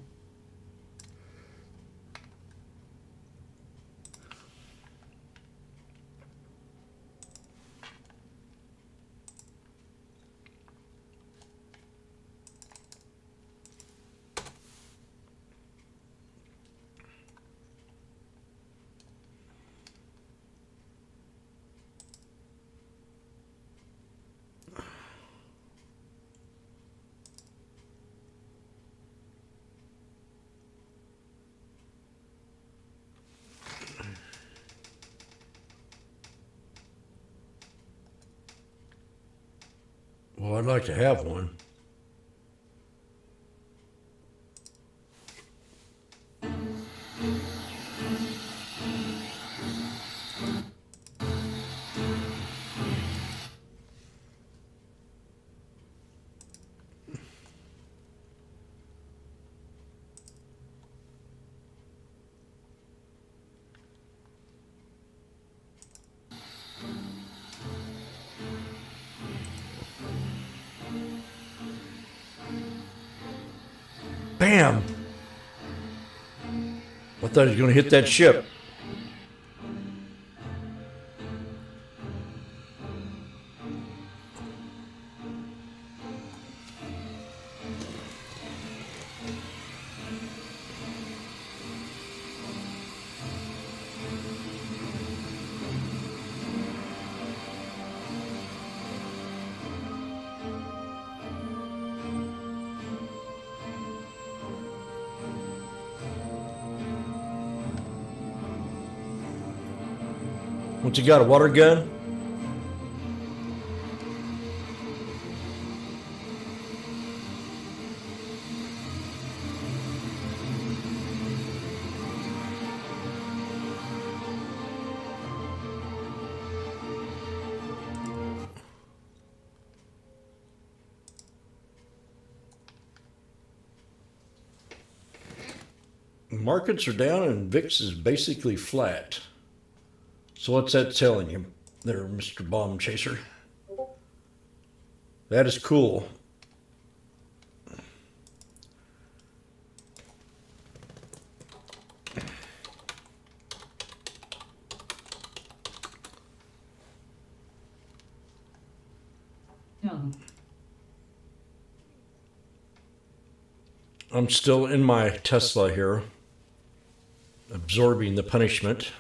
Well, I'd like to have one. Bam! I thought he was going to hit that ship. What's he got, a water gun? Markets are down and VIX is basically flat. So what's that telling you there, Mr. Bomb Chaser? That is cool. No. I'm still in my Tesla here, absorbing the punishment.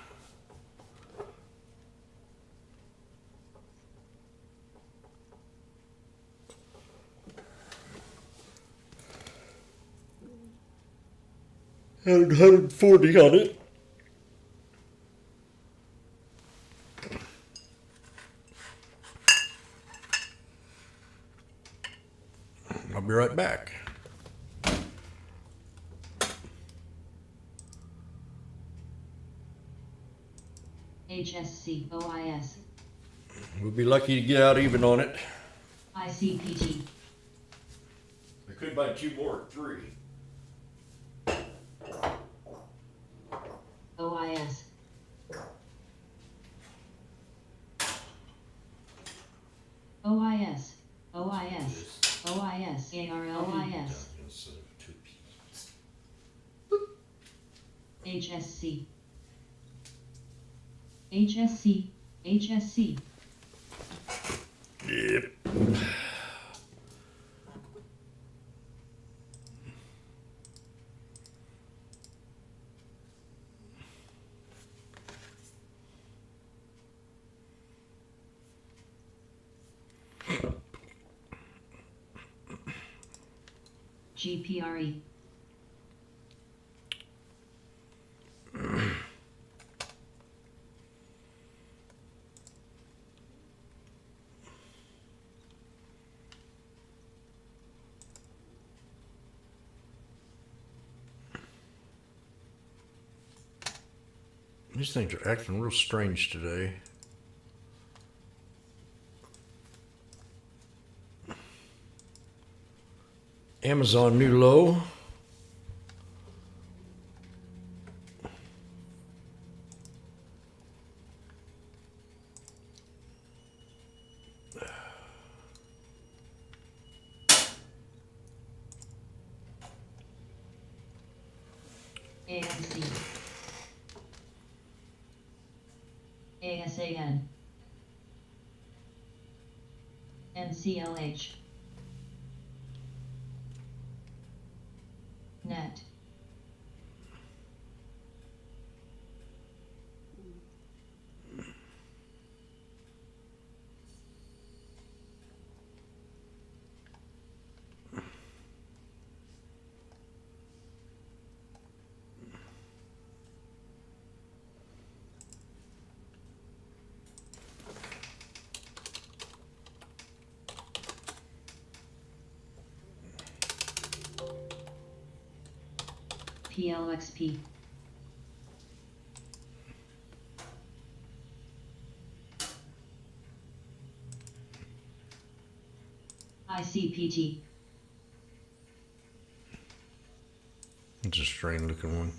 Had 140 on it. I'll be right back. HSC OIS We'll be lucky to get out even on it. ICPT I could buy 2 more, 3. OIS OIS OIS OIS ARLIS HSC HSC HSC Yep. GPRE These things are acting real strange today. Amazon new low. AMC ASAN NCLH Net PLXP. ICPT. It's a strange looking one.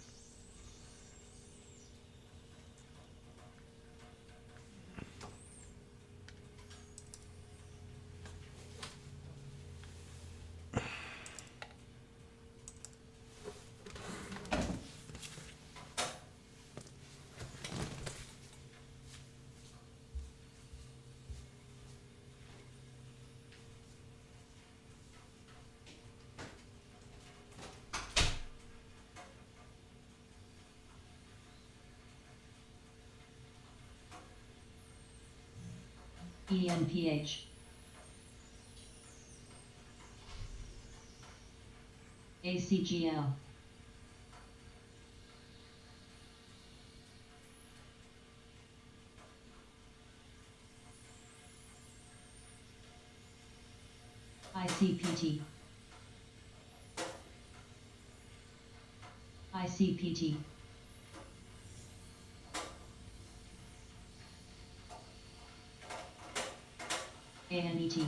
ENPH. ACGL. ICPT. ICPT. ANET.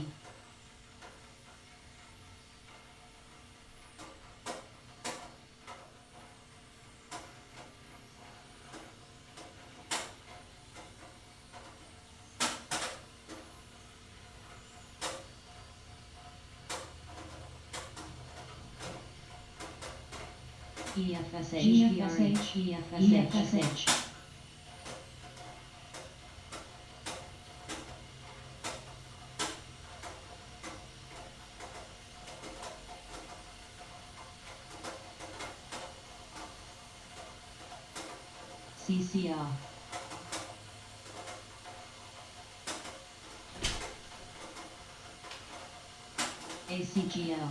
EFSH. EFSH. CCR. ACGL.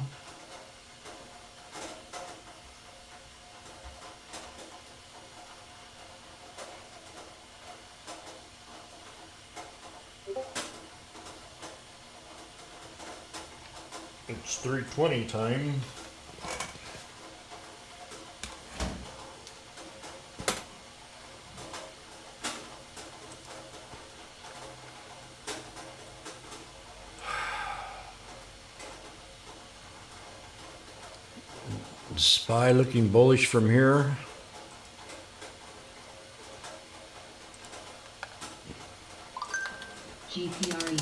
It's 3:20 time. The SPY looking bullish from here. GPRE.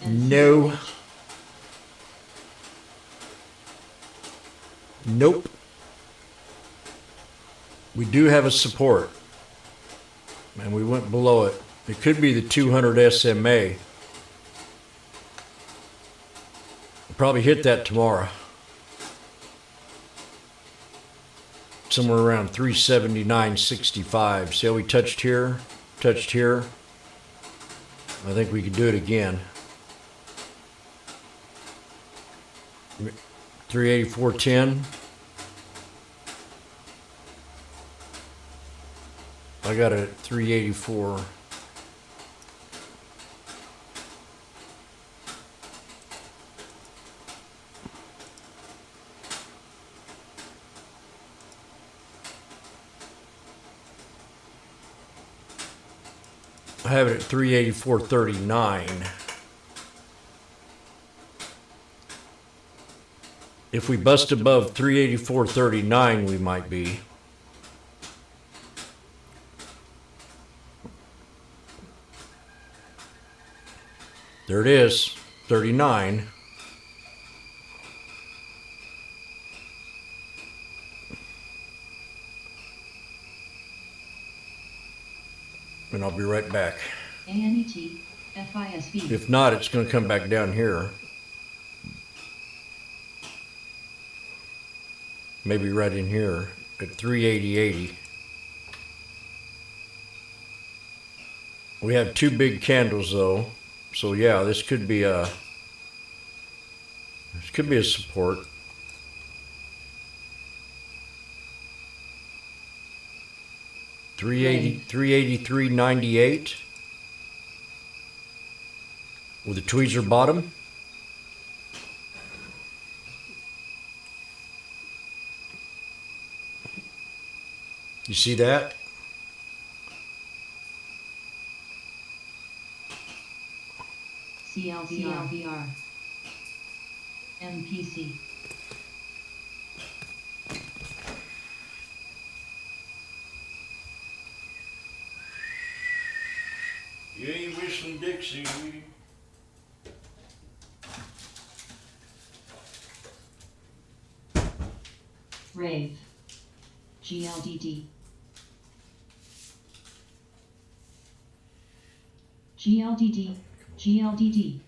No. NCH. Nope. We do have a support. And we went below it. It could be the 200 SMA. We'll probably hit that tomorrow. Somewhere around 379.65. See how we touched here? Touched here. I think we could do it again. 384.10. I got it at 384. I have it at 384.39. If we bust above 384.39, we might be. There it is, 39. And I'll be right back. ANET. FISB. If not, it's going to come back down here. Maybe right in here at 380.80. We have two big candles though. So yeah, this could be a support. $383.98. with a tweezer bottom. You see that? CLVR. MPC. You ain't whistling Dixie. Rave. GLDD. GLDD. GLDD.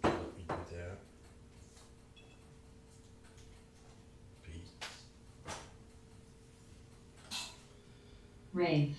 Let me do that. Rave.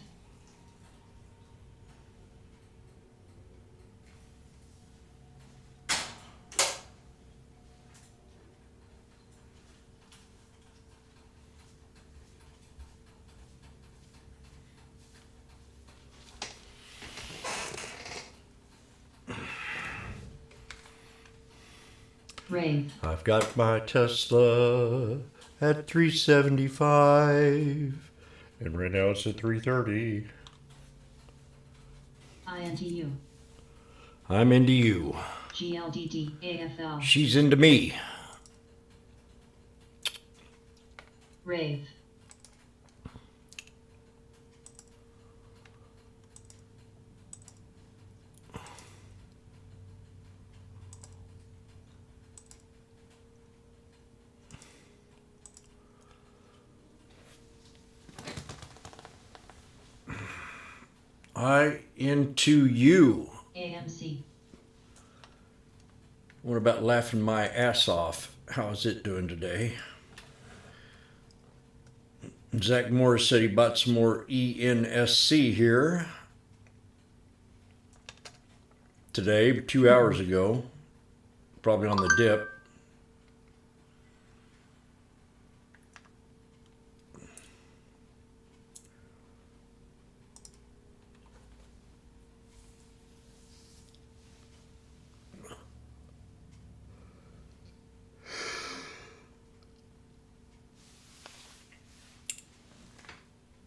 Rave. I've got my Tesla at 375, and right now it's at 330. INTU. I'm into you. GLDD. AFL. She's into me. Rave. I into you. AMC. What about laughing my ass off? How's it doing today? Zach Morris said he bought some more ENSC here today, 2 hours ago, probably on the dip.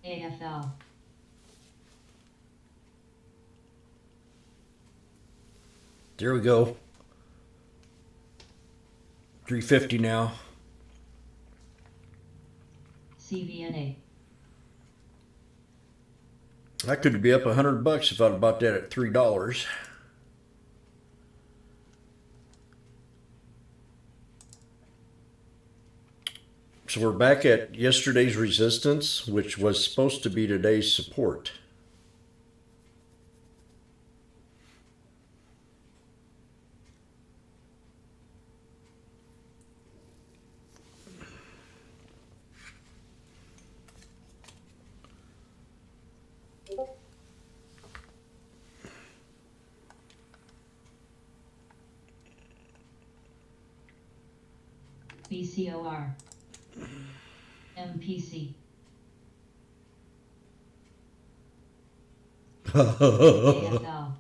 AFL. There we go. 350 now. CVNA. I could be up $100 if I'd have bought that at $3. So we're back at yesterday's resistance, which was supposed to be today's support. BCOR. MPC. AFL.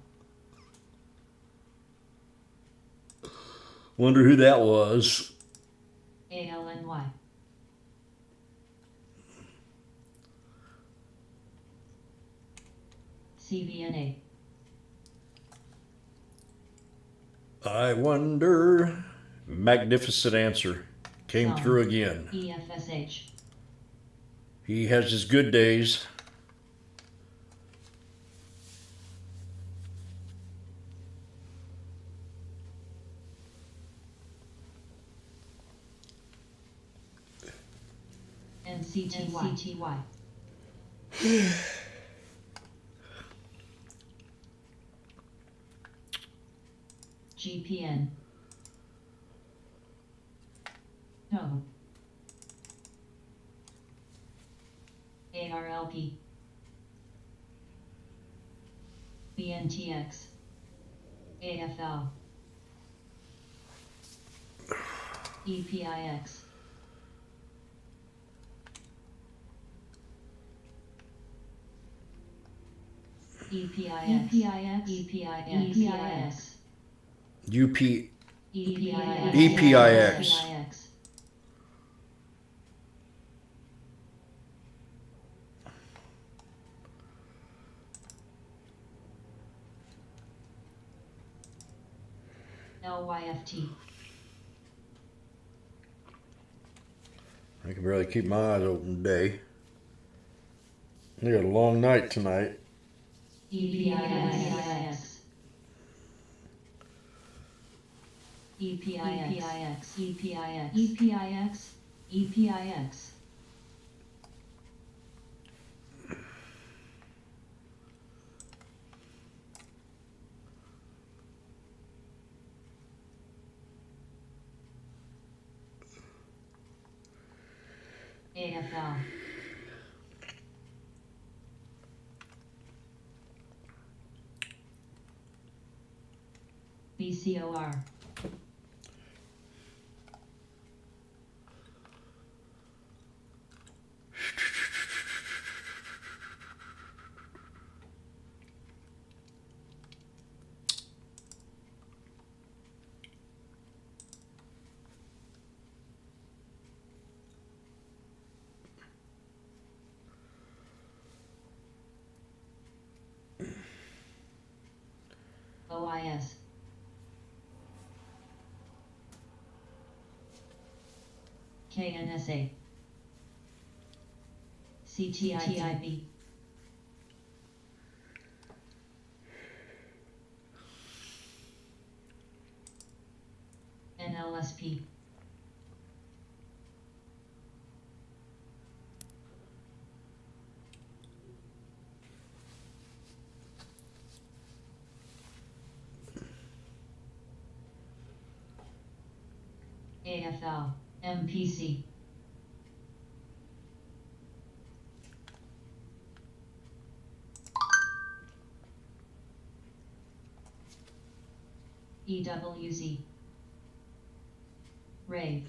Wonder who that was. ALNY. CVNA. I wonder. Magnificent answer. Came Some. through again. EFSH. He has his good days. NCTY. GPN. No. ARLP. BNTX. AFL. EPIX. EPIX, EPIX, UP, EPIX, EPIX. LYFT, I can barely keep my eyes open today. I got a long night tonight. EPIX, EPIX, EPIX, EPIX, EPIX, AFL, BCOR, OIS, KNSA, CTIB, NLSP, AFL, MPC, EWZ, RAVE,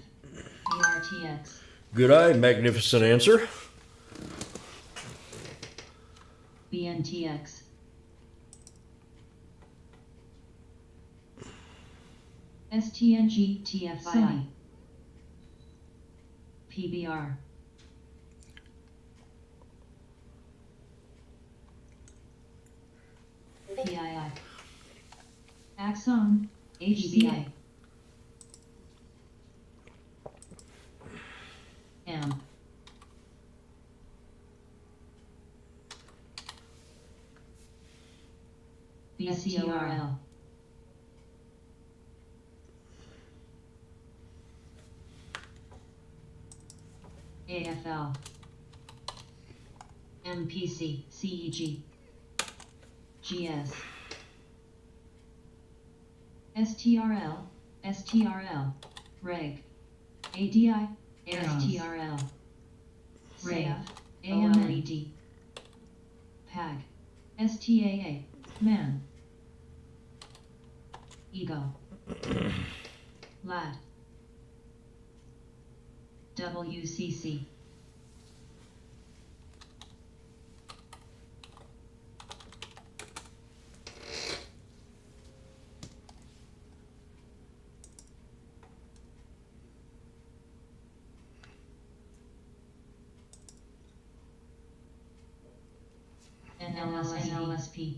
BRTX, Good eye, magnificent answer. BNTX, STNG TFI, PBR, PII, Axon, HCA, AMP, BCORL, AFL, MPC, CEG, GS, STRL, STRL, REG, ADI, STRL, RAVE, AMLED, PAG, STAA, MAN, EGO, LAD, WCC, NLSP,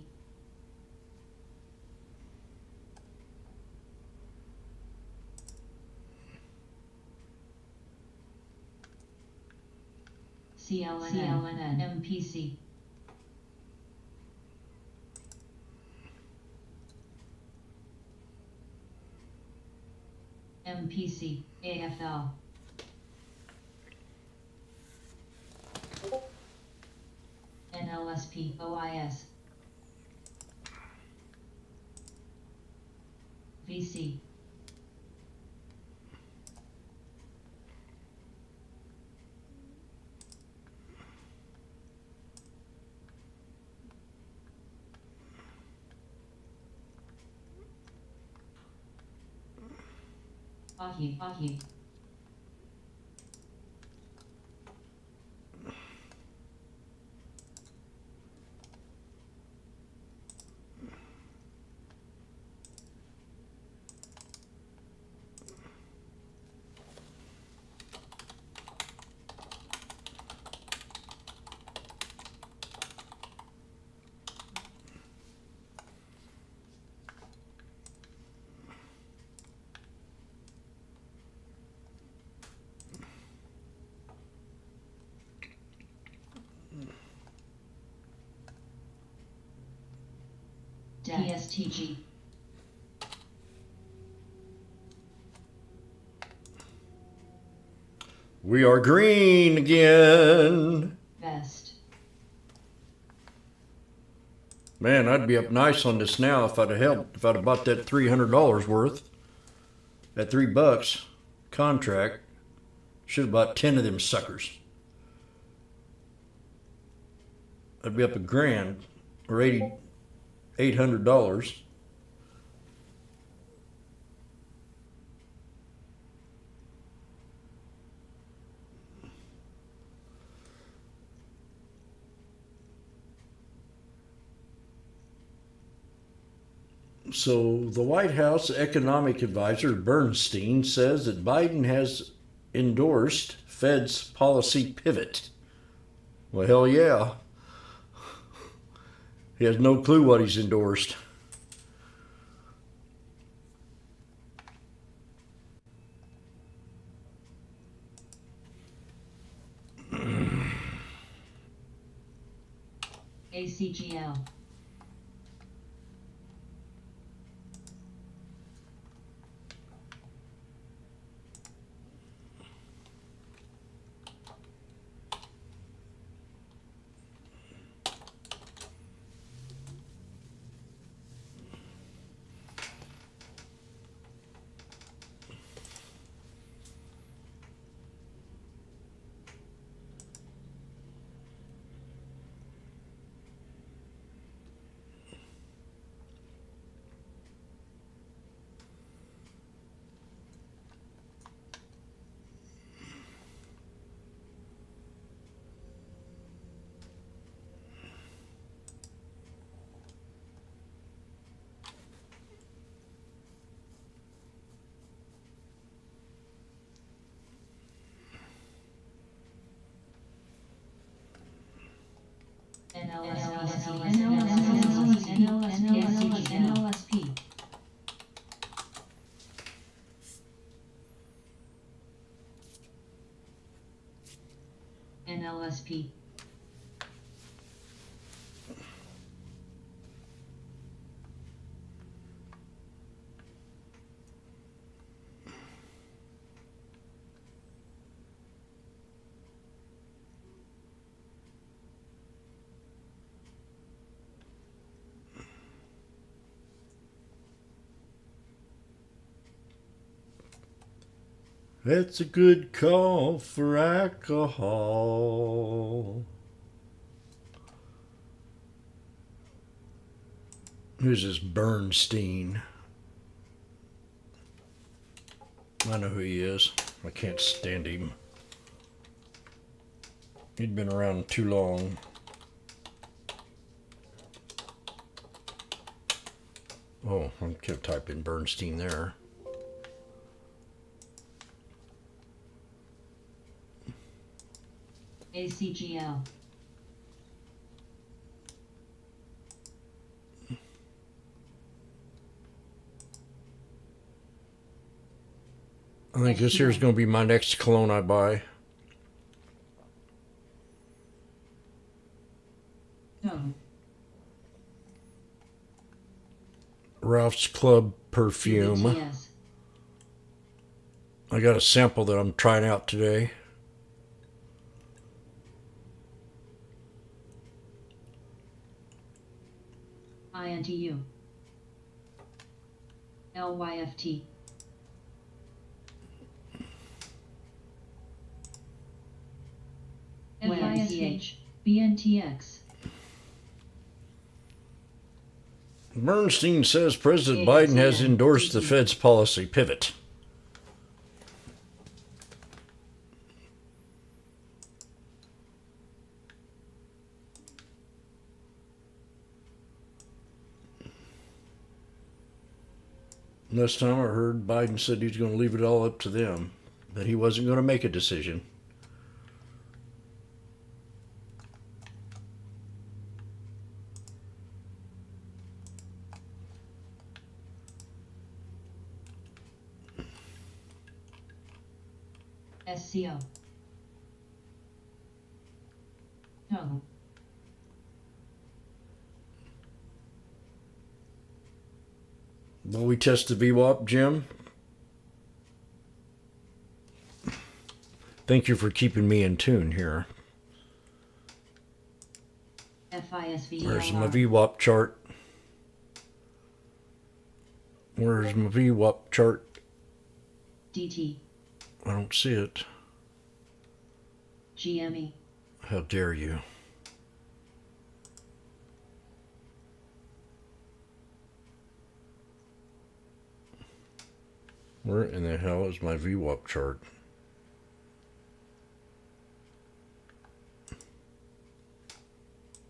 CLNN, MPC, MPC, AFL, NLSP, OIS, VC, AHI, PSTG. We are green again. Vest. Man, I'd be up nice on this now if I'd have helped. If I'd have bought that $300 worth at $3 contract. Should have bought 10 of them suckers. I'd be up $1,000 or $800. So the White House economic advisor Bernstein says that Biden has endorsed Fed's policy pivot. Well, hell yeah. He has no clue what he's endorsed. ACGL. NLSP. NLSP. It's a good call for alcohol. Who's this Bernstein? I know who he is. I can't stand him. He'd been around too long. Oh, I kept typing Bernstein there. ACGL. I think this here's going to be my next cologne I buy. No. Ralph's Club perfume. CBTS. I got a sample that I'm trying out today. INTU. LYFT. YMCH. BNTX. Bernstein says President Biden has endorsed the Fed's policy pivot. Last time I heard, Biden said he's going to leave it all up to them, that he wasn't going to make a decision. SCO. No. Will we test the VWAP, Jim? Thank you for keeping me in tune here. FISVELR. Where's my VWAP chart? Where's my VWAP chart? DT. I don't see it. GME. How dare you? Where in the hell is my VWAP chart?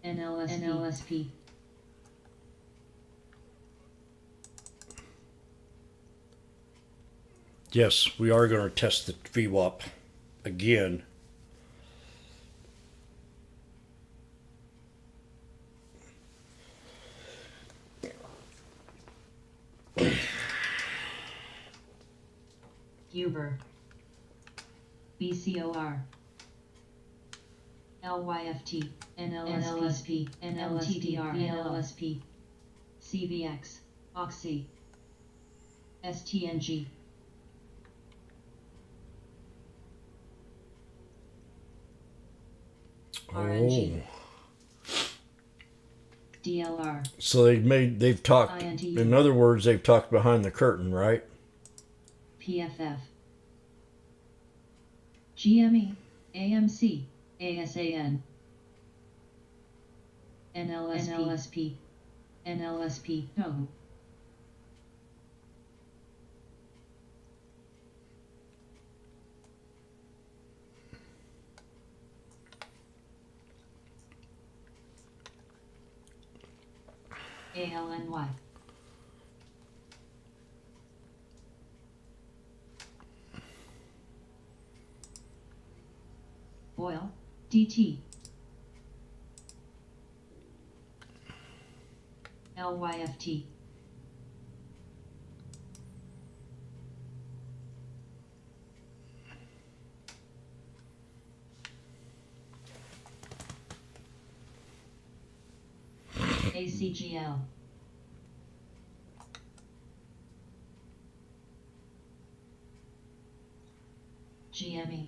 NLSP. Yes, we are going to test the VWAP again. Uber. BCOR. LYFT. NLSP. NLSTDR. NLSP. CVX. Oxy. STNG. RNG. DLR. So they've talked, INTU. in other words, they've talked behind the curtain, right? PFF. GME. AMC. ASAN. NLSP. NLSP. No. ALNY. Boyle. DT. LYFT. ACGL. GME.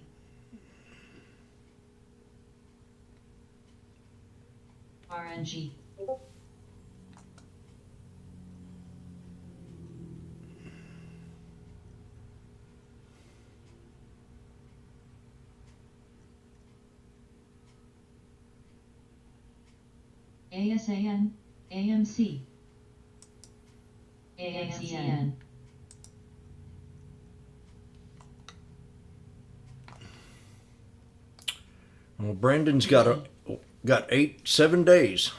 RNG. ASAN. AMC. AMCN. Well, Brandon's got 7 days.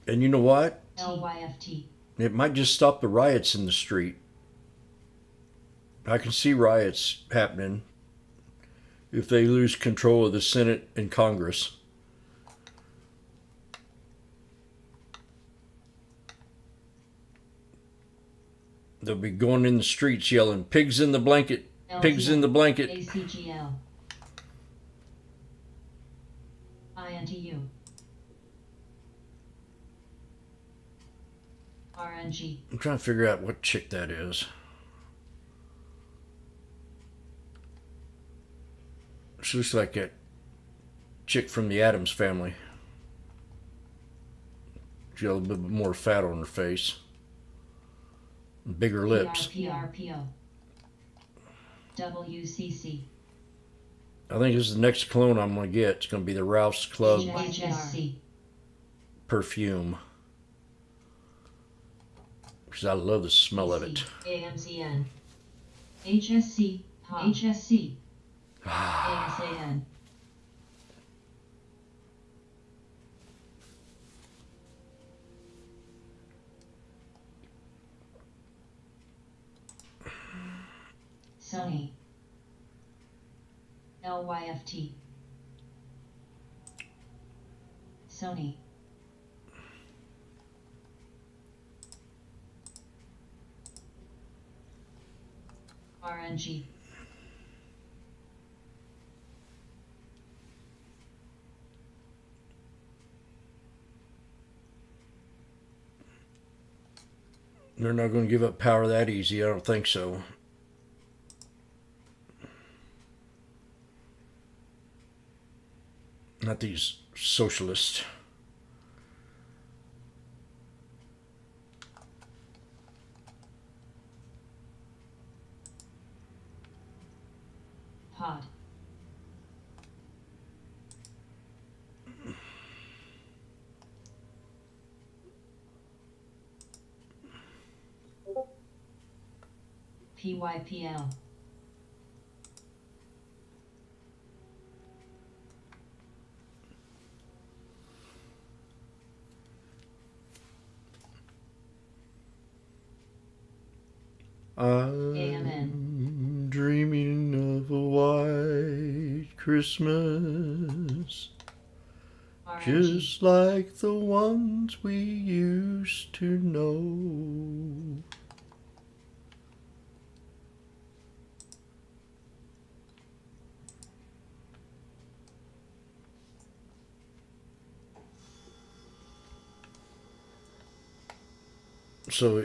And you know what? LYFT. It might just stop the riots in the street. I can see riots happening if they lose control of the Senate and Congress. They'll be going in the streets yelling, "Pigs in the blanket! Pigs in the blanket!" ACGL. INTU. RNG. I'm trying to figure out what chick that is. She looks like that chick from the Addams Family. She got a little bit more fat on her face. And bigger lips. PRPO. WCC. I think this is the next cologne I'm going to get. It's going to be the Ralph's Club HSC. perfume. Because I love the smell of it. AMCN. HSC. HSC. ASAN. Sony. LYFT. Sony. RNG. They're not going to give up power that easy. I don't think so. Not these socialists. Pod. PYPL. I'm dreaming of a white Christmas, RNG. just like the ones we used to know. So,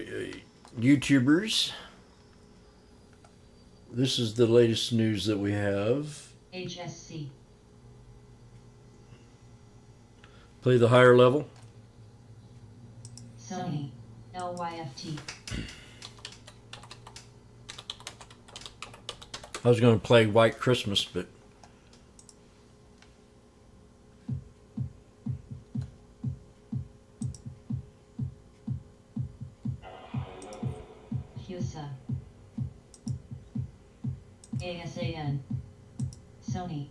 YouTubers, this is the latest news that we have. HSC. Play the higher level. Sony. LYFT. I was going to play White Christmas, but HUSA. ASAN. Sony.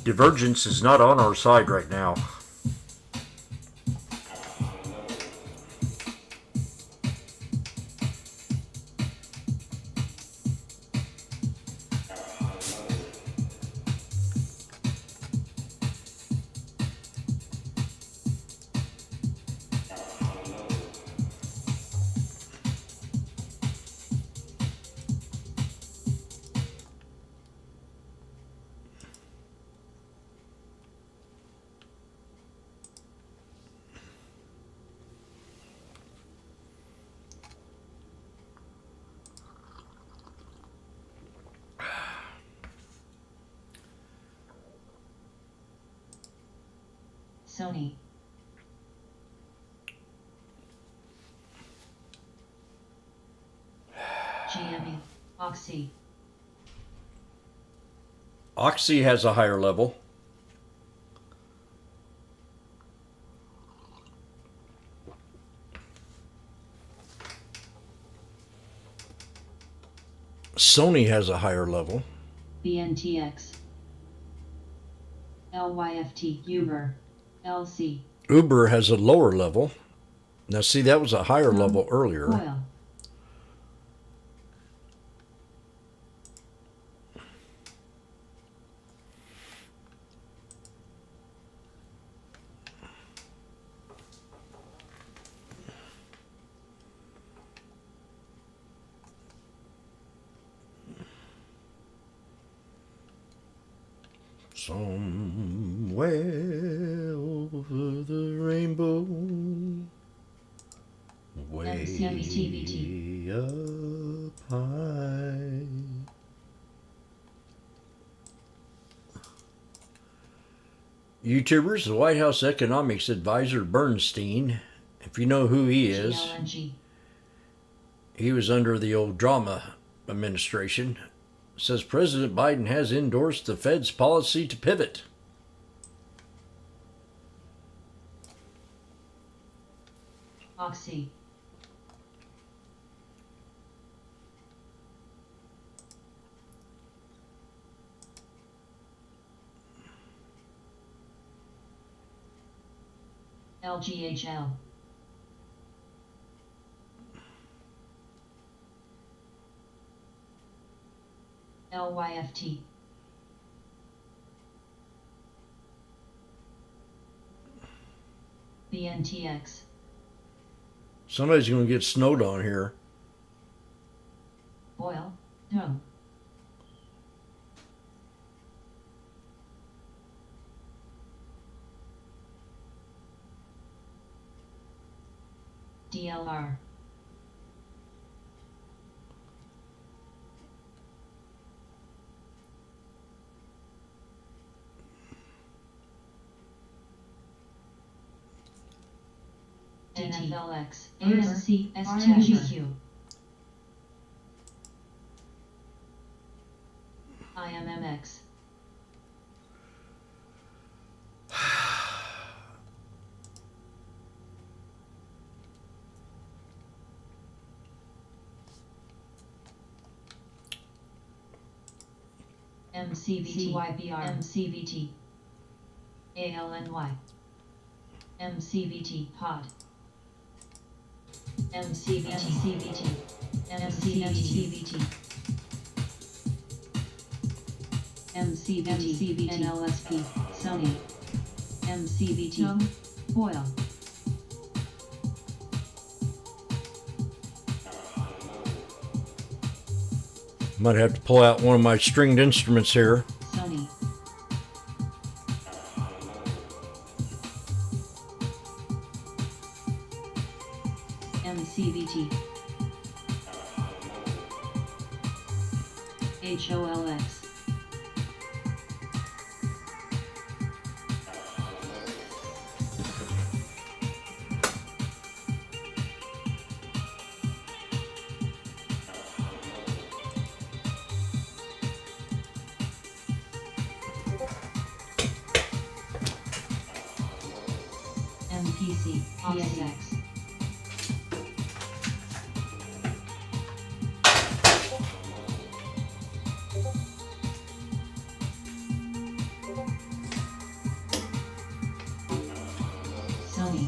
Divergence is not on our side right now. Sony. GME. Oxy. Oxy has a higher level. Sony has a higher level. BNTX. LYFT. Uber. LC. Uber has a lower level. Now see, that was a higher level earlier. Coil. Somewhere over the rainbow, way MCMETBT. up high. YouTubers, the White House Economics Advisor Bernstein, if you know who he is, GLNG. he was under the old drama administration, says President Biden has endorsed the Fed's policy to pivot. Oxy. LGHL. LYFT. BNTX. Somebody's going to get snowed on here. Oil. No. DLR. NFLX. ASC. STGQ. IMMX. MCVT. YBR. MCVT. ALNY. MCVT. Pod. MCVT. MCVT. MCVT. MCVT. NLSP. Sony. MCVT. Oil. Might have to pull out one of my stringed instruments here. Sony. MCVT. HOLX. MPC. PSX. Sony.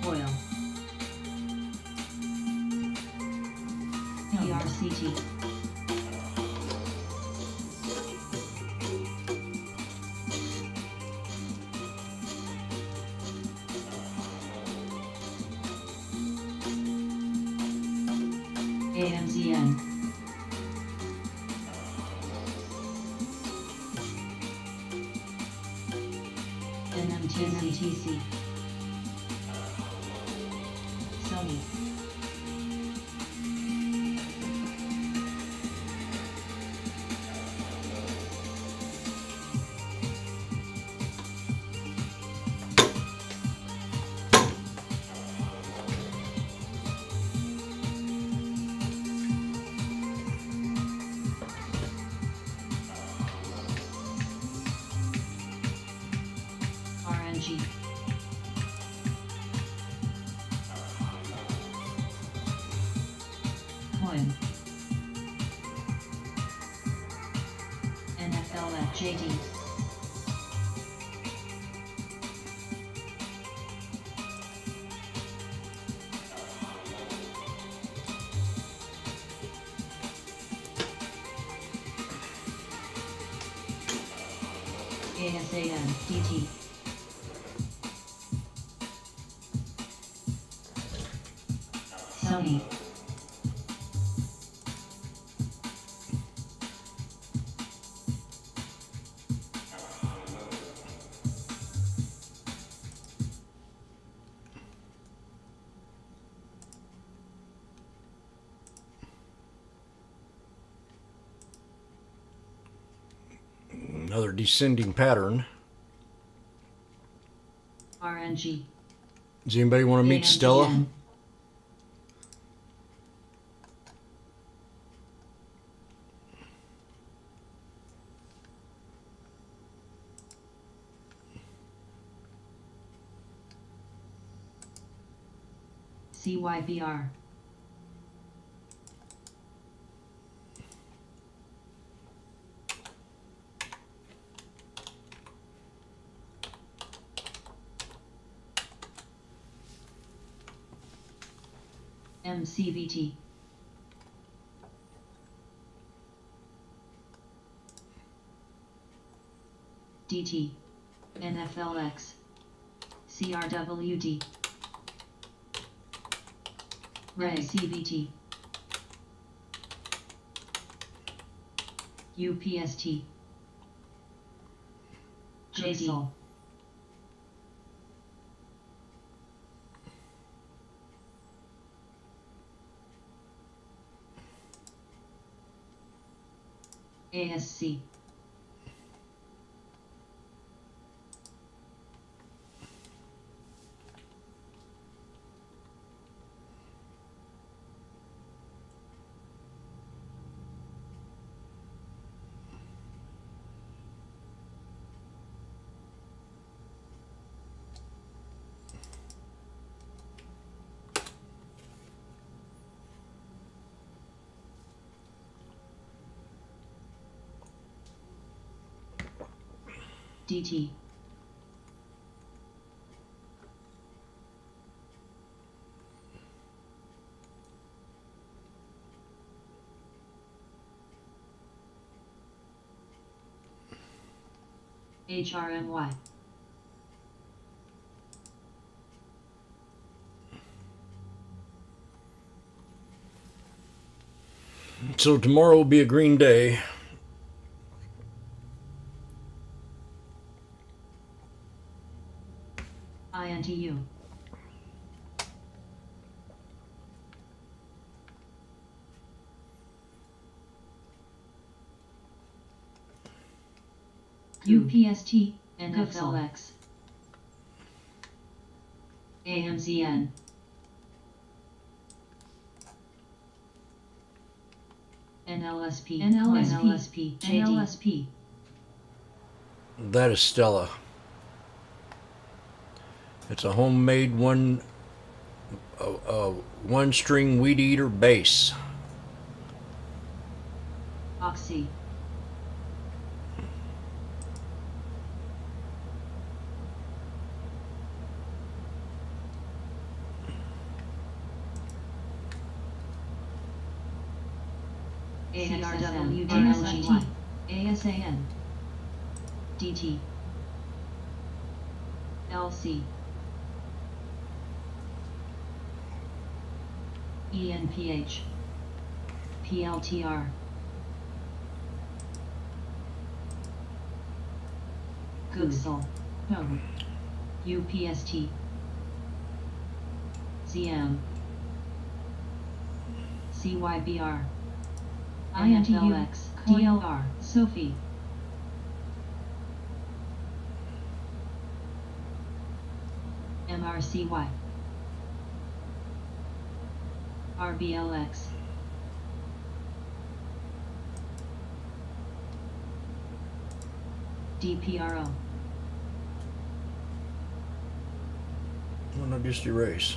Oil. PRCT. AMZN. NMTC. Sony. RNG. Coin. NFL at JD. ASAN DT. Sony. Another descending pattern. RNG. Does anybody want to meet Stella? AMZN. CYBR. MCVT. DT. NFLX. CRWD. Ray CVT. UPST. JSOL. ASC. DT. HRMY. So tomorrow will be a green day. INTU. UPST. NFLX. AMZN. NLSP. NLSP. NLSP. That is Stella. It's a homemade one string weed eater bass. Oxy. ASRW. ASIT. ASAN. DT. LC. ENPH. PLTR. Googsel. Home. UPST. ZM. CYBR. INTUX. DLR. Sophie. MRCY. RBLX. DPRO. Why not just erase?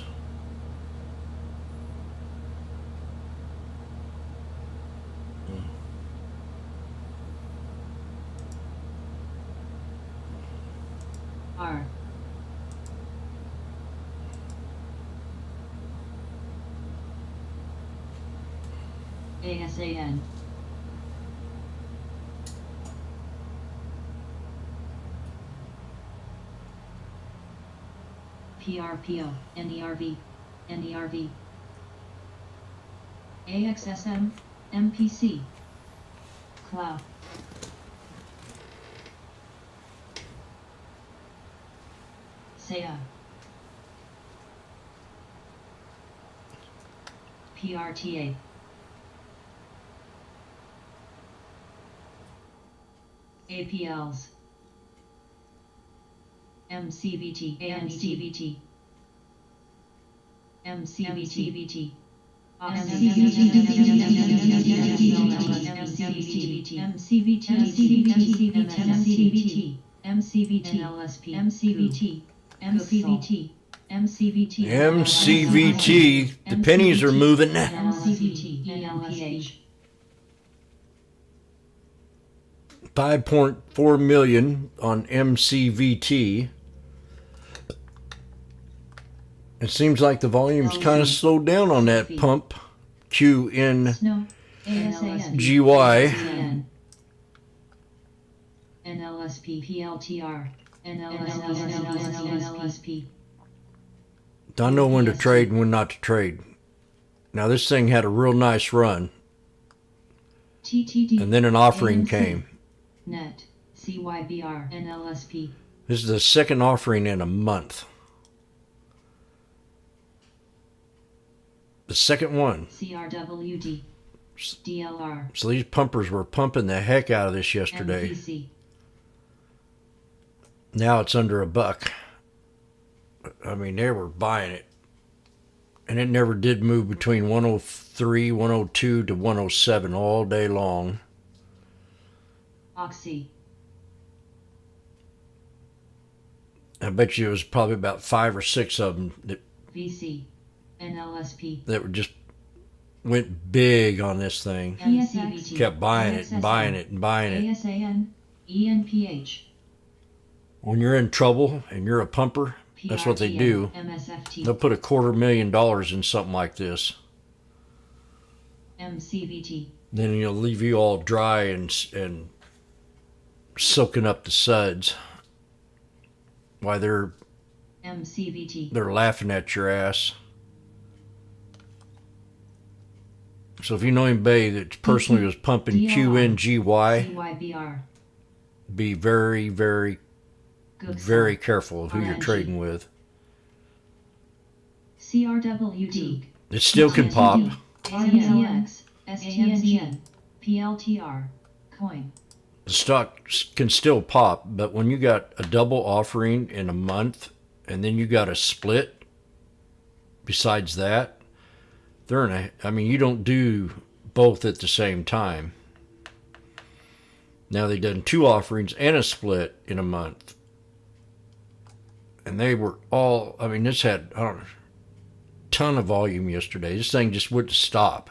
R. ASAN. PRPO. NERV. NERV. AXSM. MPC. Cloud. SEA. PRTA. APLs. MCVT. MCVT. MCVT. MCVT. MCVT. MCVT. MCVT. MCVT. MCVT. The pennies are moving. MCVT. ELPH. 5.4 million on MCVT. It seems like the volume's kind of slowed down on that pump. QNGY. Snow. ASAN. NLSP. PLTR. NLSP. I know when to trade and when not to trade. Now this thing had a real nice run, TTD. and then an offering came. Net. CYBR. NLSP. This is the second offering in a month. The second one. CRWD. DLR. So these pumpers were pumping the heck out of this yesterday. MPC. Now it's under $1. I mean, they were buying it. And it never did move between 103, 102 to 107 all day long. Oxy. I bet you it was probably about 5 or 6 of them VC. NLSP. that were just went big on this thing. MCVT. Kept buying it and buying it and buying it. ASAN. ENPH. When you're in trouble and you're a pumper, that's what they do. MSFT. They'll put $250,000 in something like this. MCVT. Then you'll leave you all dry and soaking up the suds. Why they're MCVT. laughing at your ass. So if you know anybody that personally was pumping QNGY, CYBR. be very, very, Good very careful of who you're RNG. trading with. CRWD. It still can pop. AMZX. STNGN. PLTR. Coin. The stock can still pop, but when you got a double offering in a month and then you got a split besides that, you don't do both at the same time. Now they've done 2 offerings and a split in a month. And they were all, this had, a ton of volume yesterday. This thing just wouldn't stop.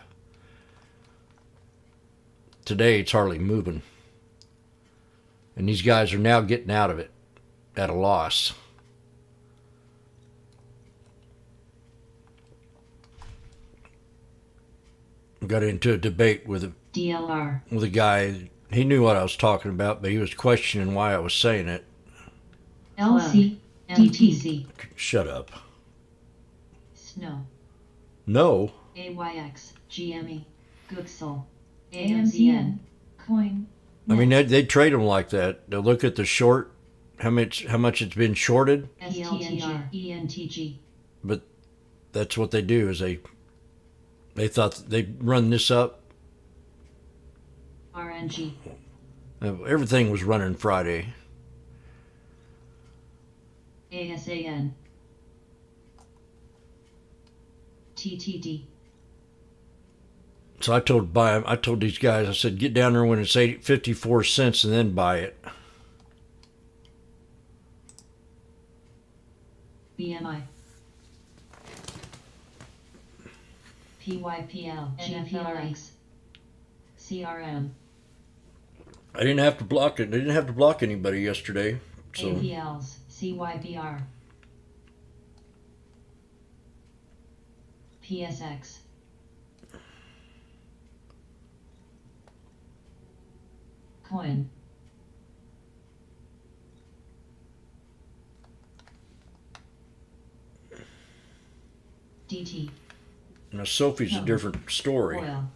Today it's hardly moving. And these guys are now getting out of it at a loss. Got into a debate with DLR. a guy. He knew what I was talking about, but he was questioning why I was saying it. LC. DTC. Shut up. Snow. No. AYX. GME. Gooksel. AMZN. Coin. They trade them like that. They'll look at the short, how much it's been shorted, STNR. ENTG. but that's what they do is they thought they'd run this up. RNG. Everything was running Friday. ASAN. TTD. So I told these guys, I said, get down there when it's 54 cents and then buy it. BMI. PYPL. NFLX. CRM. I didn't have to block it. They didn't have to block anybody yesterday. So APLs. CYBR. PSX. Coin. DT. now Sophie's a different story. Oil.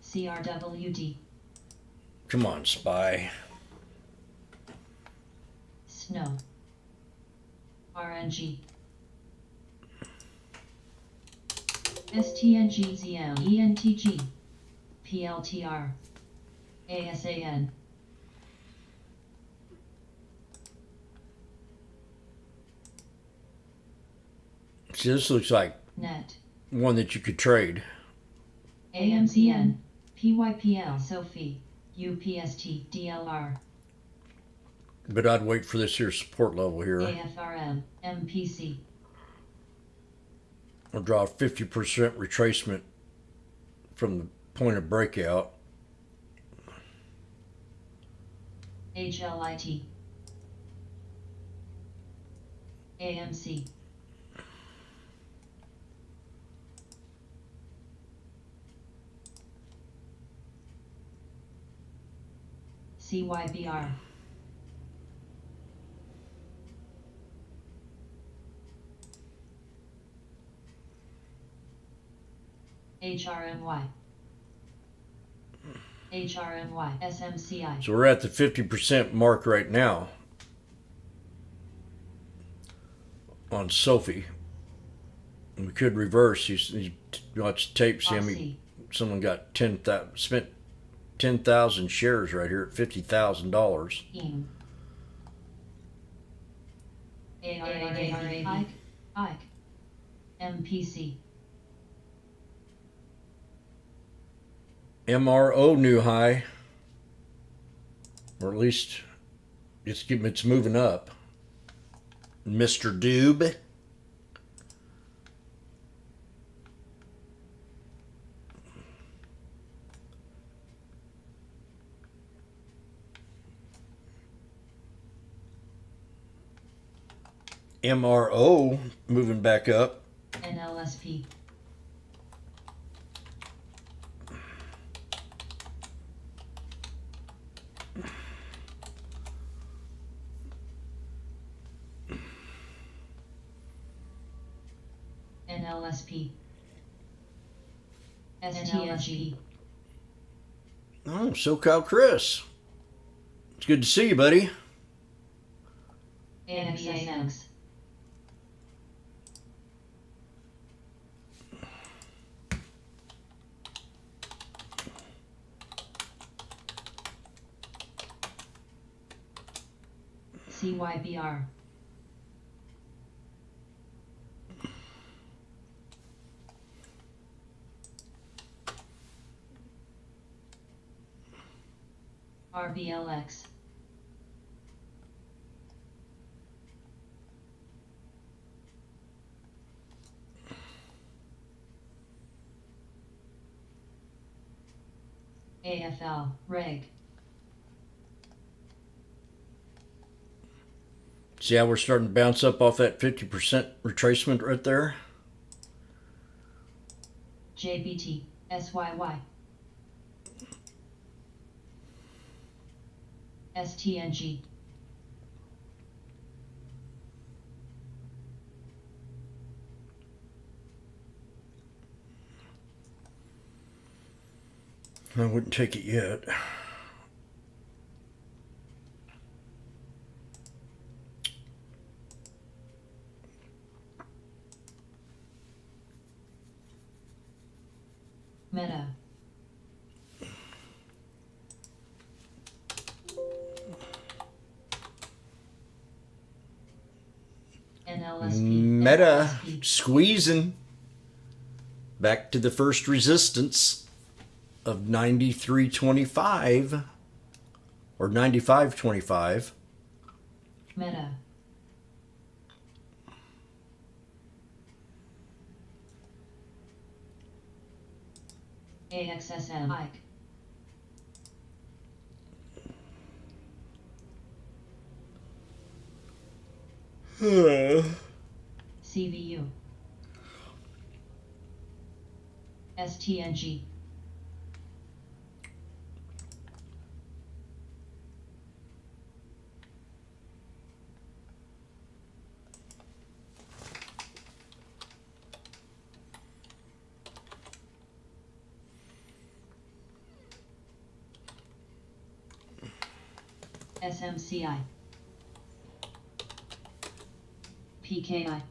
CRWD. Come on, Spy. Snow. RNG. STNGZM. ENTG. PLTR. ASAN. See, this looks like Net. one that you could trade. AMZN. PYPL. Sophie. UPST. DLR. But I'd wait for this here support level here. AFRM. MPC. We'll draw a 50% retracement from the point of breakout. HLIT. AMC. CYBR. HRMY. HRMY. SMCI. So we're at the 50% mark right now on Sophie. And we could reverse. You watch the tape, see how many, someone got spent 10,000 shares right here at $50,000. Ike. MPC. MRO new high, or at least it's moving up. Mr. Doob. MRO moving back up. NLSP. NLSP. STNG. Oh, SoCal Chris. It's good to see you, buddy. AXSX. CYBR. RBLX. AFL. Reg. See how we're starting to bounce up off that 50% retracement right there? JBT. SYY. STNG. I wouldn't take it yet. Meta. NLSP. Meta squeezing back to the first resistance of 93.25 or 95.25. Meta. AXSM. Ike. CVU. STNG. SMCI. PKI.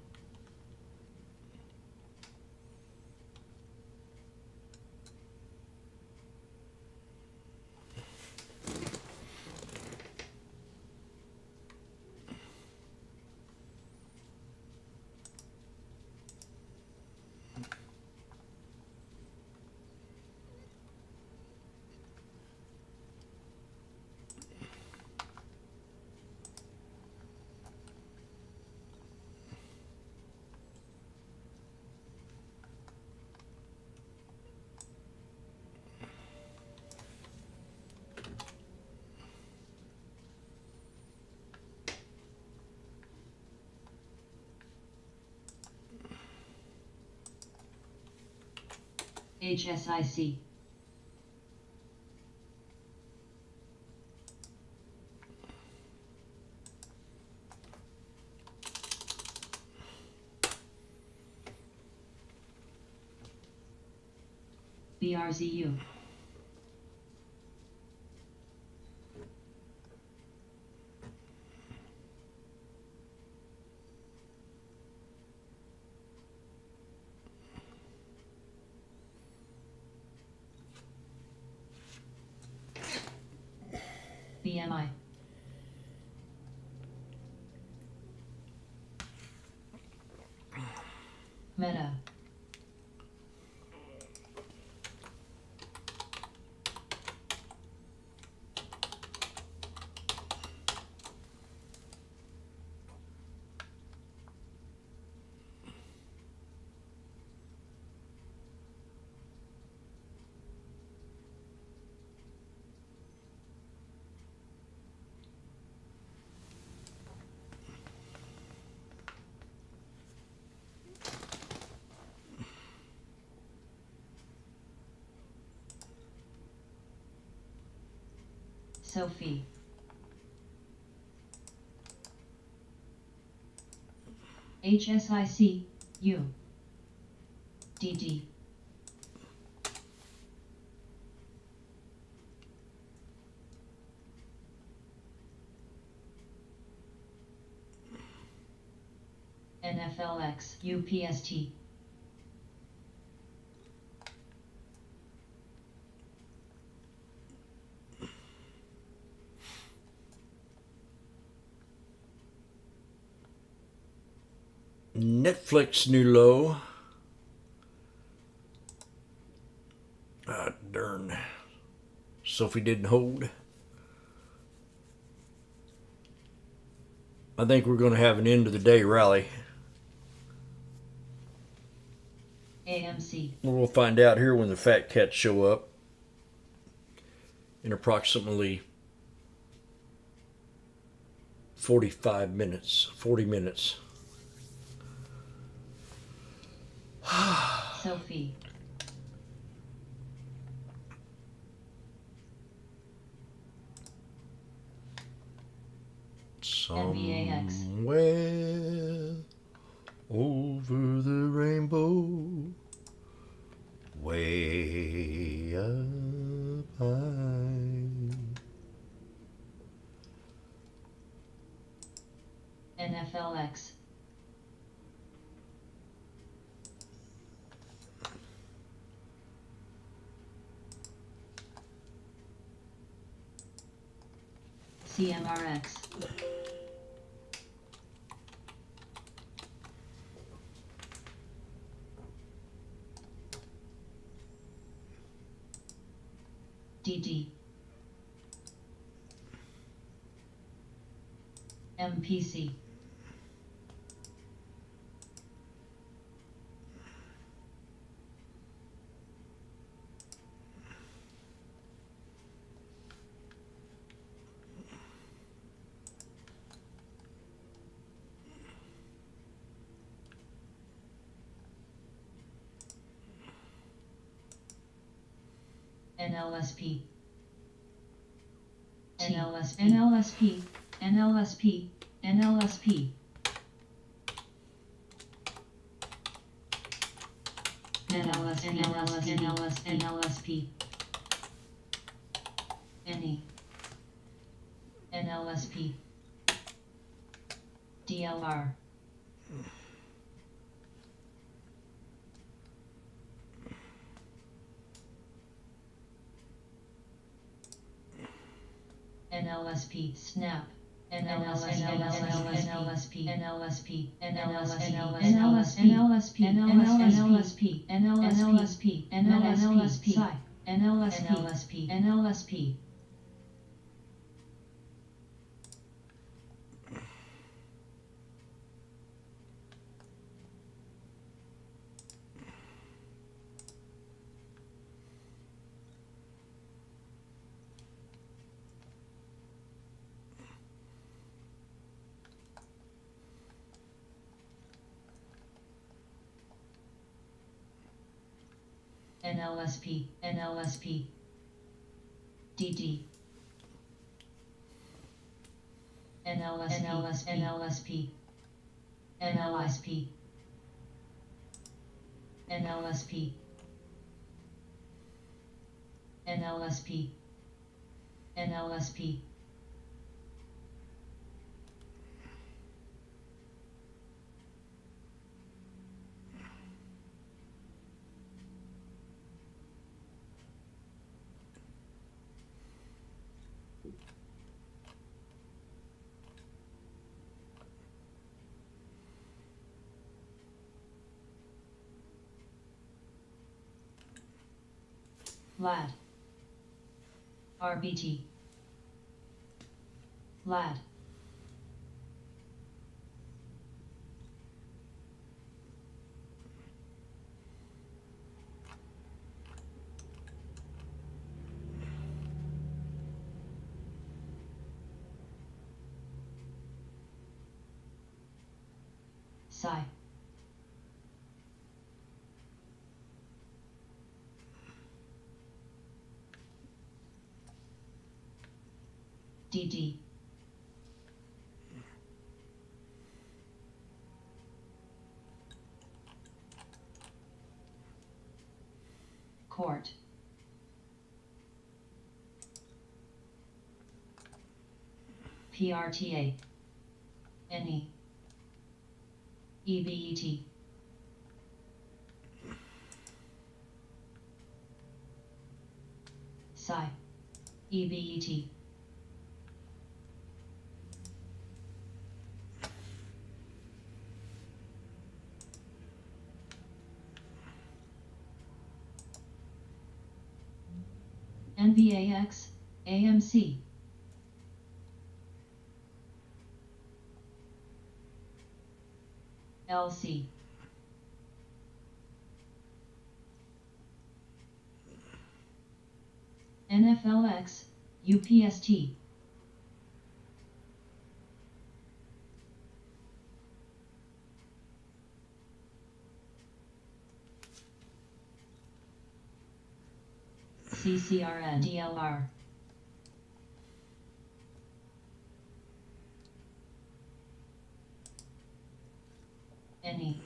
HSIC. BRZU. BMI. Meta. Sophie. HSIC, U. DD. NFLX, UPST. Netflix new low. Ah, darn. Sophie didn't hold. I think we're going to have an end of the day rally. AMC. We'll find out here when the fat cats show up in approximately 45 minutes, 40 minutes. Sophie. NVAX. Somewhere over the rainbow, way up high. NFLX. CMRX. DD. MPC. NLSP. NLSP. NLSP. NLSP. NLSP. NLSP. NLSP. NLSP. Any. NLSP. DLR. NLSP. Snap. NLSP. NLSP. NLSP. NLSP. NLSP. NLSP. NLSP. NLSP. NLSP. NLSP. NLSP. NLSP, NLSP, DD, NLSP, NLSP, NLSP, NLSP, NLSP, NLSP. Lad, RBT, Lad, Psi, DD, Court, PRTA, NE, EBET, Psi, EBET, NVAX, AMC, LC, NFLX, UPST, CCRN, DLR, NE,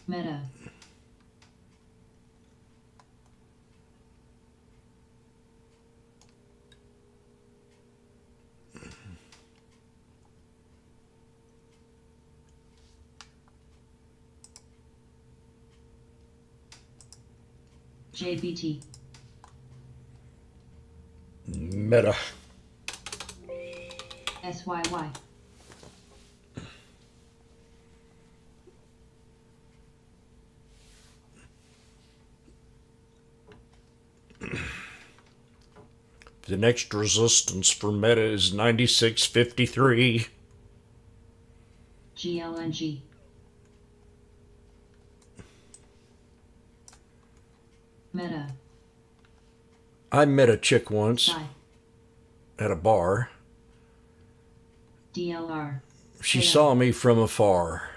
Meta, JBT, Meta. SYY, The next resistance for Meta is 96.53. GLNG, Meta, I met a chick once Psi, at a bar. DLR, She Tail, saw me from afar.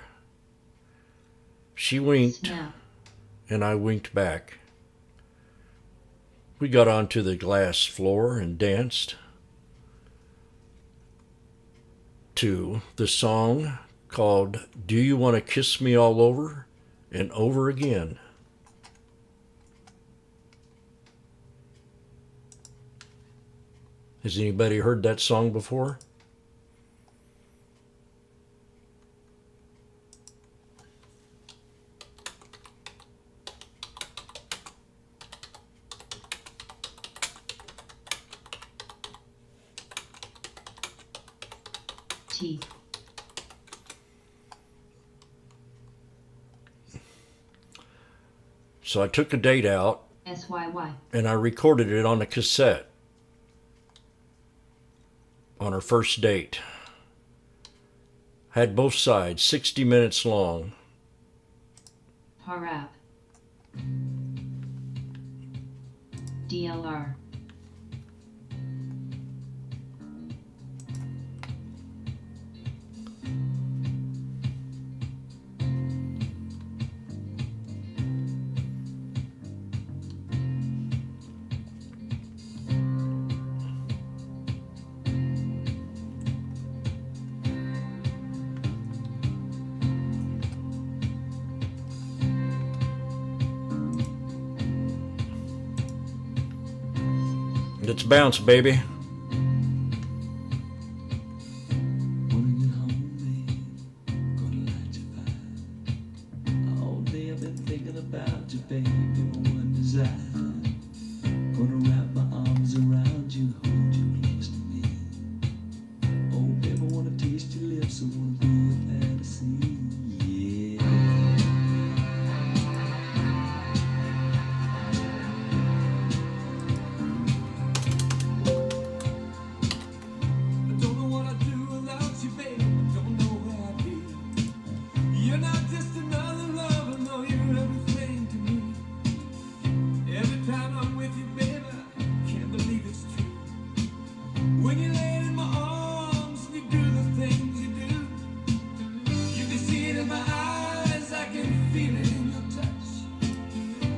She winked, Snap, and I winked back. We got onto the glass floor and danced to the song called Do You Want to Kiss Me All Over and Over Again? Has anybody heard that song before? T, So I took a date out SYY. and I recorded it on a cassette on our first date. Had both sides, 60 minutes long. Harap. DLR. Let's bounce, baby. When I get home, babe, gonna light your fire. All day I've been thinking about you, baby, my one desire. Gonna wrap my arms around you, hold you close to me. Oh, baby, I wanna taste your lips, I wanna be a fantasy, yeah. You're not just another lover, no, you're everything to me. Every time I'm with you, baby, I can't believe it's true. When you lay in my arms, you do the things you do. You can see it in my eyes, I can feel it in your touch.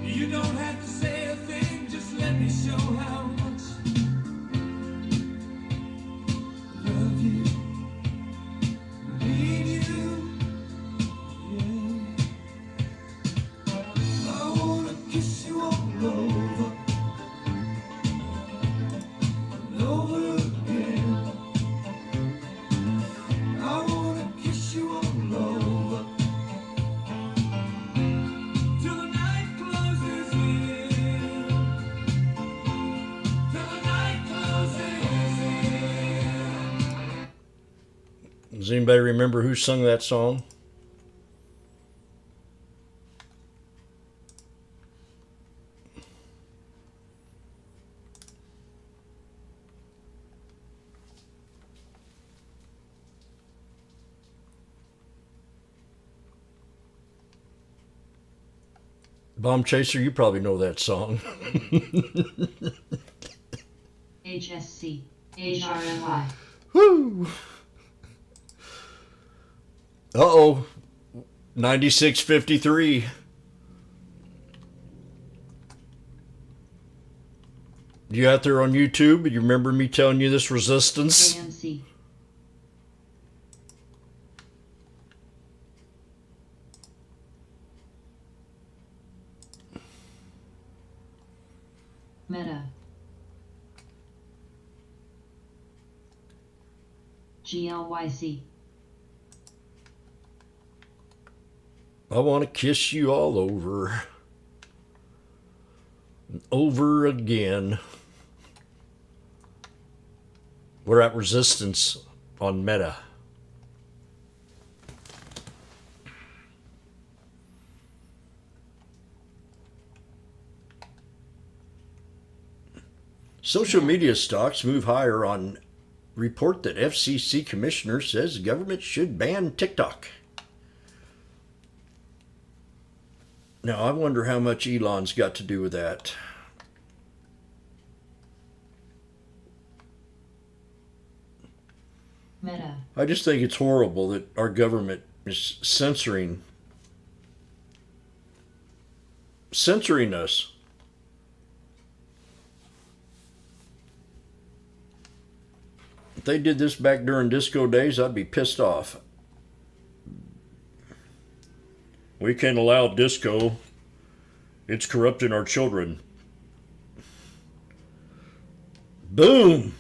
You don't have to say a thing, just let me show how much I love you, need you. I wanna kiss you all over, and over again. I wanna kiss you all over, till the night closes in, till the night closes in. Does anybody remember who sung that song? Bomb Chaser, you probably know that song. HSC. HRMY. Woo! Uh-oh. 9653. You out there on YouTube? You remember me telling you this resistance? AMC. Meta. GLYC. I want to kiss you all over. And over again. We're at resistance on Meta. Social media stocks move higher on report that FCC commissioner says government should ban TikTok. Now, I wonder how much Elon's got to do with that. Meta. I just think it's horrible that our government is censoring us. If they did this back during disco days, I'd be pissed off. We can't allow disco. It's corrupting our children. Boom!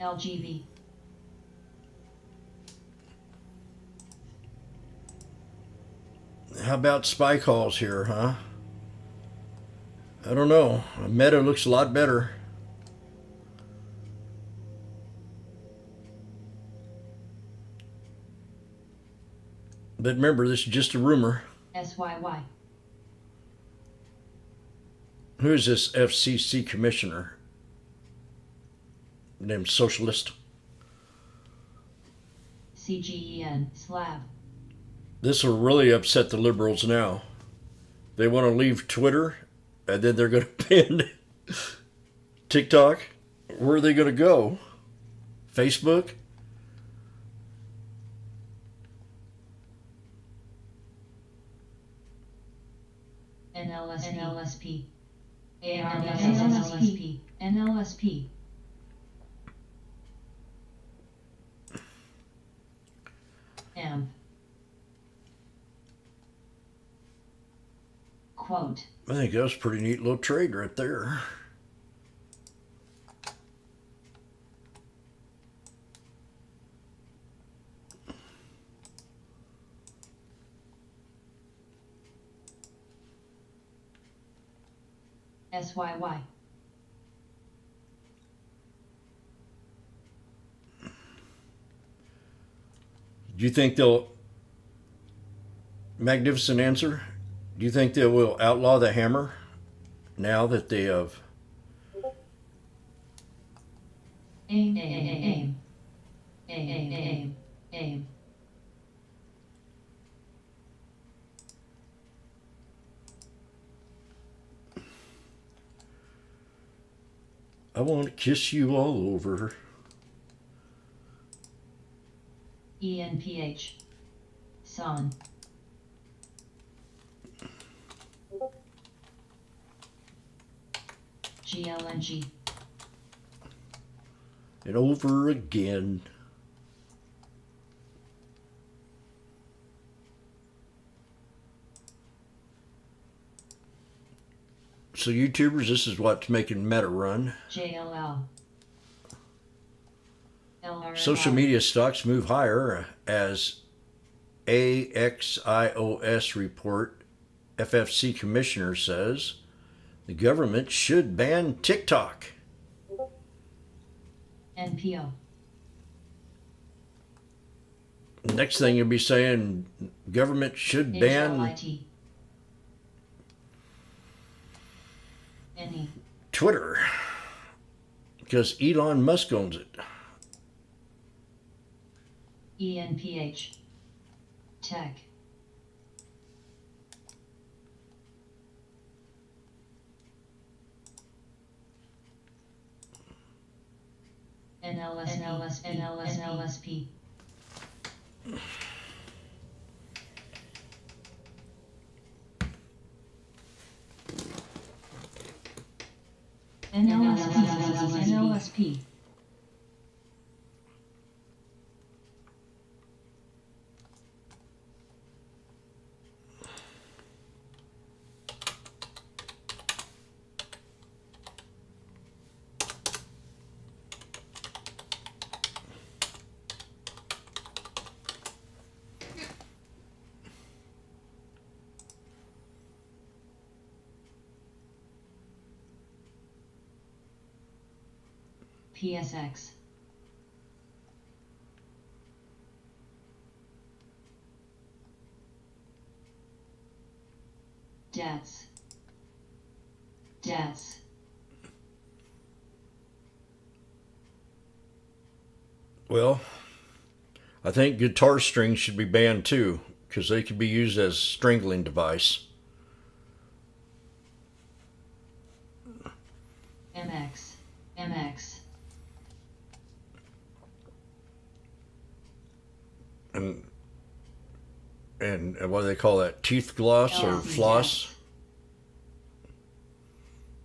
LGV. How about spy calls here, huh? I don't know. Meta looks a lot better. But remember, this is just a rumor. SYY. Who is this FCC commissioner? Named Socialist. CGEN. Slav. This will really upset the liberals now. They want to leave Twitter, and then they're going to ban TikTok. Where are they going to go? Facebook? NLSP. NLSP. NLSP. AMP. Quote. I think that was a pretty neat little trade right there. SYY. Do you think they'll... Magnificent answer. Do you think they will outlaw the hammer now that they have... Aim. Aim. Aim. Aim. Aim. Aim. I want to kiss you all over. ENPH. Son. GLNG. And over again. So YouTubers, this is what's making Meta run. JLL. LRLR. Social media stocks move higher as AXIOS report FFC commissioner says the government should ban TikTok. NPO. Next thing you'll be saying government should ban HLIT. NE. Twitter because Elon Musk owns it. ENPH. Tech. NLSP. NLSP. PSX. Debts. Well, I think guitar strings should be banned too because they could be used as a strangling device. MX. And what do they call that? Teeth gloss or floss?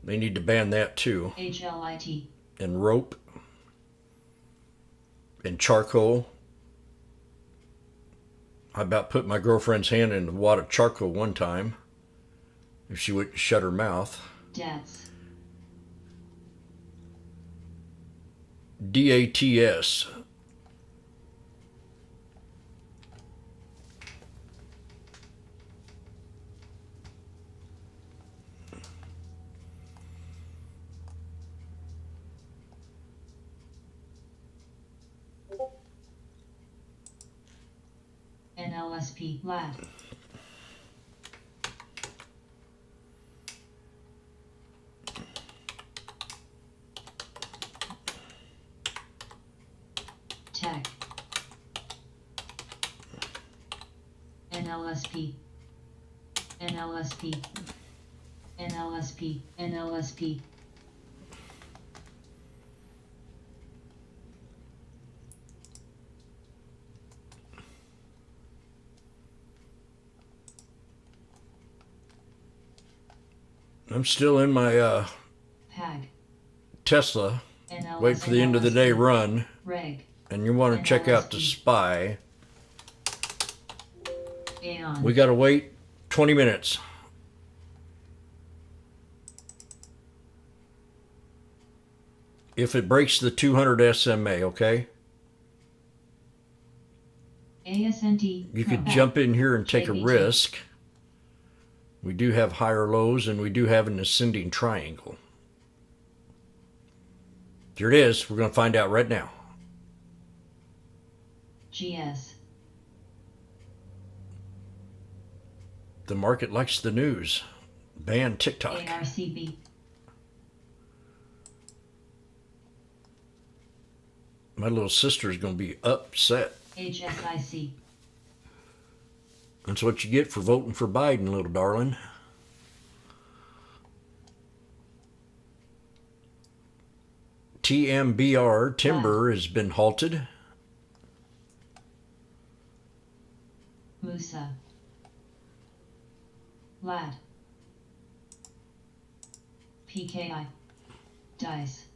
They need to ban that too. HLIT. And rope. And charcoal. I about put my girlfriend's hand in a wad of charcoal one time. If she wouldn't shut her mouth. Debts. DATS. NLSP lat. Tech. NLSP. NLSP. NLSP. NLSP. I'm still in my Pag. Tesla. NLS, Wait for the end of the day run. Reg. And you want to check out the NLSP. Spy. Aeon. We got to wait 20 minutes. If it breaks the 200 SMA, okay? ASNT. You could Pag. jump in here and take a JBT. risk. We do have higher lows and we do have an ascending triangle. Here it is. We're going to find out right now. GS. The market likes the news. Ban TikTok. ARCB. My little sister's going to be upset. HSIC. That's what you get for voting for Biden, little darling. TMBR, timber, has been halted. Musa. Lad. PKI. Dice.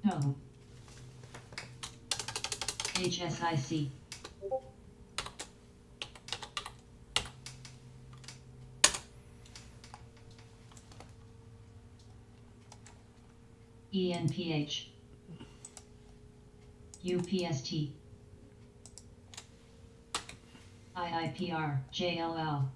No. HSIC. ENPH. UPST. IIPR. JLL.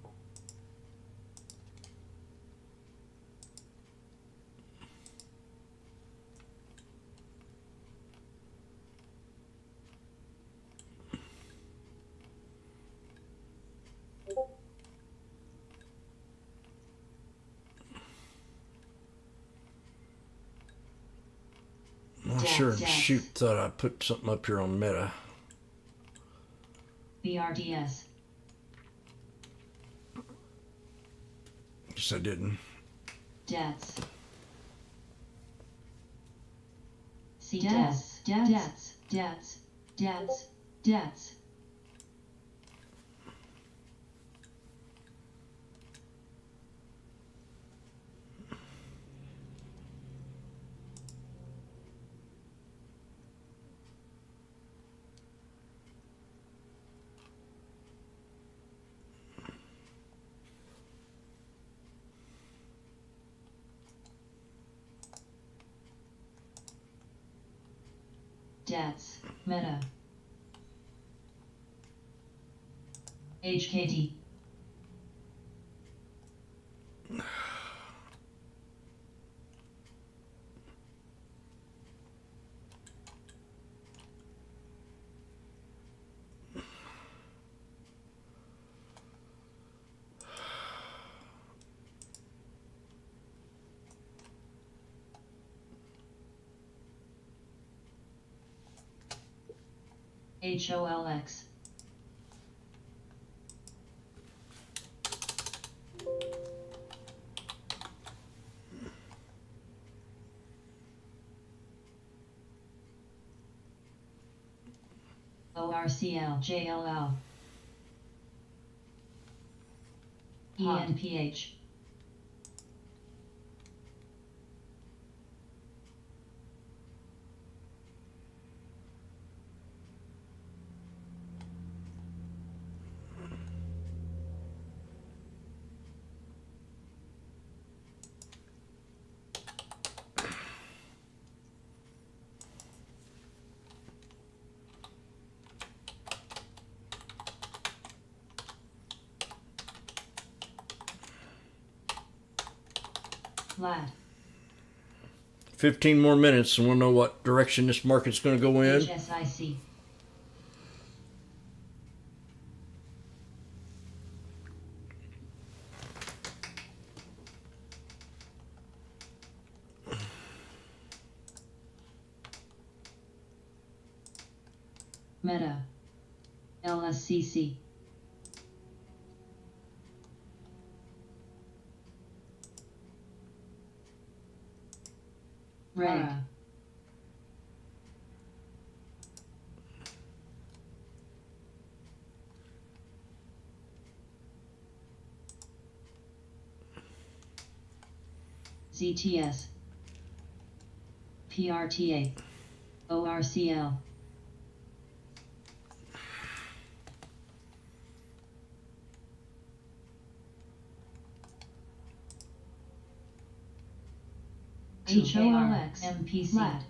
Well, sure and shoot, thought I put something up here on Meta. BRDS. Guess I didn't. Debts. See debts. Debts. Debts. Debts. Debts. Debts. Meta. HKD. HOLX. ORCL. JLL. ENPH. Lat. 15 more minutes and we'll know what direction this market's going to go in. HSIC. Meta. LSCC. Reg. ZTS. PRTA. ORCL. HOLX MPC. Lat.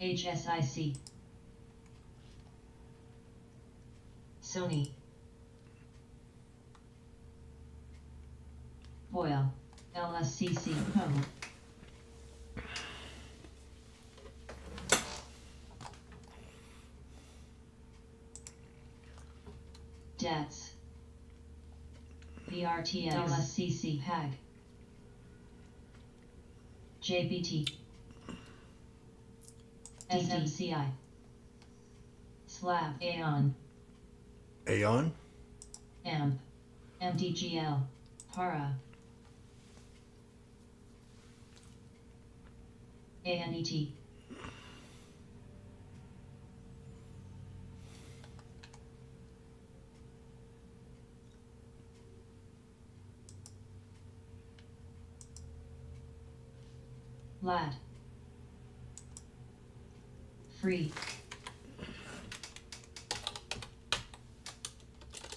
HSIC. Sony. Boyle. LSCC. Pro. Debts. VRTX. LSCC. PAG. JBT. SMCI. Slab. Aeon. Aeon? AMP. MDGL. Para. ANET. Lad. Free.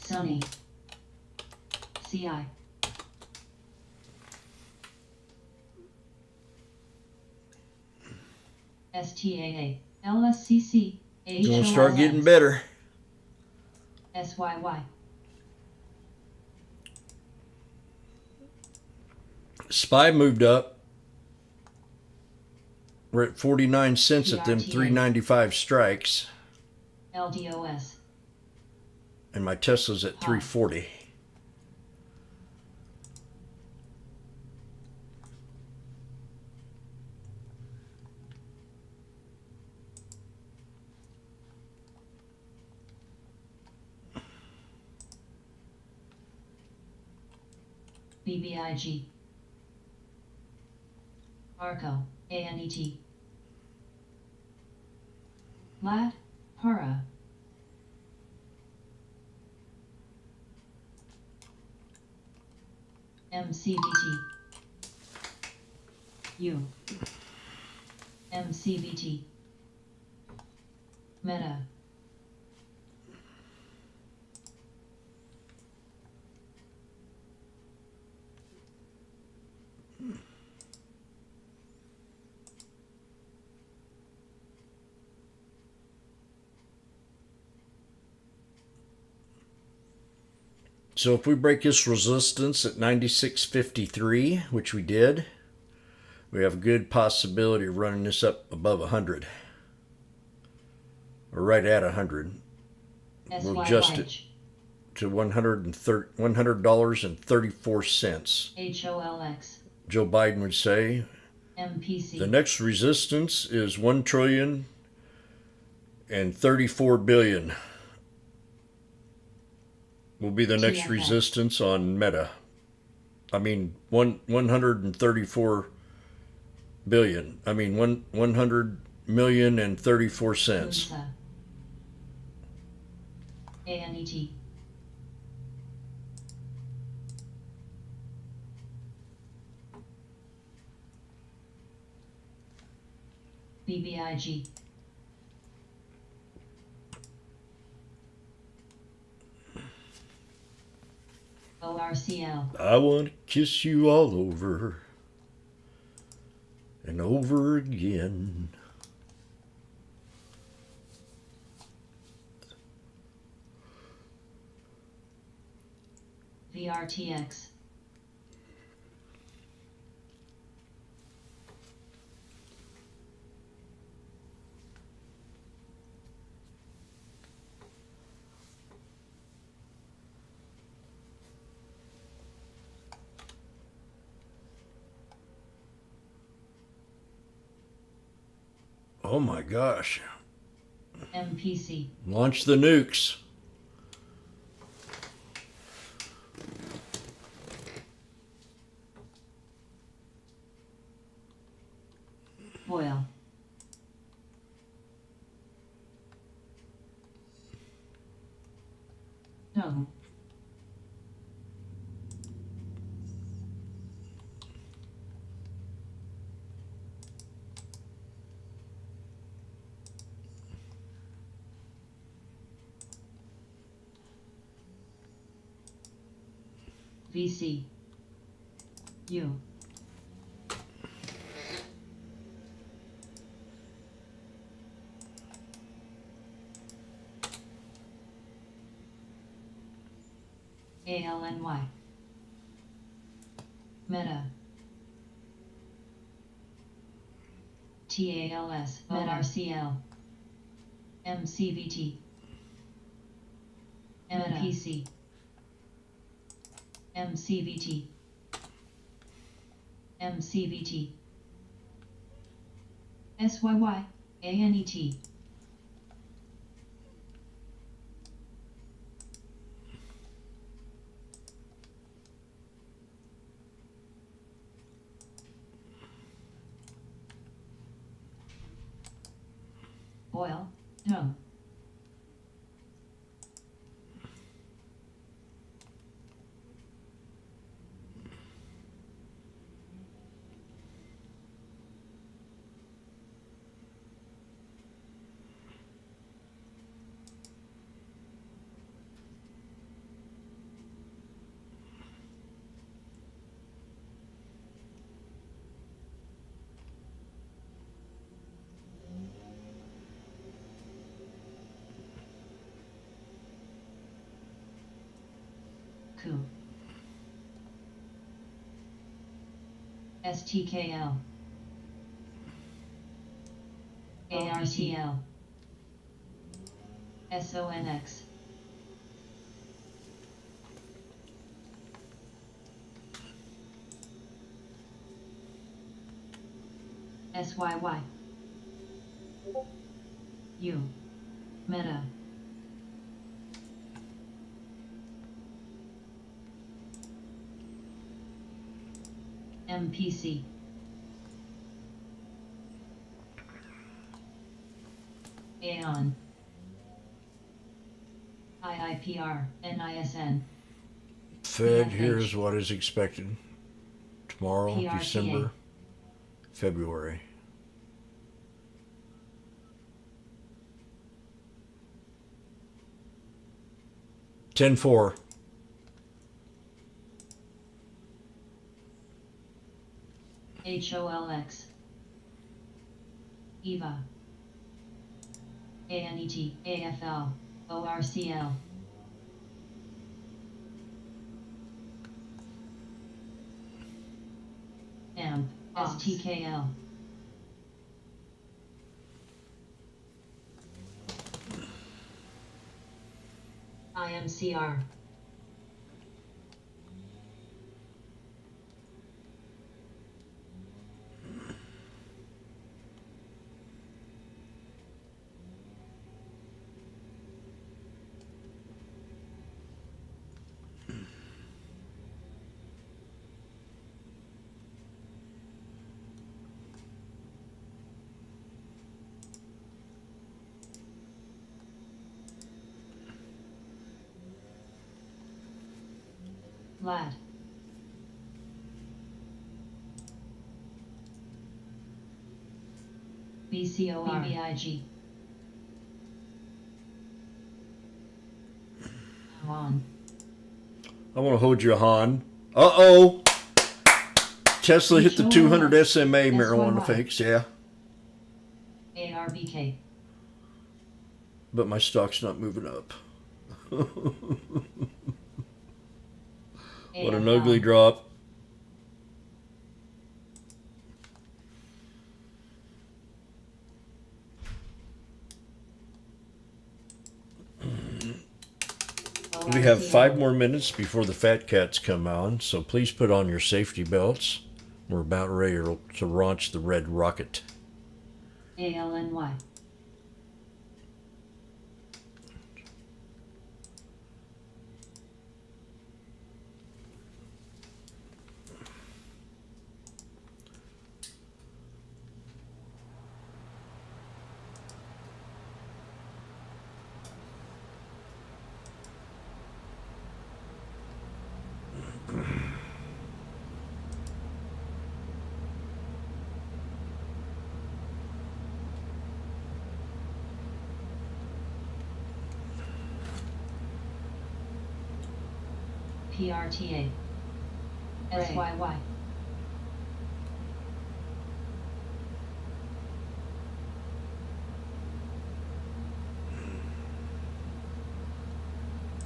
Sony. CI. STAA. LSCC. It's going to start getting better. SYY. SPY moved up. We're at 49 cents at them PRTA. 395 strikes. LDOS. And my Tesla's at 340. BBIG. ARCO. ANET. Lat. Para. MCVT. U. MCVT. Meta. So if we break this resistance at 96.53, which we did, we have a good possibility of running this up above 100. Or right at 100. We'll adjust it to $100.34. HOLX. Joe Biden would say, MPC. the next resistance is 1,034 billion. Will be the next TFX. resistance on Meta. I mean, 134 billion. I mean, 100 million and 34 cents. Unsa. ANET. BBIG. ORCL. I want to kiss you all over. and over again. VRTX. Oh my gosh. MPC. Launch the nukes. Foil. No. VC. U. ALNY. Meta. TALS. MetRCL. MCVT. MPC. MCVT. MCVT. SYY. ANET. Oil. No. Coup. STKL. ARTL. SONX. SYY. U. Meta. MPC. Aeon. IIPR. NISN. Fed, PFH. here's what is expected tomorrow, PRTA. December, February. $10.4. HOLX. EVA. ANET. AFL. ORCL. AMP. STKL. IMCR. LAD. BCOR. BBIG. On. I want to hold you, Han. Uh-oh. Tesla hit the 200 SMA marijuana SYY. fakes, yeah. ARBK. But my stock's not moving up. What an ugly AFL. drop. We have 5 more minutes before the fat cats come on, so please put on your safety belts. We're about ready to launch the red rocket. ALNY. PRTA. SYY.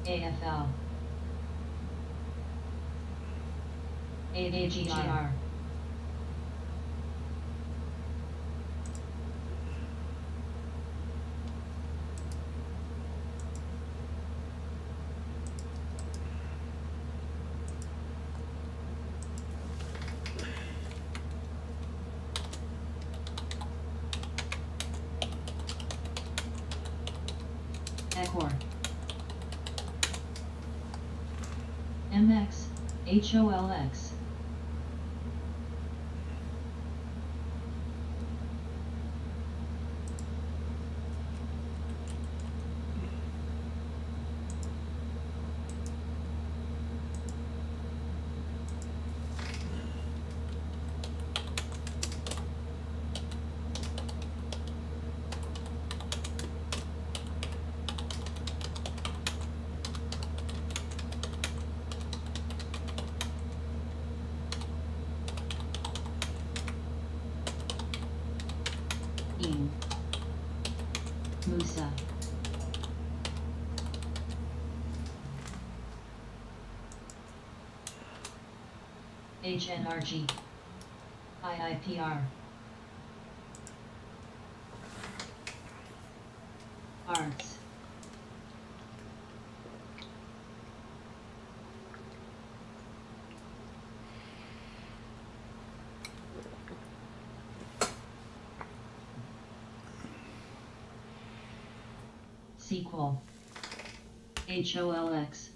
AFL. AGR. Ecor. MX. HOLX. Musa. HNRG. IIPR. Arts. Sequel. HOLX.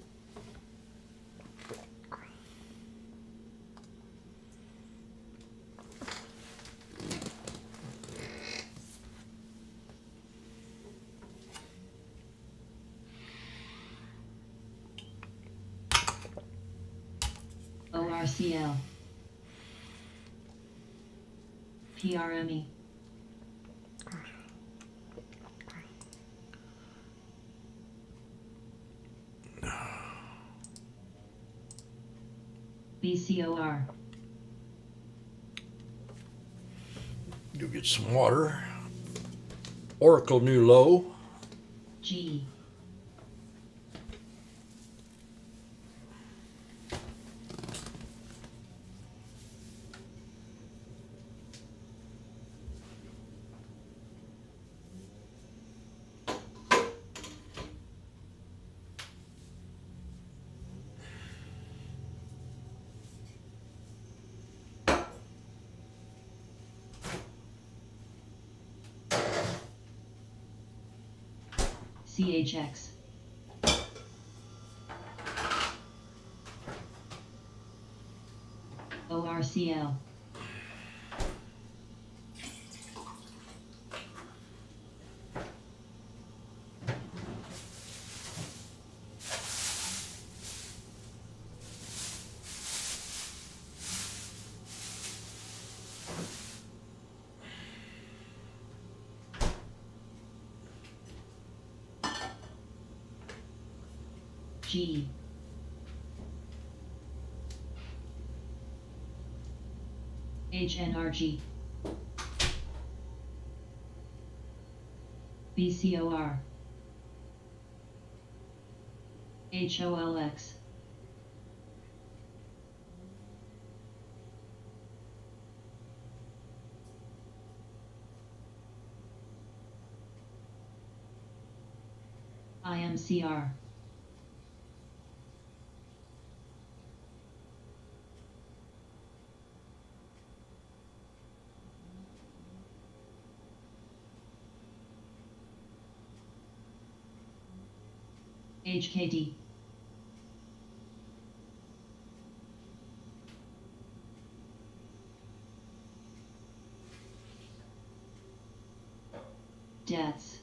ORCL. PRME. BCOR. Go get some water. Oracle new low. G. CHX. ORCL. G. HNRG BCOR HOLX IMCR HKD Debts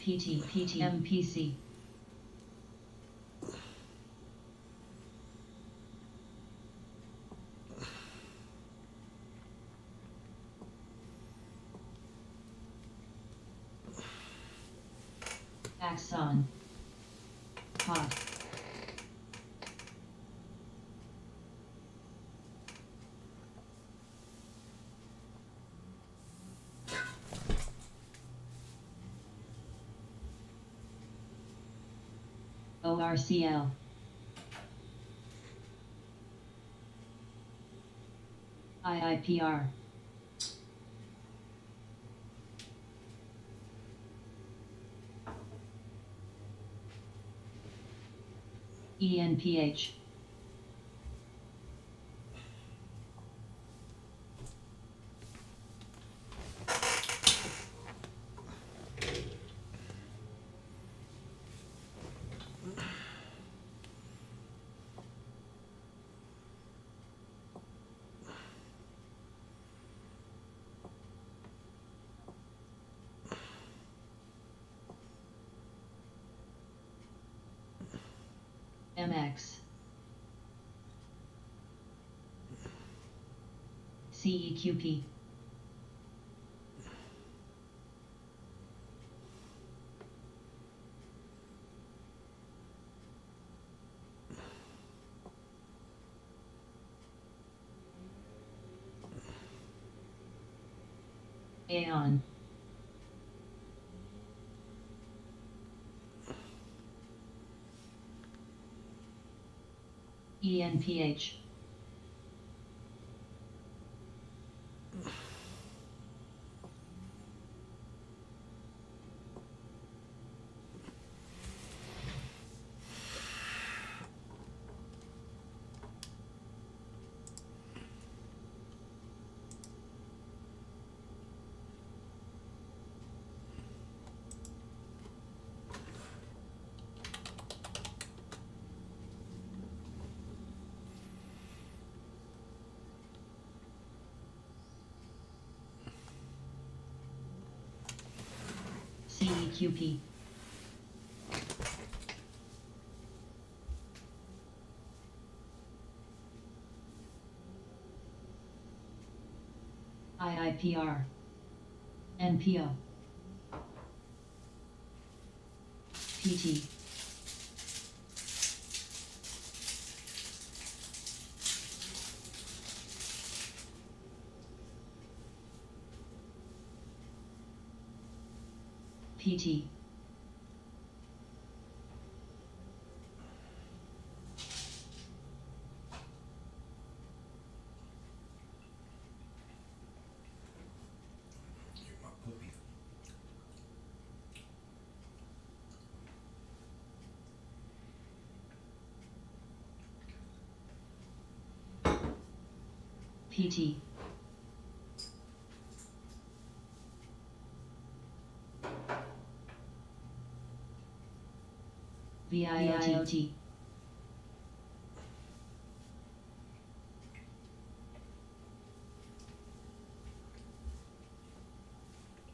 PT MPC Axon Pod ORCL IIPR ENPH MX CEQP Aeon ENPH CEQP IIPR NPO PT PT My puppy. PT VIOT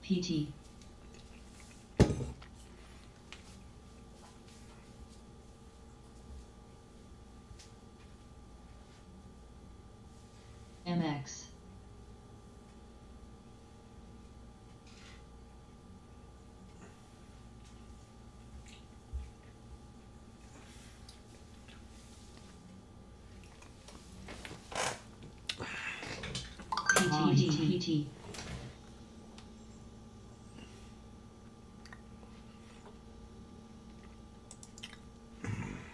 PT PT.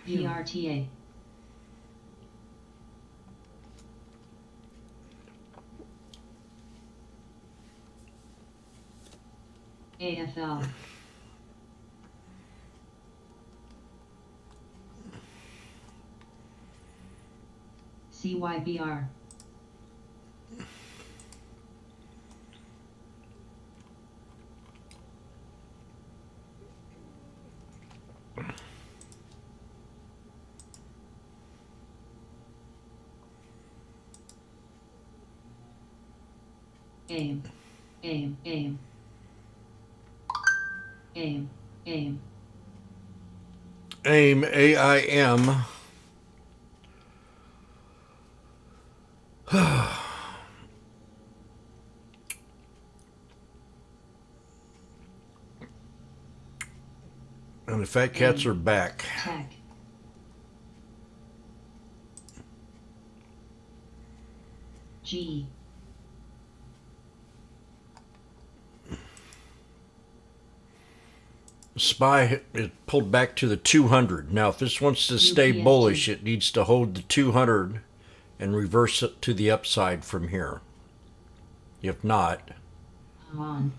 PRTA. AFL. CYBR. AIM. AIM. AIM. AIM. AIM. AIM, AIM. And the fat cats are back. Tech. G. SPY is pulled back to the 200. Now, if this wants to stay UPSG. bullish, it needs to hold the 200 and reverse it to the upside from here. If not, On.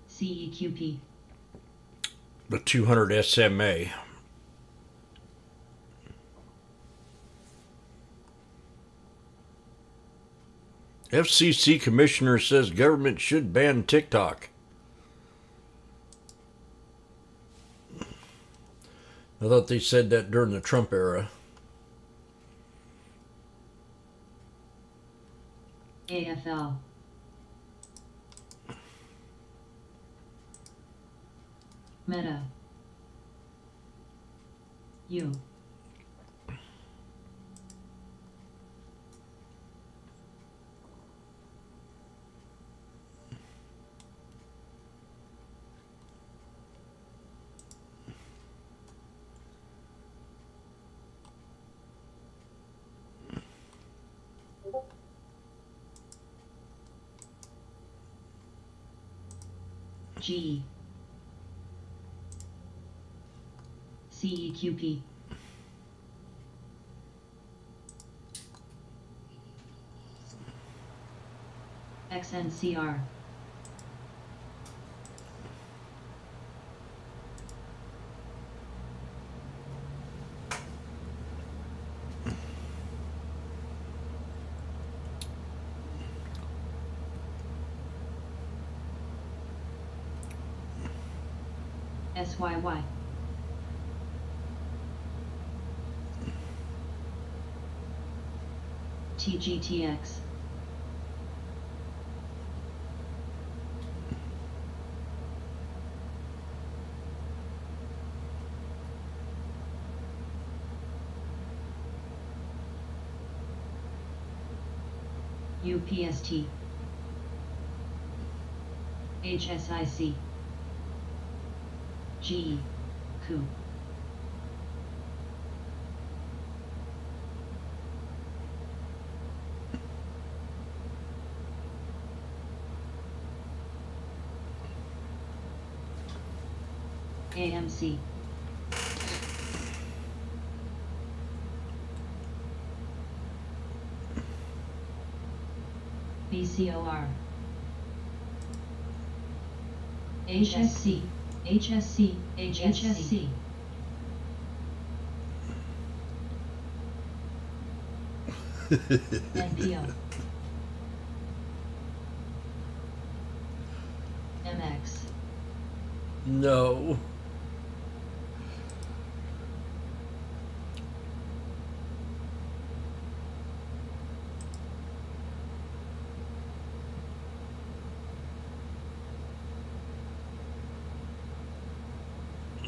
CEQP. the 200 SMA. FCC commissioner says government should ban TikTok. I thought they said that during the Trump era. AFL. Meta. U. G. CEQP. XNCR. SYY. TGTX. UPST. HSIC. G. Coup. AMC. BCOR. HSC. HSC. HSC. NPO. MX. No.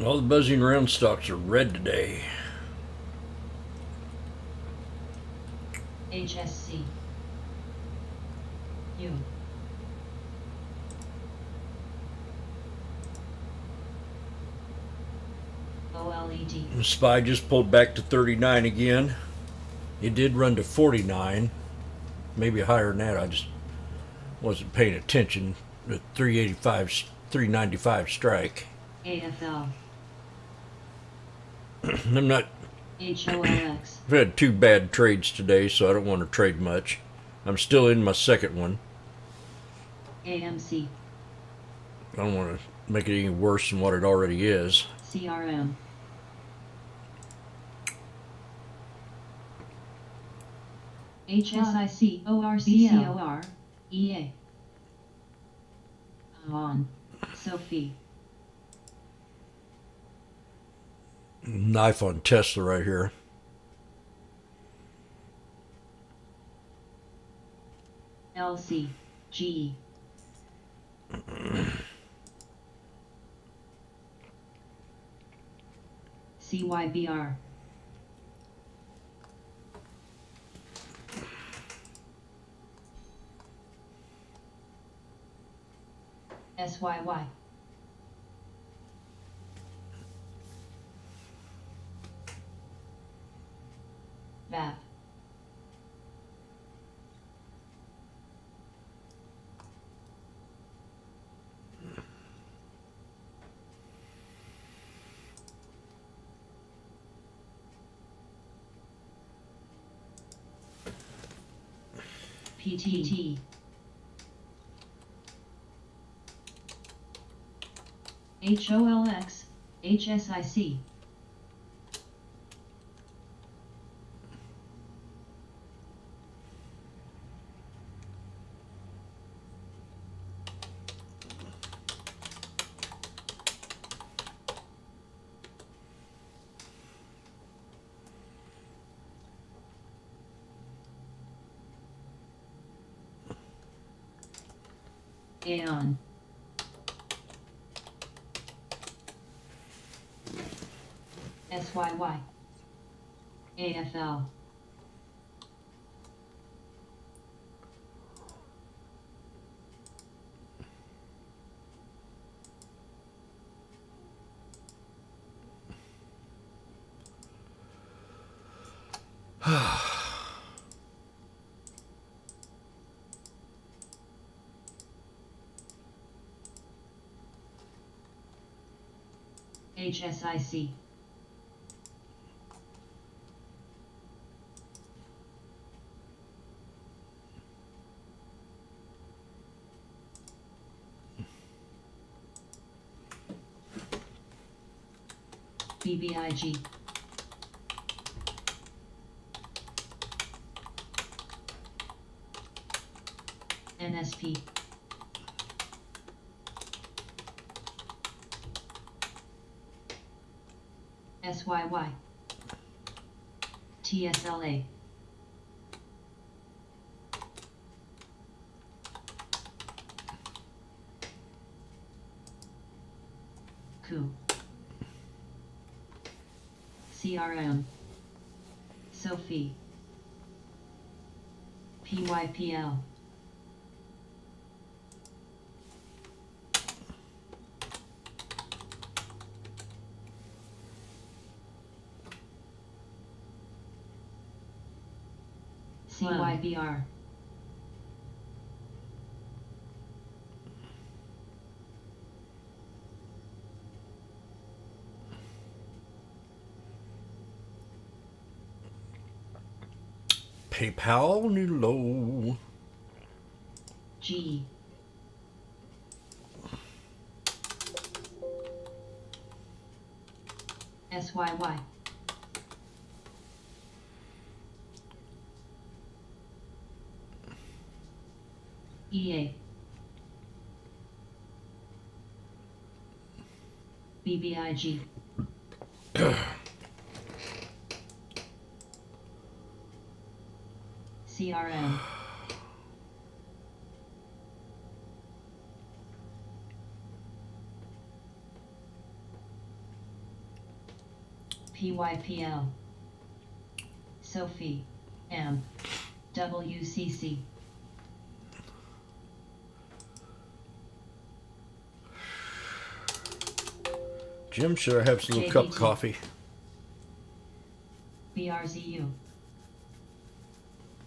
All the buzzing round stocks are red today. HSC. U. OLED. The SPY just pulled back to 39 again. It did run to 49, maybe higher than that. I just wasn't paying attention. The 385, 395 strike. AFL. I'm not. HOLX. I've had 2 bad trades today, so I don't want to trade much. I'm still in my second one. AMC. I don't want to make it any worse than what it already is. CRM. HSIC ORCCOR EA. On. Sophie. Knife on Tesla right here. LC. GE. CYBR. SYY. VAP. PTT. HOLX, HSIC. Aeon. SYY. AFL. HSIC. BBIG. NSP. SYY. TSLA. COO. CRM. Sophie. PYPL. CYBR. PayPal new low. G. SYY. EA. BBIG. CRM. PYPL. Sophie. M. WCC. Jim, should I have a little cup of JBT. coffee? BRZU.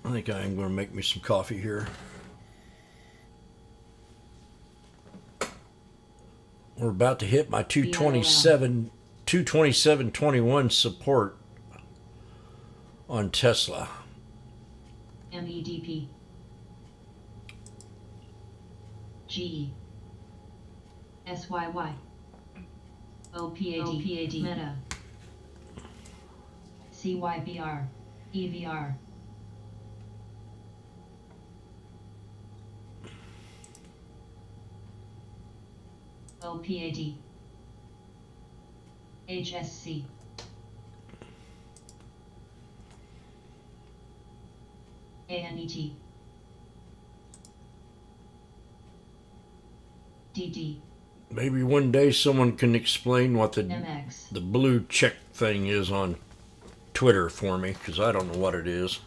I think I am going to make me some coffee here. We're about to hit my 227.21 support on Tesla. MEDP. GE. SYY. OPAD. Meta. CYBR. EVR. OPAD. HSC. ANET. DD. Maybe one day someone can explain what the MX. blue check thing is on Twitter for me, because I don't know what it is.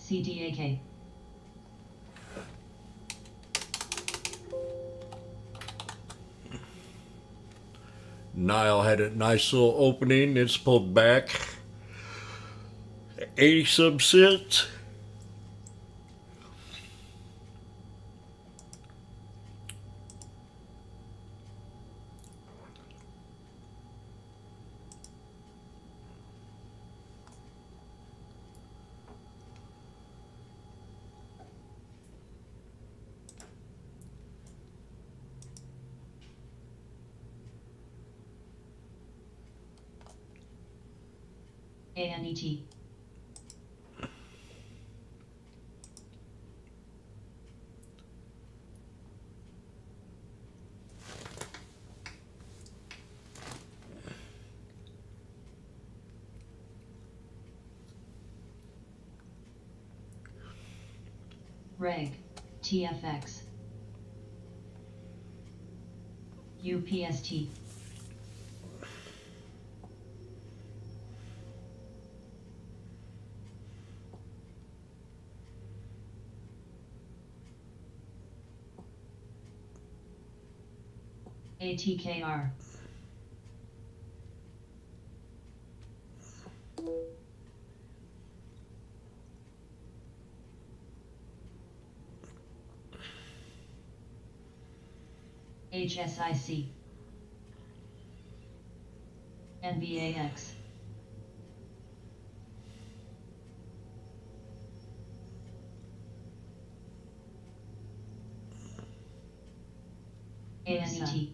CDAK. Nile had a nice little opening. It's pulled back 80 some cents. ANET. Reg. TFX. UPST. ATKR. HSIC. NVAX. ANET.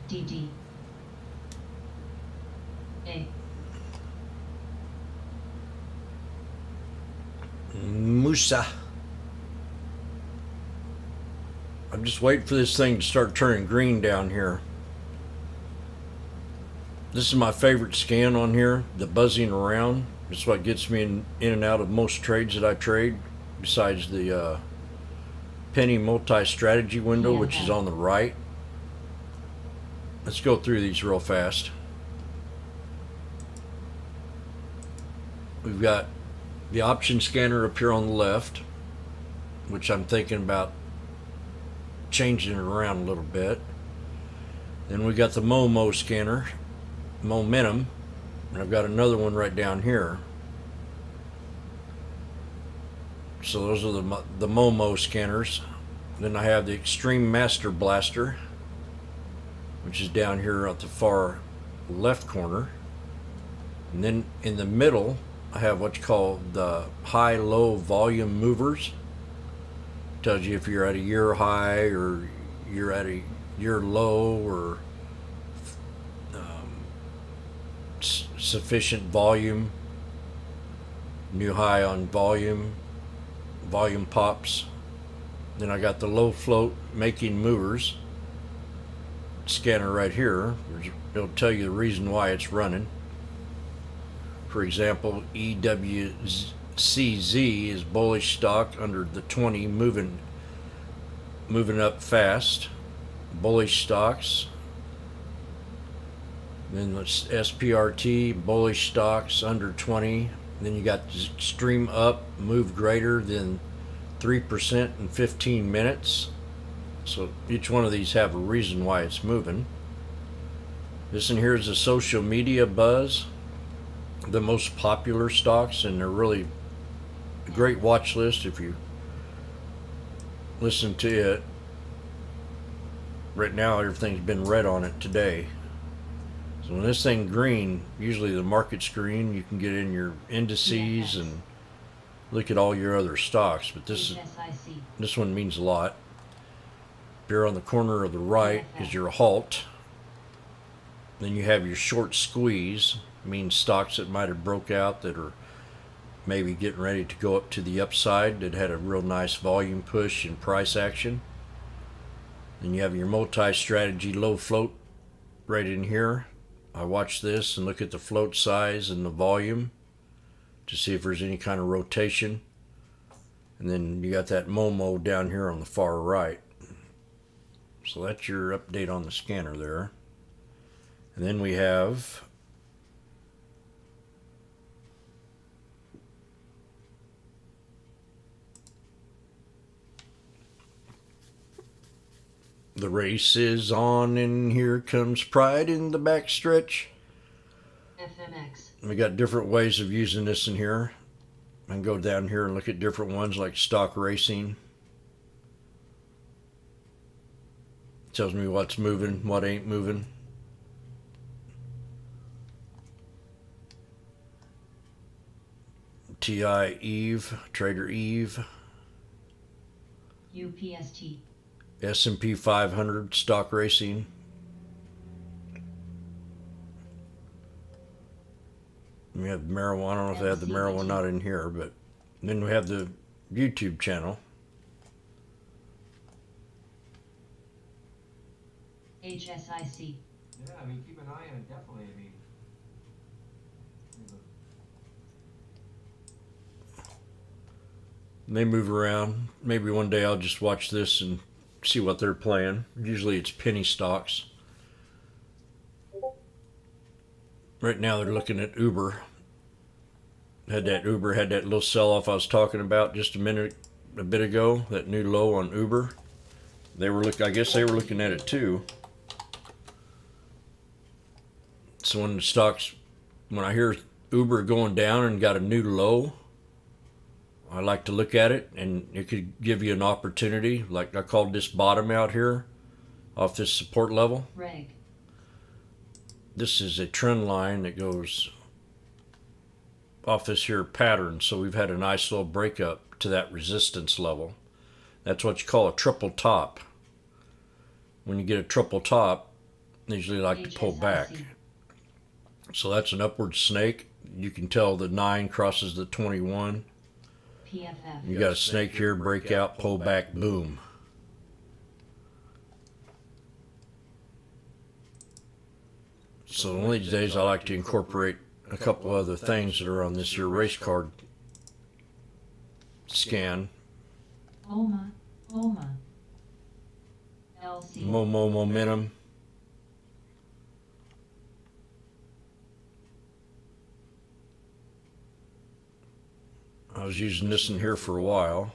DD. A. Musa. I'm just waiting for this thing to start turning green down here. This is my favorite scan on here, the buzzing around. It's what gets me in and out of most trades that I trade, besides the penny multi-strategy window, which is on the right. Let's go through these real fast. We've got the option scanner up here on the left, which I'm thinking about changing it around a little bit. Then we got the Momo scanner, momentum, and I've got another one right down here. So those are the Momo scanners. Then I have the Extreme Master Blaster, which is down here at the far left corner. And then in the middle, I have what's called the high-low volume movers. Tells you if you're at a year high or you're at a year low, or sufficient volume, new high on volume pops. Then I got the low float making movers scanner right here. It'll tell you the reason why it's running. For example, EWCZ is bullish stock under the 20, moving up fast. Bullish stocks, Then the SPRT, bullish stocks under 20. Then you got extreme up, move greater than 3% in 15 minutes. So each one of these have a reason why it's moving. This in here is a social media buzz, the most popular stocks, and they're really a great watch list if you listen to it. Right now everything's been red on it today. So when this thing green, usually the market's green, you can get in your indices and look at all your other stocks. But this one means a lot. Here on the corner of the right is your halt. Then you have your short squeeze, means stocks that might have broke out that are maybe getting ready to go up to the upside, that had a real nice volume push and price action. Then you have your multi-strategy low float right in here. I watch this and look at the float size and the volume to see if there's any kind of rotation. And then you got that Momo down here on the far right. So that's your update on the scanner there. And then we have the race is on, and here comes pride in the backstretch. FMX. We got different ways of using this in here. I can go down here and look at different ones like stock racing. Tells me what's moving, what ain't moving. TI Eve, Trader Eve. UPST. S&P 500 stock racing. We have marijuana. I don't know if they have the marijuana not in here, but then we have the YouTube channel. HSIC. Yeah, I mean, keep an eye on it, definitely. I mean, They move around. Maybe one day I'll just watch this and see what they're playing. Usually it's penny stocks. Right now they're looking at Uber. Uber had that little sell-off I was talking about just a bit ago. That new low on Uber. I guess they were looking at it too. So when the stocks, when I hear Uber going down and got a new low, I like to look at it, and it could give you an opportunity. Like I called this bottom out here off this support level. Reg. This is a trend line that goes off this here pattern. So we've had a nice little breakup to that resistance level. That's what you call a triple top. When you get a triple top, they usually like to pull back. So that's an upward snake. You can tell the 9 crosses the 21. PFF. You got a snake here, breakout, pull back, boom. So one of these days I like to incorporate a couple other things that are on this here race card scan. OMA. LC. Momo momentum. I was using this in here for a while.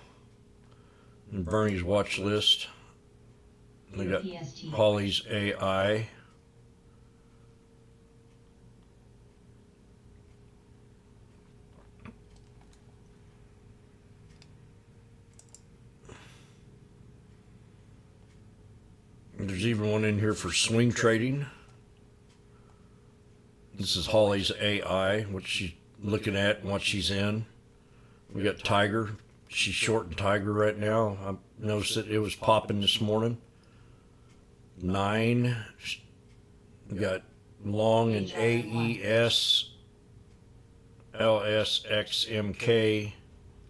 And Bernie's watch list. We got UPST. Holly's AI. There's even one in here for swing trading. This is Holly's AI, what she's looking at and what she's in. We got Tiger. She's shorting Tiger right now. I noticed that it was popping this morning. 9. We got long in AES, LSXMK,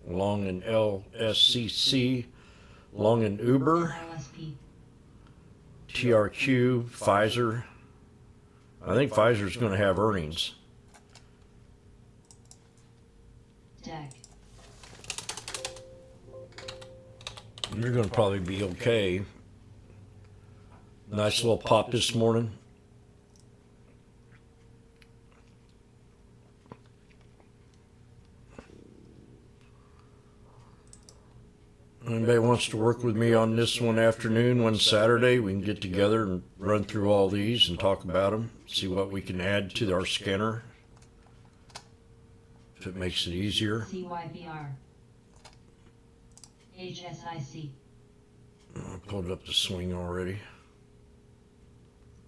long in LSCC, long in Uber, LSP. TRQ, Pfizer. I think Pfizer's going to have earnings. DEC. You're going to probably be okay. Nice little pop this morning. Anybody wants to work with me on this one afternoon, one Saturday, we can get together and run through all these and talk about them, see what we can add to our scanner, if it makes it easier. CYVR. HSIC. I pulled up the swing already.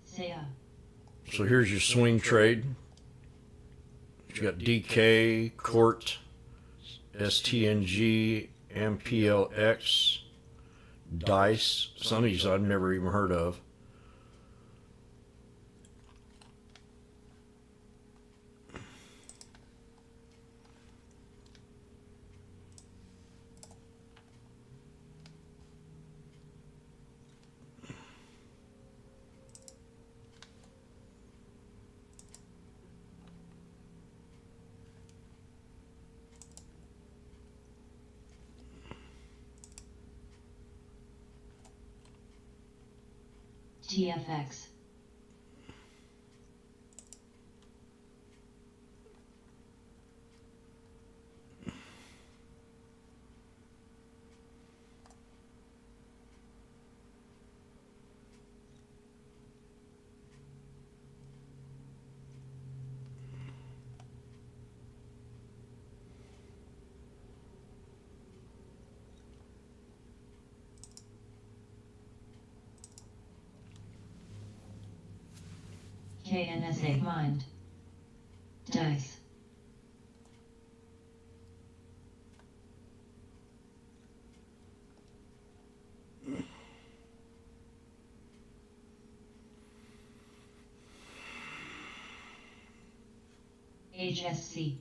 SEA. So here's your swing trade. You got DK, Court, STNG, MPLX, Dice. Some of these I've never even heard of. TFX. KNSA Mind. Dice. HSC.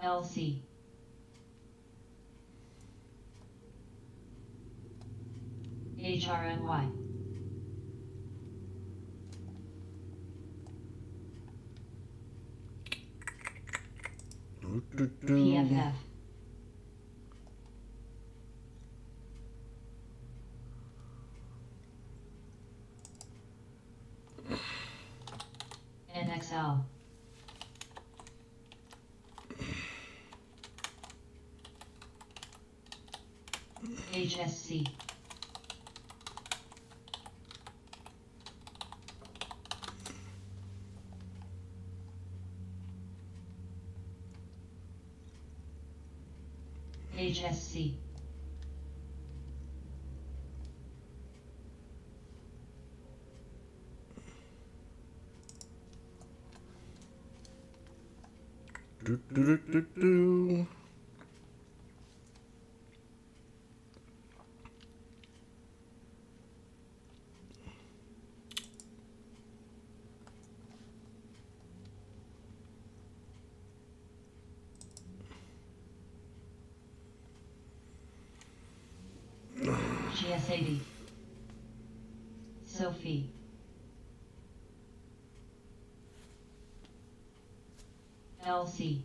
LC. HRNY. PFF. NXL. HSC. HSC. Do, do, do, do, do. GS80. Sophie. LC.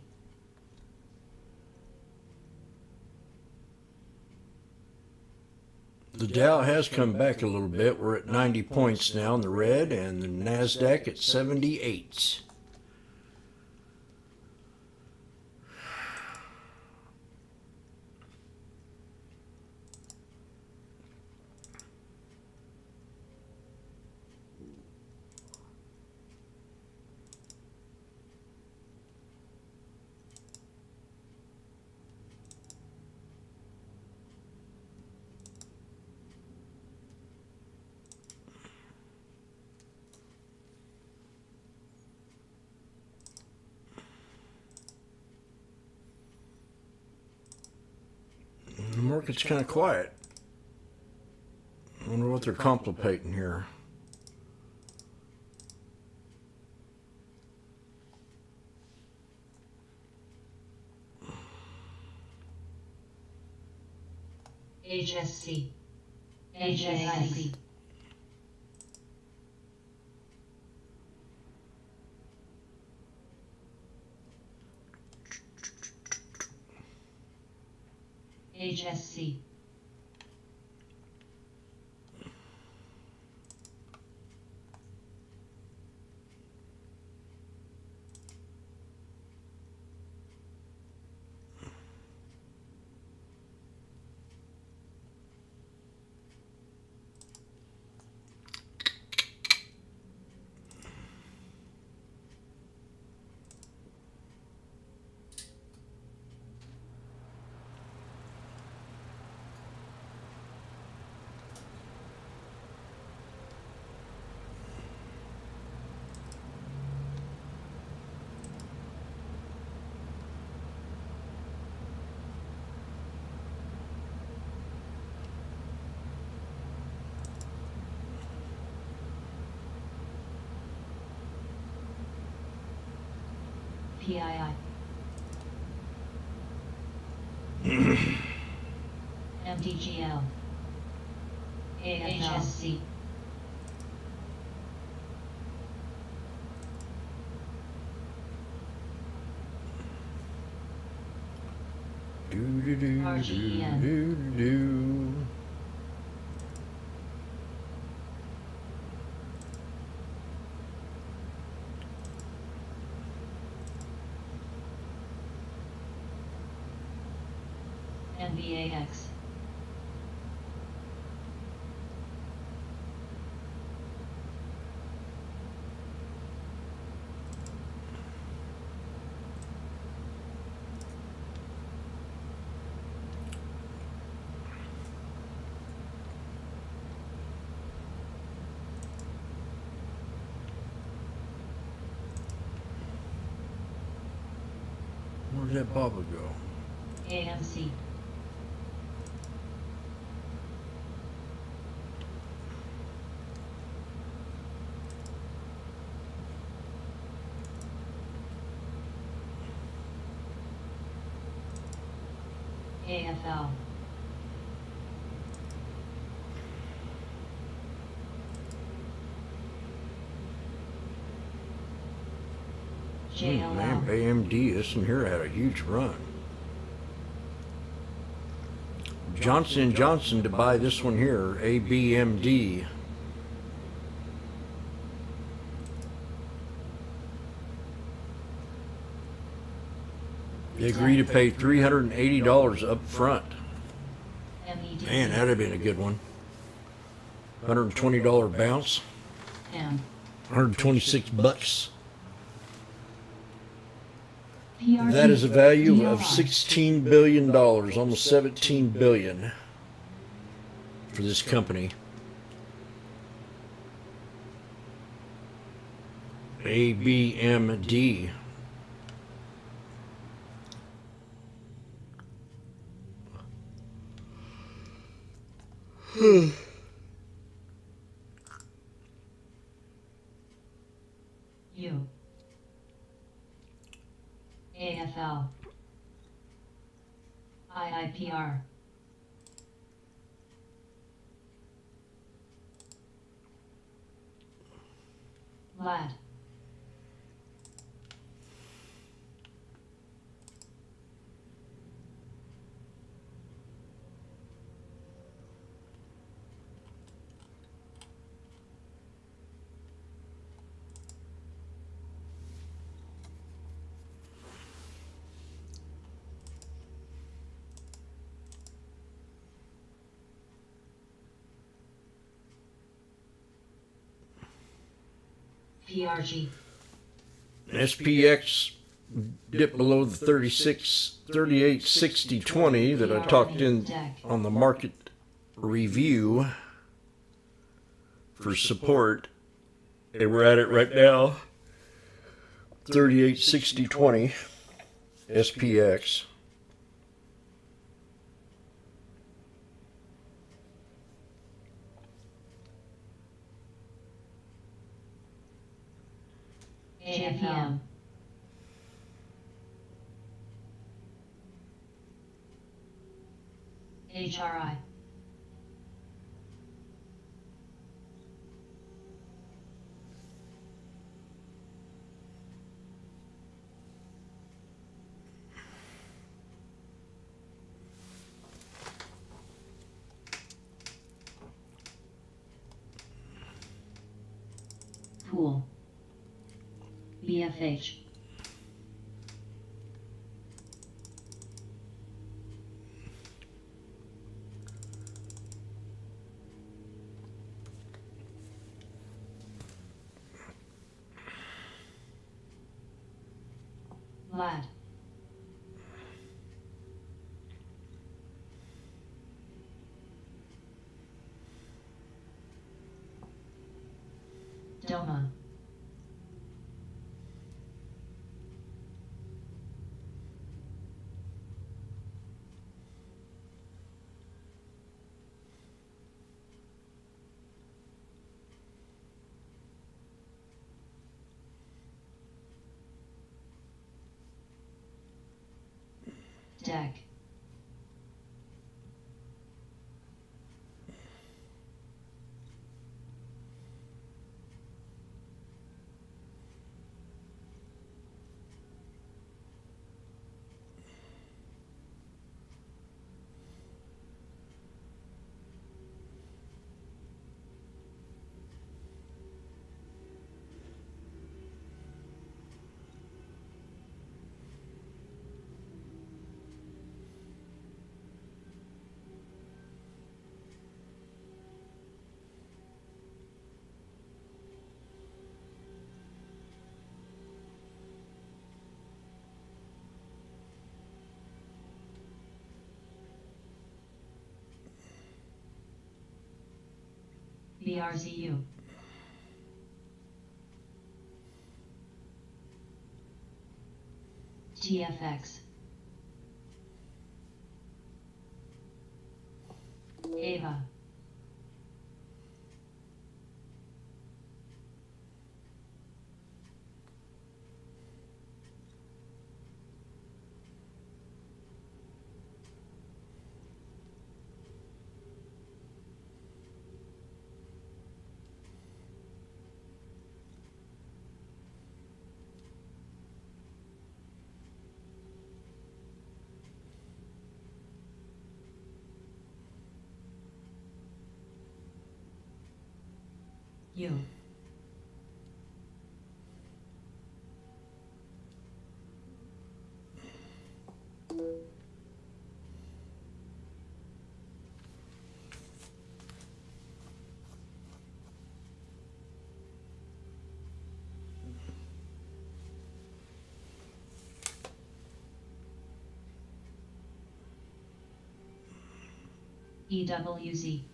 The Dow has come back a little bit. We're at 90 points now in the red, and the NASDAQ at 78. The market's kind of quiet. I wonder what they're contemplating here. HSC. HSIC. HSC. PII. MDGL. AFLC. Do. NVAX. Where'd that Baba go? AMC. AFL. Man, JLL. AMD, this one here had a huge run. Johnson & Johnson to buy this one here, ABMD. They agreed to pay $380 up front. MED. Man, that'd have been a good one. $120 bounce, M. 126 bucks. PRG. That is a value of DRI. $16 billion, almost $17 billion for this company. ABMD. U. AFL. IIPR. LAD. PRG. SPX dipped below the 38, 60, 20 that I talked in on the market review for support. And we're at it right now. 38, 60, 20 SPX. JPM. HRI. Pool. BFH. LAD. Doma. Deck. BRZU. TFX. Ava. U. EWZ.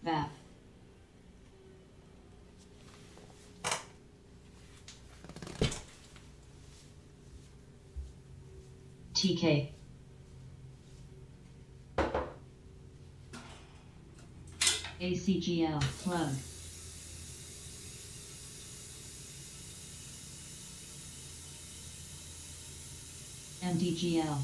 VAP. TK. ACGL plug. MDGL.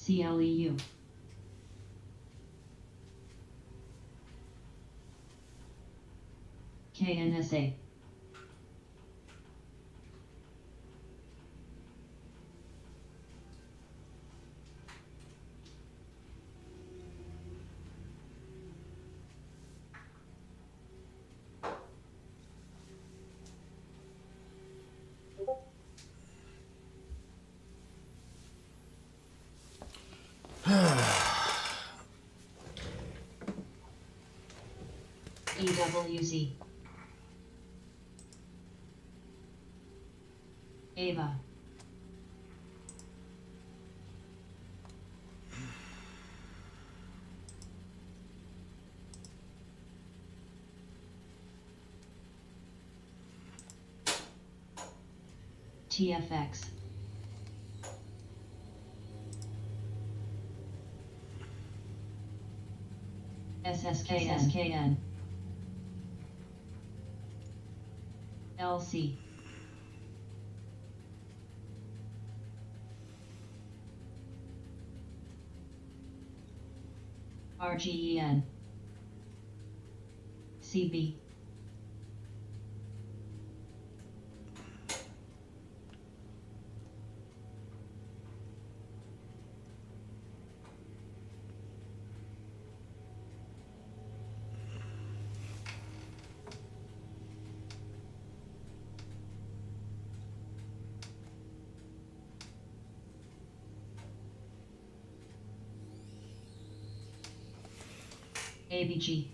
CLEU. KNSA. EWZ. Ava. TFX. SSKN. LC. RGEN. CB. ABG.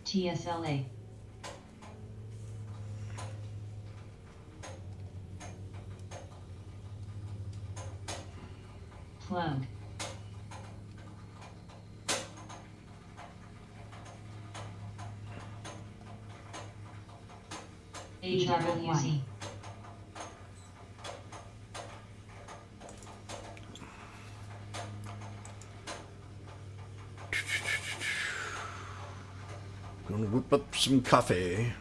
TSLA. Plug. HRWZ. Gonna whip up some coffee.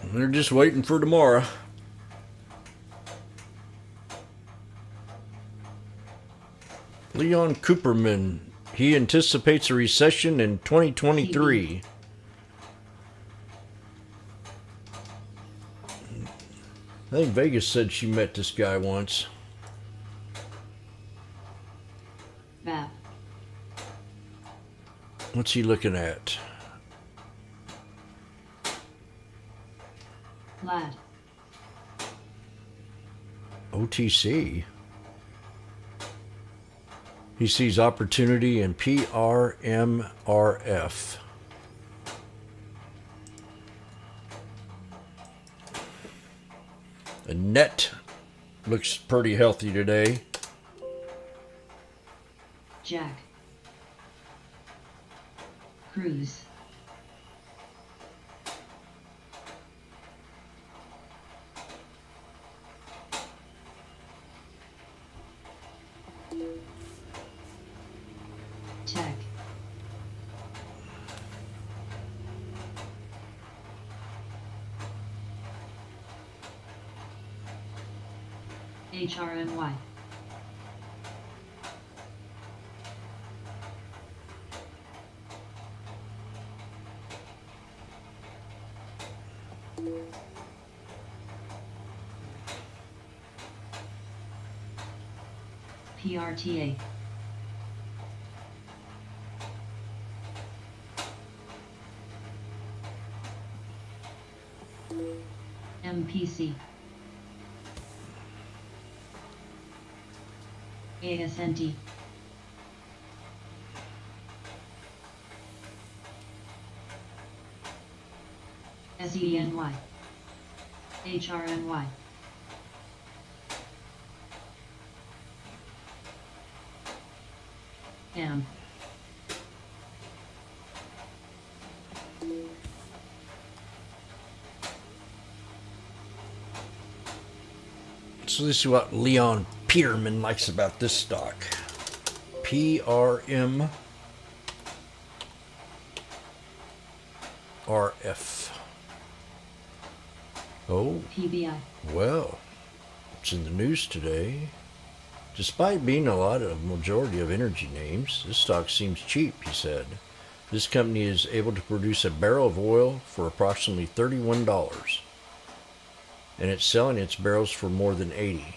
They're just waiting for tomorrow. Leon Cooperman. He anticipates a recession in 2023. I think Vegas said she met this guy once. VAP. What's he looking at? LAD. OTC. He sees opportunity in PRMRF. The net looks pretty healthy today. Jack. Cruise. Tech. HRNY. PRTA. MPC. ASNT. SENY. HRNY. M. So this is what Leon Peterman likes about this stock. PRMRF. Oh, PBI. well, it's in the news today. Despite being a majority of energy names, this stock seems cheap, he said. This company is able to produce a barrel of oil for approximately $31, and it's selling its barrels for more than 80.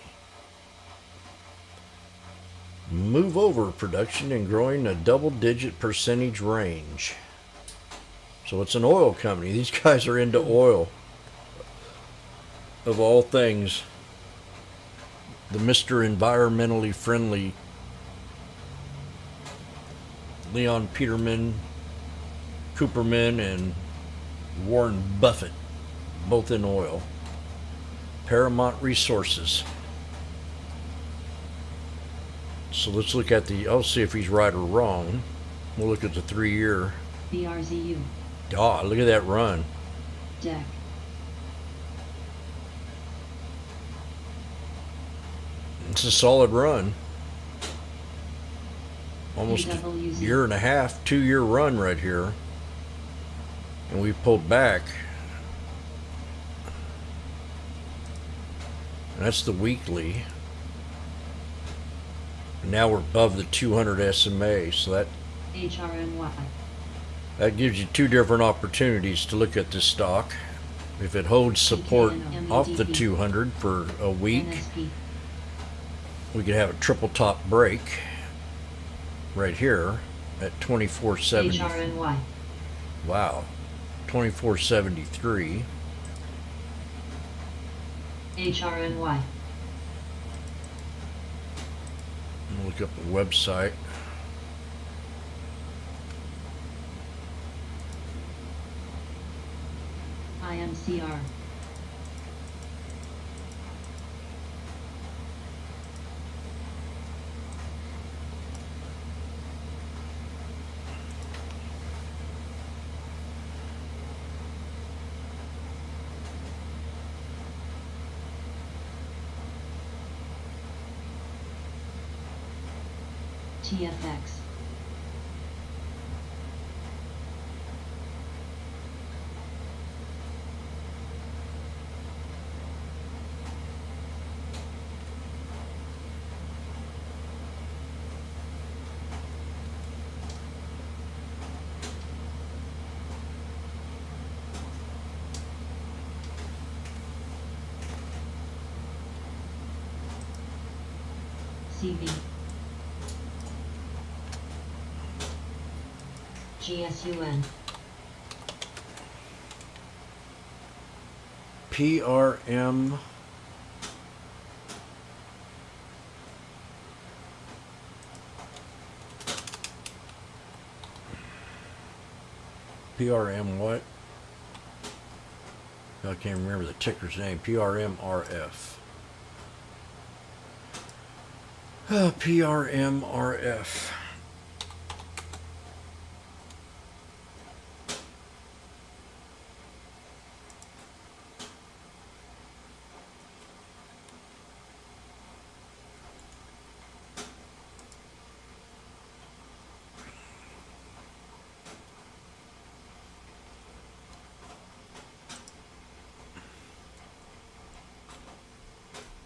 Move over production and growing a double-digit percentage range. So it's an oil company. These guys are into oil. Of all things, the Mr. Environmentally Friendly Leon Peterman, Cooperman, and Warren Buffett, both in oil. Paramount Resources. So let's look at I'll see if he's right or wrong. We'll look at the 3-year. BRZU. Ah, look at that run. DEC. It's a solid run. Almost a AWZ. year and a half, 2-year run right here. And we pulled back. And that's the weekly. And now we're above the 200 SMA, so HRNY. that gives you two different opportunities to look at this stock. If it holds support off the 200 for a week, NSP. we could have a triple top break right here at 24.70. HRNY. Wow. 2473. HRNY. Look up the website. IMCR. TFX. CV. GSUN. PRM. PRM what? I can't remember the ticker's name. PRMRF. PRMRF.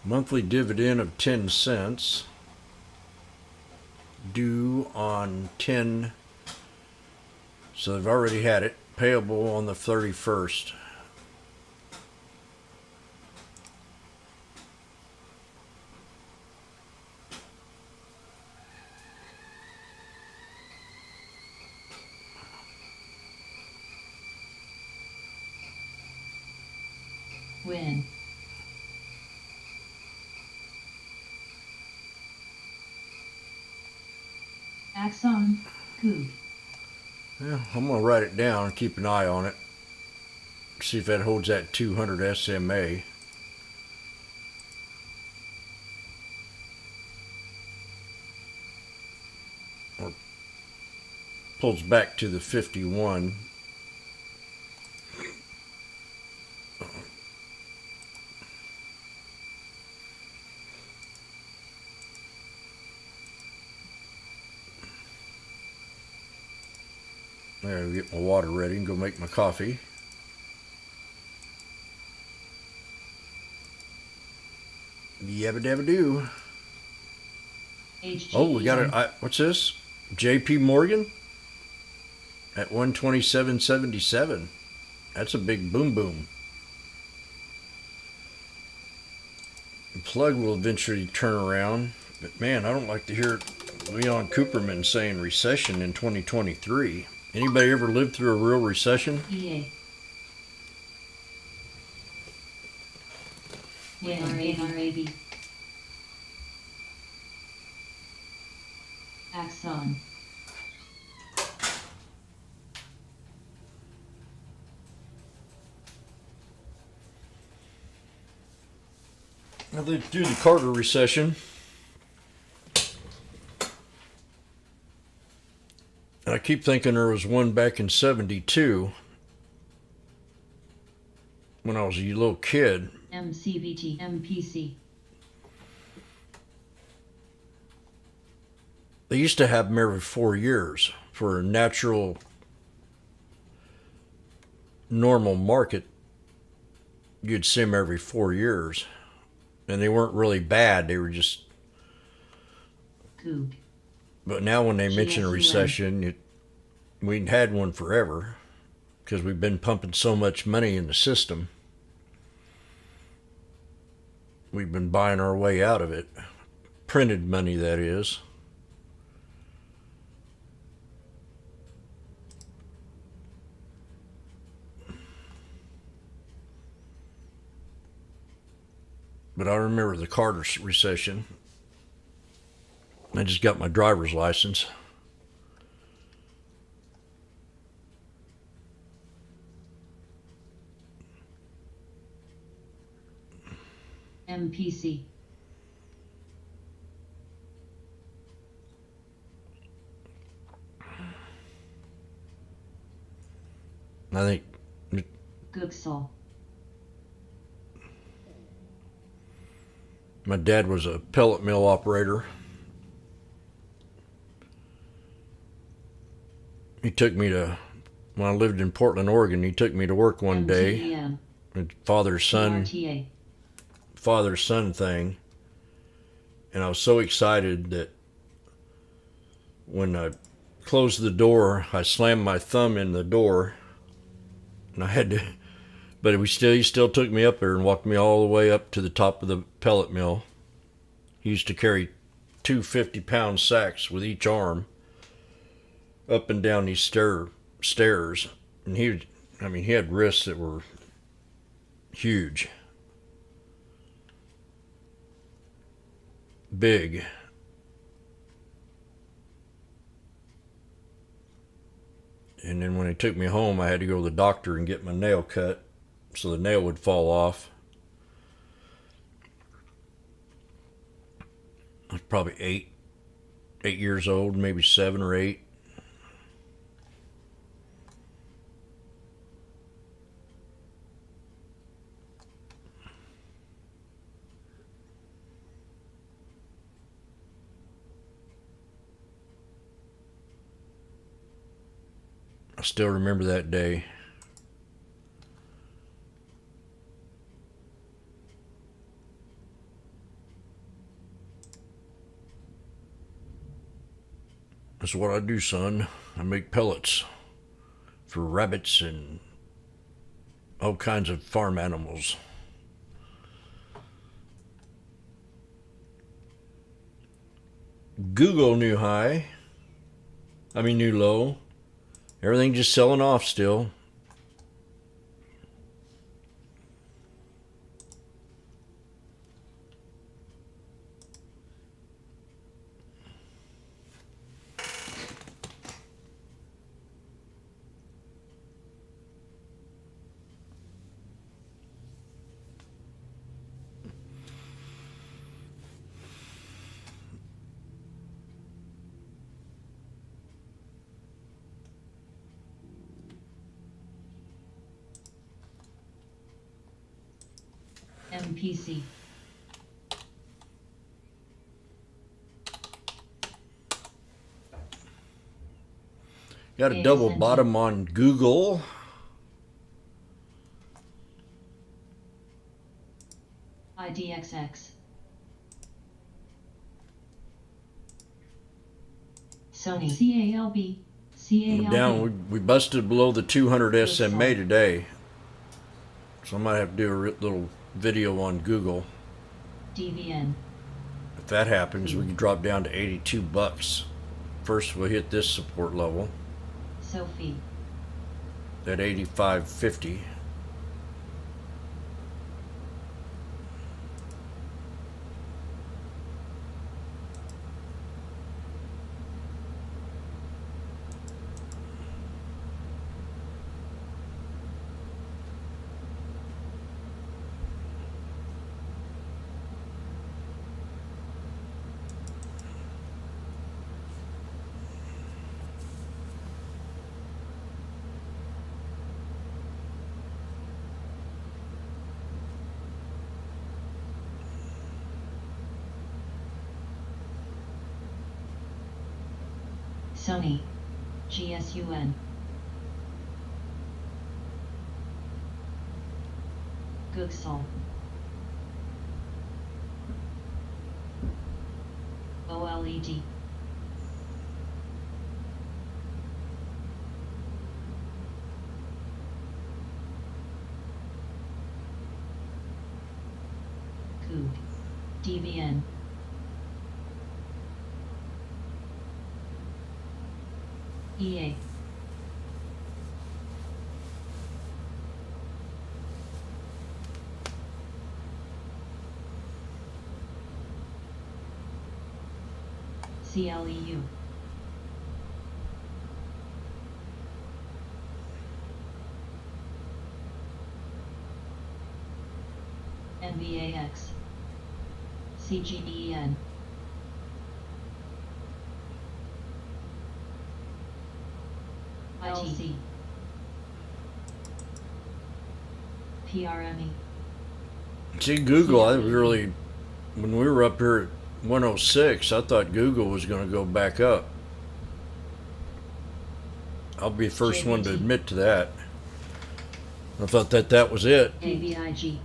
Monthly dividend of 10 cents. Due on 10. So they've already had it. Payable on the 31st. Win. Axon. Coop. Yeah, I'm gonna write it down and keep an eye on it. See if that holds that 200 SMA. Or pulls back to the 51. There, get my water ready and go make my coffee. Yabba dabba doo. HGE. Oh, we got it. What's this? JP Morgan at 127.77. That's a big boom boom. The plug will eventually turn around, but man, I don't like to hear Leon Cooperman saying recession in 2023. Anybody ever lived through a real recession? EA. NRAB. Axon. Well, they do the Carter recession. I keep thinking there was one back in 72 when I was a little kid. MCVT. MPC. They used to have them every 4 years for a natural, normal market. You'd see them every 4 years. And they weren't really bad. They were just... Coop. But now when they mention a GSUN. recession, we had one forever because we've been pumping so much money in the system. We've been buying our way out of it. Printed money, that is. But I remember the Carter recession. I just got my driver's license. MPC. I think Gooksall. my dad was a pellet mill operator. He took me to, when I lived in Portland, Oregon, he took me to work one day. MTEM. Father-son RTA. thing. And I was so excited that when I closed the door, I slammed my thumb in the door. And I had to, but he still took me up there and walked me all the way up to the top of the pellet mill. He used to carry 2 50-pound sacks with each arm up and down these stairs. And he had wrists that were huge. Big. And then when he took me home, I had to go to the doctor and get my nail cut so the nail would fall off. I was probably 8 years old, maybe 7 or 8. I still remember that day. That's what I do, son. I make pellets for rabbits and all kinds of farm animals. Google new low. Everything just selling off still. MPC. Got a double ASNG. bottom on Google. IDXX. Sony. CALB. CALB. Down, we busted below the 200 SMA today. So I might have to do a little video on Google. DVN. If that happens, we can drop down to $82. First, we'll hit this support level Sophie. at $85.50. Sony. GSUN. Gooksall. OLED. Coog. DVN. EA. CLEU. NVAX. CGEN. ITC. PRME. See, Google, I really, when we were up here at 106, I thought Google was going to go back up. I'll be the first one to JBT. admit to that. I thought that was it, AVIG.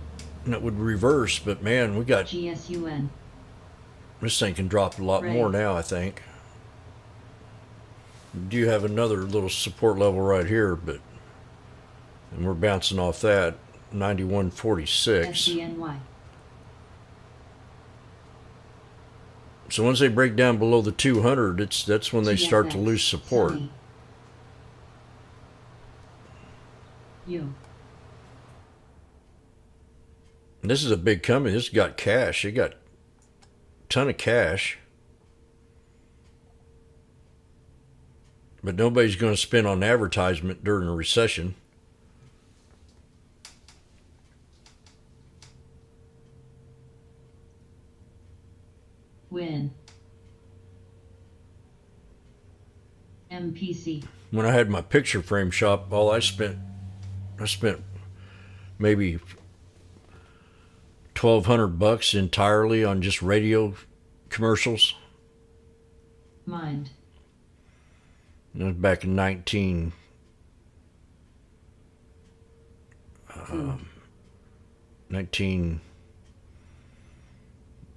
and it would reverse, but man, we got, GSUN. this thing can drop a lot Right. more now, I think. Do you have another little support level right here, but, and we're bouncing off that, 91.46. SDNY. So once they break down below the 200, that's when they start to TFX. lose support. Sony. U. And this is a big company. This has got cash. It got a ton of cash. But nobody's going to spend on advertisement during a recession. Win. MPC. When I had my picture frame shop, I spent maybe $1,200 entirely on just radio commercials. Mind. It was back in 1990,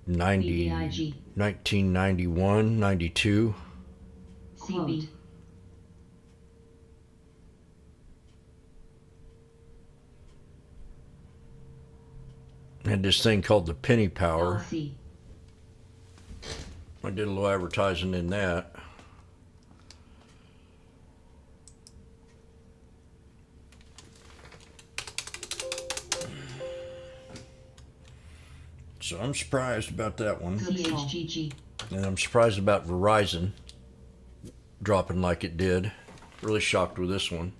BBIG. 1991, 92. CB. Had this thing called the Penny Power. LC. I did a little advertising in that. So I'm surprised about that one. CHGG. And I'm surprised about Verizon dropping like it did. Really shocked with this one.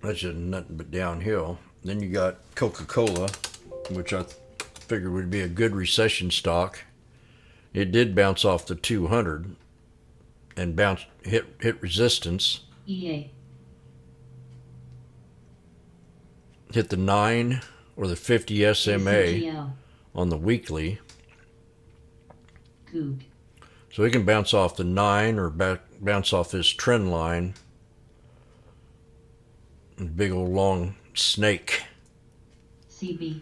That's just nothing but downhill. Then you got Coca-Cola, which I figured would be a good recession stock. It did bounce off the 200 and hit resistance. EA. Hit the 9 or the 50 SMA ACGL. on the weekly. Goog. So it can bounce off the 9 or bounce off this trend line. Big old long snake. CB.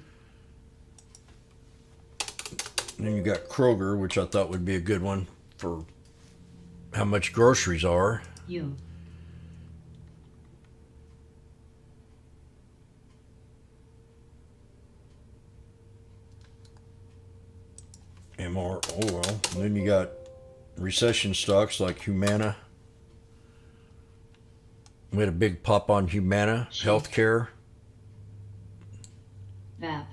And then you got Kroger, which I thought would be a good one for how much groceries are. U. MR oil. And then you got recession stocks like Humana. We had a big pop on Humana healthcare. VAP.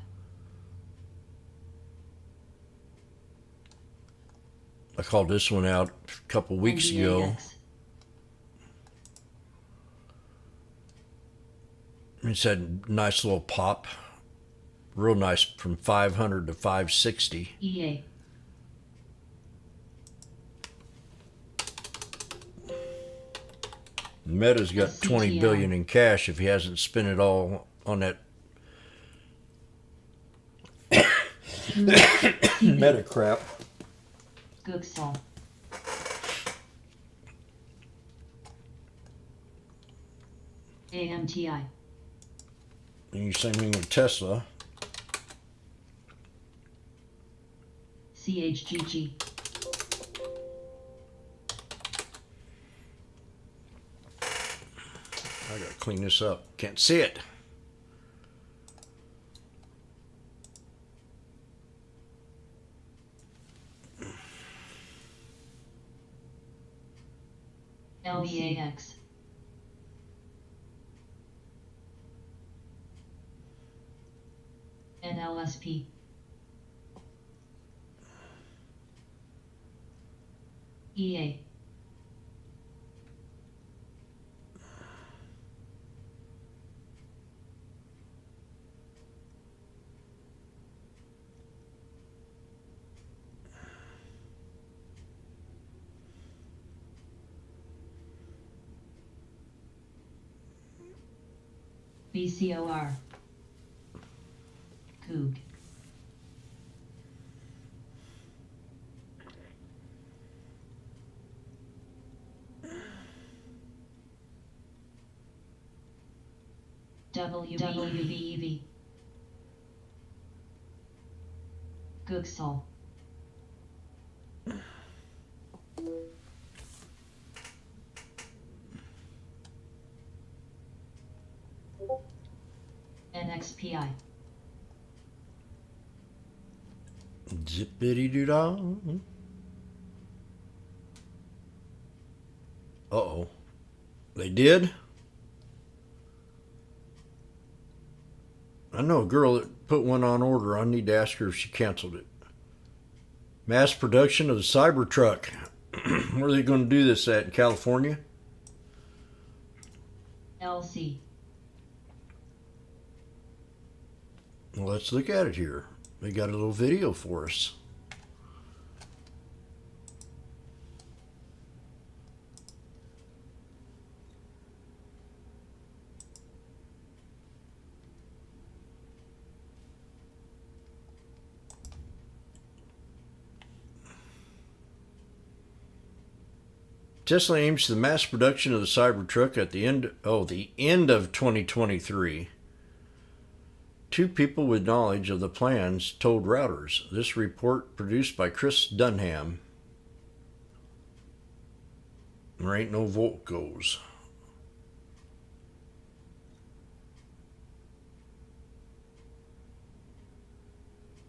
I called this one out a couple weeks ago. NVAX. It's had a nice little pop. Real nice from 500 to 560. EA. Meta's got 20 SCTL. billion in cash if he hasn't spent it all on that Meta crap. Gooksall. AMTI. And you same thing with Tesla. CHGG. I gotta clean this up. Can't see it. LVAX. NLSP. EA. BCOR. Coog. WBEV. Googsall. NXPI. Zippity doo dah. Uh-oh. They did? I know a girl that put one on order. I need to ask her if she canceled it. Mass production of the Cybertruck. Where are they going to do this at? In California? LC. Well, let's look at it here. They got a little video for us. Tesla aims to the mass production of the Cybertruck at the end of 2023. Two people with knowledge of the plans told Routers. This report produced by Chris Dunham. There ain't no volt goes.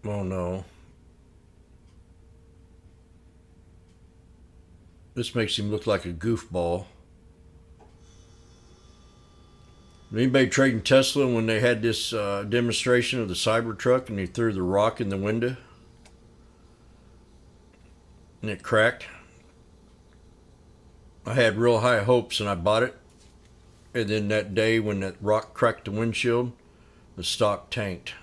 Oh no. This makes him look like a goofball. Anybody trading Tesla when they had this demonstration of the Cybertruck and he threw the rock in the window? And it cracked? I had real high hopes and I bought it. And then that day when that rock cracked the windshield, the stock tanked.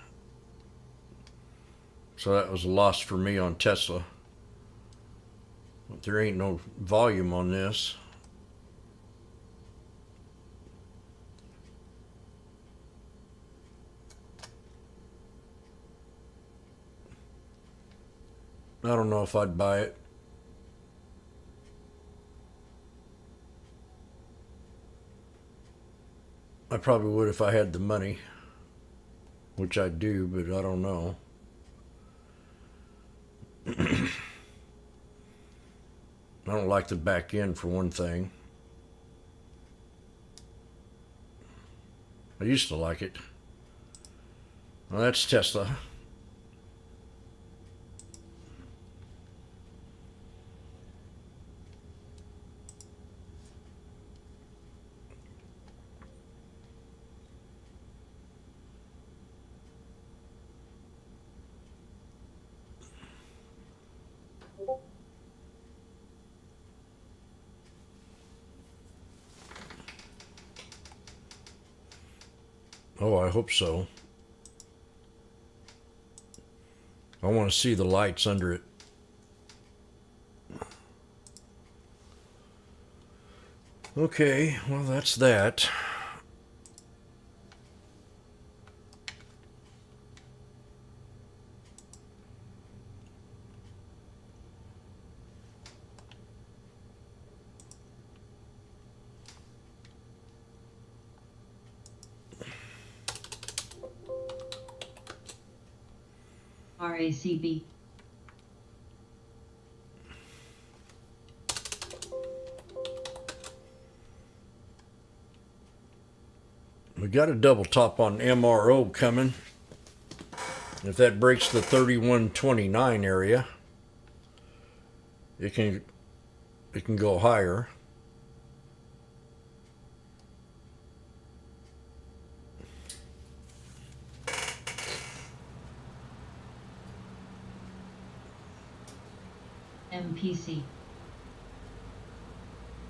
So that was a loss for me on Tesla. But there ain't no volume on this. I don't know if I'd buy it. I probably would if I had the money, which I do, but I don't know. I don't like the back end for one thing. I used to like it. Well, that's Tesla. Oh, I hope so. I want to see the lights under it. Okay, well, that's that. RACB. We got a double top on MRO coming. If that breaks the 3129 area, it can go higher. MPC,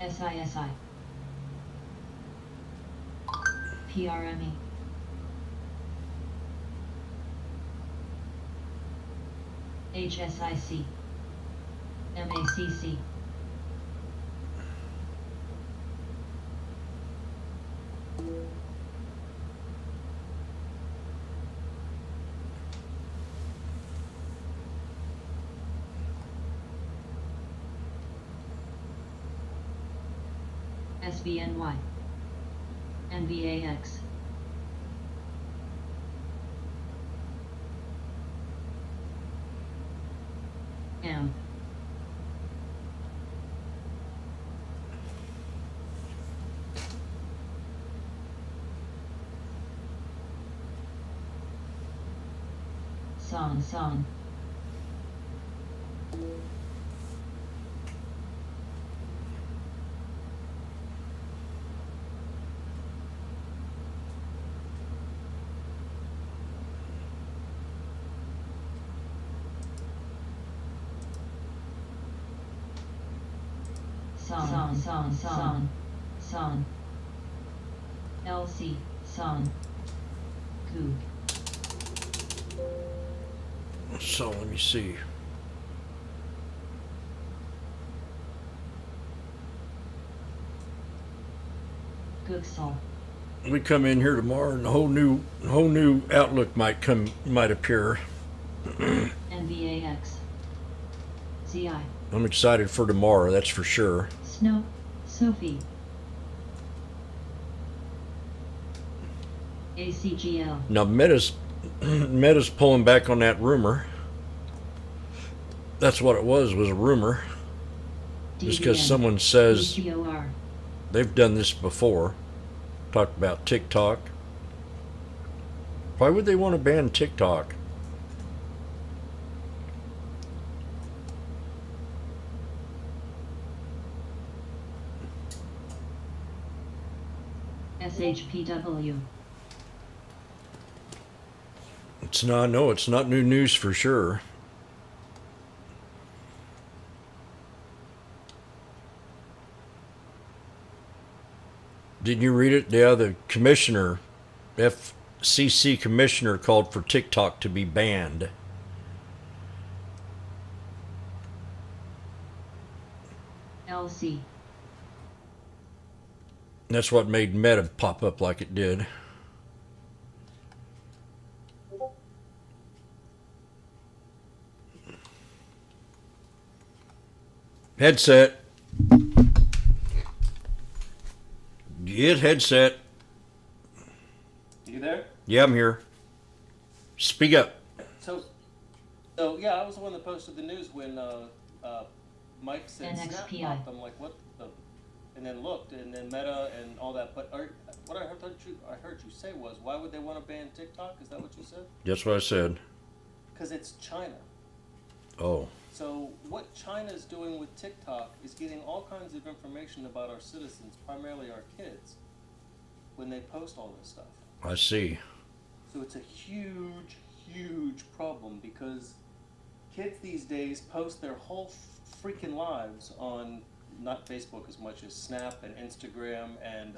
SISI, PRME, HSIC, MACC, SBNY, NVAX, AM, SON, Son, LC, Son, Goo, So let me see. Gooksal, We come in here tomorrow, and a whole new outlook might appear. NVAX, ZI, I'm excited for tomorrow, that's for sure. Snow, Sophie, ACGL, Now Meta's pulling back on that rumor. That's what it was a rumor. Just because DDN, someone says DGOR, they've done this before, talked about TikTok. Why would they want to ban TikTok? SHPW, It's not, no, it's not new news for sure. Didn't you read it? Yeah, the commissioner, FCC commissioner, called for TikTok to be banned. LC, That's what made Meta pop up like it did. Headset. Get headset. You there? Yeah, I'm here. Speak up. So yeah, I was the one that posted the news when Mike said Snap NXPI. popped. I'm like, what the? And then looked, and then Meta and all that. But what I heard you say was, why would they want to ban TikTok? Is that what you said? That's what I said. Because it's China. Oh. So what China's doing with TikTok is getting all kinds of information about our citizens, primarily our kids, when they post all this stuff. I see. So it's a huge, huge problem because kids these days post their whole freaking lives on not Facebook as much as Snap and Instagram and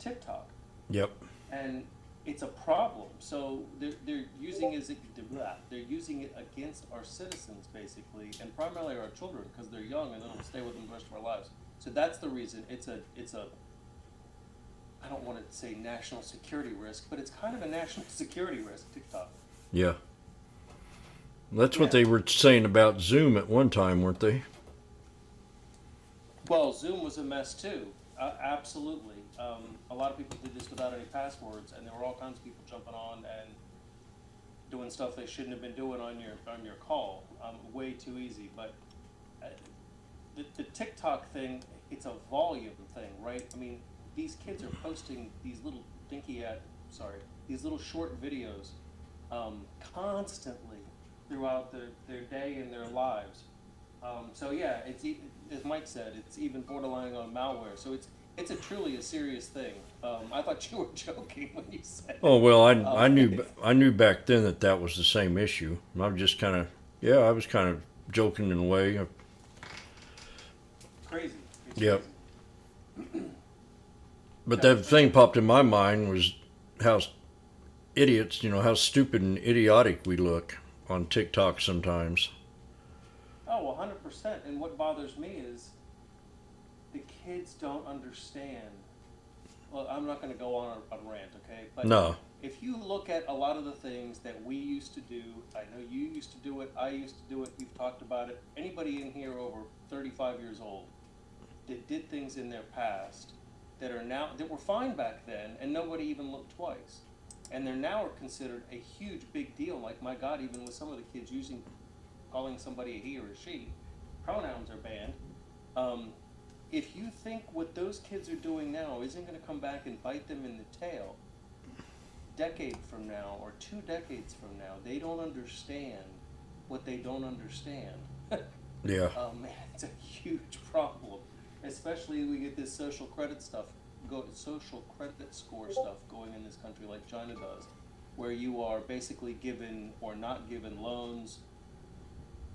TikTok. Yep. And it's a problem. So they're using they're using it against our citizens basically, and primarily our children because they're young and it'll stay with them the rest of our lives. So that's the reason. It's a I don't want to say national security risk, but it's kind of a national security risk, TikTok. Yeah. That's what Yeah. they were saying about Zoom at one time, weren't they? Well, Zoom was a mess too. Absolutely. A lot of people did this without any passwords, and there were all kinds of people jumping on and doing stuff they shouldn't have been doing on your call. Way too easy. But the TikTok thing, it's a volume thing, right? I mean, these kids are posting these little these little short videos constantly throughout their day and their lives. So yeah, as Mike said, it's even borderline on malware. So it's truly a serious thing. I thought you were joking when you said. Oh well, I knew back then that was the same issue. I was just kind of I was kind of joking in a way. It's Yep. crazy. But that thing popped in my mind was how idiots, how stupid and idiotic we look on TikTok sometimes. Oh, 100%. And what bothers me is the kids don't understand. Well, I'm not going to go on a rant, okay? But No. if you look at a lot of the things that we used to do, I know you used to do it, I used to do it, you've talked about it. Anybody in here over 35 years old that did things in their past that were fine back then and nobody even looked twice. And they're now are considered a huge big deal. Like, my God, even with some of the kids calling somebody a he or a she, pronouns are banned. If you think what those kids are doing now isn't going to come back and bite them in the tail, decade from now or 2 decades from now, they don't understand what they don't understand. Yeah. Man, it's a huge problem. Especially we get this social credit score stuff going in this country like China does, where you are basically given or not given loans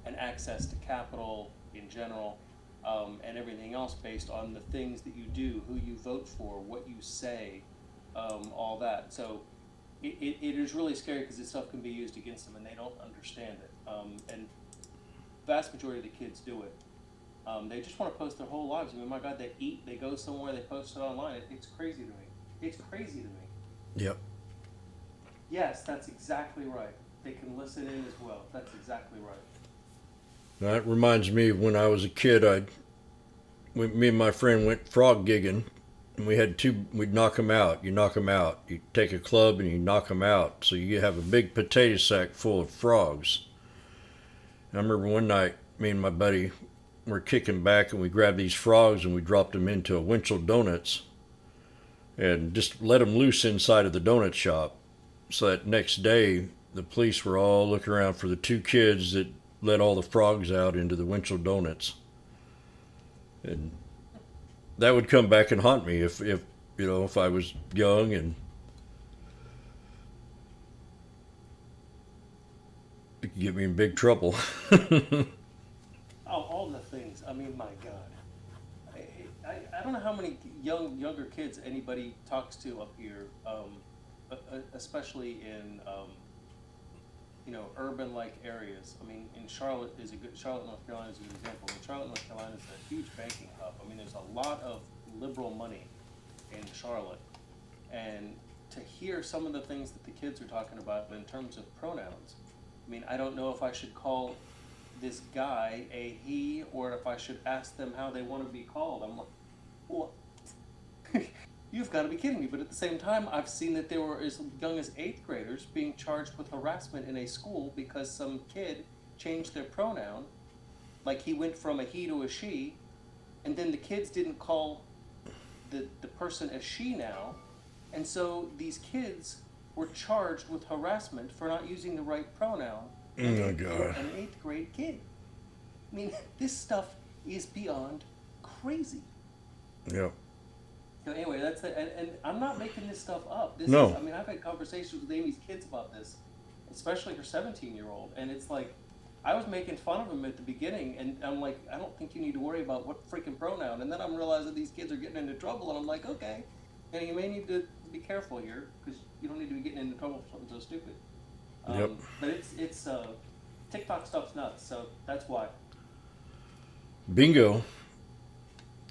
and access to capital in general, and everything else based on the things that you do, who you vote for, what you say, all that. So it is really scary because this stuff can be used against them and they don't understand it. And vast majority of the kids do it. They just want to post their whole lives. I mean, my God, they eat, they go somewhere, they post it online. It's crazy to me. It's crazy to me. Yep. Yes, that's exactly right. They can listen in as well. That's exactly right. That reminds me of when I was a kid. Me and my friend went frog gigging, and we'd knock them out. You knock them out. You take a club and you knock them out. So you have a big potato sack full of frogs. And I remember one night, me and my buddy were kicking back, and we grabbed these frogs and we dropped them into a Winchell Donuts, and just let them loose inside of the donut shop. So that next day, the police were all looking around for the 2 kids that let all the frogs out into the Winchell Donuts. And that would come back and haunt me if I was young and it could get me in big trouble. Oh, all the things. I mean, my God. I don't know how many younger kids anybody talks to up here, especially in urban-like areas. I mean, Charlotte, North Carolina is a good example. I mean, Charlotte, North Carolina is a huge banking hub. I mean, there's a lot of liberal money in Charlotte. And to hear some of the things that the kids are talking about in terms of pronouns, I mean, I don't know if I should call this guy a he or if I should ask them how they want to be called. I'm like, what? You've got to be kidding me. But at the same time, I've seen that there were as young as 8th graders being charged with harassment in a school because some kid changed their pronoun. Like, he went from a he to a she, and then the kids didn't call the person a she now. And so these kids were charged with harassment for not using the right pronoun. Oh my God. An 8th grade kid. I mean, this stuff is beyond crazy. Yep. So anyway, that's it. And I'm not making this stuff up. No. I mean, I've had conversations with Amy's kids about this, especially her 17-year-old, and it's like, I was making fun of him at the beginning, and I'm like, I don't think you need to worry about what freaking pronoun. And then I'm realizing these kids are getting into trouble, and I'm like, okay, and you may need to be careful here because you don't need to be getting into trouble for something so stupid. Yep. But it's TikTok stuff's nuts, so that's why. Bingo.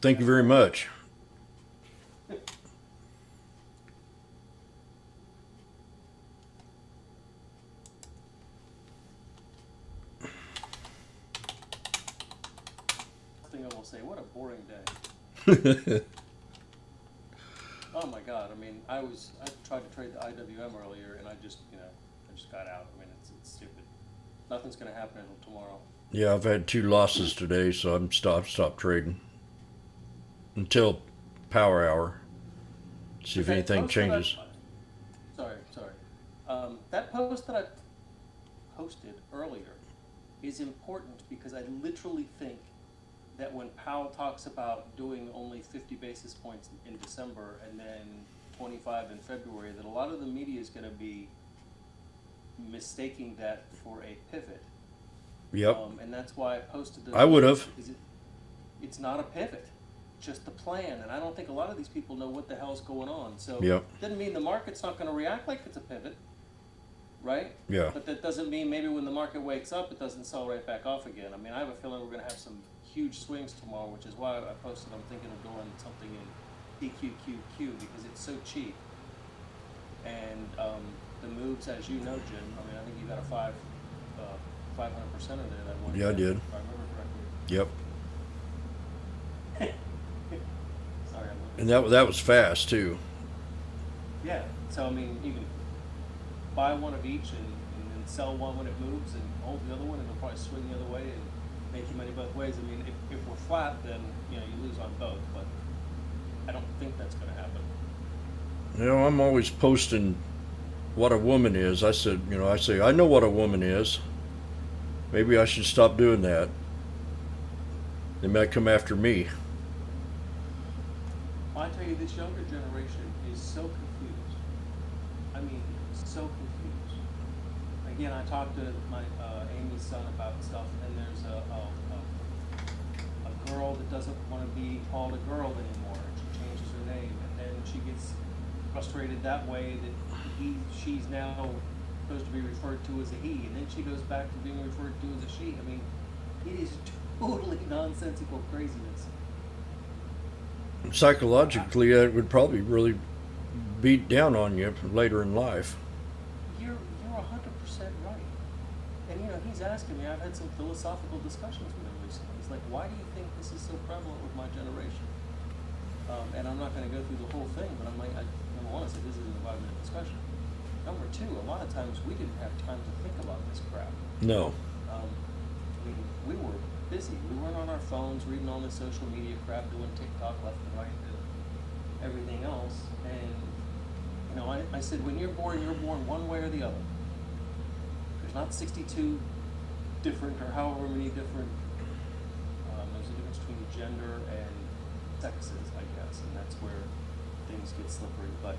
Thank you very much. Thing I will say, what a boring day. Oh my God! I mean, I tried to trade the IWM earlier, and I just got out. I mean, it's stupid. Nothing's gonna happen until tomorrow. Yeah, I've had 2 losses today, so I'm stopped trading until power hour. See if That anything post changes. Sorry. That post that I posted earlier is important because I literally think that when Powell talks about doing only 50 basis points in December and then 25 in February, that a lot of the media is going to be mistaking that for a pivot. Yep. And that's why I posted the. I would have. It's not a pivot. just the plan, and I don't think a lot of these people know what the hell's going on. So Yep. doesn't mean the market's not going to react like it's a pivot, right? Yeah. But that doesn't mean maybe when the market wakes up, it doesn't sell right back off again. I mean, I have a feeling we're going to have some huge swings tomorrow, which is why I posted I'm thinking of doing something in DQQQ because it's so cheap. And the moves, as you know, Jim, I mean, I think you got a 500% of there that one. Yeah, I did. If I remember correctly. Yep. Sorry, I'm And that was fast too. Yeah, so I mean, you can buy one of each and then sell one when it moves and hold the other one, and it'll probably swing the other way and make you money both ways. I mean, if we're flat, then you lose on both, but I don't think that's going to happen. I'm always posting what a woman is. I said, I say, I know what a woman is. Maybe I should stop doing that. They might come after me. I tell you, this younger generation is so confused. I mean, so confused. Again, I talked to my Amy's son about stuff, and there's a girl that doesn't want to be called a girl anymore, and she changes her name, and then she gets frustrated that way that she's now supposed to be referred to as a he, and then she goes back to being referred to as a she. I mean, it is totally nonsensical craziness. Psychologically, it would probably really beat down on you later in life. You're 100% right. And he's asking me, I've had some philosophical discussions with him recently. He's like, why do you think this is so prevalent with my generation? And I'm not going to go through the whole thing, but I'm like, number one, I said, this isn't a 5-minute discussion. Number two, a lot of times we didn't have time to think about this crap. No. I mean, we were busy. We weren't on our phones reading all this social media crap, doing TikTok left and right, and everything else. And, I said, when you're born one way or the other. There's not 62 different or however many different, there's a difference between gender and sexes, I guess, and that's where things get slippery. But,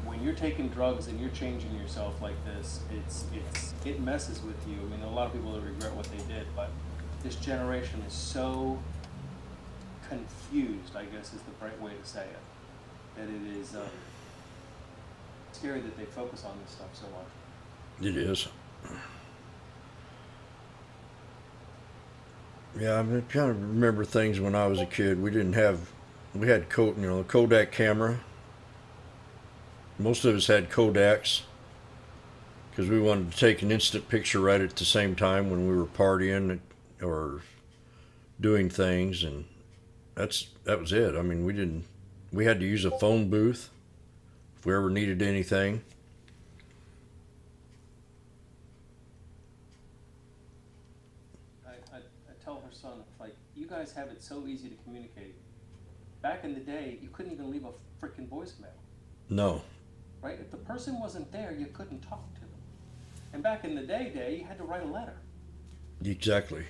when you're taking drugs and you're changing yourself like this, it messes with you. I mean, a lot of people that regret what they did, but this generation is so confused, I guess is the right way to say it, that it is scary that they focus on this stuff so much. It is. Yeah, I'm trying to remember things when I was a kid. We had Kodak camera. Most of us had Kodaks because we wanted to take an instant picture right at the same time when we were partying or doing things, and that was it. I mean, we had to use a phone booth if we ever needed anything. I tell her son, like, you guys have it so easy to communicate. Back in the day, you couldn't even leave a freaking voicemail. No. Right? If the person wasn't there, you couldn't talk to them. And back in the day, you had to write a letter. Exactly.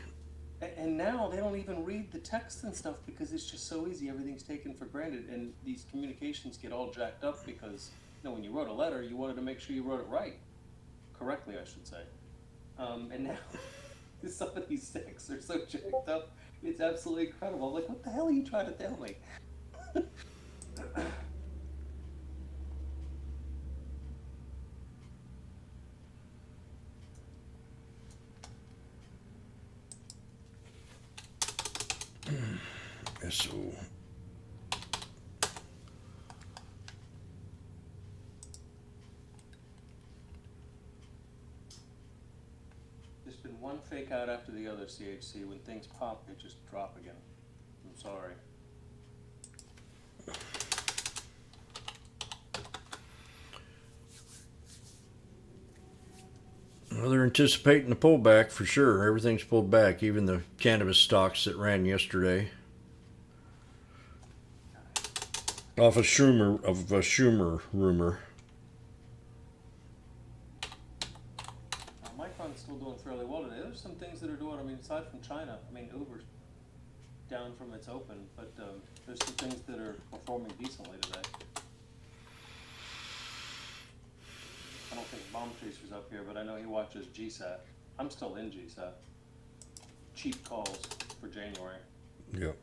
And now they don't even read the text and stuff because it's just so easy. Everything's taken for granted, and these communications get all jacked up because, when you wrote a letter, you wanted to make sure you wrote it right. Correctly, I should say. And now, some of these texts are so jacked up, it's absolutely incredible. I'm like, what the hell are you trying to tell me? So There's been one fake out after the other, CHC. When things pop, they just drop again. I'm sorry. well, they're anticipating a pullback for sure. Everything's pulled back, even the cannabis stocks that ran yesterday. Off a Schumer rumor. Micron's still doing fairly well today. There's some things that are doing, aside from China, Uber's down from its open, but there's some things that are performing decently today. I don't think Bomb Chaser's up here, but I know he watches GSAT. I'm still in GSAT. Cheap calls. for January. Yep.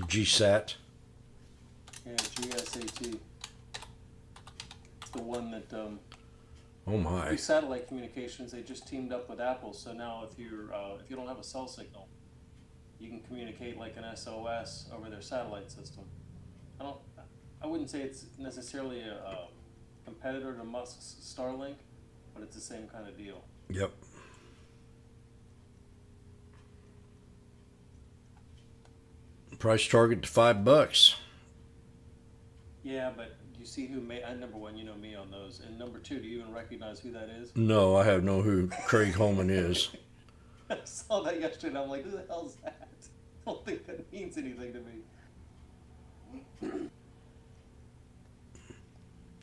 GSAT. Yeah, GSAT. It's the one that Oh my. through satellite communications, they just teamed up with Apple. So now, if you don't have a cell signal, you can communicate like an SOS over their satellite system. I wouldn't say it's necessarily a competitor to Musk's Starlink, but it's the same kind of deal. Yep. Price target to $5. Yeah, but you see who made? Number one, you know me on those, and number two, do you even recognize who that is? No, I have no who Craig Holman is. I saw that yesterday, and I'm like, who the hell's that? I don't think that means anything to me.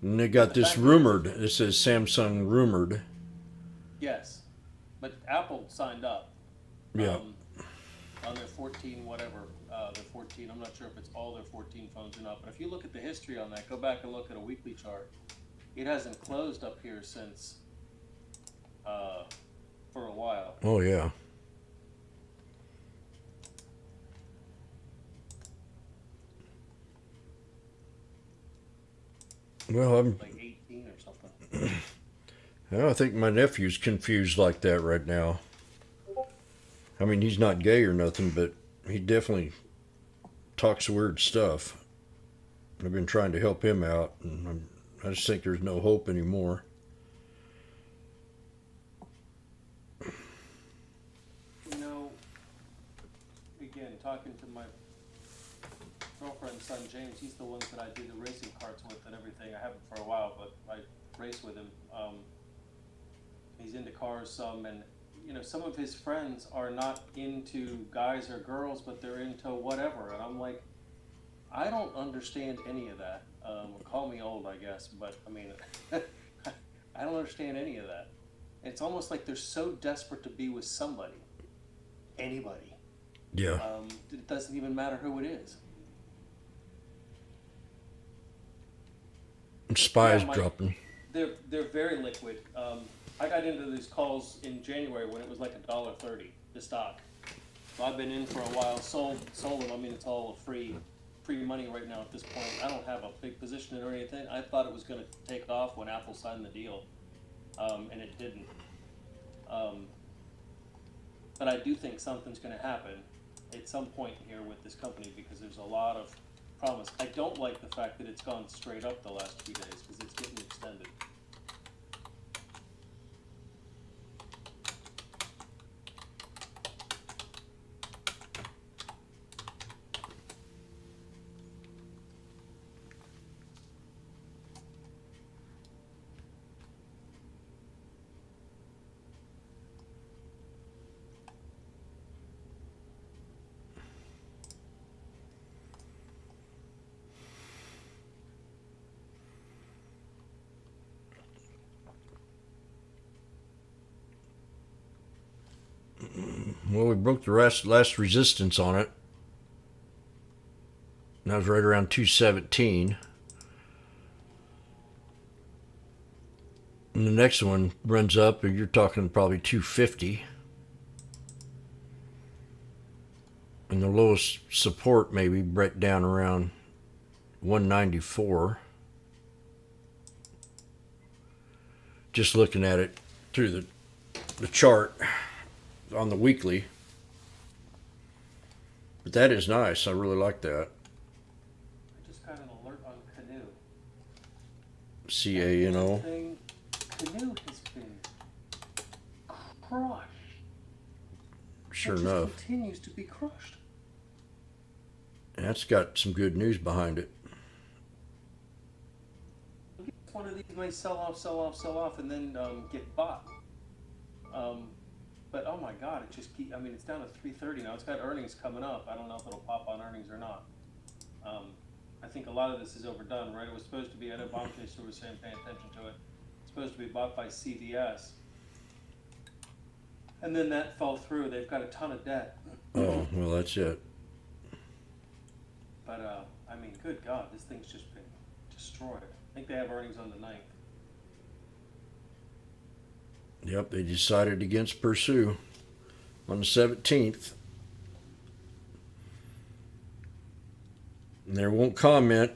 And they got this rumored. It says Samsung rumored. Yes, but Apple signed up. Yeah. On their 14 whatever, their 14. I'm not sure if it's all their 14 phones or not. But if you look at the history on that, go back and look at a weekly chart. It hasn't closed up here since for a while. Oh yeah. Well, I'm. Like 18 or something. Well, I think my nephew's confused like that right now. I mean, he's not gay or nothing, but he definitely talks weird stuff. I've been trying to help him out, and I just think there's no hope anymore. You know, again, talking to my girlfriend's son James, he's the ones that I do the racing carts with and everything. I haven't for a while, but I race with him. He's into cars some, and you know, some of his friends are not into guys or girls, but they're into whatever. And I'm like, I don't understand any of that. Call me old, I guess, but I mean, I don't understand any of that. It's almost like they're so desperate to be with somebody, anybody. Yeah. It doesn't even matter who it is. Spies Yeah, Mike, dropping. They're very liquid. I got into these calls in January when it was like $1.30 the stock. So I've been in for a while. Sold them. I mean, it's all free money right now at this point. I don't have a big position in it or anything. I thought it was going to take off when Apple signed the deal, and it didn't. But I do think something's going to happen at some point here with this company because there's a lot of promise. I don't like the fact that it's gone straight up the last few days because it's getting extended. Well, we broke the last resistance on it. And that was right around 217. And the next one runs up, and you're talking probably 250. And the lowest support maybe break down around 194. Just looking at it through the chart on the weekly. But that is nice. I really like that. I just got an alert on Canoe. CANO. Canoe has been crushed. Sure It just enough. continues to be crushed. That's got some good news behind it. One of these may sell off, and then get bought. But oh my God, it just keep. I mean, it's down to 330 now. It's got earnings coming up. I don't know if it'll pop on earnings or not. I think a lot of this is overdone, right? It was supposed to be. I know Bomb Chaser was saying, pay attention to it. It's supposed to be bought by CVS, and then that fell through. They've got a ton of debt. Oh, well, that's it. But I mean, good God, this thing's just been destroyed. I think they have earnings on the 9th. Yep, they decided against Pursue. on the 17th. And there won't comment.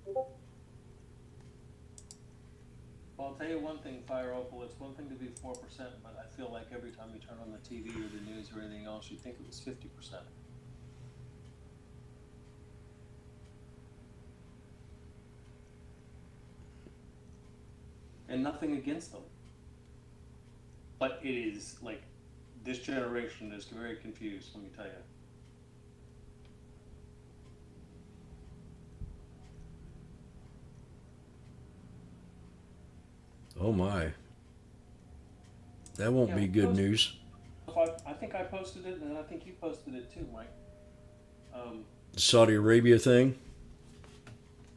Well, I'll tell you one thing, Fire Opal, it's one thing to be 4%, but I feel like every time you turn on the TV or the news or anything else, you think it was 50%. And nothing against them. But it is, like, this generation is very confused, let me tell you. Oh my. That won't be good news. I think I posted it, and I think you posted it too, Mike. The Saudi Arabia thing.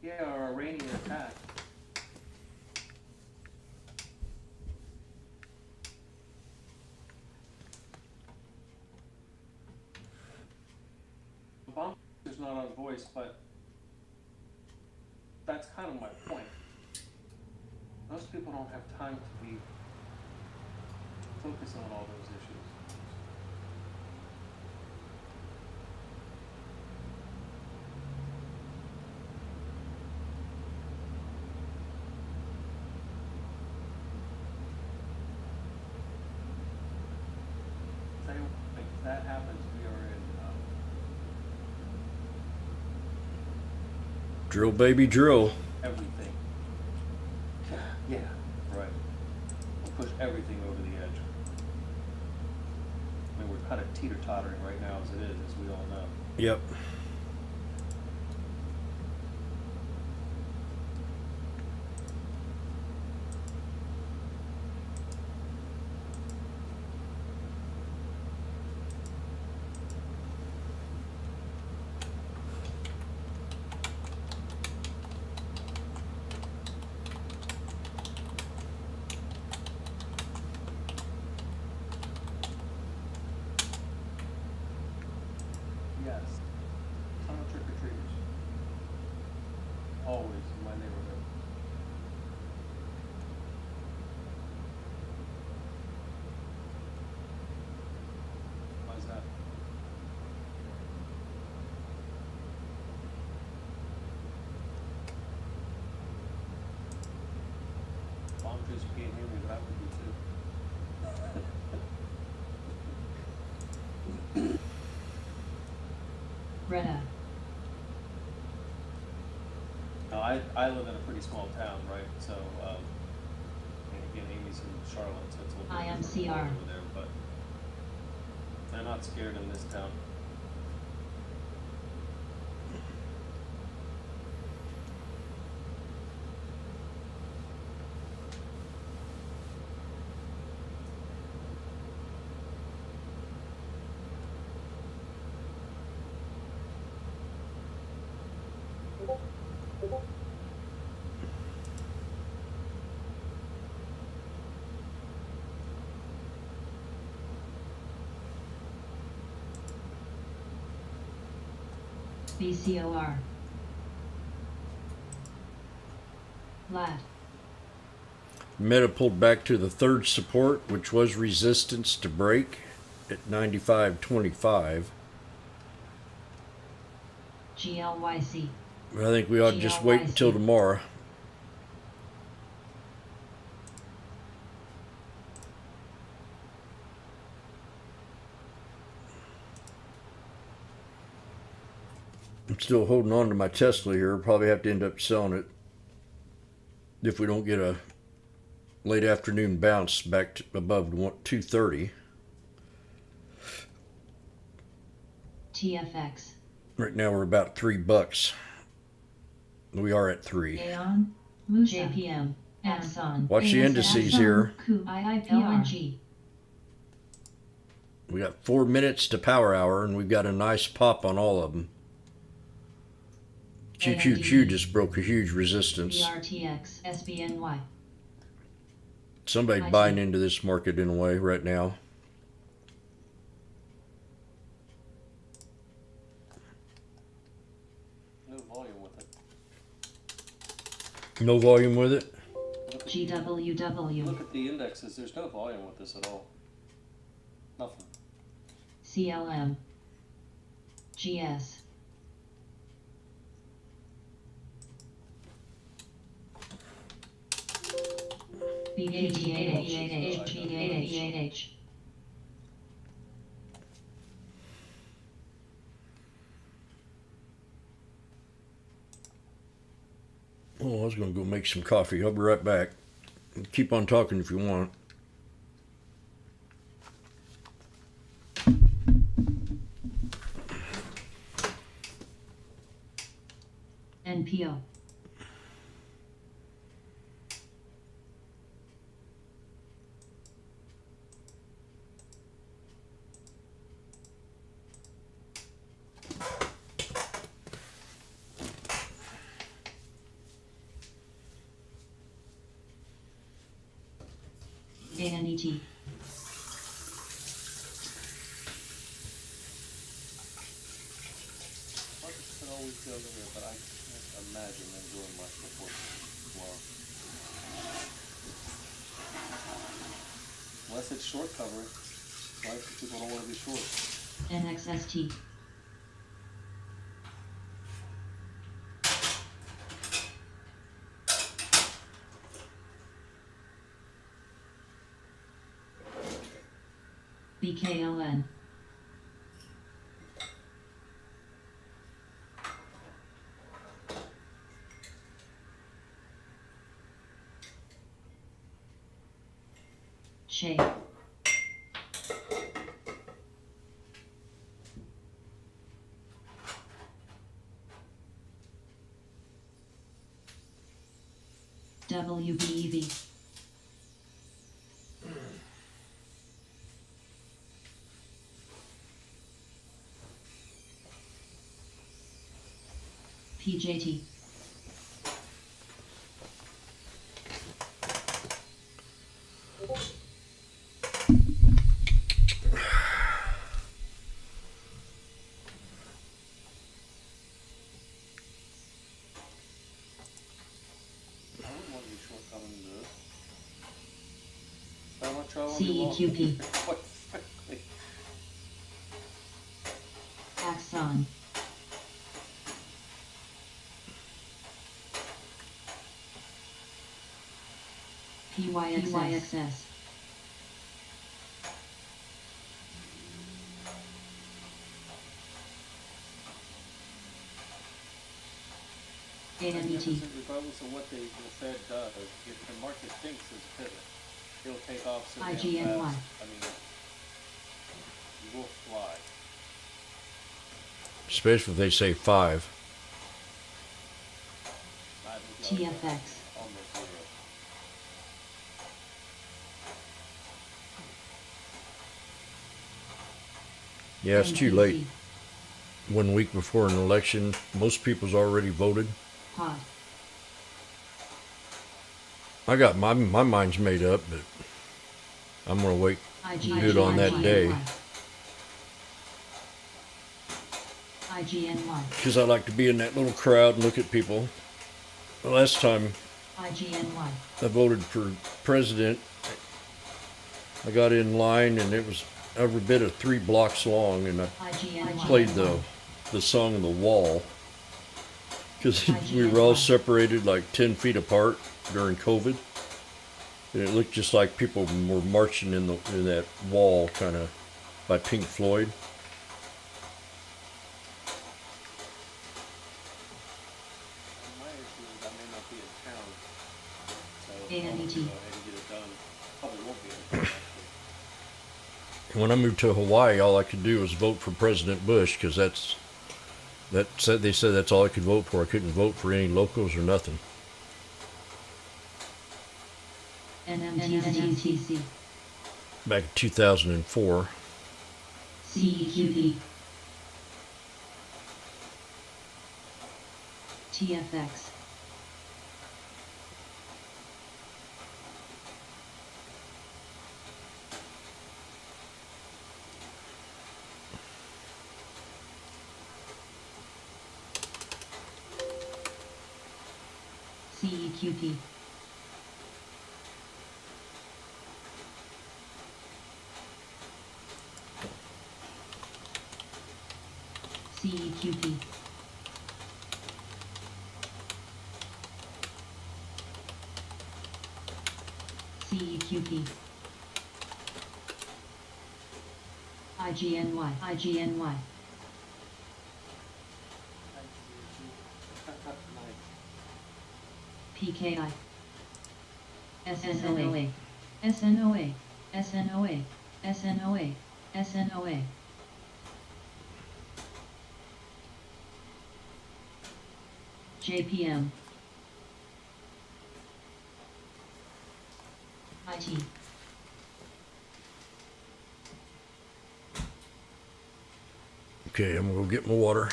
Yeah, our Iranian attack. Obama's not on voice, but that's kind of my point. Most people don't have time to be focusing on all those issues. Tell you what, if that happens, we are in Drill, baby, drill. everything. Yeah, right. We'll push everything over the edge. I mean, we're kind of teeter-tottering right now as it is, as we all know. Yep. Yes. Ton of trick-or-treaters. Always in my neighborhood. Why's that? Bomb just can't hear me, but I would be too. Greta. No, I live in a pretty small town, right? So, and again, Amy's in Charlotte, so it's a little bit different IMCR. over there, but they're not scared in this town. BCOR. Lat. Meta pulled back to the third support, which was resistance to break at 95.25. GLYC. But I think we ought to just wait until tomorrow. I'm still holding on to my Tesla here. Probably have to end up selling it if we don't get a late afternoon bounce back to above 230. TFX. Right now we're about $3. We are at 3. Aeon. JPM. Amazon. Watch the indices here. IIPR. We got 4 minutes to power hour, and we've got a nice pop on all of them. QQQ just broke a huge resistance. BRTX. SBNY. Somebody's buying into this market in a way right now. No volume with it. No volume with it? GWW. Look at the indexes. There's no volume with this at all. Nothing. CLM. GS. BATH. Oh, I was going to go make some coffee. I'll be right back. Keep on talking if you want. NPO. ANET. Markets can always go there, but I can't imagine them doing much before tomorrow. Unless it's short covering, right? People don't want to be short. NXST. BKLN. Shay. WBEV. PJT. I wouldn't want to be short coming into this. How much I want to be long? CEQP. Quite frankly. Axon. PYXS. ANET. Regardless of what the Fed does, if the market thinks there's a pivot, it'll take off so damn IGNY. fast. I mean, you will fly. Especially if they say 5. I think you ought to TFX. almost zero. Yeah, it's too late. NPC. 1 week before an election, most people's already voted. Pod. I got my mind's made up, but I'm going to wait IGNY. do it on that day. IGNY. because I like to be in that little crowd and look at people. The last time IGNY. I voted for president, I got in line and it was every bit of 3 blocks long, and I IGNY. played the song "The Wall" because we were all separated like 10 feet apart during COVID, and it looked just like people were marching in that wall, kind of by Pink Floyd. My issue is I may not be in town, so ANET. I'll go ahead and get it done. Probably won't be in town, actually. When I moved to Hawaii, all I could do was vote for President Bush because they said that's all I could vote for. I couldn't vote for any locals or nothing. NMTC. Back in 2004. CEQP. TFX. CEQP. CEQP. CEQP. IGNY. IGNY. PKI. SNOA. SNOA. SNOA. SNOA. SNOA. JPM. IT. Okay, I'm gonna go get my water.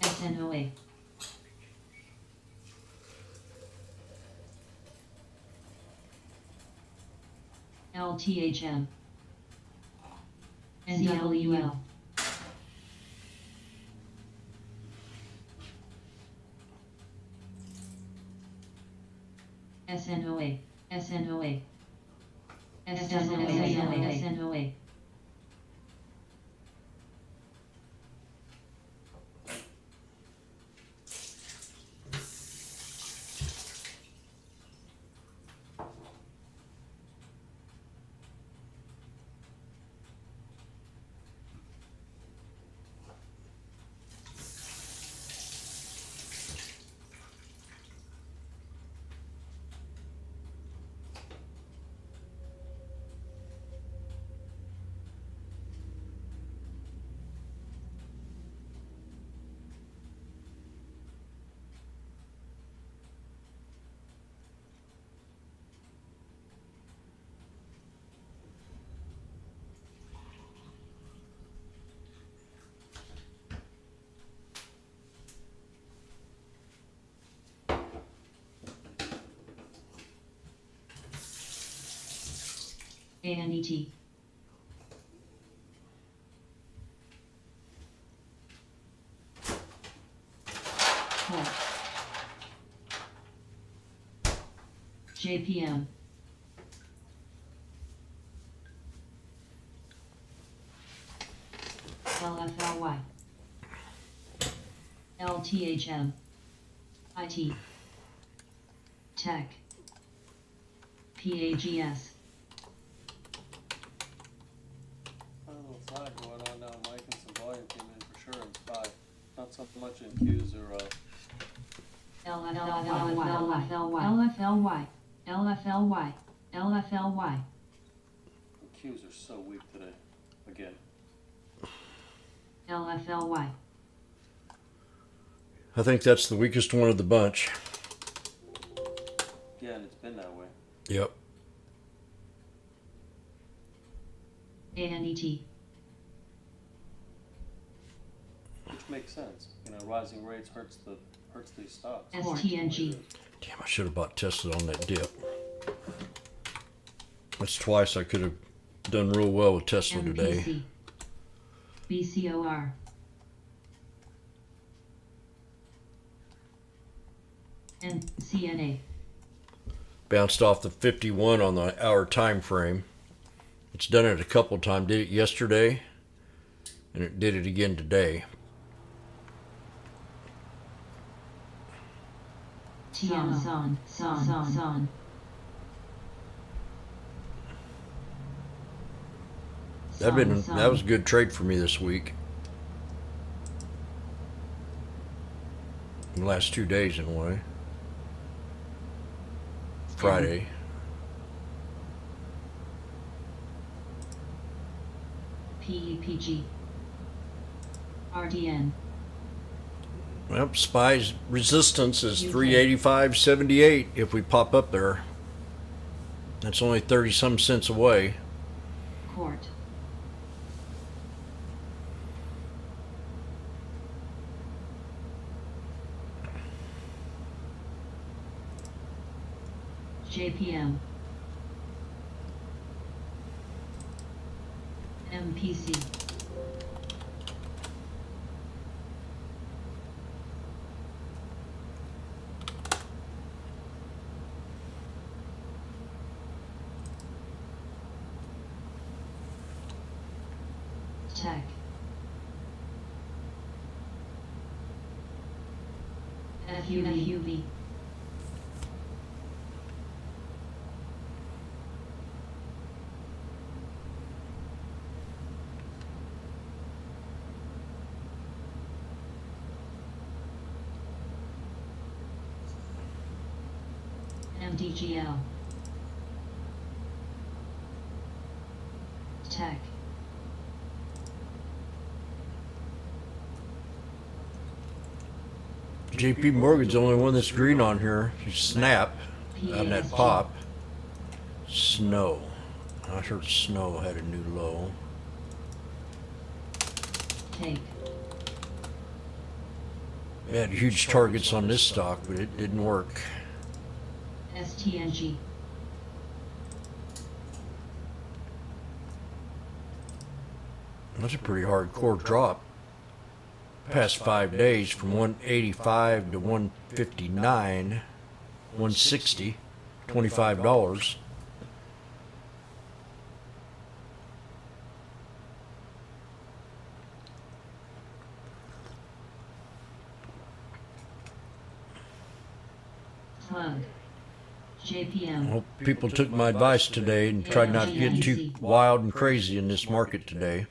SNOA. LTHM. NWL. SNOA. SNOA. SNOA. SNOA. ANET. Port. JPM. LFLY. LTHM. IT. Tech. PAGS. A little flag going on now, Mike, and some volume came in for sure in 5. Not so much in Q's or LFLY. LFLY. LFLY. Q's are so weak today. Again. LFLY. I think that's the weakest one of the bunch. Yeah, and it's been that way. Yep. ANET. Which makes sense. You know, rising rates hurts these stocks. STNG. Damn, I should have bought Tesla on that dip. That's twice I could have done real well with Tesla today. MPC. BCOR. And CNA. Bounced off the 51 on the hour time frame. It's done it a couple times. Did it yesterday, and it did it again today. TM. Son. That was a good trade for me this week. The last 2 days, in a way. Friday. PEPG. RDN. Well, SPY's resistance is 385.78 if we pop up there. That's only 30-some cents away. Court. JPM. MPC. Tech. FUV. MDGL. Tech. JP Morgan's the only one that's green on here. Snap on that pop. Snow. I heard Snow had a new low. Take. They had huge targets on this stock, but it didn't work. STNG. That's a pretty hardcore drop. Past 5 days from 185 to 159, 160, $25. Plug. I JPM. hope people took my advice today and tried not to get too wild and crazy in this market today.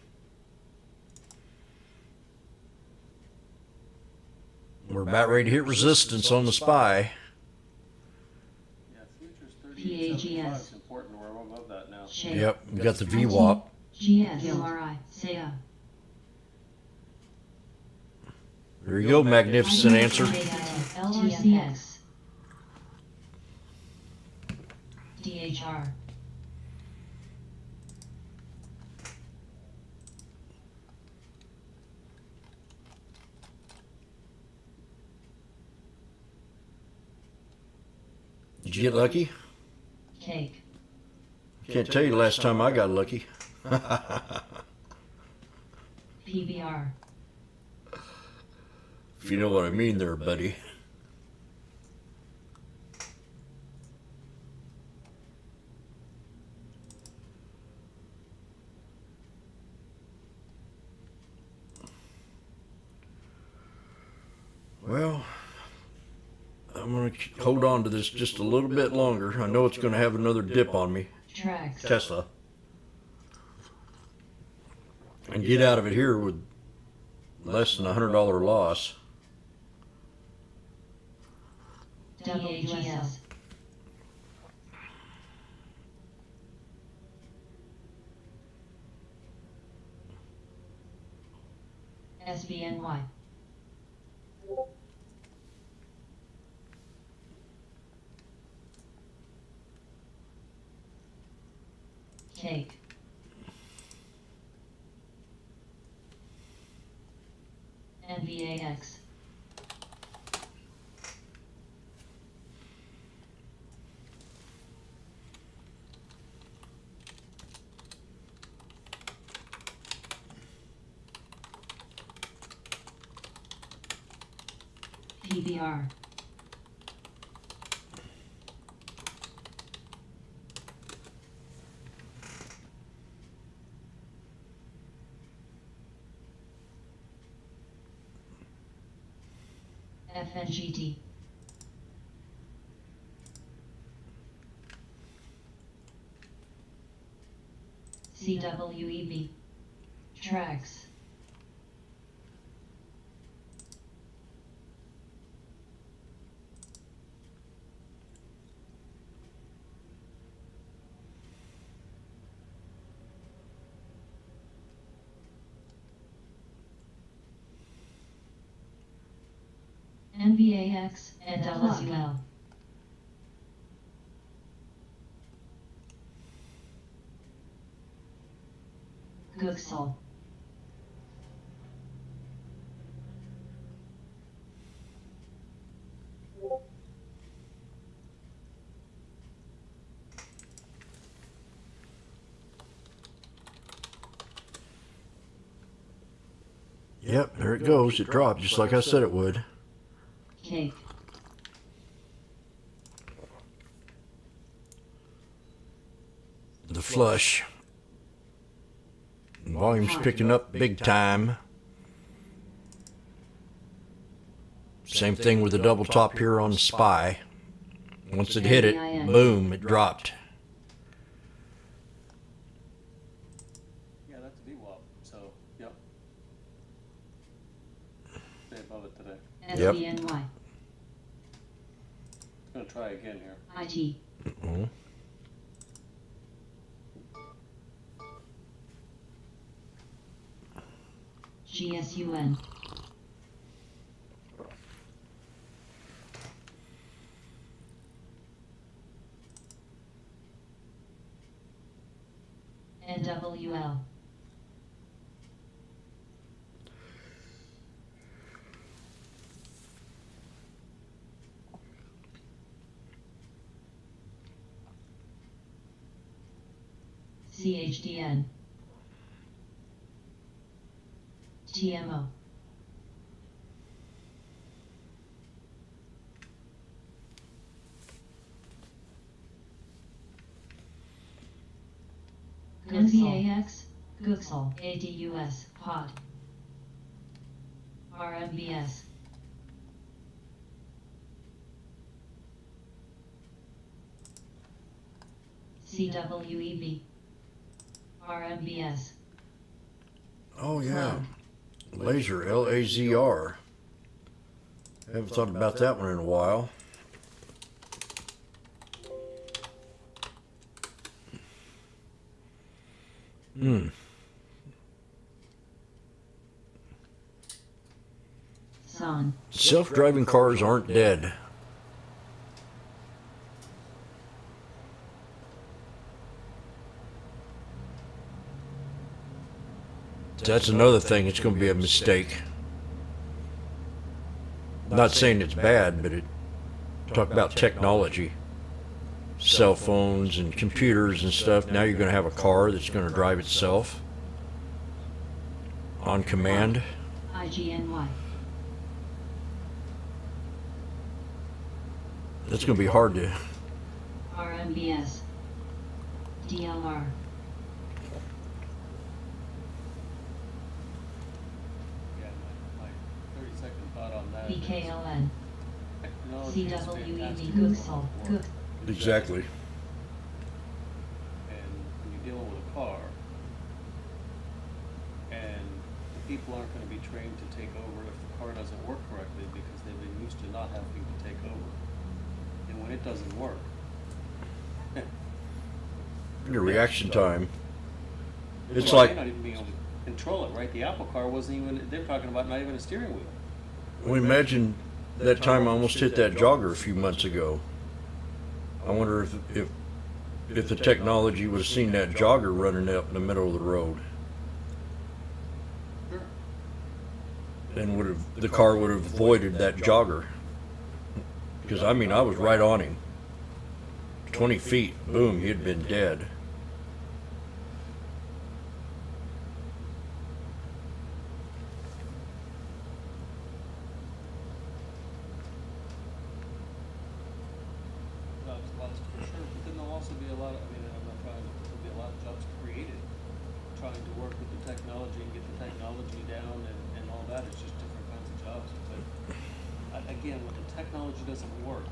We're about ready to hit resistance on the SPY. Yeah, futures 38.75 PAGS. is important. We're above that now. Shape. Yep, we got the VWAP. GS. LRI. SEA. There you go, magnificent answer. LRCX. DHR. Did you get lucky? Cake. Can't tell you the last time I got lucky. PBR. If you know what I mean there, buddy. Well, I'm going to hold on to this just a little bit longer. I know it's going to have another dip on me. Tracks. Tesla. And get out of it here with less than $100 loss. WGS. SBNY. Cake. NVAX. PBR. FNGT. CWEB. Tracks. NVAX and LSUL. Gooksal. Yep, there it goes. It dropped just like I said it would. Cake. The flush. Volume's picking up big time. Same thing with the double top here on the Spy. Once it hit it, boom, it dropped. Yeah, that's a VWAP. So, yep. Stay above it today. Yep. SBNY. Gonna try again here. IT. Mhm. GSUN. NWL. CHDN. TMO. NVAX, Gooksal, ADUS, Pod. RMBS. CWEB. RMBS. Oh, yeah. Laser, L-A-Z-R. Haven't thought about that one in a while. SON. Self-driving cars aren't dead. That's another thing. It's going to be a mistake. Not saying it's bad, but talk about technology. Cell phones and computers and stuff. Now you're going to have a car that's going to drive itself on command. IGNY. That's going to be hard to... RMBS. DLR. Yeah, my 30-second thought on that. is BKLN. technology is CWEB, fantastic Gooksal. for Gook. Exactly. And when you're dealing with a car, and the people aren't going to be trained to take over if the car doesn't work correctly because they've been used to not having to take over. And when it doesn't work, Your reaction time. It's well, like... they may not even be able to control it, right? The Apple car wasn't even, they're talking about not even a steering wheel. Well, imagine that time I almost hit that jogger a few months ago. I wonder if the technology would have seen that jogger running up in the middle of the road, Sure. then the car would have avoided that jogger. Because I mean, I was right on him. 20 feet, boom, he'd been dead. Jobs lost for sure, but then there'll also be a lot of, I mean, I'm not trying to, there'll be a lot of jobs created trying to work with the technology and get the technology down and all that. It's just different kinds of jobs. But again, when the technology doesn't work,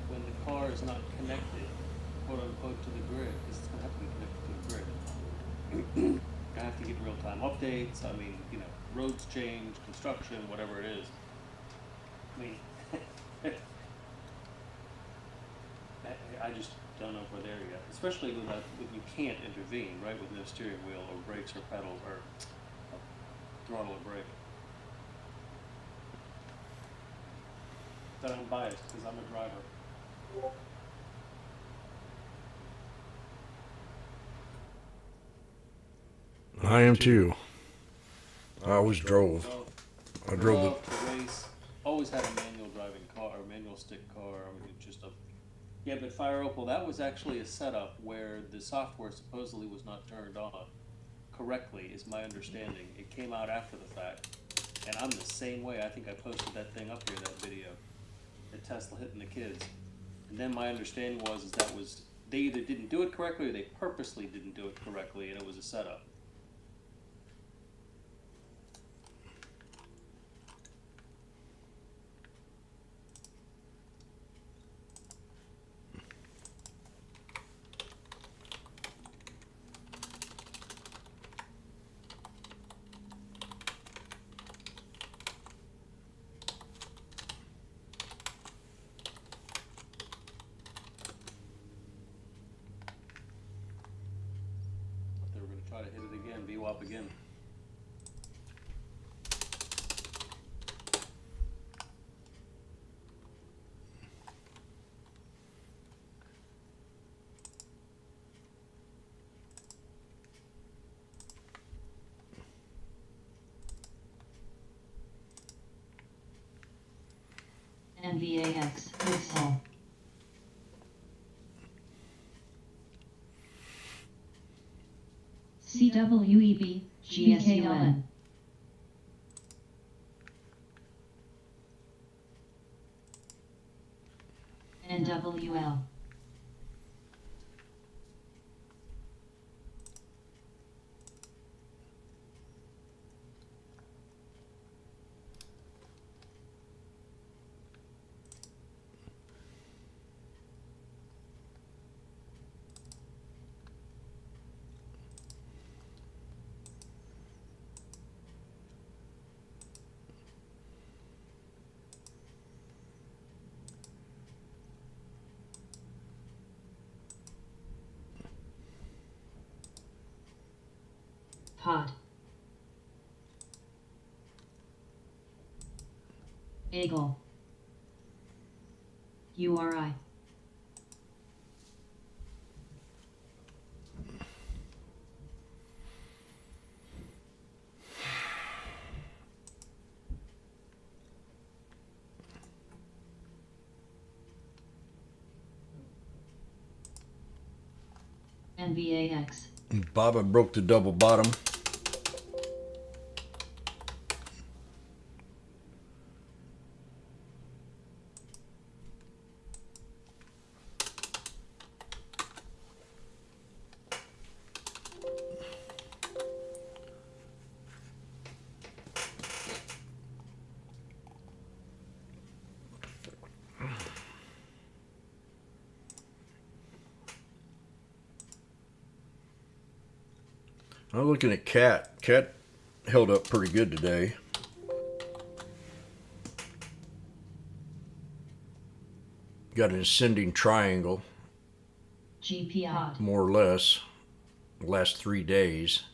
when the car is not connected, quote unquote, to the grid, because it's going to have to be connected to the grid. I have to get real-time updates. I mean, you know, roads change, construction, whatever it is. I mean, I just don't know if we're there yet. Especially when you can't intervene, right, with no steering wheel or brakes or pedals or throttle or brake. But I'm biased because I'm a driver. I am too. I always drove. I drove Love to race. Always had a manual driving car or manual stick car. I mean, just a yeah. But Fire Opal, that was actually a setup where the software supposedly was not turned on. correctly, is my understanding. It came out after the fact. And I'm the same way. I think I posted that thing up here, that video. The Tesla hitting the kids. And then my understanding was is that was they either didn't do it correctly or they purposely didn't do it correctly, and it was a setup. They were going to try to hit it again, VWAP again. NVAX, Pixel. CWEB, GSUN. NWL. Pod. Eagle. URI. NVAX. Baba broke the double bottom. I'm looking at Cat. Cat held up pretty good today. Got an ascending triangle, GPI. more or less, the last 3 days.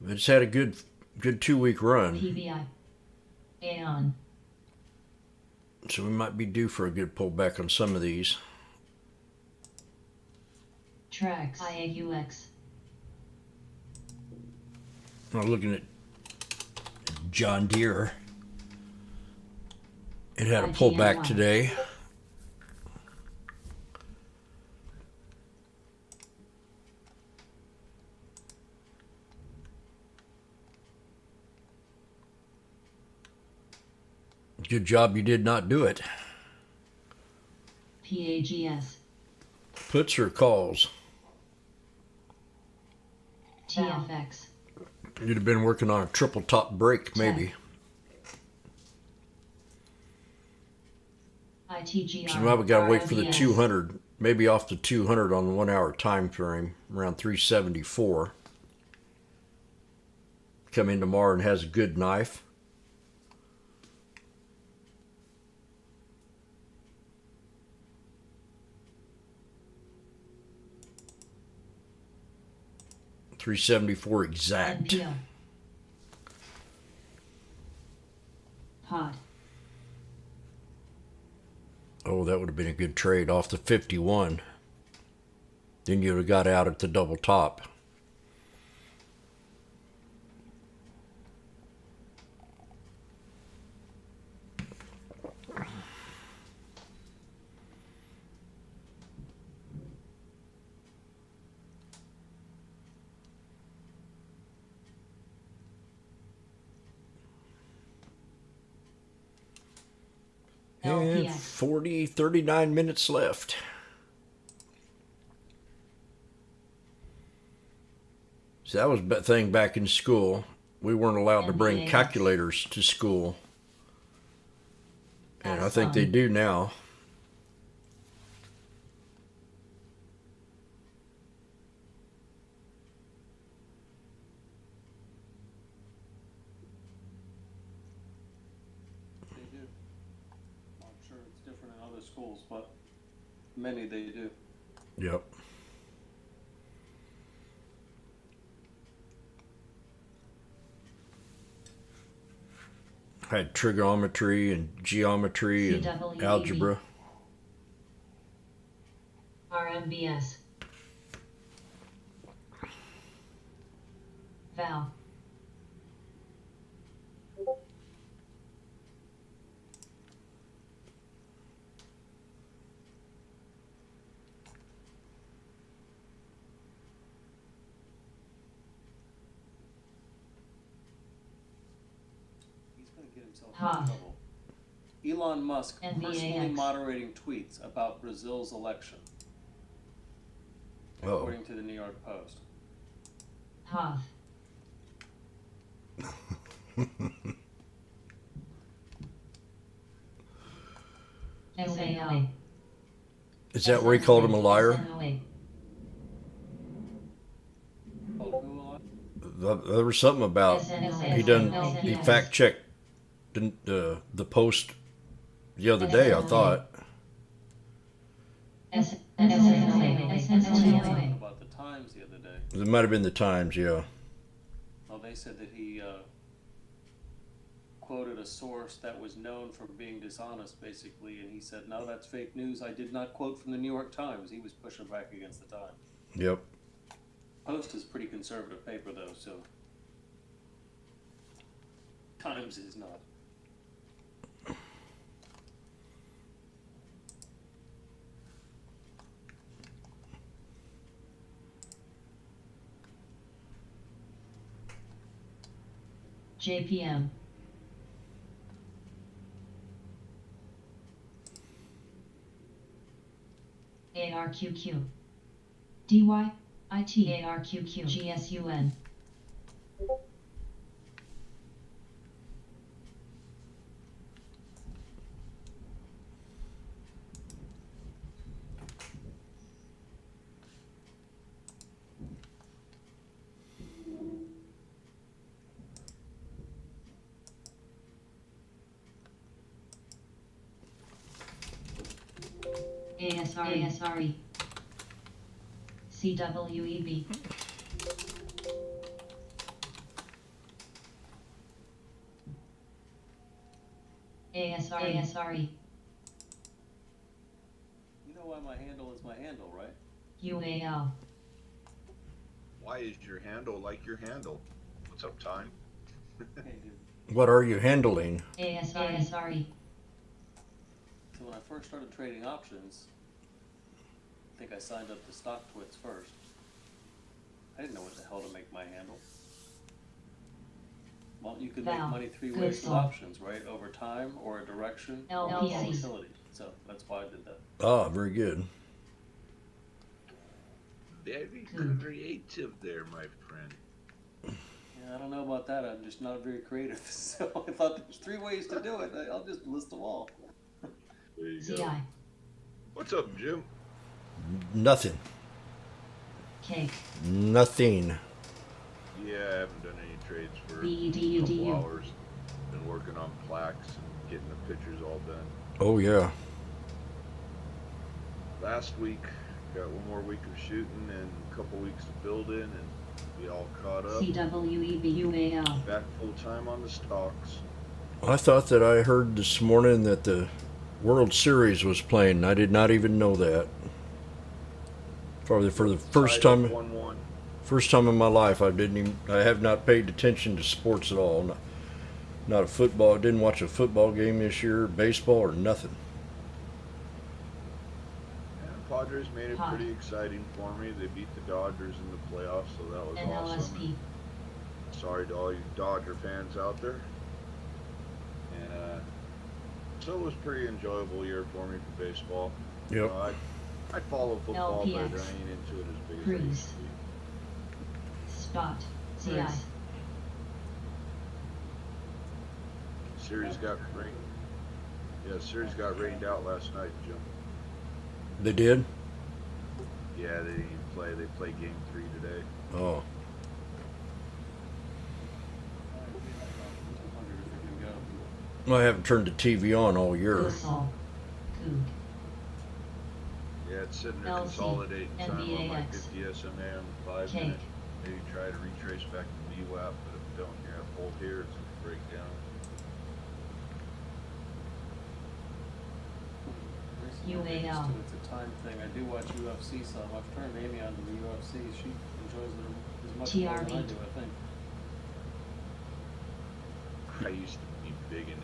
It's had a good 2-week run, PBI. Aeon. so we might be due for a good pullback on some of these. Trax. IAUX. I'm looking at John Deere. It had a pullback today. Good job you did not do it. PAGS. Puts or calls? TFX. You'd have been working on a triple top break, maybe. ITGR. So now we gotta wait for the RFES. 200, maybe off the 200 on the 1 hour time frame, around 374. Come in tomorrow and has a good knife. $374 exact. NPO. Pod. Oh, that would have been a good trade off the 51. Then you would have got out at the double top. And LPX. 39 minutes left. So that was the thing back in school. We weren't allowed to bring NBAX. calculators to school. And I That's think they fun. do now. They do. I'm sure it's different in other schools, but many they do. Yep. Had trigonometry and geometry and CWEB. algebra. RMBS. Val. He's going to get himself Huh. in trouble. Elon Musk personally NBAX. moderating tweets about Brazil's election, Oh, according to the New York Post. Hoth. SAO. is that where he called him a liar? SNOA. Oh, who a lot? There was something about he fact checked the post the other day. I thought. SNOA. About the Times the other day. It might have been the Times, yeah. Well, they said that he quoted a source that was known for being dishonest, basically, and he said, "No, that's fake news. I did not quote from the New York Times." He was pushing back against the Times. Yep. Post is pretty conservative paper, though, so Times is not. JPM. ARQQ. DY. ITARQQ. GSUN. ASRE. CWEB. ASRE. You know why my handle is my handle, right? UAL. Why is your handle like your handle? What's up, time? Hey, dude. What are you handling? ASRE. So when I first started trading options, I think I signed up to StockTwits first. I didn't know what the hell to make my handle. Well, you can make Val, money three good ways with song. options, right? Over time, or a direction, or LPC. volatility. So that's why I did that. Ah, very good. Very Good. creative there, my friend. Yeah, I don't know about that. I'm just not very creative. So I thought there's three ways to do it. I'll just list them all. There you CI. go. What's up, Jim? Nothing. Cake. Nothing. Yeah, I haven't done any trades for a BEDUDU. couple hours. Been working on plaques and getting the pictures all done. Oh yeah. Last week, got one more week of shooting and a couple weeks of building, and we all caught up. CWEBUAL. Back full time on the stocks. I thought that I heard this morning that the World Series was playing. I did not even know that. For the first Tied up time, 1-1. first time in my life, I have not paid attention to sports at all. Not a football. Didn't watch a football game this year, baseball or nothing. And Padres made it Hot. pretty exciting for me. They beat the Dodgers in the playoffs, so that was awesome. NLSP. Sorry to all you Dodger fans out there. And So it was a pretty enjoyable year for me for baseball. You Yep. know, I follow football, but I ain't LPX. into it as big as I Cruise. used to be. Spot. CI. Nice. Series got rained. Yeah, series got rained out last night, Jim. They did? Yeah, they didn't even play. They played game 3 today. Oh. I haven't turned the TV on all year. Kusal. Coog. Yeah, it's sitting there LC, consolidating time on my NBAX. 50 SMM, 5 Cake. minute. Maybe try to retrace back to VWAP, but if it don't, you have hold here, it's gonna break down. UAL. It's a time thing. I do watch UFC some. I've turned Amy on to the UFC. She enjoys it as much more than I TRB. do, I think. I used to be big in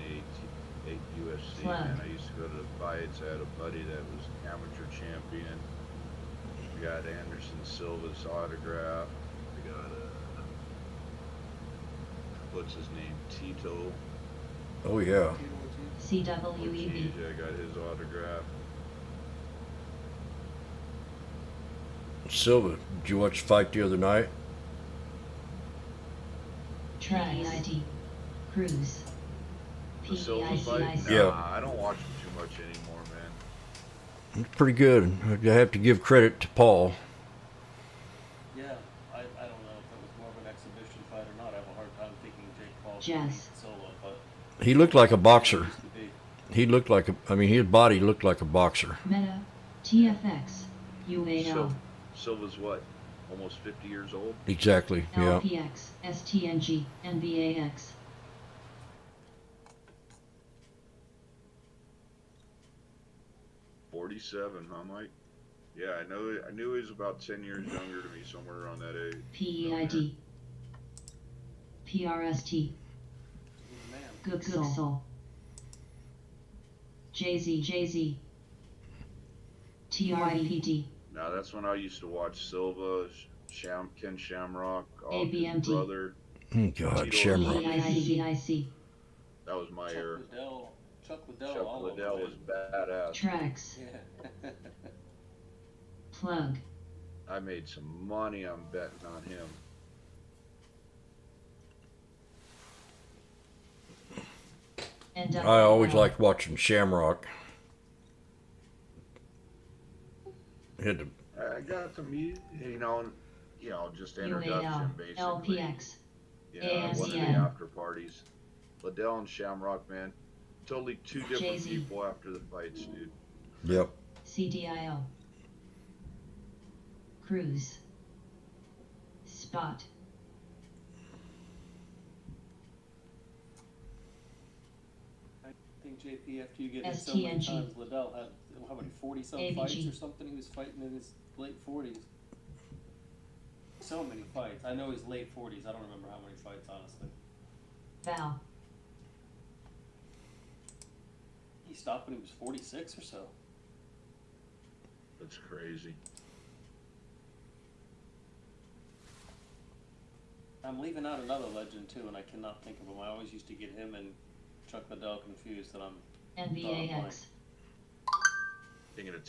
8 UFC, Plug. man. I used to go to the fights. I had a buddy that was amateur champion. We got Anderson Silva's autograph. We got what's his name? Tito. Oh, yeah. CWEB. I got his autograph. Silva, did you watch the fight the other night? PEIT. Cruise. The Silva fight? PEICIC. Yeah. Nah, I don't watch him too much anymore, man. It's pretty good. I have to give credit to Paul. Yeah, I don't know if it was more of an exhibition fight or not. I have a hard time thinking Jake Paul Jess. beat Solo, but He looked like a boxer. used to be. He looked like his body looked like a boxer. Meta. TFX. UAL. Silva's what? Almost 50 years old? Exactly, yeah. LPX. STNG. NBAX. $47, huh, Mike? Yeah, I knew he was about 10 years younger than me, somewhere around that age. PEID. PRST. He's a man. Gooksel. JZ. TRBPT. Now that's when I used to watch Silva, Ken Shamrock, ABMT. his brother. Oh, God, Tito Shamrock. PEICIC. That was my era. Chuck Liddell, Chuck all Liddell over was badass. Tracks. Yeah. Plug. I made some money on betting on him. NWL. I always liked watching Shamrock. He had to, I got some, just UAL. introduction, basically. LPX. One of the ASEAN. after parties. Liddell and Shamrock, man. Totally two different Jay-Z. people after the fights, dude. yep. CDIO. Cruise. Spot. I think JP, after you get hit so many STNG. times, Liddell had, how many, 40-some AVG. fights or something? He was fighting in his late 40s. So many fights. I know he's late 40s. I don't remember how many fights, honestly. Val. He stopped when he was 46 or so. That's crazy. I'm leaving out another legend, too, and I cannot think of him. I always used to get him and Chuck Liddell confused, and I'm... NBAX. Thinking of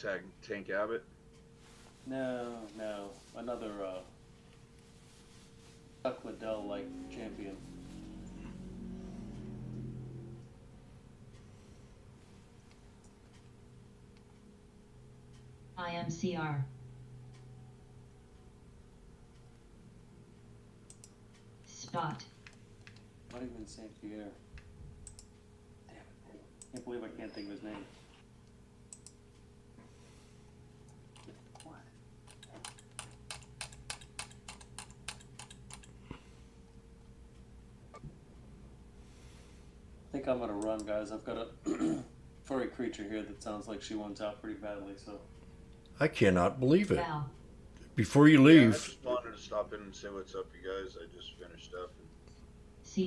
Tank Abbott? No. Another, Chuck Liddell-like champion. IMCR. Spot. Not even St. Pierre. Damn it. Can't believe I can't think of his name. What? I think I'm gonna run, guys. I've got a furry creature here that sounds like she wants out pretty badly, so. I cannot believe it. Val. Before you Yeah, I leave, just wanted to stop in and say what's up, you guys. I just finished up and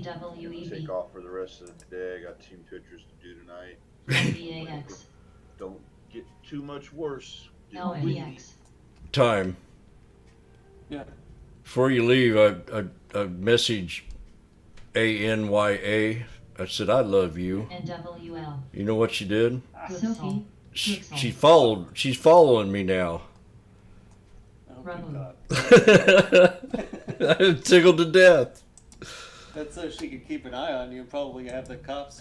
CWEB. take off for the rest of the day. I got team pictures to do tonight. NBAX. Don't get too much worse. Get windy. LPX. time. Yeah. Before you leave, I message ANYA I said I love you. NWL. You know what she did? Sophie. She's following me now. Oh, Bravo. good God. I'm tickled to death. That's so she can keep an eye on you and probably have the cops.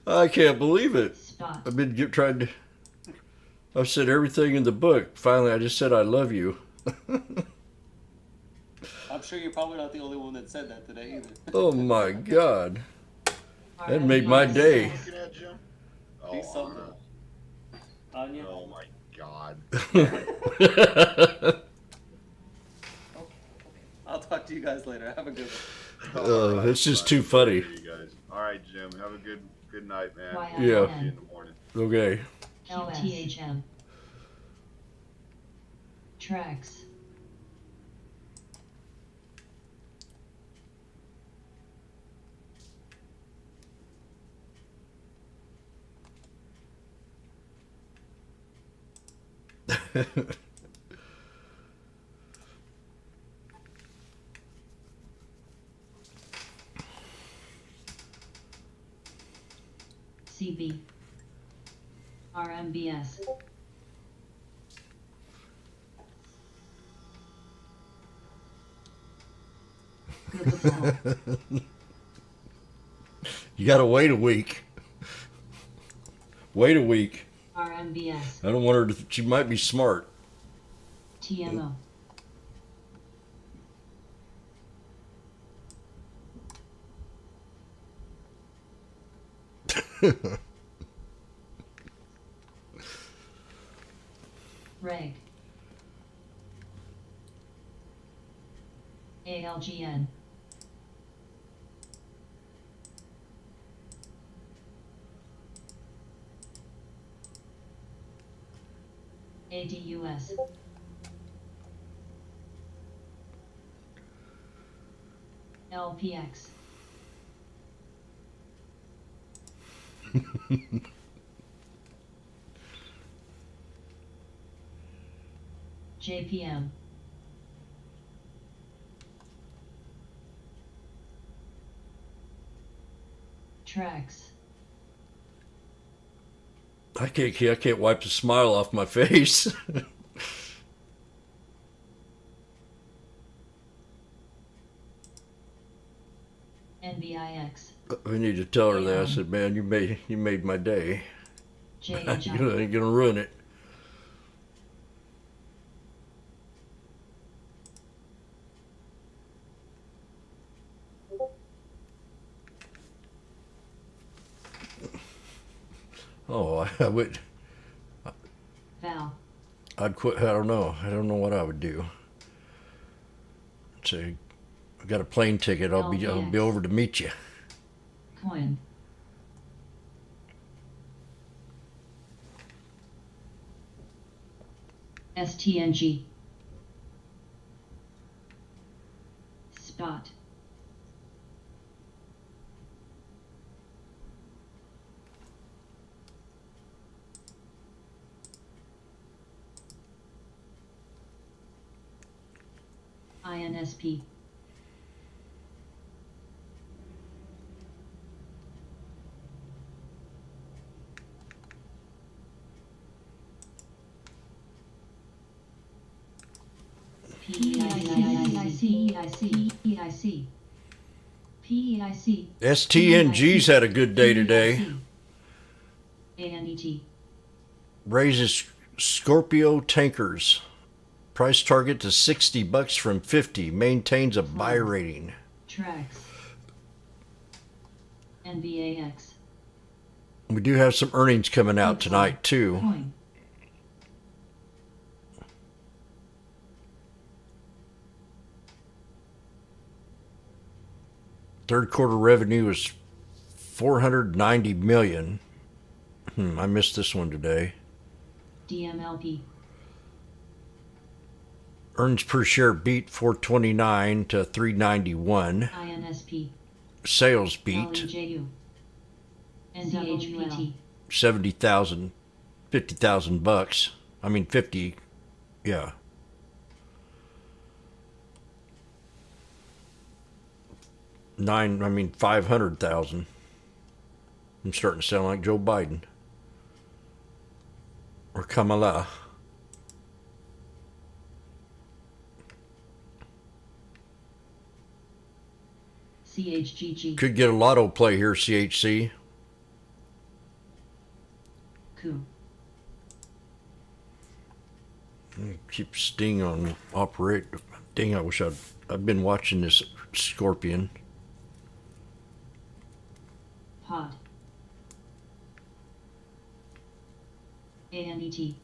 I can't believe it. Spot. I've been trying to. I've said everything in the book. Finally, I just said I love you. I'm sure you're probably not the only one that said that today either. Oh my God. That made RMBS. my day. Looking at Jim? He's Oh, something. Anya? oh my God. I'll talk to you guys later. Have a good one. It's just too funny. You guys. All right, Jim. Have a good night, man. YIN. Yeah. Talk to you in the morning. Okay. QTHM. Tracks. CB. RMBS. Good. You gotta wait a week. Wait a week. RMBS. I don't want her to. She might be smart. TMO. Reg. ALGN. ADUS. LPX. JPM. Tracks. I can't wipe the smile off my face. NBIX. I need to tell her that. I said, "Man, you made my day. You JHI. ain't gonna ruin it." Oh, I would. Val. I'd quit. I don't know. I don't know what I would do. Say, I got a plane ticket. I'll be LPX. over to meet you. Coin. STNG. Spot. INSP. PEIC. PEIC. STNG's had a good day today. ANET. Raises Scorpio tankers. Price target to $60 from 50. Maintains a buy rating. Tracks. NBAX. We do have some earnings coming out tonight too. Coin. Third quarter revenue is $490 million. I missed this one today. DMLP. Earnings per share beat 429 to 391. INSP. Sales beat LEJU. NDHPT. 70,000, 50,000 bucks. I mean 50, yeah. 500,000. I'm starting to sound like Joe Biden. Or Kamala. CHGG. Could get a lotto play here, CHC. Coup. Keep Sting on operate. Dang, I wish I'd been watching this Scorpion. Pod. ANET.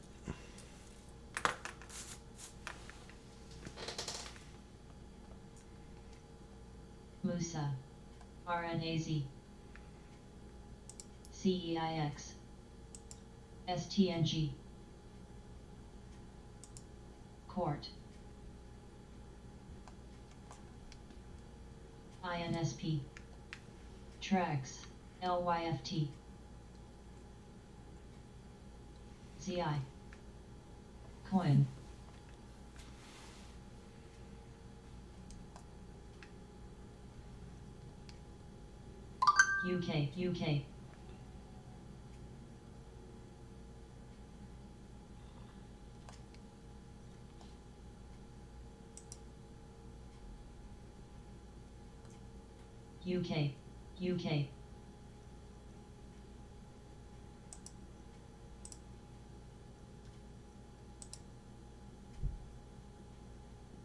Musa. RNAZ. CEIX. STNG. Court. INSP. Trax. LYFT. ZI. Coin. UK. UK.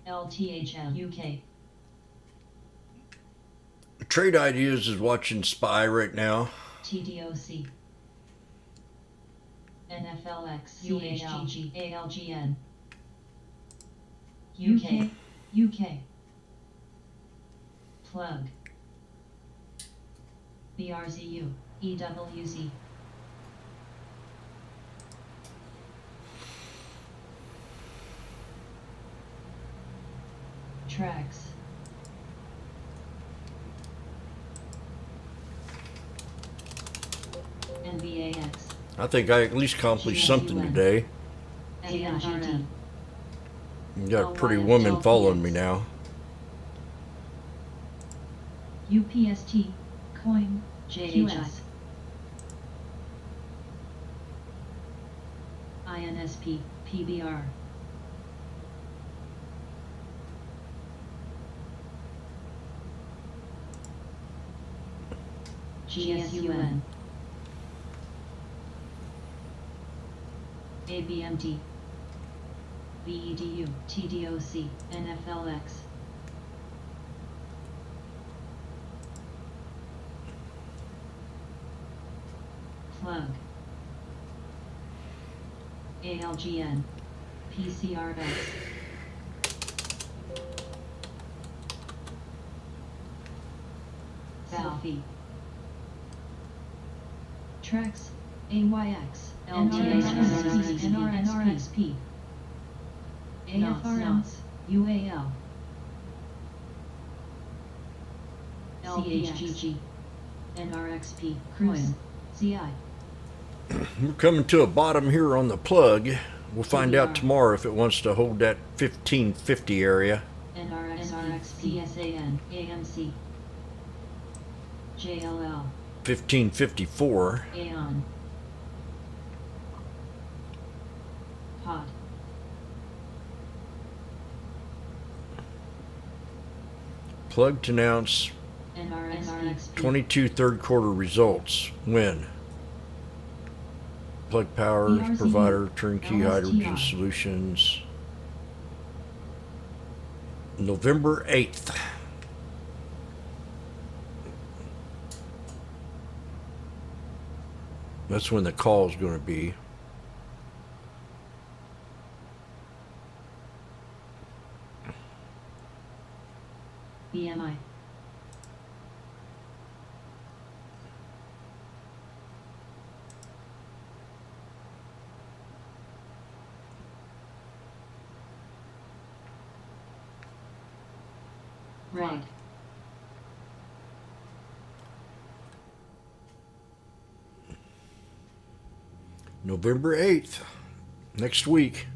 LTHM UK. Trade Ideas is watching Spy right now. TDOC. NFLX CHGG ALGN. UK. Plug. BRZU EWZ. Tracks. NVAX. I think I at least accomplished something today. ANGT. You got a pretty woman following me now. UPST. Coin. JHS. INSP. PBR. GSUN. ABMD. BEDU. TDOC. NFLX. Plug. ALGN. PCRX. Selfie. Trax. AYX. NRXP. AFRMs. UAL. CHGG. NRXP. Coin. CI. We're coming to a bottom here on the plug. We'll find out tomorrow if it wants to hold that 1550 area. NRXP. PSAN. AMC. JLL. 1554. Aeon. Pod. Plug to announce NRXP. 22 third quarter results. When? Plug Power provider, turnkey hydrogen solutions. November 8th. That's when the call is going to be. BMI. Reg. November 8th. Next week.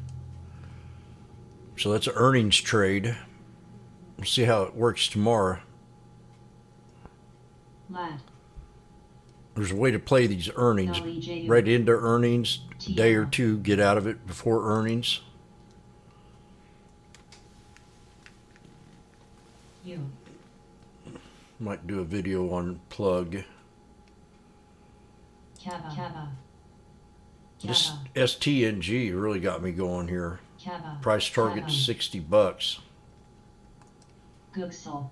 So that's an earnings trade. We'll see how it works tomorrow. Lat. There's a way to play these earnings LEJU. right into earnings, a day or two, get out of it before earnings. U. Might do a video on plug. Kava. Kava. This STNG really got me going here. Kava. Price target Kava. $60. Gooksel.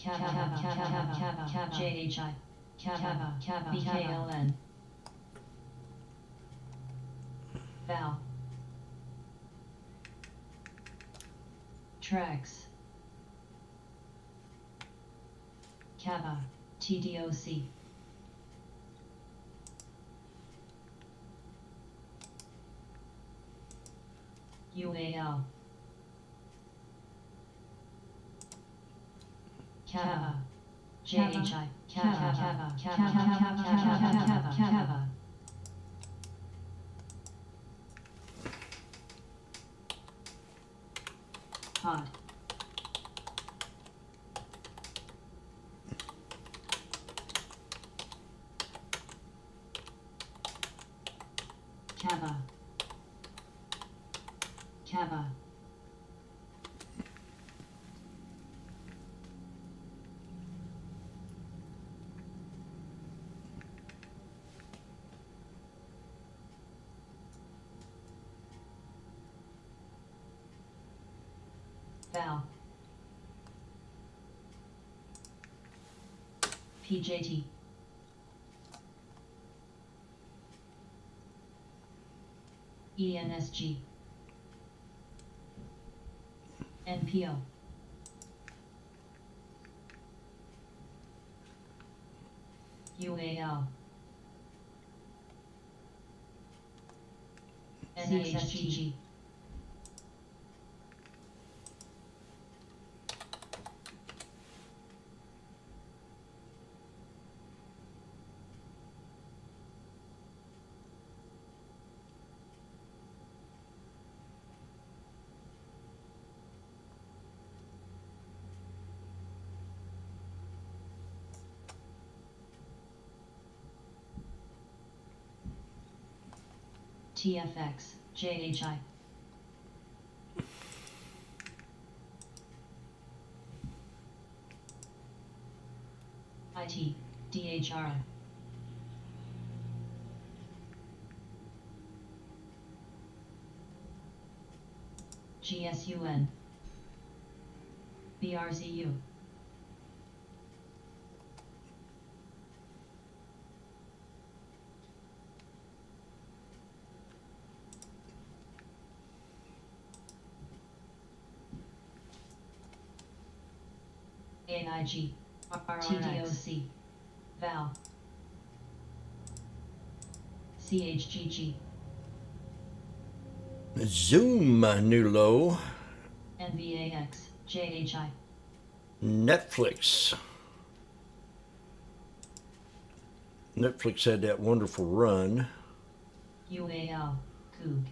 Kava. Kava. Kava. Kava. Kava. JHI. Kava. Kava. BKLN. Val. Tracks. Kava. TDOC. UAL. Kava. JHI. Kava. Kava. Kava. Kava. Kava. Hot. Kava. Kava. Val. PJT. ENSG. NPO. UAL. NXSGG. TFX, JHI. IT, DHR. GSUN. BRZU. AIG, TDOC, VAL, CHGG, Zoom, new low. NVAX, JHI, Netflix. Netflix had that wonderful run. UAL, Coog,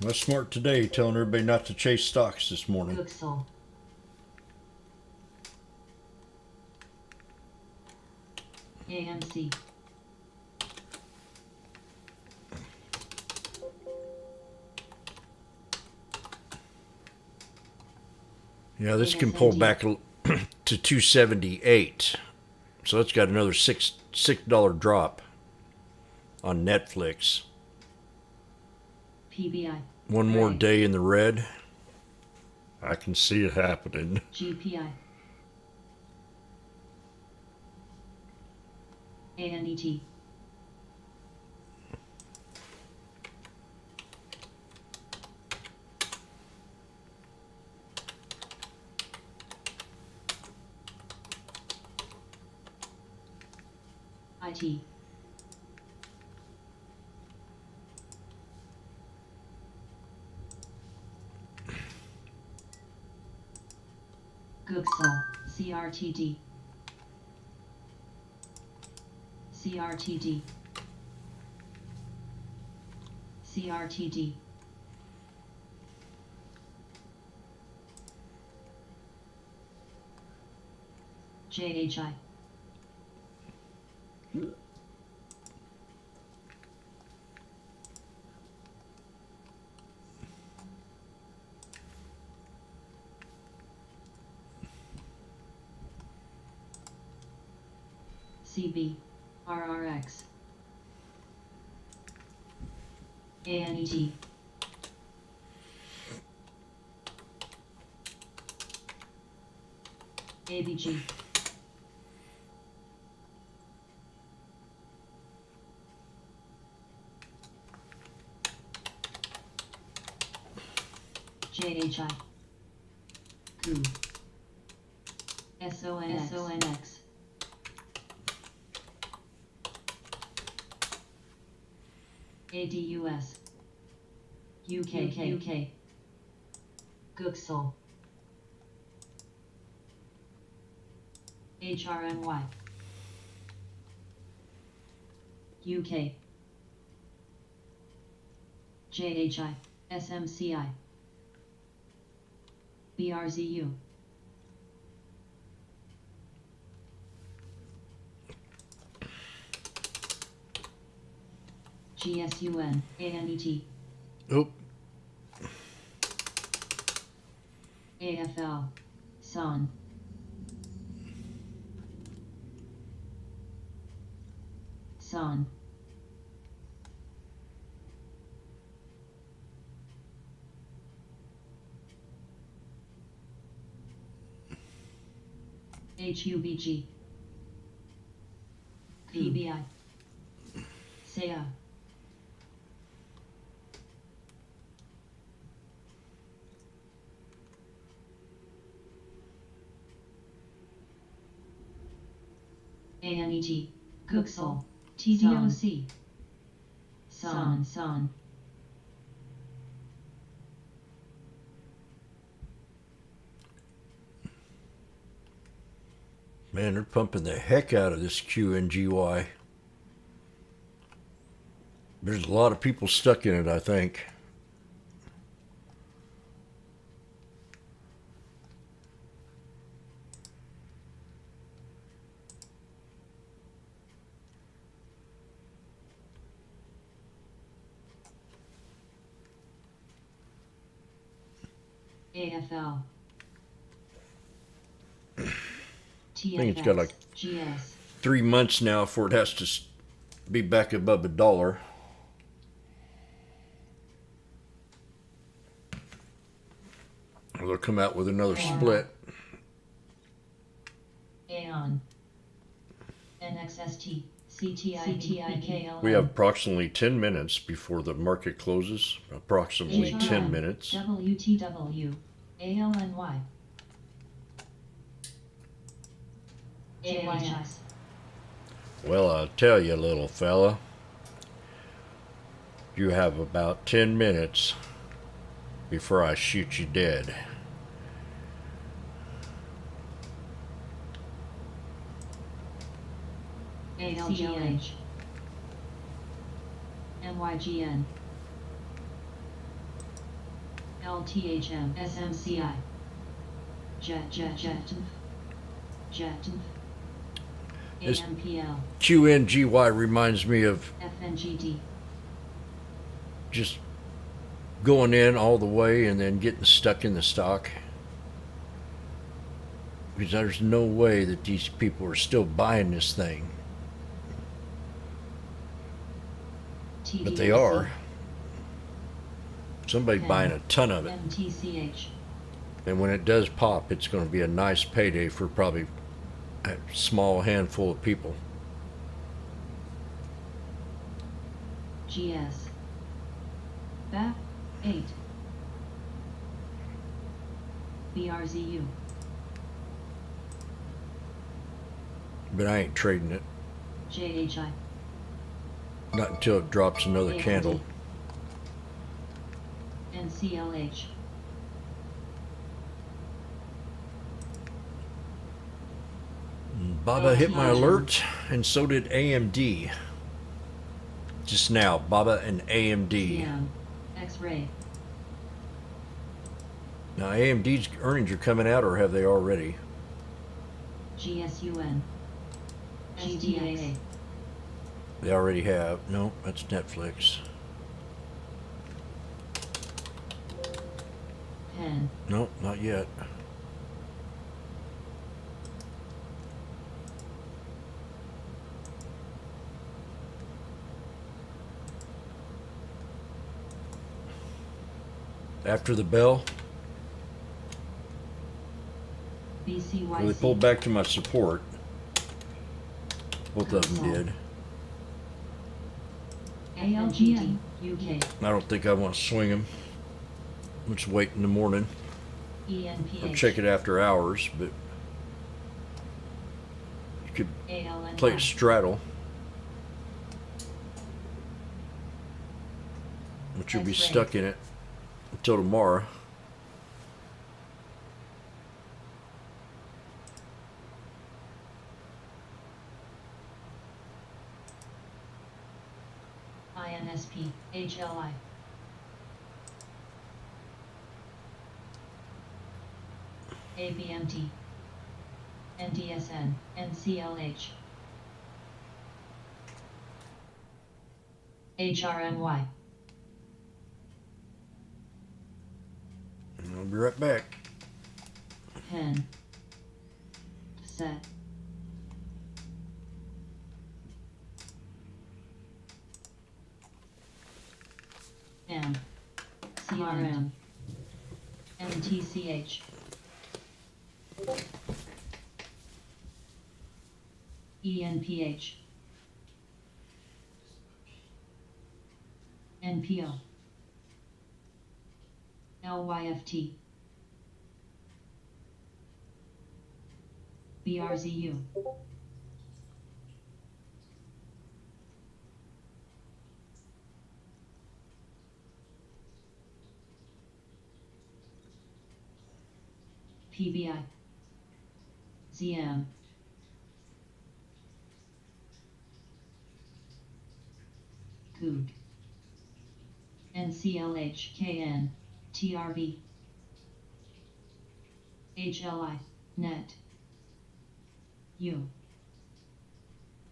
I was smart today, telling everybody not to chase stocks this morning. Gooksel, AMC, Yeah, this can pull back to 278. So it's got another $6 drop on Netflix. PBI, One more Ray. day in the red. I can see it happening. GPI, ANET, IT, Gooksel, CRTD, CRTD, CRTD. JHI. CB. RRX. ANET. ABG. JHI. Coup. SONX. ADUS. UK. Gooksel. HRNY. UK. JHI. SMCI. BRZU. GSUN. ANET. Oop. AFL. SON. SON. HUBG. PBI. SEA. ANET. Gooksel. TDOC. SON. Man, they're pumping the heck out of this QNGY. There's a lot of people stuck in it, I think. AFL. I think it's got like GS. 3 months now before it has to be back above $1. They'll come out with another split. Aon. NXST. CTIKL. We have approximately 10 minutes before the market closes. Approximately 10 minutes. WTW. ALNY. AYS. Well, I'll tell you, little fella, you have about 10 minutes before I shoot you dead. ALGH. NYGN. LTHM. SMCI. Jet. This- AMPL. QNGY reminds me of FNGD. just going in all the way and then getting stuck in the stock. Because there's no way that these people are still buying this thing. But they are. Somebody's buying a ton of it. MTCH. And when it does pop, it's going to be a nice payday for probably a small handful of people. GS. BAP 8. BRZU. But I ain't trading it. JHI. Not until it drops another AMD. candle. NCLH. Baba hit my alert, and so did AMD. Just now, Baba and AMD. CM. X-ray. Now AMD's earnings are coming out, or have they already? GSUN. GTAA. They already have. No, that's Netflix. Pen. No, not yet. After the bell, BCYC. well, they pulled back to my support. Both of them did. ALGT. UK. I don't think I want to swing them. Let's wait in the morning. ENPH. I'll check it after hours, but you could ALNY. play it straddle. But you'll be X-ray. stuck in it until tomorrow. INSP. HLI. ABMT. NDSN. NCLH. HRNY. And I'll be right back. Pen. Set. M. CRM. MTCH. ENPH. NPO. LYFT. BRZU. PBI. ZM. Coog. NCLH-KN. TRV. HLI. Net. U.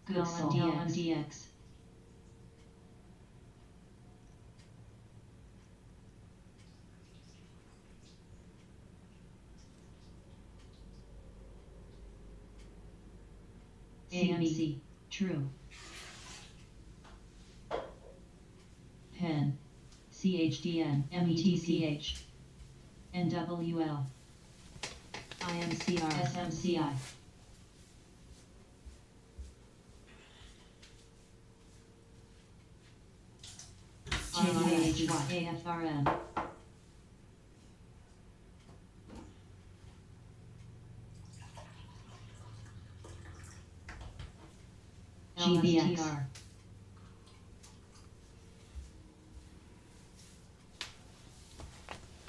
Goodsall. LMDX. AMC. True. Pen. CHDN. METCH. NWL. IMCR. SMCI. JDH. AFRM. GBX.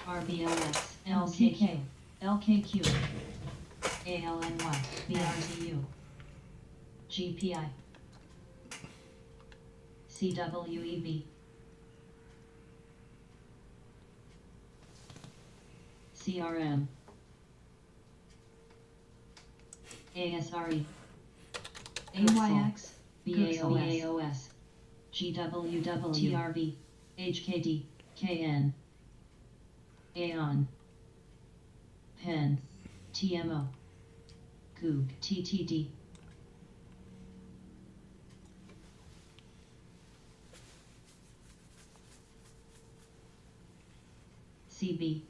RBLX. LKK. LKQ. ALNY. BRTU. GPI. CWEB. CRM. ASRE. AYX. BAOS. GWW. TRV. HKD. KN. Aon. Pen. TMO. Coog. TTD. CB.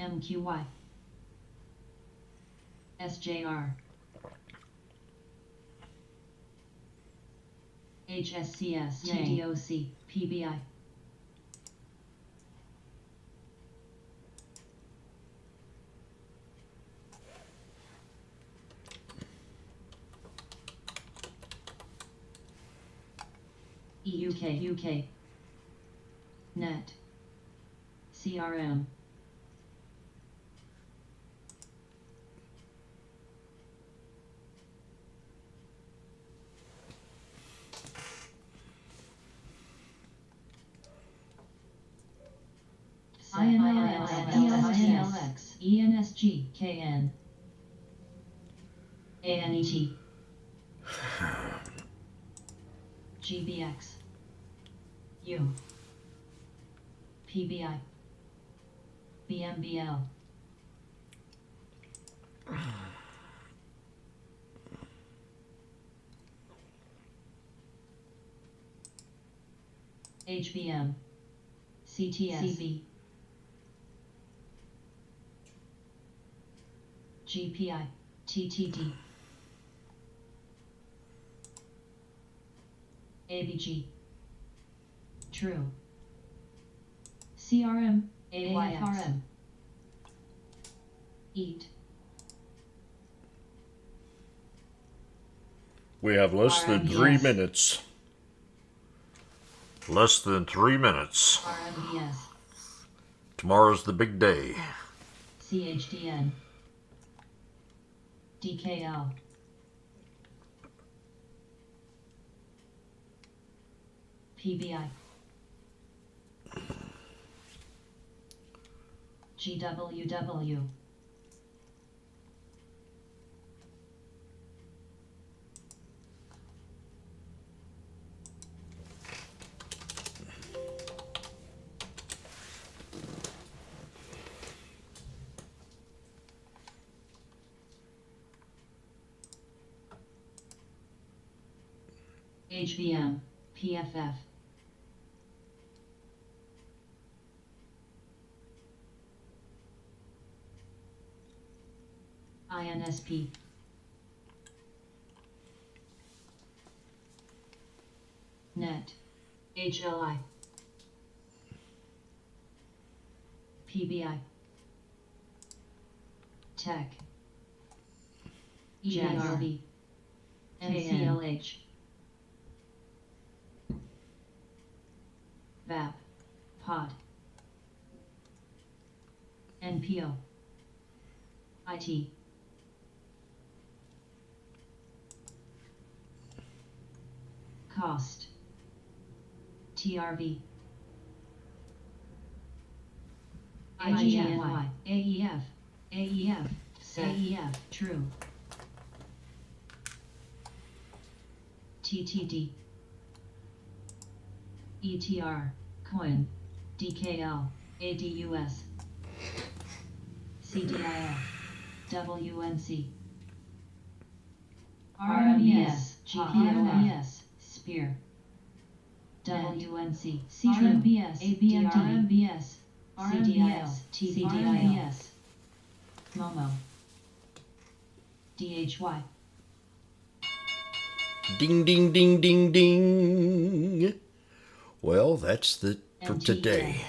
MQY. SJR. HSCS. TDOC. PBI. EUK. UK. Net. CRM. INLX, ENSG, KN, ANET, GBX, U, PBI, BMBL, HBM, CTS, CB, GPI, TTD, ABG, True, CRM, AFRM, EAT, We have less than 3 RMBS. minutes. Less than 3 minutes. RMBS, Tomorrow's the big day. CHDN, DKL, PBI, GWW, HVM, PFF, INSP, NET, HLI, PBI, Tech, ERB, NCLH, VAP, POD, NPO, IT, Cost, TRV, IGNY, AEF, AEF, True, TTD, ETR, Coin, DKL, ADUS, CDIF, WNC, RMBS, GPMS, Spear, WNC, RMBS, ABMD, RMBS, TDIS, Momo, DHY, Ding, ding, ding, ding, ding. Well, that's the for MTEL. today.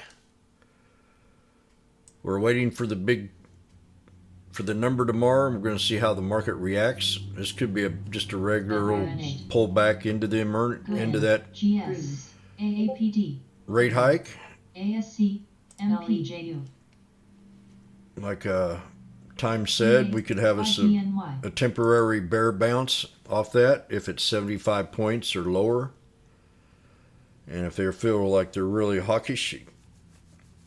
We're waiting for the number tomorrow. We're going to see how the market reacts. This could be just a regular old pullback into into that GS, AAPD, rate hike. ASC, MPJU, Like Time said, we could have a temporary bear bounce off that if it's 75 points or lower. And if they feel like they're really hawkish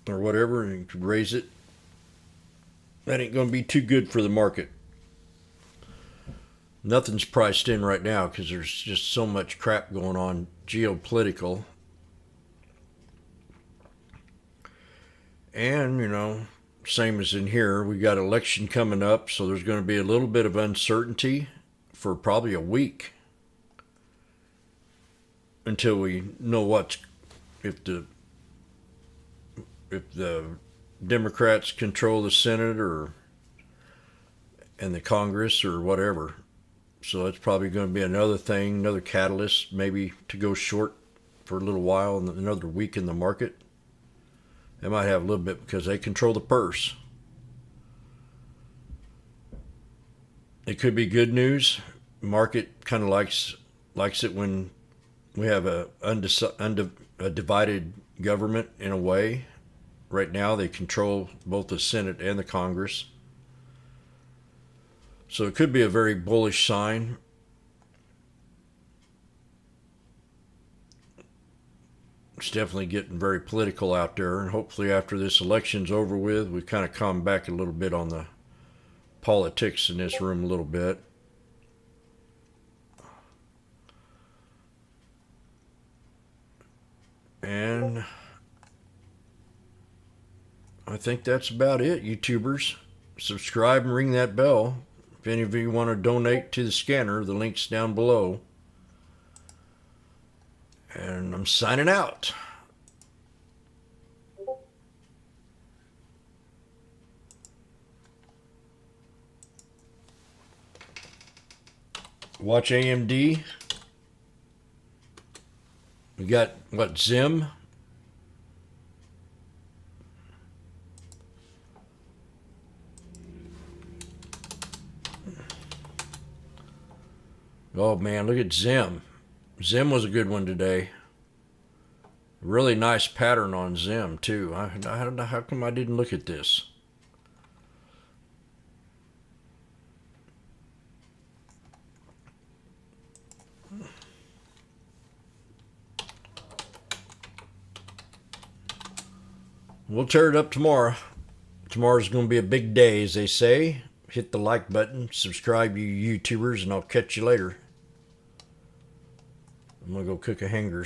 or whatever, and you could raise it, that ain't going to be too good for the market. Nothing's priced in right now because there's just so much crap going on geopolitical. And, same as in here, we got election coming up, so there's going to be a little bit of uncertainty for probably a week until we know if the Democrats control the Senate and the Congress or whatever. So that's probably going to be another thing, another catalyst, maybe to go short for a little while and another week in the market. They might have a little bit because they control the purse. It could be good news. Market kind of likes it when we have a divided government in a way. Right now they control both the Senate and the Congress. So it could be a very bullish sign. It's definitely getting very political out there, and hopefully after this election's over with, we kind of calm back a little bit on the politics in this room a little bit. And I think that's about it, YouTubers. Subscribe and ring that bell. If any of you want to donate to the scanner, the link's down below. And I'm signing out. Watch AMD. We got, what, Zim? Oh man, look at Zim. Zim was a good one today. Really nice pattern on Zim too. I don't know how come I didn't look at this. We'll tear it up tomorrow. Tomorrow's going to be a big day, as they say. Hit the like button, subscribe, you YouTubers, and I'll catch you later. I'm going to go cook a hangers.